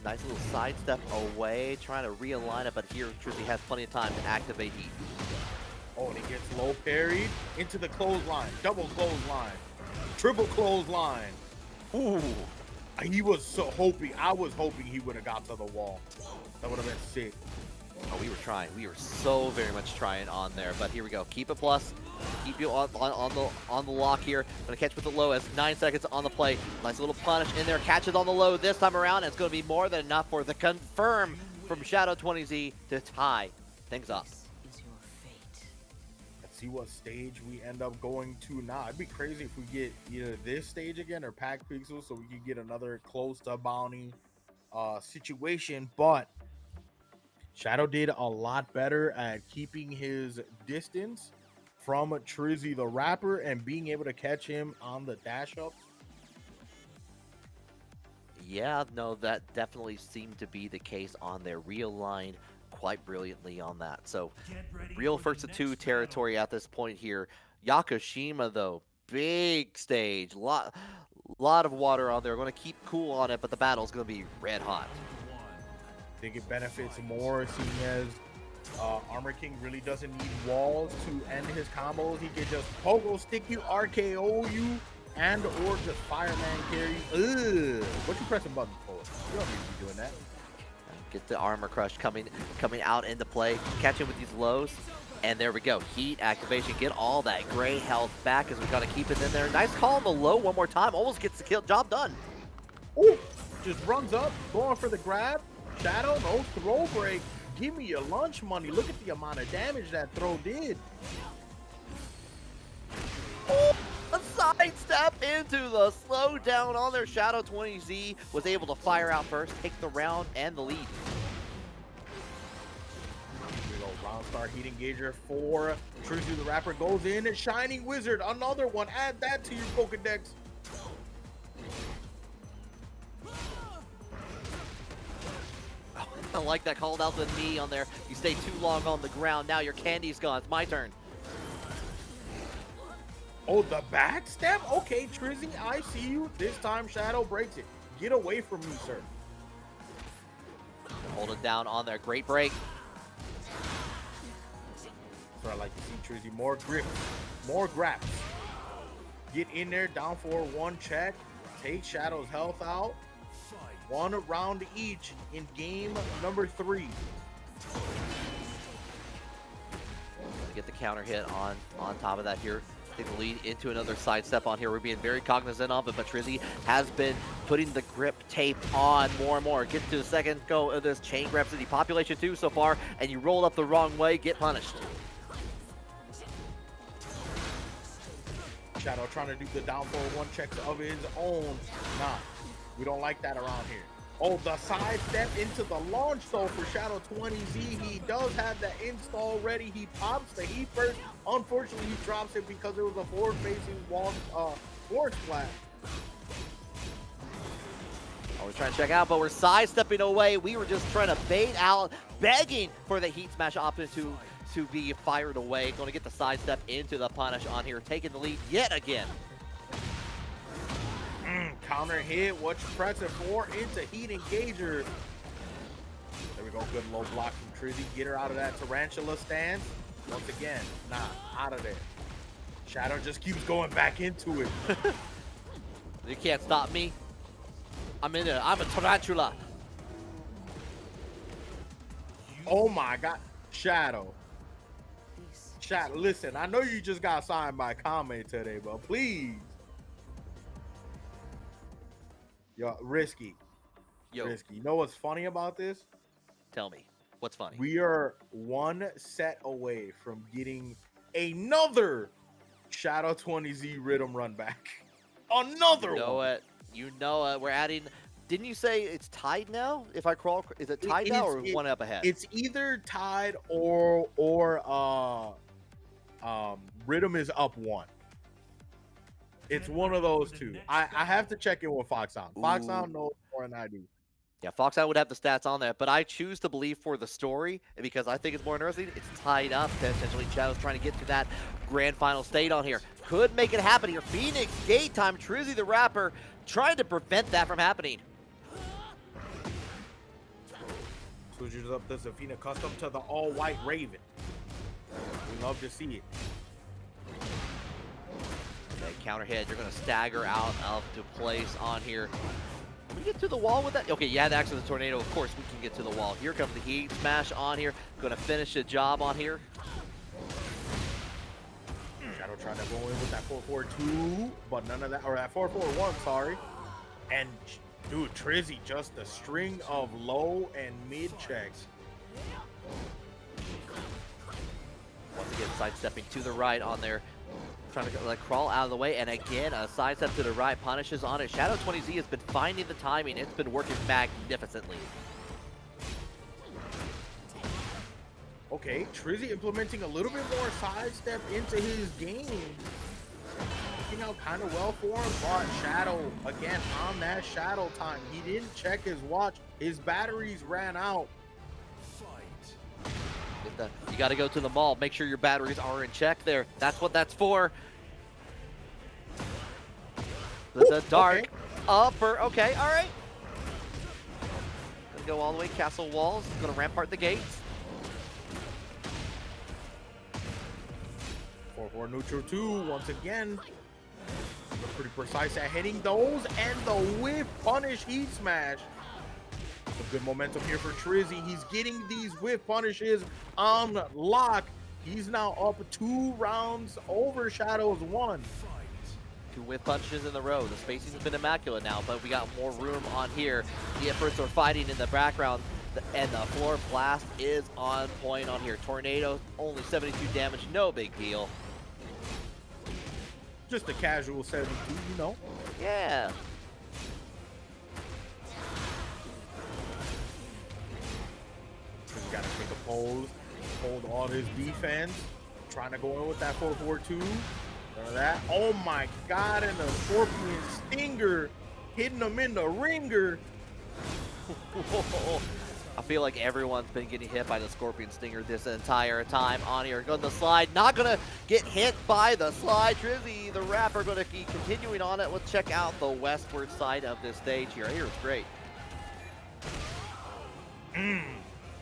Nice little sidestep away, trying to realign it, but here Trizzy has plenty of time to activate heat. Oh, and he gets low parried into the clothesline, double clothesline, triple clothesline. Ooh, he was so hoping. I was hoping he would have got to the wall. That would have been sick. Oh, we were trying. We were so very much trying on there, but here we go. Keep it plus. Keep you on the lock here. Gonna catch with the low as 9 seconds on the play. Nice little punish in there. Catches on the low this time around. And it's going to be more than enough for the confirm from Shadow 20Z to tie things up. Let's see what stage we end up going to now. It'd be crazy if we get either this stage again or Pack Pixel, so we could get another close to bounty situation. But Shadow did a lot better at keeping his distance from Trizzy the Rapper and being able to catch him on the dash ups. Yeah, no, that definitely seemed to be the case on there. Realigned quite brilliantly on that. So real first to 2 territory at this point here. Yakushima though, big stage, A lot of water on there. We're going to keep cool on it, but the battle's going to be red hot. I think it benefits more seeing as Armor King really doesn't need walls to end his combos. He can just pogo stick you, RKO you, and or just fireman carry. Ugh. What you pressing buttons for? You don't need to be doing that. Get the armor crush coming out into play. Catch him with these lows. And there we go. Heat activation. Get all that gray health back as we got to keep it in there. Nice call on the low one more time. Almost gets the kill. Job done. Ooh, just runs up, going for the grab. Shadow, no throw break. Give me your lunch money. Look at the amount of damage that throw did. Oh, a sidestep into the slowdown on their Shadow 20Z. Was able to fire out first, take the round and the lead. Here we go. Round star heat engager for Truzu the Rapper goes in. Shining Wizard, another one. Add that to your Pokedex. I like that, called out the knee on there. You stay too long on the ground. Now your candy's gone. It's my turn. Oh, the backstep? Okay, Trizzy, I see you. This time Shadow breaks it. Get away from me, sir. Hold it down on there. Great break. That's what I like to see, Trizzy. More grips, more graps. Get in there, down for one check. Take Shadow's health out. One round each in game number 3. Get the counter hit on top of that here. Take the lead into another sidestep on here. We're being very cognizant of it, but Trizzy has been putting the grip tape on more and more. Get to the second go of this chain grab city population 2 so far, and you roll up the wrong way, get punished. Shadow trying to do the down for one checks of his own. Nah, we don't like that around here. Oh, the side step into the launch though for Shadow 20Z. He does have the install ready. He pops the heat first. Unfortunately, he drops it because it was a forward-facing wall forward splash. I was trying to check out, but we're sidestepping away. We were just trying to bait out, begging for the heat smash option to be fired away. Going to get the sidestep into the punish on here, taking the lead yet again. Counter hit, what you pressing for? Into heat engager. There we go, good low block from Trizzy. Get her out of that tarantula stance. Once again, nah, out of there. Shadow just keeps going back into it. You can't stop me. I'm in it. I'm a tarantula. Oh my God, Shadow. Shadow, listen, I know you just got signed by Kanme today, but please. Yo, Risky. Yo. Risky. You know what's funny about this? Tell me, what's funny? We are one set away from getting another Shadow 20Z rhythm run back. Another one. You know it. We're adding. Didn't you say it's tied now? If I crawl, is it tied now or one up ahead? It's either tied or rhythm is up 1. It's one of those two. I have to check in with Foxhound. Foxhound knows more than I do. Yeah, Foxhound would have the stats on there, but I choose to believe for the story, because I think it's more interesting, it's tied up. Potentially Shadow's trying to get to that grand final state on here. Could make it happen here. Phoenix Gate time. Trizzy the Rapper trying to prevent that from happening. Switches up the Zafina custom to the all-white Raven. We love to see it. That counter hit, you're going to stagger out of to place on here. Can we get to the wall with that? Okay, you had access to the tornado. Of course, we can get to the wall. Here comes the heat smash on here. Going to finish the job on here. Shadow trying to go in with that 4-4-2, but none of that, or that 4-4-1, sorry. And dude, Trizzy, just a string of low and mid checks. Once again, sidestepping to the right on there. Trying to like crawl out of the way, and again a sidestep to the right punishes on it. Shadow 20Z has been finding the timing. It's been working magnificently. Okay, Trizzy implementing a little bit more sidestep into his game. Working out kind of well for him, but Shadow, again, on that Shadow time. He didn't check his watch. His batteries ran out. You got to go to the mall. Make sure your batteries are in check there. That's what that's for. The dark upper. Okay, all right. Gonna go all the way castle walls. Gonna rampart the gates. 4-4 neutral 2 once again. They're pretty precise at hitting those, and the whip punish heat smash. Some good momentum here for Trizzy. He's getting these whip punishes on lock. He's now up 2 rounds over Shadow's 1. 2 whip punches in the row. The spacing has been immaculate now, but we got more room on here. The efforts are fighting in the background, and the floor blast is on point on here. Tornado, only 72 damage, no big deal. Just a casual 72, you know. Yeah. He's got to take a pose, hold all his defense, trying to go in with that 4-4-2. That. Oh my God, and the Scorpion Stinger hitting him in the ringer. I feel like everyone's been getting hit by the Scorpion Stinger this entire time on here. Going the slide, not gonna get hit by the slide. Trizzy, the rapper, gonna keep continuing on it. Let's check out the westward side of this stage here. Here it's great.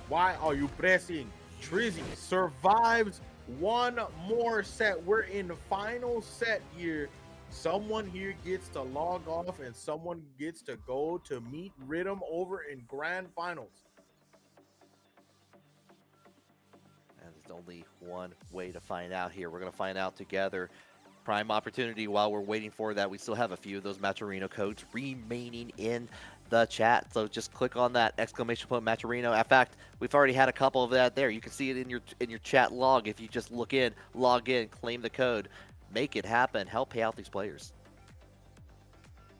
Why are you pressing? Trizzy survives one more set. We're in the final set here. Someone here gets to log off and someone gets to go to meet Rhythm over in grand finals. And there's only one way to find out here. We're going to find out together. Prime opportunity while we're waiting for that. We still have a few of those matcherino codes remaining in the chat. So just click on that exclamation point matcherino. In fact, we've already had a couple of that there. You can see it in your chat log. If you just log in, claim the code, make it happen, help pay out these players.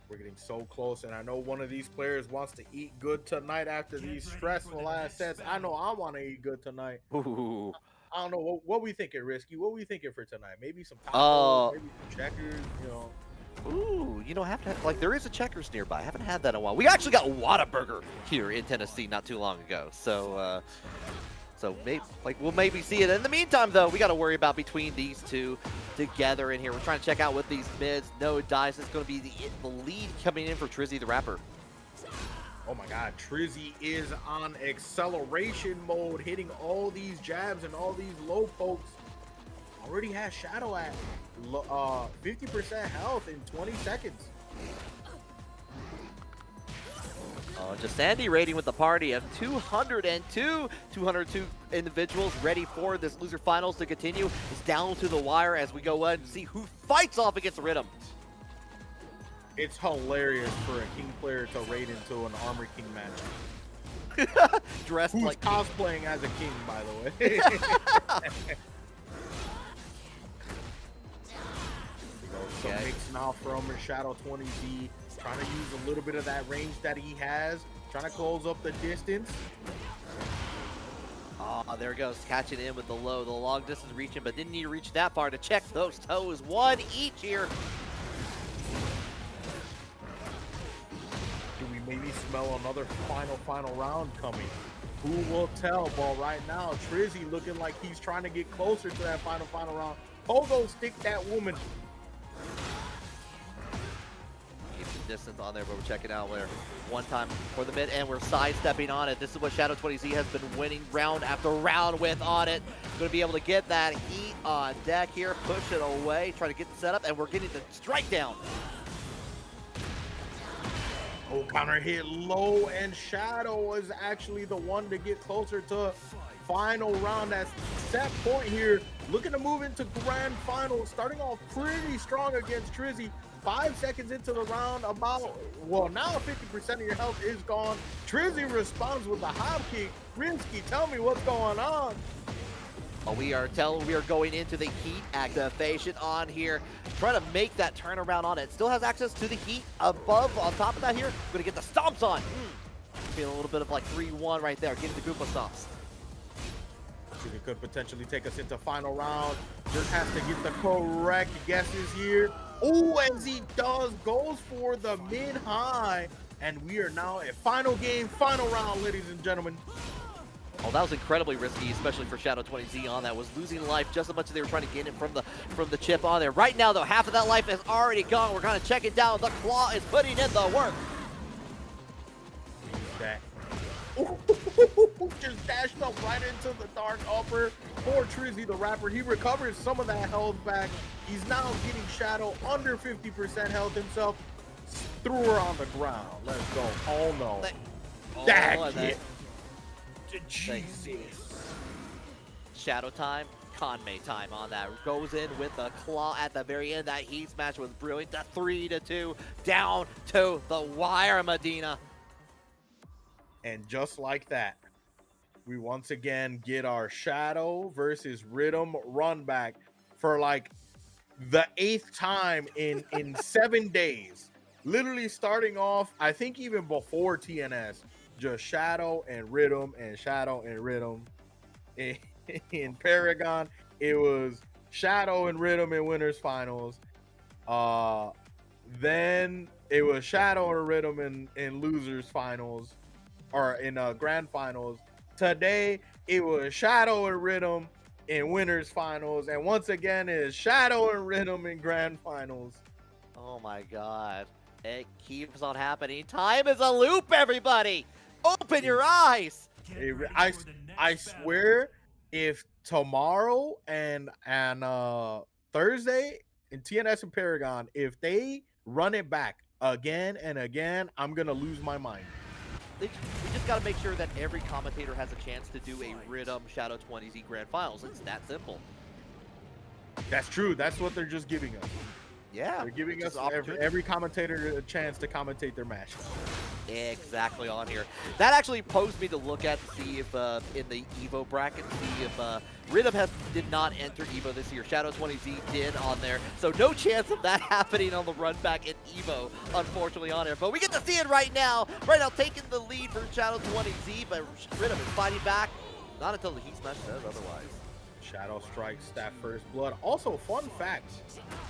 We're getting so close, and I know one of these players wants to eat good tonight after these stressful ass sets. I know I want to eat good tonight. Ooh. I don't know what we thinking, Risky. What we thinking for tonight? Maybe some tacos, maybe some checkers, you know. Ooh, you know, like there is a Checkers nearby. I haven't had that in a while. We actually got Whataburger here in Tennessee not too long ago. So, maybe we'll maybe see it. In the meantime, though, we got to worry about between these two together in here. We're trying to check out with these mids. No dice. It's going to be the lead coming in for Trizzy the Rapper. Oh my God, Trizzy is on acceleration mode, hitting all these jabs and all these low pokes. Already has Shadow at 50% health in 20 seconds. Just Sandy rating with the party of 202 individuals ready for this loser finals to continue. It's down to the wire as we go and see who fights off against Rhythm. It's hilarious for a King player to raid into an Armor King match. Dressed Who's like cosplaying as a king, by the way. So mix now from Shadow 20Z, trying to use a little bit of that range that he has, trying to close up the distance. Oh, there it goes, catching in with the low, the long distance reaching, but didn't need to reach that far to check those toes. 1 each here. Do we maybe smell another final round coming? Who will tell? But right now, Trizzy looking like he's trying to get closer to that final round. Pogo stick that woman. Distance on there, but we're checking out where one time for the mid, and we're sidestepping on it. This is what Shadow 20Z has been winning round after round with on it. Going to be able to get that heat on deck here, push it away, try to get the setup, and we're getting the strike down. Oh, counter hit low, and Shadow is actually the one to get closer to final round. That's set point here. Looking to move into grand final, starting off pretty strong against Trizzy. 5 seconds into the round, now 50% of your health is gone. Trizzy responds with a hop kick. Rinsky, tell me what's going on. We are going into the heat activation on here. Trying to make that turnaround on it. Still has access to the heat above. On top of that here, going to get the stomps on. Feeling a little bit of like 3-1 right there. Getting the Koopa stomps. It could potentially take us into final round. Just has to get the correct guesses here. Oh, as he does, goes for the mid-high. And we are now at final game, final round, ladies and gentlemen. Oh, that was incredibly risky, especially for Shadow 20Z on that. Was losing life just as much as they were trying to gain it from the chip on there. Right now, though, half of that life is already gone. We're going to check it down. The Claw is putting in the work. That. Just dashed up right into the dark upper. Poor Trizzy the Rapper. He recovers some of that health back. He's now getting Shadow under 50% health himself. Threw her on the ground. Let's go. Oh no. That hit. Jesus. Shadow time. Kanme time on that. Goes in with the Claw at the very end. That heat smash was brilliant. The 3-2 down to the wire, Medina. And just like that, we once again get our Shadow versus Rhythm run back for like the 8th time in 7 days. Literally starting off, I think even before TNS, just Shadow and Rhythm and Shadow and Rhythm. In Paragon, it was Shadow and Rhythm in winners finals. Then it was Shadow and Rhythm in losers finals, or in grand finals. Today it was Shadow and Rhythm in winners finals, and once again is Shadow and Rhythm in grand finals. Oh my god, it keeps on happening. Time is a loop, everybody. Open your eyes. I swear, if tomorrow and Thursday in TNS and Paragon, if they run it back again and again, I'm gonna lose my mind. We just got to make sure that every commentator has a chance to do a Rhythm Shadow 20Z Grand Finals. It's that simple. That's true. That's what they're just giving us. Yeah. They're giving us every commentator a chance to commentate their match. Exactly on here. That actually posed me to look at to see if in the Evo bracket, see if Rhythm did not enter Evo this year. Shadow 20Z did on there. So no chance of that happening on the run back in Evo, unfortunately, on there. But we get to see it right now. Right now taking the lead for Shadow 20Z, but Rhythm is fighting back. Not until the Heat Smash says otherwise. Shadow strikes that first blood. Also, fun fact,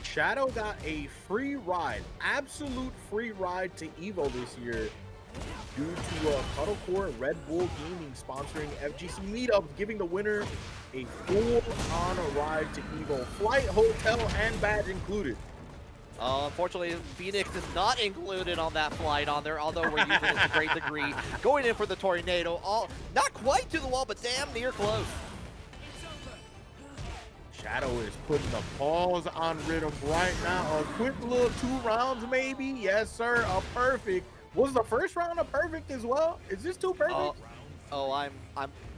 Shadow got a free ride, absolute free ride to Evo this year due to Cuddlecore and Red Bull Gaming sponsoring FGC meetups, giving the winner a full-on ride to Evo. Flight, hotel, and badge included. Unfortunately, Phoenix is not included on that flight on there, although we're using it to a great degree. Going in for the Tornado, not quite to the wall, but damn near close. Shadow is putting the balls on Rhythm right now. A quick little 2 rounds, maybe. Yes, sir. A perfect. Was the first round a perfect as well? Is this 2 perfect? I'm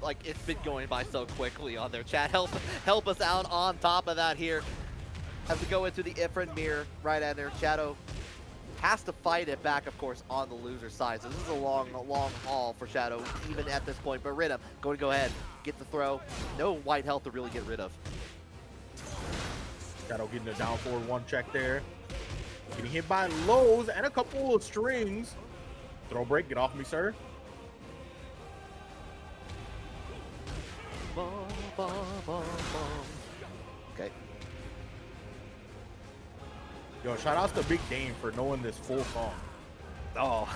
like, it's been going by so quickly on there. Chat, help us out on top of that here. As we go into the Ifrin mirror right at there, Shadow has to fight it back, of course, on the loser side. So this is a long haul for Shadow, even at this point. But Rhythm going to go ahead, get the throw. No white health to really get rid of. Shadow getting a down forward 1 check there. Getting hit by lows and a couple of strings. Throw break, get off me, sir. Okay. Yo, shout outs to Big Dame for knowing this full song. Oh.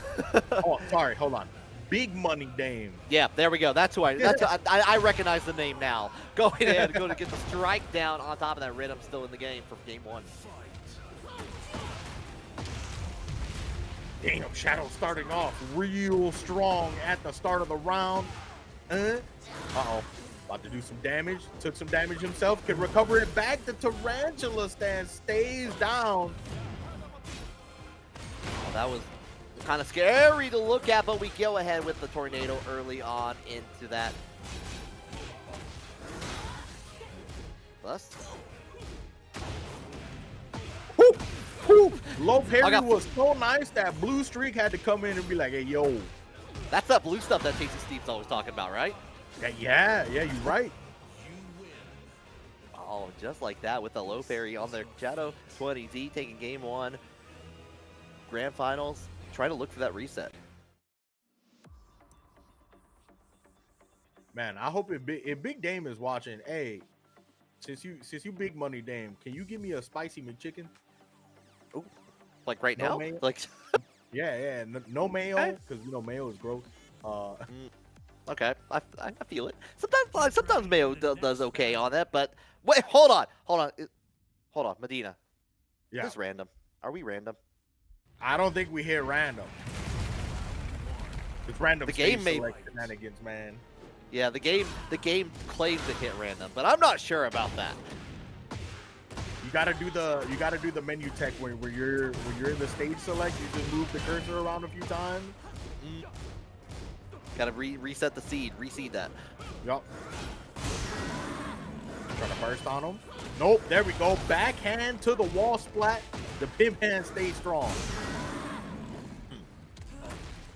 Oh, sorry, hold on. Big Money Dame. Yeah, there we go. That's who I recognize the name now. Going in, going to get the strike down on top of that. Rhythm still in the game for game 1. Damn, Shadow starting off real strong at the start of the round. Uh-oh. About to do some damage. Took some damage himself. Can recover it back. The Tarantula stand stays down. Oh, that was kind of scary to look at, but we go ahead with the Tornado early on into that. Bust. Whoop, whoop. Low parry was so nice that Blue Streak had to come in and be like, hey, yo. That's that blue stuff that Tasty Steve's always talking about, right? Yeah, you're right. Oh, just like that with the low parry on their Shadow 20Z taking game 1. Grand Finals. Try to look for that reset. Man, I hope if Big Dame is watching, hey, since you Big Money Dame, can you give me a spicy McChicken? Oh, like right now? Mayo? Like yeah, no mayo, because mayo is gross. Okay, I feel it. Sometimes Mayo does okay on that, but wait, hold on, hold on, Medina. Yeah. This random. Are we random? I don't think we hit random. It's random. The game may shenanigans, man. Yeah, the game claims to hit random, but I'm not sure about that. You gotta do the menu tech where you're in the stage select, you just move the cursor around a few times. Gotta reset the seed, reseed that. Yup. Trying to burst on him. Nope, there we go. Backhand to the wall splat. The pimp hand stays strong.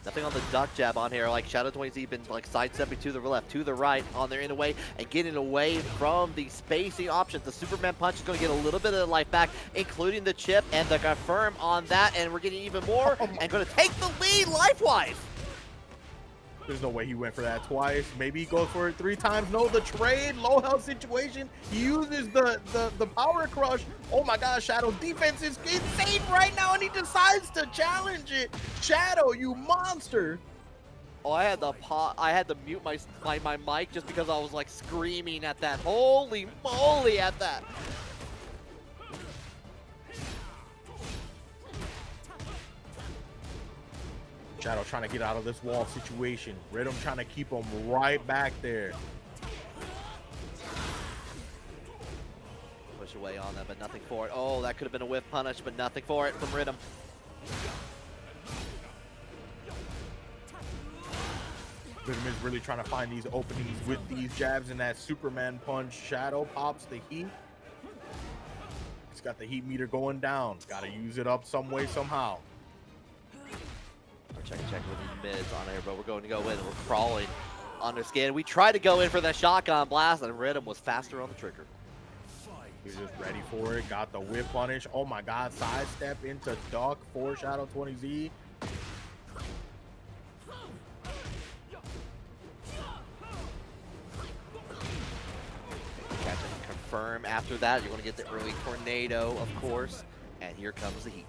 Nothing on the duck jab on here. Like Shadow 20Z been like sidestepping to the left, to the right on their in away and getting away from the spacing options. The Superman punch is going to get a little bit of life back, including the chip and the confirm on that. And we're getting even more and going to take the lead life-wise. There's no way he went for that twice. Maybe he goes for it 3 times. No, the trade, low health situation. He uses the power crush. Oh my God, Shadow defense is insane right now, and he decides to challenge it. Shadow, you monster. Oh, I had to mute my mic just because I was like screaming at that. Holy moly at that. Shadow trying to get out of this wall situation. Rhythm trying to keep him right back there. Push away on that, but nothing for it. Oh, that could have been a whiff punish, but nothing for it from Rhythm. Rhythm is really trying to find these openings with these jabs and that Superman punch. Shadow pops the heat. He's got the heat meter going down. Got to use it up some way, somehow. Check with the mids on here, but we're going to go in. We're crawling under skin. We tried to go in for the shotgun blast, and Rhythm was faster on the trigger. He's just ready for it. Got the whip punish. Oh my God, sidestep into duck for Shadow 20Z. Catch and confirm after that. You're going to get the early tornado, of course, and here comes the heat.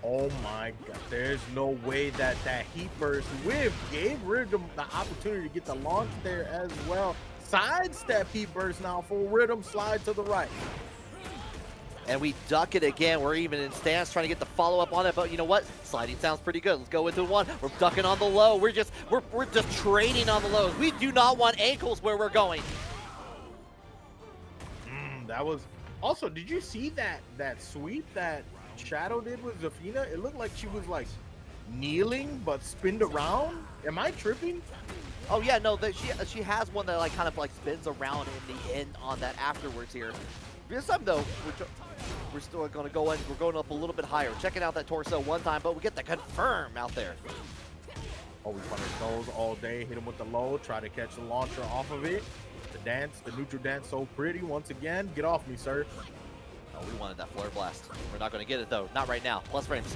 Oh my God, there's no way that heat burst whip gave Rhythm the opportunity to get the launch there as well. Sidestep heat burst now for Rhythm, slide to the right. And we duck it again. We're even in stance trying to get the follow-up on it, but you know what? Sliding sounds pretty good. Let's go into one. We're ducking on the low. We're just trading on the lows. We do not want ankles where we're going. That was also, did you see that sweep that Shadow did with Zafina? It looked like she was like kneeling but spinned around. Am I tripping? Oh yeah, no, she has one that like kind of like spins around in the end on that afterwards here. This time though, we're still going to go in. We're going up a little bit higher. Checking out that torso one time, but we get the confirm out there. Oh, we punish those all day. Hit him with the low. Try to catch the launcher off of it. The dance, the neutral dance, so pretty. Once again, get off me, sir. Oh, we wanted that flare blast. We're not going to get it though. Not right now. Plus frames.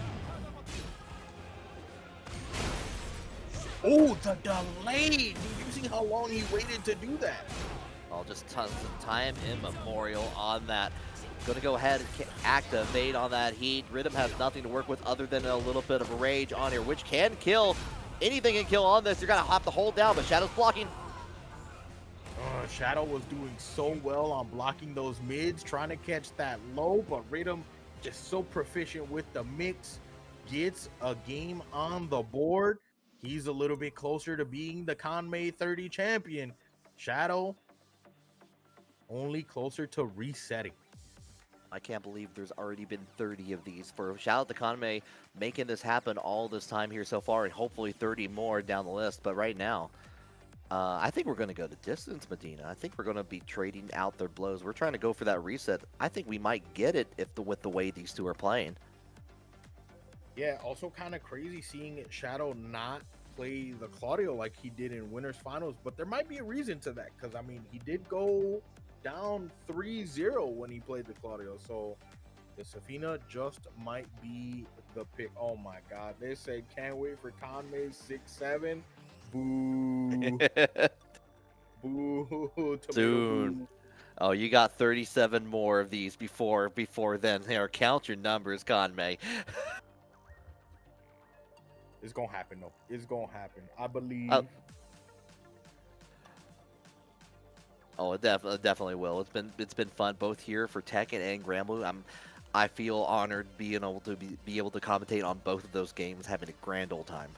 Oh, the delay. Did you see how long he waited to do that? Oh, just tons of time immemorial on that. Going to go ahead and activate on that heat. Rhythm has nothing to work with other than a little bit of a rage on here, which can kill. Anything can kill on this. You're going to have to hold down, but Shadow's blocking. Shadow was doing so well on blocking those mids, trying to catch that low, but Rhythm just so proficient with the mix, gets a game on the board. He's a little bit closer to being the Kanme 30 champion. Shadow only closer to resetting. I can't believe there's already been 30 of these. For shout out to Kanme making this happen all this time here so far, and hopefully 30 more down the list. But right now, I think we're going to go the distance, Medina. I think we're going to be trading out their blows. We're trying to go for that reset. I think we might get it with the way these two are playing. Yeah, also kind of crazy seeing Shadow not play the Claudio like he did in Winners Finals, but there might be a reason to that, because I mean, he did go down 3-0 when he played the Claudio, so the Zafina just might be the pick. Oh my God, they said can't wait for Kanme 6-7. Boo. Boo. Soon. Oh, you got 37 more of these before then. Here, count your numbers, Kanme. It's gonna happen though. It's gonna happen. I believe. Oh, it definitely will. It's been fun both here for Tekken and Granblue. I feel honored being able to be able to commentate on both of those games, having a grand old time.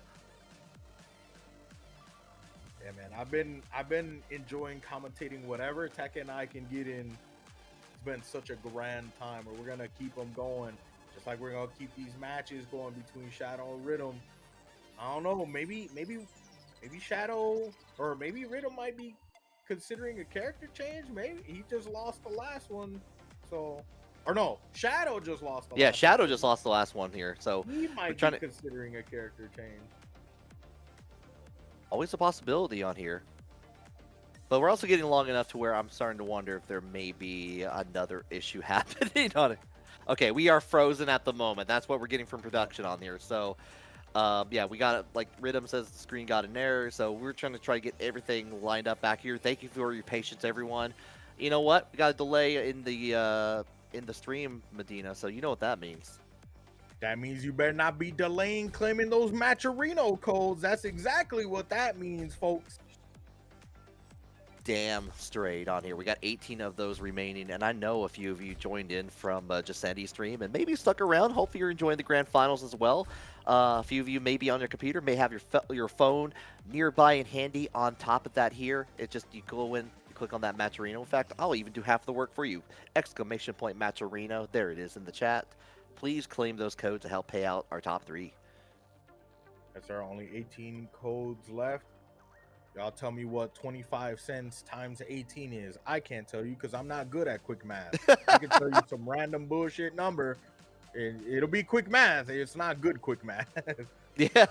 Yeah, man. I've been enjoying commentating whatever Tekken I can get in. It's been such a grand time. Where we're gonna keep them going, just like we're gonna keep these matches going between Shadow and Rhythm. I don't know. Maybe Shadow or maybe Rhythm might be considering a character change. Maybe he just lost the last one, so or no, Shadow just lost. Yeah, Shadow just lost the last one here, so he might be considering a character change. Always a possibility on here. But we're also getting long enough to where I'm starting to wonder if there may be another issue happening on it. Okay, we are frozen at the moment. That's what we're getting from production on here. So, yeah, we got it. Like Rhythm says, the screen got an error. So we're trying to get everything lined up back here. Thank you for your patience, everyone. You know what? We got a delay in the stream, Medina. So you know what that means. That means you better not be delaying claiming those matcherino codes. That's exactly what that means, folks. Damn straight on here. We got 18 of those remaining, and I know a few of you joined in from just Sandy's stream and maybe stuck around. Hopefully you're enjoying the grand finals as well. A few of you may be on your computer, may have your phone nearby and handy on top of that here. It just, you go in, you click on that matcherino. In fact, I'll even do half the work for you. ! Matcherino. There it is in the chat. Please claim those codes to help pay out our top 3. There are only 18 codes left. Y'all tell me what 25 cents times 18 is. I can't tell you because I'm not good at quick math. I can tell you some random bullshit number, and it'll be quick math. It's not good quick math. Yeah.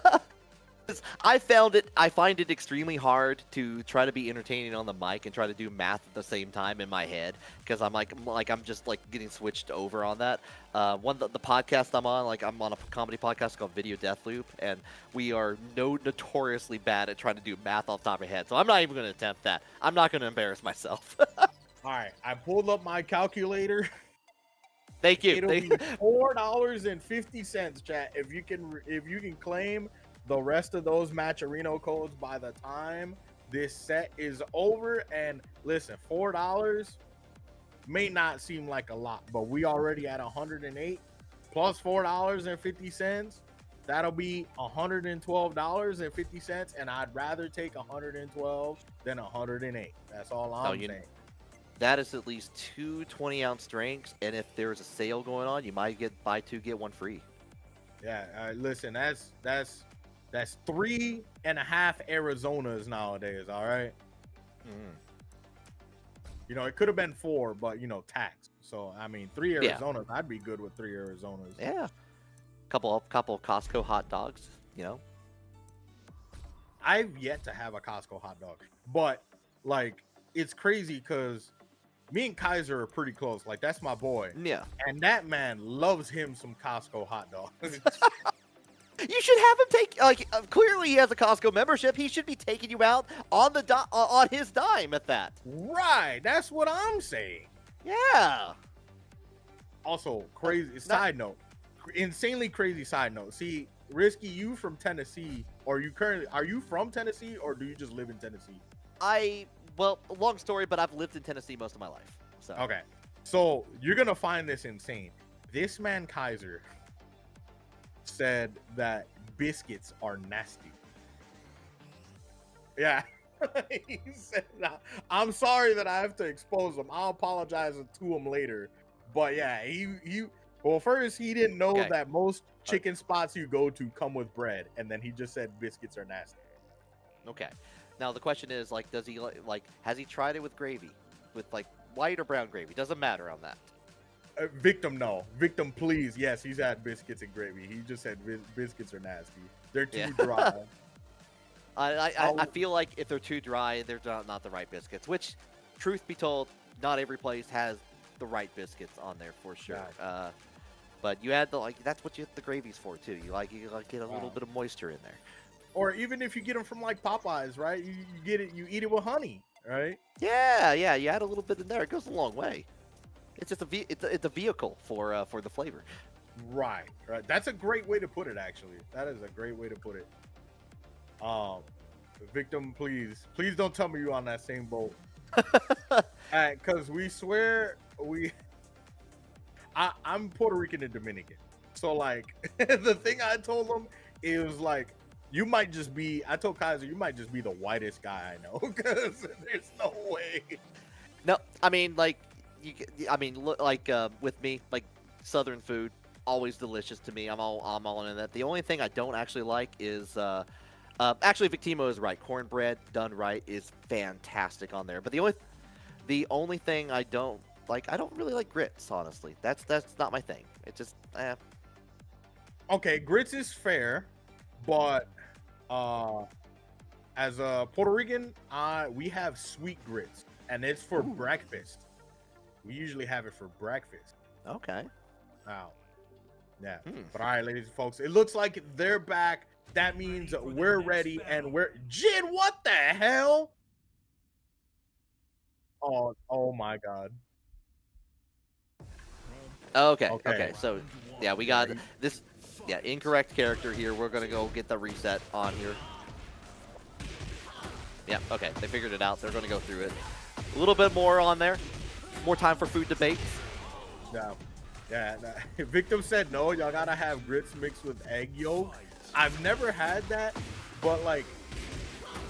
I find it extremely hard to try to be entertaining on the mic and try to do math at the same time in my head, because I'm I'm just like getting switched over on that. The podcast I'm on a comedy podcast called Video Death Loop, and we are notoriously bad at trying to do math off the top of my head. So I'm not even going to attempt that. I'm not going to embarrass myself. All right, I pulled up my calculator. Thank you. It'll be $4.50, chat. If you can claim the rest of those matcherino codes by the time this set is over. And listen, $4 may not seem like a lot, but we already at 108 plus $4.50. That'll be $112.50, and I'd rather take 112 than 108. That's all I'm saying. That is at least 2 20-ounce drinks, and if there's a sale going on, you might get buy 2 get 1 free. Yeah, listen, that's 3.5 Arizonas nowadays. All right. You know, it could have been 4, but you know, tax. So I mean, 3 Arizonas. Yeah. I'd be good with 3 Arizonas. Yeah. Couple Costco hot dogs. You know. I've yet to have a Costco hot dog, but like, it's crazy because me and Kaiser are pretty close. Like, that's my boy. Yeah. And that man loves him some Costco hot dogs. You should have him take, clearly he has a Costco membership. He should be taking you out on on his dime at that. Right. That's what I'm saying. Yeah. Also, crazy side note. Insanely crazy side note. See, Risky, you from Tennessee, are you from Tennessee, or do you just live in Tennessee? Well, long story, but I've lived in Tennessee most of my life. So. Okay. So you're going to find this insane. This man, Kaiser, said that biscuits are nasty. Yeah. He said, I'm sorry that I have to expose him. I'll apologize to him later. But yeah, well, first he didn't know that most chicken spots you go to come with bread, and then he just said biscuits are nasty. Okay. Now the question is, does he has he tried it with gravy, with white or brown gravy? Doesn't matter on that. Victim, no. Victim, please. Yes, he's had biscuits and gravy. He just said biscuits are nasty. They're too dry. I feel like if they're too dry, they're not the right biscuits. Which, truth be told, not every place has the right biscuits on there for sure. Right. But you add that's what the gravy's for too. You get a little bit of moisture in there. Or even if you get them from Popeyes, right? You get it, you eat it with honey, right? Yeah. You add a little bit in there. It goes a long way. It's just it's a vehicle for the flavor. Right. That's a great way to put it, actually. That is a great way to put it. Victim, please don't tell me you're on that same boat. Because we swear I'm Puerto Rican and Dominican. So like the thing I told him is like, you might just be, I told Kaiser, you might just be the whitest guy I know, because there's no way. No, I mean, like, look, like, with me, like, Southern food, always delicious to me. I'm all in that. The only thing I don't actually like is, actually, Victimo is right. Cornbread done right is fantastic on there. But the only thing I don't like, I don't really like grits, honestly. That's not my thing. It just, Okay, grits is fair, but as a Puerto Rican, we have sweet grits, and it's for breakfast. We usually have it for breakfast. Okay. Wow. Yeah. But all right, ladies and folks, it looks like they're back. That means we're ready, and Jin, what the hell? Oh my God. Okay. So, yeah, we got this. Yeah, incorrect character here. We're gonna go get the reset on here. Yeah. Okay. They figured it out. They're gonna go through it. A little bit more on there. More time for food debates. Yeah. Victim said no. Y'all gotta have grits mixed with egg yolk. I've never had that, but like,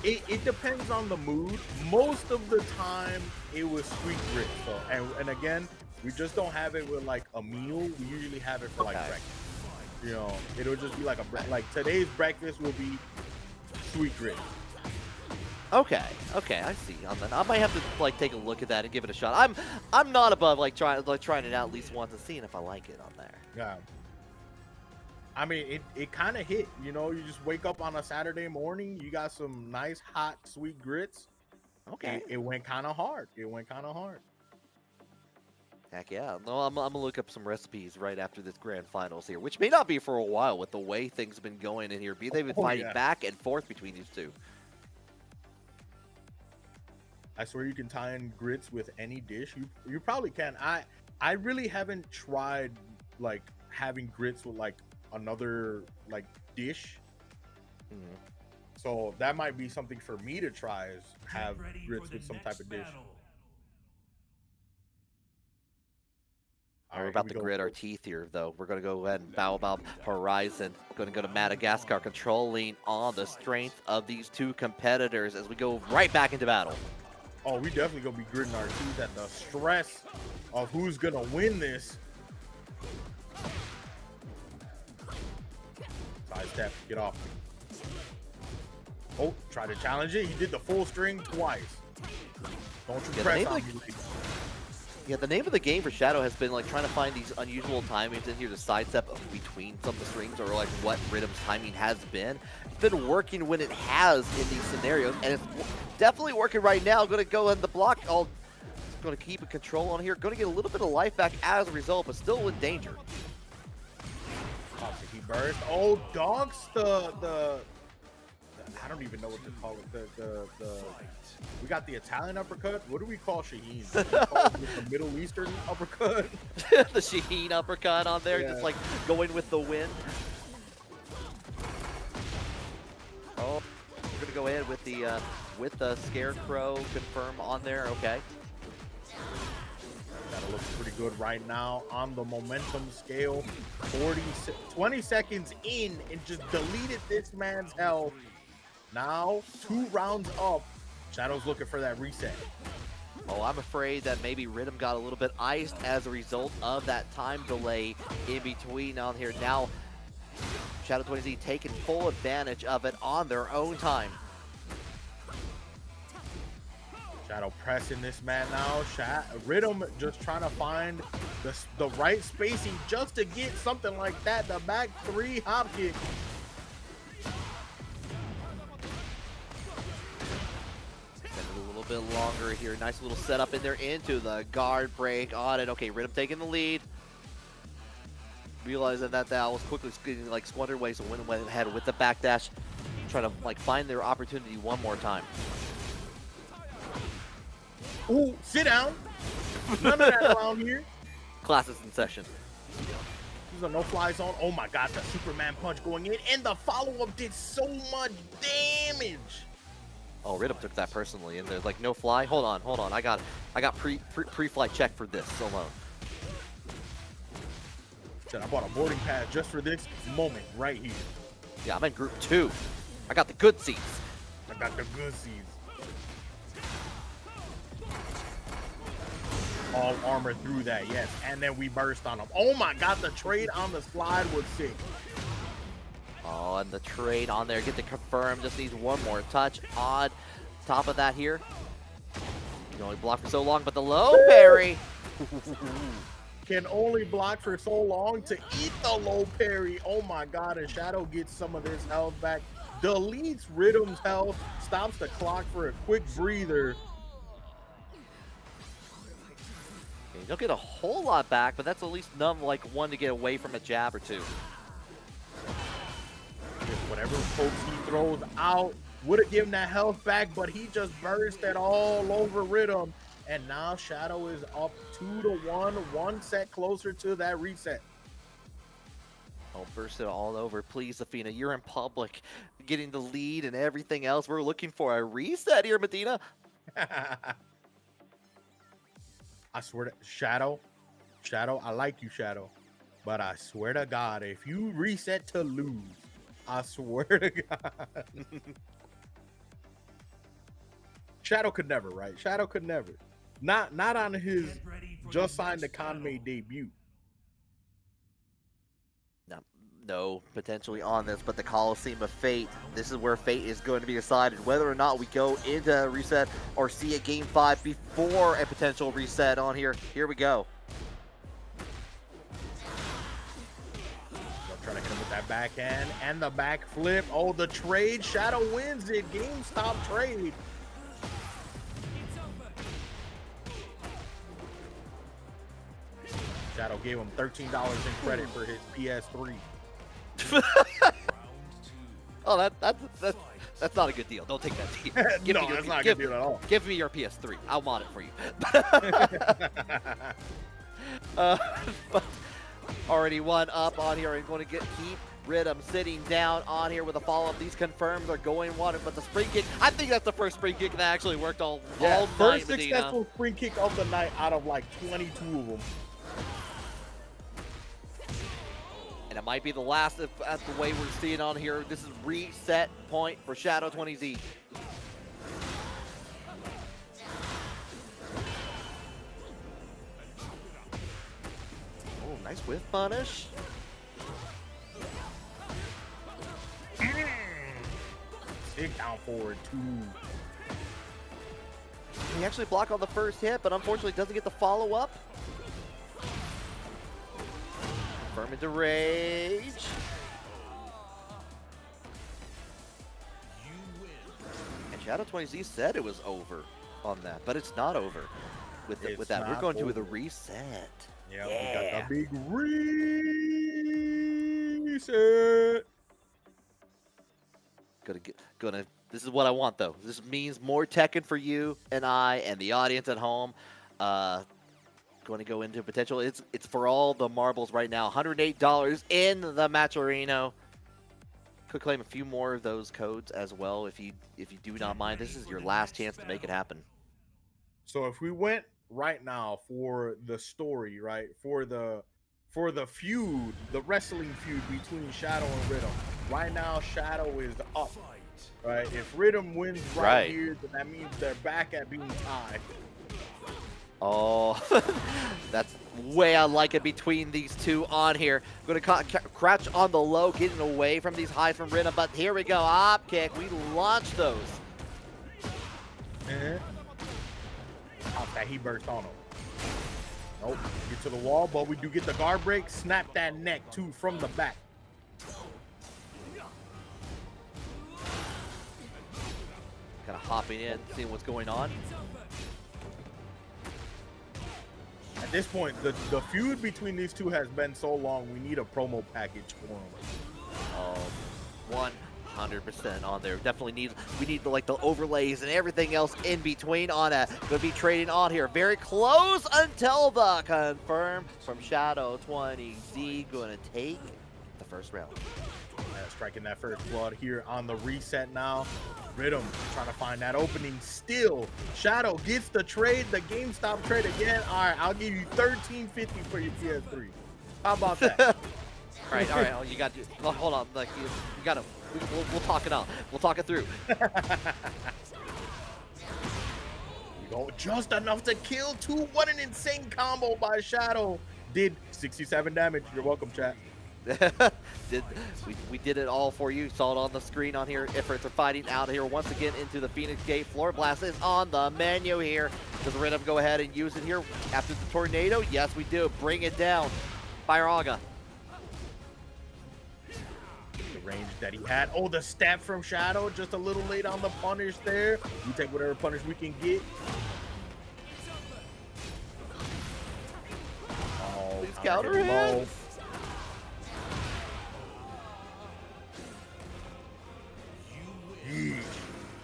it depends on the mood. Most of the time, it was sweet grits. So, and again, we just don't have it with like a meal. We usually have it for like breakfast. You know, it'll just be like like today's breakfast will be sweet grits. Okay, I see. I might have to like take a look at that and give it a shot. I'm not above like trying it out at least once and seeing if I like it on there. Yeah. I mean, it kind of hit. You know, you just wake up on a Saturday morning, you got some nice hot sweet grits. Okay. It went kind of hard. Heck yeah. No, I'm gonna look up some recipes right after this grand finals here, which may not be for a while with the way things have been going in here. They've been fighting back and forth between these two. I swear you can tie in grits with any dish. You probably can. I really haven't tried like having grits with like another like dish. So that might be something for me to try, is have grits with some type of dish. We're about to grit our teeth here, though. We're going to go ahead and bow about Horizon. Going to go to Madagascar, controlling on the strength of these two competitors as we go right back into battle. Oh, we definitely going to be gritting our teeth at the stress of who's going to win this. Side step, get off me. Oh, try to challenge it. He did the full string twice. Don't you press on me. Yeah, the name of the game for Shadow has been like trying to find these unusual timings in here to sidestep between some of the strings, or like what Rhythm's timing has been. It's been working when it has in these scenarios, and it's definitely working right now. Going to go ahead and the block. Going to keep a control on here. Going to get a little bit of life back as a result, but still in danger. He burst. Oh, dogs. The I don't even know what to call it. We got the Italian uppercut. What do we call Shaheen? We call it the Middle Eastern uppercut. The Shaheen uppercut on there, just like going with the wind. Oh, we're gonna go ahead with the Scarecrow confirm on there. Okay. That looks pretty good right now on the momentum scale. 20 seconds in and just deleted this man's health. Now 2 rounds up. Shadow's looking for that reset. Oh, I'm afraid that maybe Rhythm got a little bit iced as a result of that time delay in between on here. Now, Shadow 20Z taking full advantage of it on their own time. Shadow pressing this man now. Rhythm just trying to find the right spacing just to get something like that. The back 3 hop kick. A little bit longer here. Nice little setup in there into the guard break on it. Okay, Rhythm taking the lead. Realizing that was quickly getting like squandered away, so went ahead with the backdash, trying to like find their opportunity one more time. Ooh, sit down. None of that around here. Classes in session. This is a no-fly zone. Oh my God, the Superman punch going in, and the follow-up did so much damage. Oh, Rhythm took that personally, and there's like no fly. Hold on. I got pre-flight check for this alone. Shit, I bought a boarding pass just for this moment right here. Yeah, I'm in group 2. I got the good seats. I got the good seeds. All armor through that, yes. And then we burst on them. Oh my God, the trade on the slide was sick. Oh, and the trade on there, get to confirm, just needs one more touch on top of that here. You can only block for so long, but the low parry. Can only block for so long to eat the low parry. Oh my God, and Shadow gets some of this health back. Deletes Rhythm's health, stops the clock for a quick breather. You don't get a whole lot back, but that's at least enough, like one to get away from a jab or two. Whatever pokes he throws out would have given that health back, but he just burst it all over Rhythm. And now Shadow is up 2-1, one set closer to that reset. Oh, burst it all over. Please, Athena, you're in public, getting the lead and everything else. We're looking for a reset here, Medina. I swear to Shadow, I like you, Shadow, but I swear to God, if you reset to lose, I swear to God. Shadow could never, right? Shadow could never. Not on his just signed the Kanme debut. No, potentially on this, but the Coliseum of Fate, this is where fate is going to be decided, whether or not we go into a reset or see a Game 5 before a potential reset on here. Here we go. Trying to hit him with that backhand and the back flip. Oh, the trade. Shadow wins it. GameStop trade. Shadow gave him $13 in credit for his PS3. Oh, that's not a good deal. Don't take that deal. No, that's not a good deal at all. Give me your PS3. I'll mod it for you. But already one up on here and going to keep Rhythm sitting down on here with a follow-up. These confirms are going one, but the spring kick, I think that's the first spring kick that actually worked all night, first Medina. successful spring kick of the night out of like 22 of them. And it might be the last if that's the way we're seeing on here. This is reset point for Shadow 20Z. Oh, nice whiff punish. Big down forward too. He actually blocked on the first hit, but unfortunately doesn't get the follow-up. Confirm into rage. And Shadow 20Z said it was over on that, but it's not over. With that, we're going to the reset. Yeah, we got the big reset. This is what I want, though. This means more Tekken for you and I and the audience at home. Going to go into potential. It's for all the marbles right now. $108 in the matcherino. Could claim a few more of those codes as well if you do not mind. This is your last chance to make it happen. So if we went right now for the story, right, for the feud, the wrestling feud between Shadow and Rhythm. Right now, Shadow is up. Right, if Rhythm wins right here, then that means they're back at being tied. Oh, that's the way I like it between these two on here. Going to crouch on the low, getting away from these highs from Rhythm, but here we go. Op kick. We launch those. That he burst on him. Nope. Get to the wall, but we do get the guard break. Snap that neck too from the back. Kind of hopping in, seeing what's going on. At this point, the feud between these two has been so long, we need a promo package for them. 100%. 100% on there. Definitely we need like the overlays and everything else in between on it. Gonna be trading on here. Very close until the confirm from Shadow 20Z. Gonna take the first round. Striking that first blood here on the reset now. Rhythm trying to find that opening still. Shadow gets the trade, the GameStop trade again. All right, I'll give you $13.50 for your PS3. How about that? all right. Oh, you got to hold on. Like you got to. We'll talk it out. We'll talk it through. You go just enough to kill two. What an insane combo by Shadow. Did 67 damage. You're welcome, chat. We did it all for you. Saw it on the screen on here. Efforts are fighting out here once again into the Phoenix Gate. Floor Blast is on the menu here. Does Rhythm go ahead and use it here after the tornado? Yes, we do. Bring it down. Firaga. The range that he had. Oh, the step from Shadow. Just a little late on the punish there. We take whatever punish we can get. Oh, please counter him.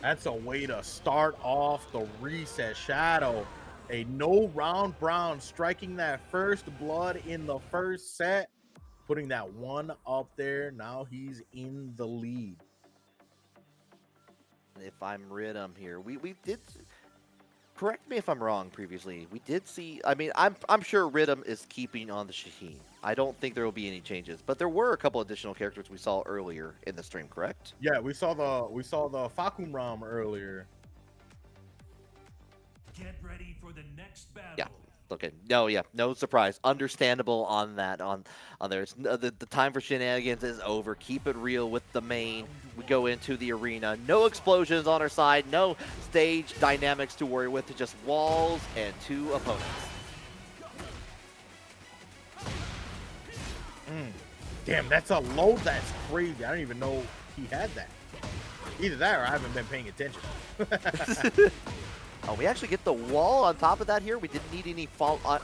That's a way to start off the reset. Shadow, a no round Brown, striking that first blood in the first set, putting that one up there. Now he's in the lead. If I'm Rhythm here, we did. Correct me if I'm wrong. Previously, we did see. I mean, I'm sure Rhythm is keeping on the Shaheen. I don't think there will be any changes, but there were a couple additional characters we saw earlier in the stream. Correct? Yeah, we saw the Fakum Ram earlier. Get ready for the next battle. Yeah. Okay. No. Yeah. No surprise. Understandable on that. On there. It's, the time for shenanigans is over. Keep it real with the main. We go into the arena. No explosions on our side. No stage dynamics to worry with. Just walls and two opponents. Damn, that's a load. That's crazy. I don't even know he had that. Either that or I haven't been paying attention. Oh, we actually get the wall on top of that here. We didn't need any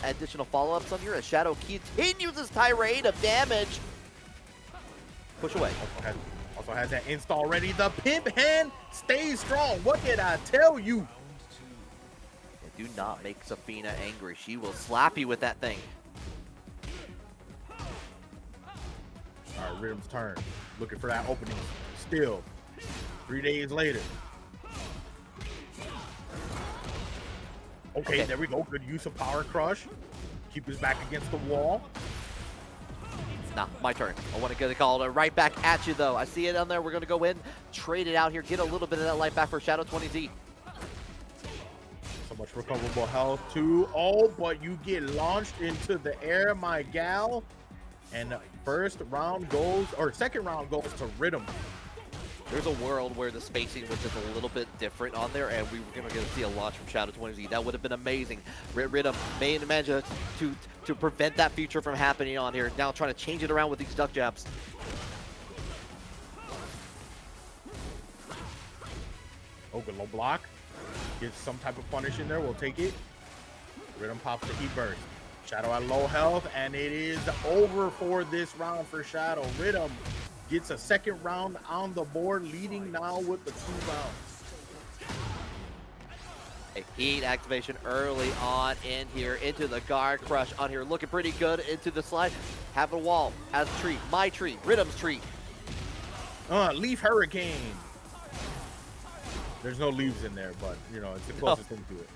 additional follow-ups on here as Shadow continues his tirade of damage. Push away. Also has that install ready. The pimp hand stays strong. What did I tell you? Do not make Safina angry. She will slap you with that thing. All right, Rhythm's turn. Looking for that opening. Still, 3 days later. Okay, there we go. Good use of Power Crush. Keep his back against the wall. Nah, my turn. I want to get a call right back at you, though. I see it on there. We're going to go in, trade it out here, get a little bit of that life back for Shadow 20Z. So much recoverable health, too. Oh, but you get launched into the air, my gal. And second round goes to Rhythm. There's a world where the spacing was just a little bit different on there, and we were going to see a launch from Shadow 20Z. That would have been amazing. Rhythm may manage to prevent that future from happening on here. Now trying to change it around with these duck jabs. Oh, good low block. Get some type of punish in there. We'll take it. Rhythm pops the heat burst. Shadow at low health, and it is over for this round for Shadow. Rhythm gets a second round on the board, leading now with the 2 rounds. A heat activation early on in here into the guard crush on here. Looking pretty good into the slide. Have a wall, has a tree, my tree, Rhythm's tree. Leaf Hurricane. There's no leaves in there, but you know it's the closest thing to it.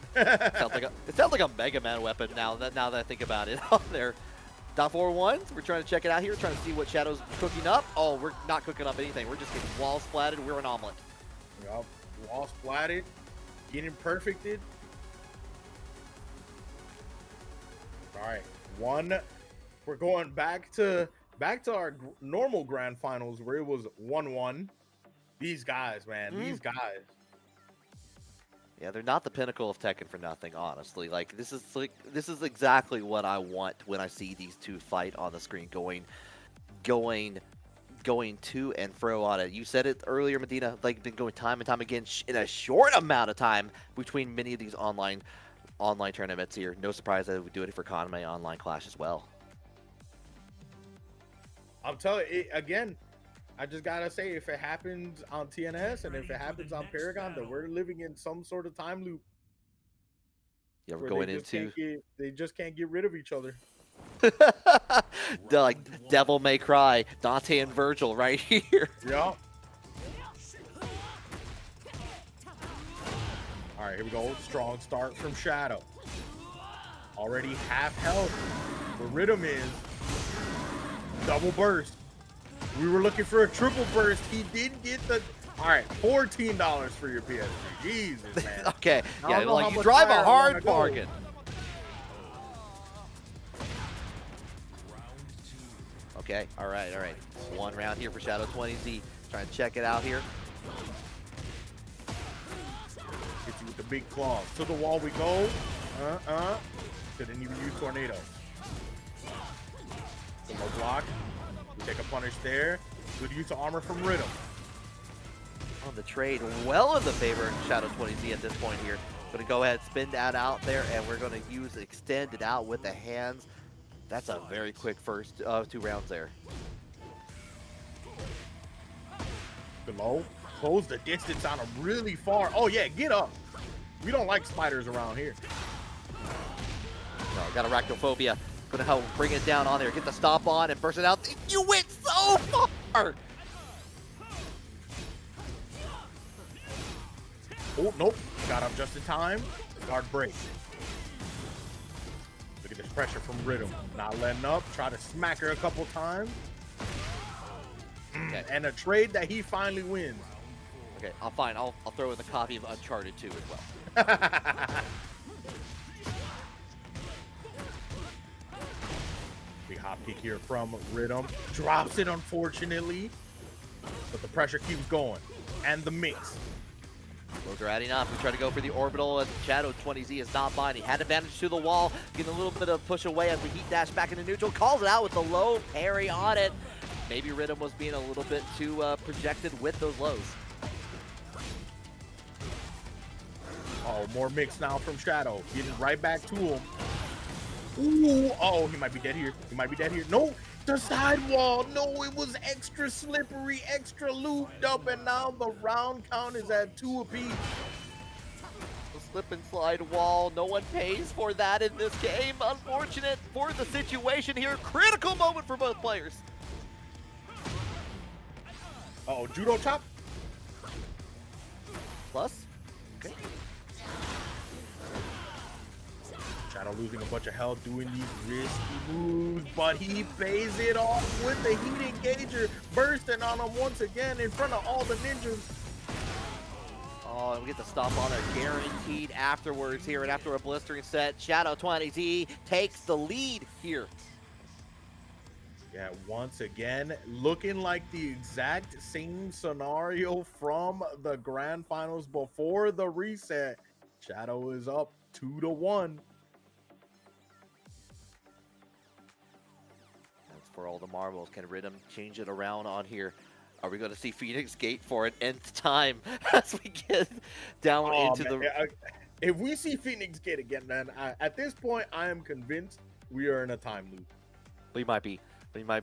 It sounds like a Mega Man weapon now that I think about it on there. .41, we're trying to check it out here, trying to see what Shadow's cooking up. Oh, we're not cooking up anything. We're just getting wall splatted. We're an omelet. Yep, wall splatted, getting perfected. All right, we're going back to our normal grand finals where it was 1-1. These guys, man, these guys. Yeah, they're not the pinnacle of Tekken for nothing, honestly. This is exactly what I want when I see these two fight on the screen, going to and fro on it. You said it earlier, Medina. Been going time and time again in a short amount of time between many of these online tournaments here. No surprise that we do it for Kanme Online Klash as well. I'm telling you again. I just gotta say, if it happens on TNS and if it happens on Paragon, then we're living in some sort of time loop. Yeah, we're going into. They just can't get rid of each other. Like Devil May Cry, Dante and Virgil right here. Yeah. All right, here we go. Strong start from Shadow. Already half health. The rhythm is double burst. We were looking for a triple burst. He did get the. All right, $14 for your PS3. Jesus, man. Okay, yeah, like you drive a hard bargain. Okay, all right. One round here for Shadow 20Z. Trying to check it out here. Hits you with the big claws. To the wall we go. Couldn't even use Tornado. The low block. We take a punish there. Good use of armor from Rhythm. On the trade, well in the favor of Shadow 20Z at this point here. Gonna go ahead, spin that out there, and we're gonna use extend it out with the hands. That's a very quick first 2 rounds there. Below, close the distance on him really far. Oh yeah, get up. We don't like spiders around here. No, got Arachnophobia. Gonna help bring it down on there. Get the stop on and burst it out. You went so far! Oh, nope. Got him just in time. Guard break. Look at this pressure from Rhythm. Not letting up. Try to smack her a couple times. Okay. And a trade that he finally wins. Okay, I'll throw in the copy of Uncharted 2 as well. Big hop kick here from Rhythm. Drops it, unfortunately. But the pressure keeps going. And the mix. Those are adding up. We try to go for the orbital, and Shadow 20Z is not buying. He had advantage to the wall, getting a little bit of push away as we heat dash back into neutral. Calls it out with the low parry on it. Maybe Rhythm was being a little bit too projected with those lows. Oh, more mix now from Shadow. Getting right back to him. Ooh, oh, he might be dead here. He might be dead here. No, the sidewall. No, it was extra slippery, extra looped up, and now the round count is at 2 apiece. The slip and slide wall. No one pays for that in this game. Unfortunate for the situation here. Critical moment for both players. Oh, judo chop. Plus. Okay. Shadow losing a bunch of health, doing these risky moves, but he pays it off with the heat engager, bursting on him once again in front of all the ninjas. Oh, and we get the stop on there, guaranteed afterwards here, and after a blistering set, Shadow 20Z takes the lead here. Yeah, once again, looking like the exact same scenario from the grand finals before the reset. Shadow is up 2-1. For all the marbles, can Rhythm change it around on here? Are we going to see Phoenix Gate for an nth time as we get down into the... If we see Phoenix Gate again, man, at this point, I am convinced we are in a time loop. We might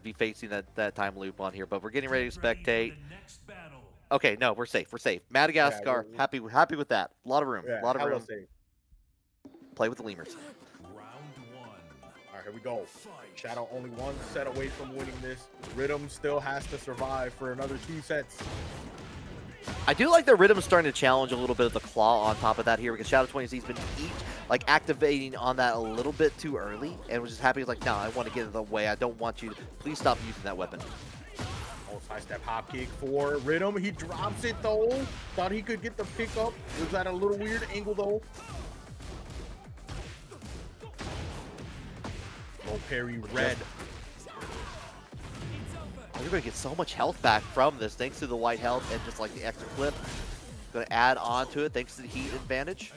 be facing that time loop on here, but we're getting ready to spectate. Okay, no, we're safe. We're safe. Madagascar, Yeah, happy with that. A lot of room. Yeah, a lot of room. safe. Play with the lemurs. All right, here we go. Shadow only 1 set away from winning this. Rhythm still has to survive for another 2 sets. I do like that Rhythm is starting to challenge a little bit of the claw on top of that here, because Shadow 20Z's been activating on that a little bit too early, and was just happy. He's like, no, I want to get in the way. I don't want you to. Please stop using that weapon. Oh, side step hop kick for Rhythm. He drops it though. Thought he could get the pickup. Was at a little weird angle though. Oh, parry red. You're going to get so much health back from this thanks to the white health and just like the extra clip. Going to add on to it thanks to the heat advantage.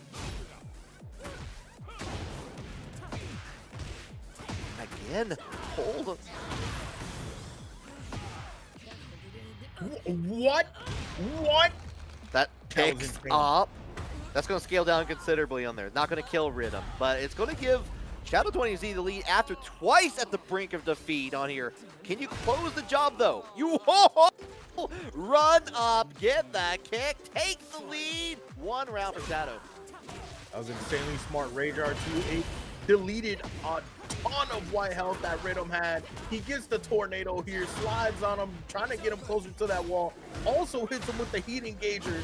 Again, hold. What? What? That picks up. That's going to scale down considerably on there. Not going to kill Rhythm, but it's going to give Shadow 20Z the lead after twice at the brink of defeat on here. Can you close the job though? You run up, get that kick, take the lead. 1 round for Shadow. That was insanely smart. Rage R2 8 deleted a ton of white health that Rhythm had. He gets the tornado here, slides on him, trying to get him closer to that wall. Also hits him with the heat engager.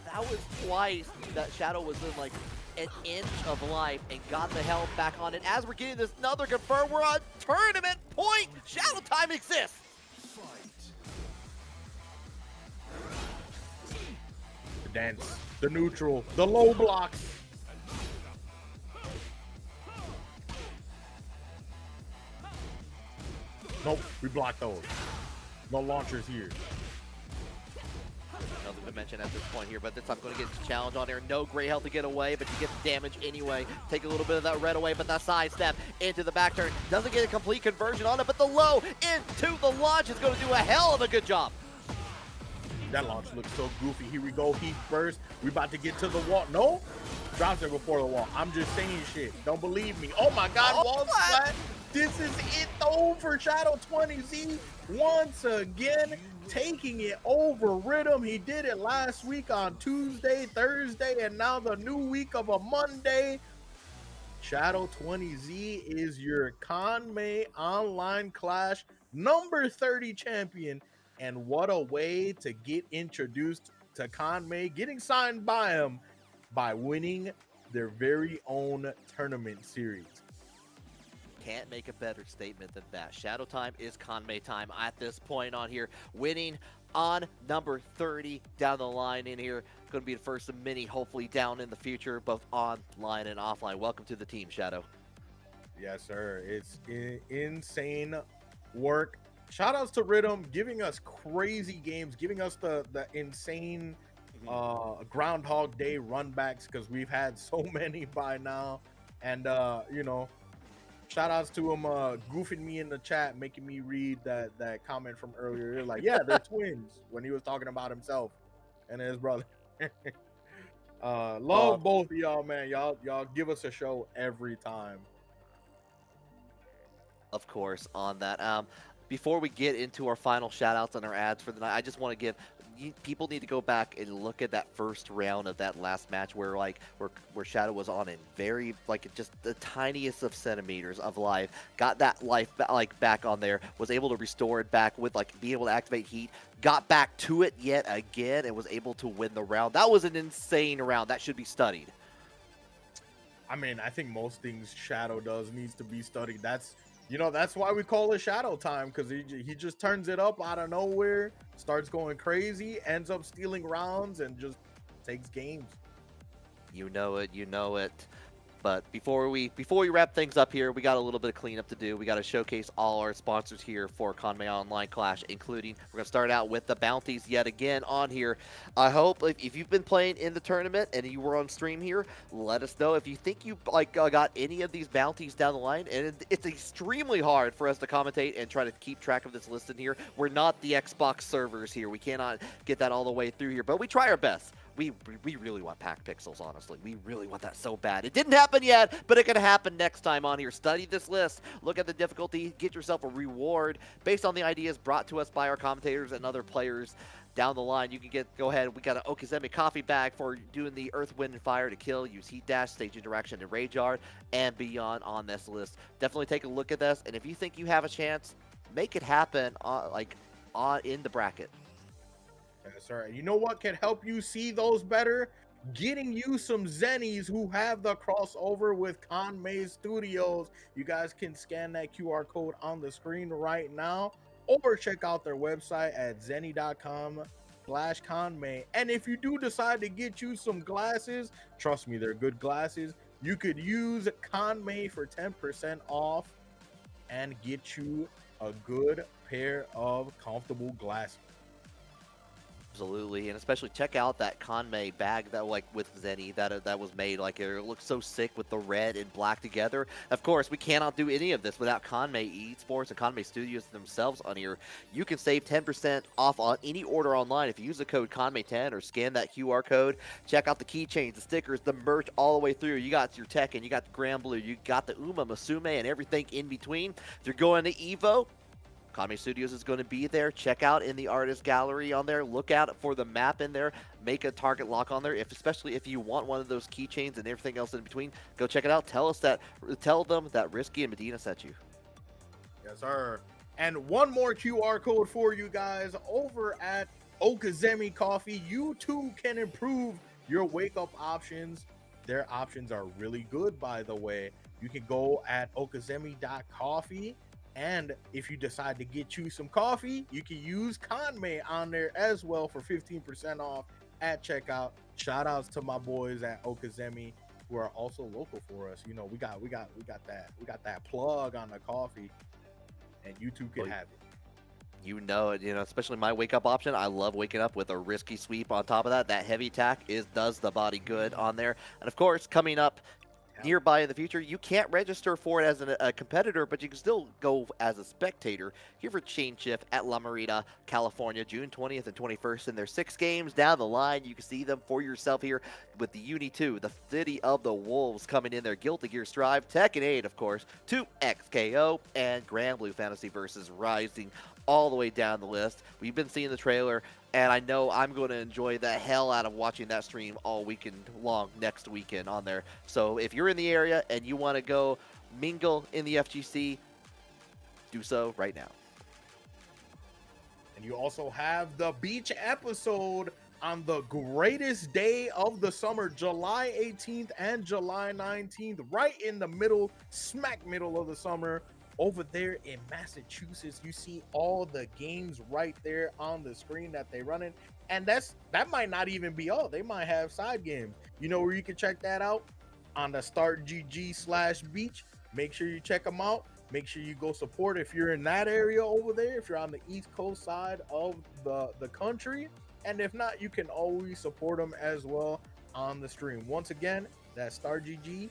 That was twice that Shadow was in like an inch of life and got the health back on it. As we're getting this another confirm, we're on tournament point. Shadow time exists. The dance, the neutral, the low blocks. Nope, we blocked those. No launchers here. Nothing to mention at this point here, but this time going to get the challenge on there. No gray health to get away, but you get the damage anyway. Take a little bit of that red away, but that sidestep into the back turn doesn't get a complete conversion on it, but the low into the launch is going to do a hell of a good job. That launch looks so goofy. Here we go, heat burst. We about to get to the wall. No, drops it before the wall. I'm just saying shit. Don't believe me. Oh my God, wall splat. This is it though for Shadow 20Z once again, taking it over Rhythm. He did it last week on Tuesday, Thursday, and now the new week of a Monday. Shadow 20Z is your Kanme Online Klash number 30 champion. And what a way to get introduced to Kanme, getting signed by him by winning their very own tournament series. Can't make a better statement than that. Shadow time is Kanme time at this point on here. Winning on number 30 down the line in here. Going to be the first of many, hopefully down in the future, both online and offline. Welcome to the team, Shadow. Yes, sir. It's insane work. Shout outs to Rhythm, giving us crazy games, giving us the insane Groundhog Day runbacks, because we've had so many by now. And, you know, shout outs to him goofing me in the chat, making me read that comment from earlier. They're like, yeah, they're twins, when he was talking about himself and his brother. Love both of y'all, man. Y'all give us a show every time. Of course, on that. Before we get into our final shout outs and our ads for the night, I just want to give people need to go back and look at that first round of that last match where Shadow was on in very just the tiniest of centimeters of life, got that life back on there, was able to restore it back with being able to activate heat, got back to it yet again, and was able to win the round. That was an insane round. That should be studied. I mean, I think most things Shadow does needs to be studied. That's why we call it Shadow time, because he just turns it up out of nowhere, starts going crazy, ends up stealing rounds, and just takes games. You know it. But before we wrap things up here, we got a little bit of cleanup to do. We got to showcase all our sponsors here for Kanme Online Klash, including, we're going to start out with the bounties yet again on here. I hope if you've been playing in the tournament and you were on stream here, let us know if you think you got any of these bounties down the line. And it's extremely hard for us to commentate and try to keep track of this list in here. We're not the Xbox servers here. We cannot get that all the way through here, but we try our best. We really want pack pixels, honestly. We really want that so bad. It didn't happen yet, but it can happen next time on here. Study this list. Look at the difficulty. Get yourself a reward based on the ideas brought to us by our commentators and other players down the line. You can go ahead. We got an Okizeme coffee bag for doing the Earth, Wind, and Fire to kill. Use Heat Dash, Stage Interaction, and Rage Yard, and beyond on this list. Definitely take a look at this, and if you think you have a chance, make it happen in the bracket. Yes, sir. You know what can help you see those better? Getting you some zennies who have the crossover with Kanme Studios. You guys can scan that QR code on the screen right now, or check out their website at zenni.com/Kanme. And if you do decide to get you some glasses, trust me, they're good glasses. You could use Kanme for 10% off and get you a good pair of comfortable glasses. Absolutely, and especially check out that Kanme bag that like with Zenni that was made. Like it looks so sick with the red and black together. Of course, we cannot do any of this without Kanme Esports and Kanme Studios themselves on here. You can save 10% off on any order online if you use the code Kanme10 or scan that QR code. Check out the keychains, the stickers, the merch all the way through. You got your Tekken, you got the Grand Blue, you got the Uma, Musume, and everything in between. If you're going to Evo, Kanme Studios is going to be there. Check out in the artist gallery on there. Look out for the map in there. Make a target lock on there. Especially if you want one of those keychains and everything else in between, go check it out. Tell them that Risky and Medina sent you. Yes, sir. And one more QR code for you guys over at Okazemi Coffee. You too can improve your wake up options. Their options are really good, by the way. You can go at okazemi.coffee. And if you decide to get you some coffee, you can use Kanme on there as well for 15% off at checkout. Shout outs to my boys at Okazemi who are also local for us. You know, we got that plug on the coffee, and you too can have it. You know it, especially my wake up option. I love waking up with a risky sweep on top of that. That heavy attack does the body good on there. And of course, coming up nearby in the future, you can't register for it as a competitor, but you can still go as a spectator here for Chain Shift at La Marina, California, June 20th and 21st. And there's 6 games down the line. You can see them for yourself here with the Uni 2, the City of the Wolves coming in there, Guilty Gear Strive, Tekken 8, of course, 2XKO, and Grand Blue Fantasy versus Rising all the way down the list. We've been seeing the trailer, and I know I'm going to enjoy the hell out of watching that stream all weekend long next weekend on there. So if you're in the area and you want to go mingle in the FGC, do so right now. And you also have the beach episode on the greatest day of the summer, July 18th and July 19th, right in the middle, smack middle of the summer. Over there in Massachusetts, you see all the games right there on the screen that they running. And that might not even be all. They might have side games. You know where you can check that out? On the startgg/beach. Make sure you check them out. Make sure you go support if you're in that area over there, if you're on the East Coast side of the country. And if not, you can always support them as well on the stream. Once again, that's startgg/beach.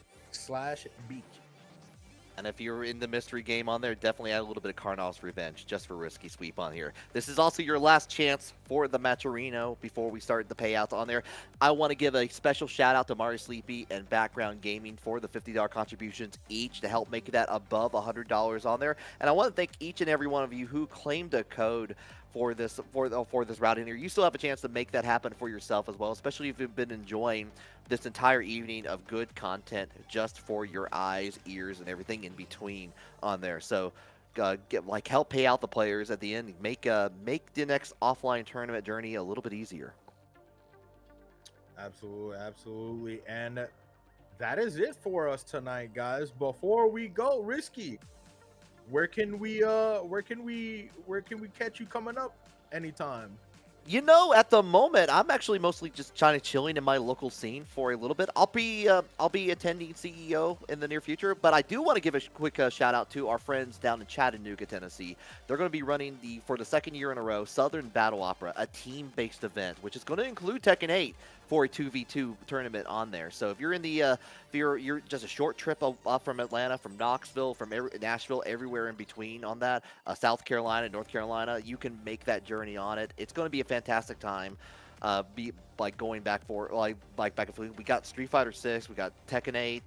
And if you're in the mystery game on there, definitely add a little bit of Karnav's Revenge just for risky sweep on here. This is also your last chance for the matcherino before we start the payouts on there. I want to give a special shout out to Mario Sleepy and Background Gaming for the $50 contributions each to help make that above $100 on there. And I want to thank each and every one of you who claimed a code for this route in here. You still have a chance to make that happen for yourself as well, especially if you've been enjoying this entire evening of good content just for your eyes, ears, and everything in between on there. So help pay out the players at the end, make the next offline tournament journey a little bit easier. Absolutely. And that is it for us tonight, guys. Before we go, Risky, where can we catch you coming up anytime? At the moment, I'm actually mostly just chilling in my local scene for a little bit. I'll be attending CEO in the near future, but I do want to give a quick shout out to our friends down in Chattanooga, Tennessee. They're going to be running for the second year in a row, Southern Battle Opera, a team-based event, which is going to include Tekken 8 for a 2v2 tournament on there. So if you're in the you're just a short trip up from Atlanta, from Knoxville, from Nashville, everywhere in between on that, South Carolina, North Carolina, you can make that journey on it. It's going to be a fantastic time. Going back back and forth. We got Street Fighter 6, we got Tekken 8.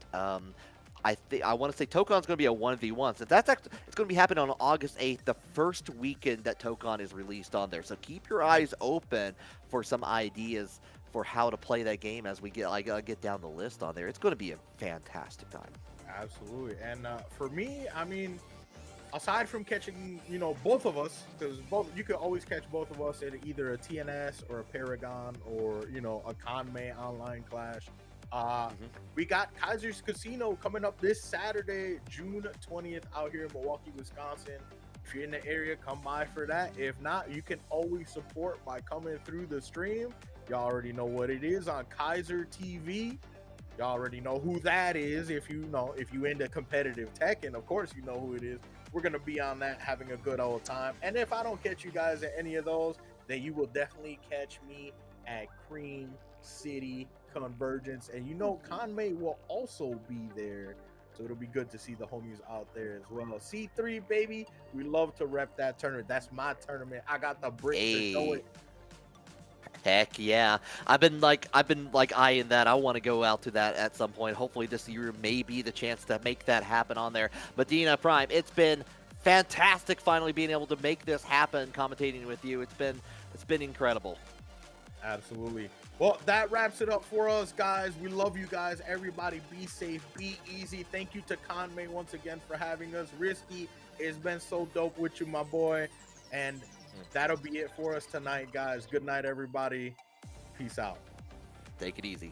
I want to say Tokon's going to be a 1v1. So it's going to be happening on August 8th, the first weekend that Tokon is released on there. So keep your eyes open for some ideas for how to play that game as we get down the list on there. It's going to be a fantastic time. Absolutely. And for me, I mean, aside from catching, both of us, because you could always catch both of us at either a TNS or a Paragon or, a Kanme Online Klash. We got Kaiser's Casino coming up this Saturday, June 20th, out here in Milwaukee, Wisconsin. If you're in the area, come by for that. If not, you can always support by coming through the stream. Y'all already know what it is on Kaiser TV. Y'all already know who that is. If you into competitive Tekken, of course you know who it is. We're gonna be on that, having a good old time. And if I don't catch you guys at any of those, then you will definitely catch me at Cream City Convergence. And you know, Kanme will also be there. So it'll be good to see the homies out there as well. C3, baby. We love to rep that tournament. That's my tournament. I got the brick to show it. Heck yeah. I've been like eyeing that. I want to go out to that at some point. Hopefully this year may be the chance to make that happen on there. But Dina Prime, it's been fantastic finally being able to make this happen commentating with you. It's been incredible. Absolutely. Well, that wraps it up for us, guys. We love you guys. Everybody be safe, be easy. Thank you to Kanme once again for having us. Risky, it's been so dope with you, my boy. And that'll be it for us tonight, guys. Good night, everybody. Peace out. Take it easy.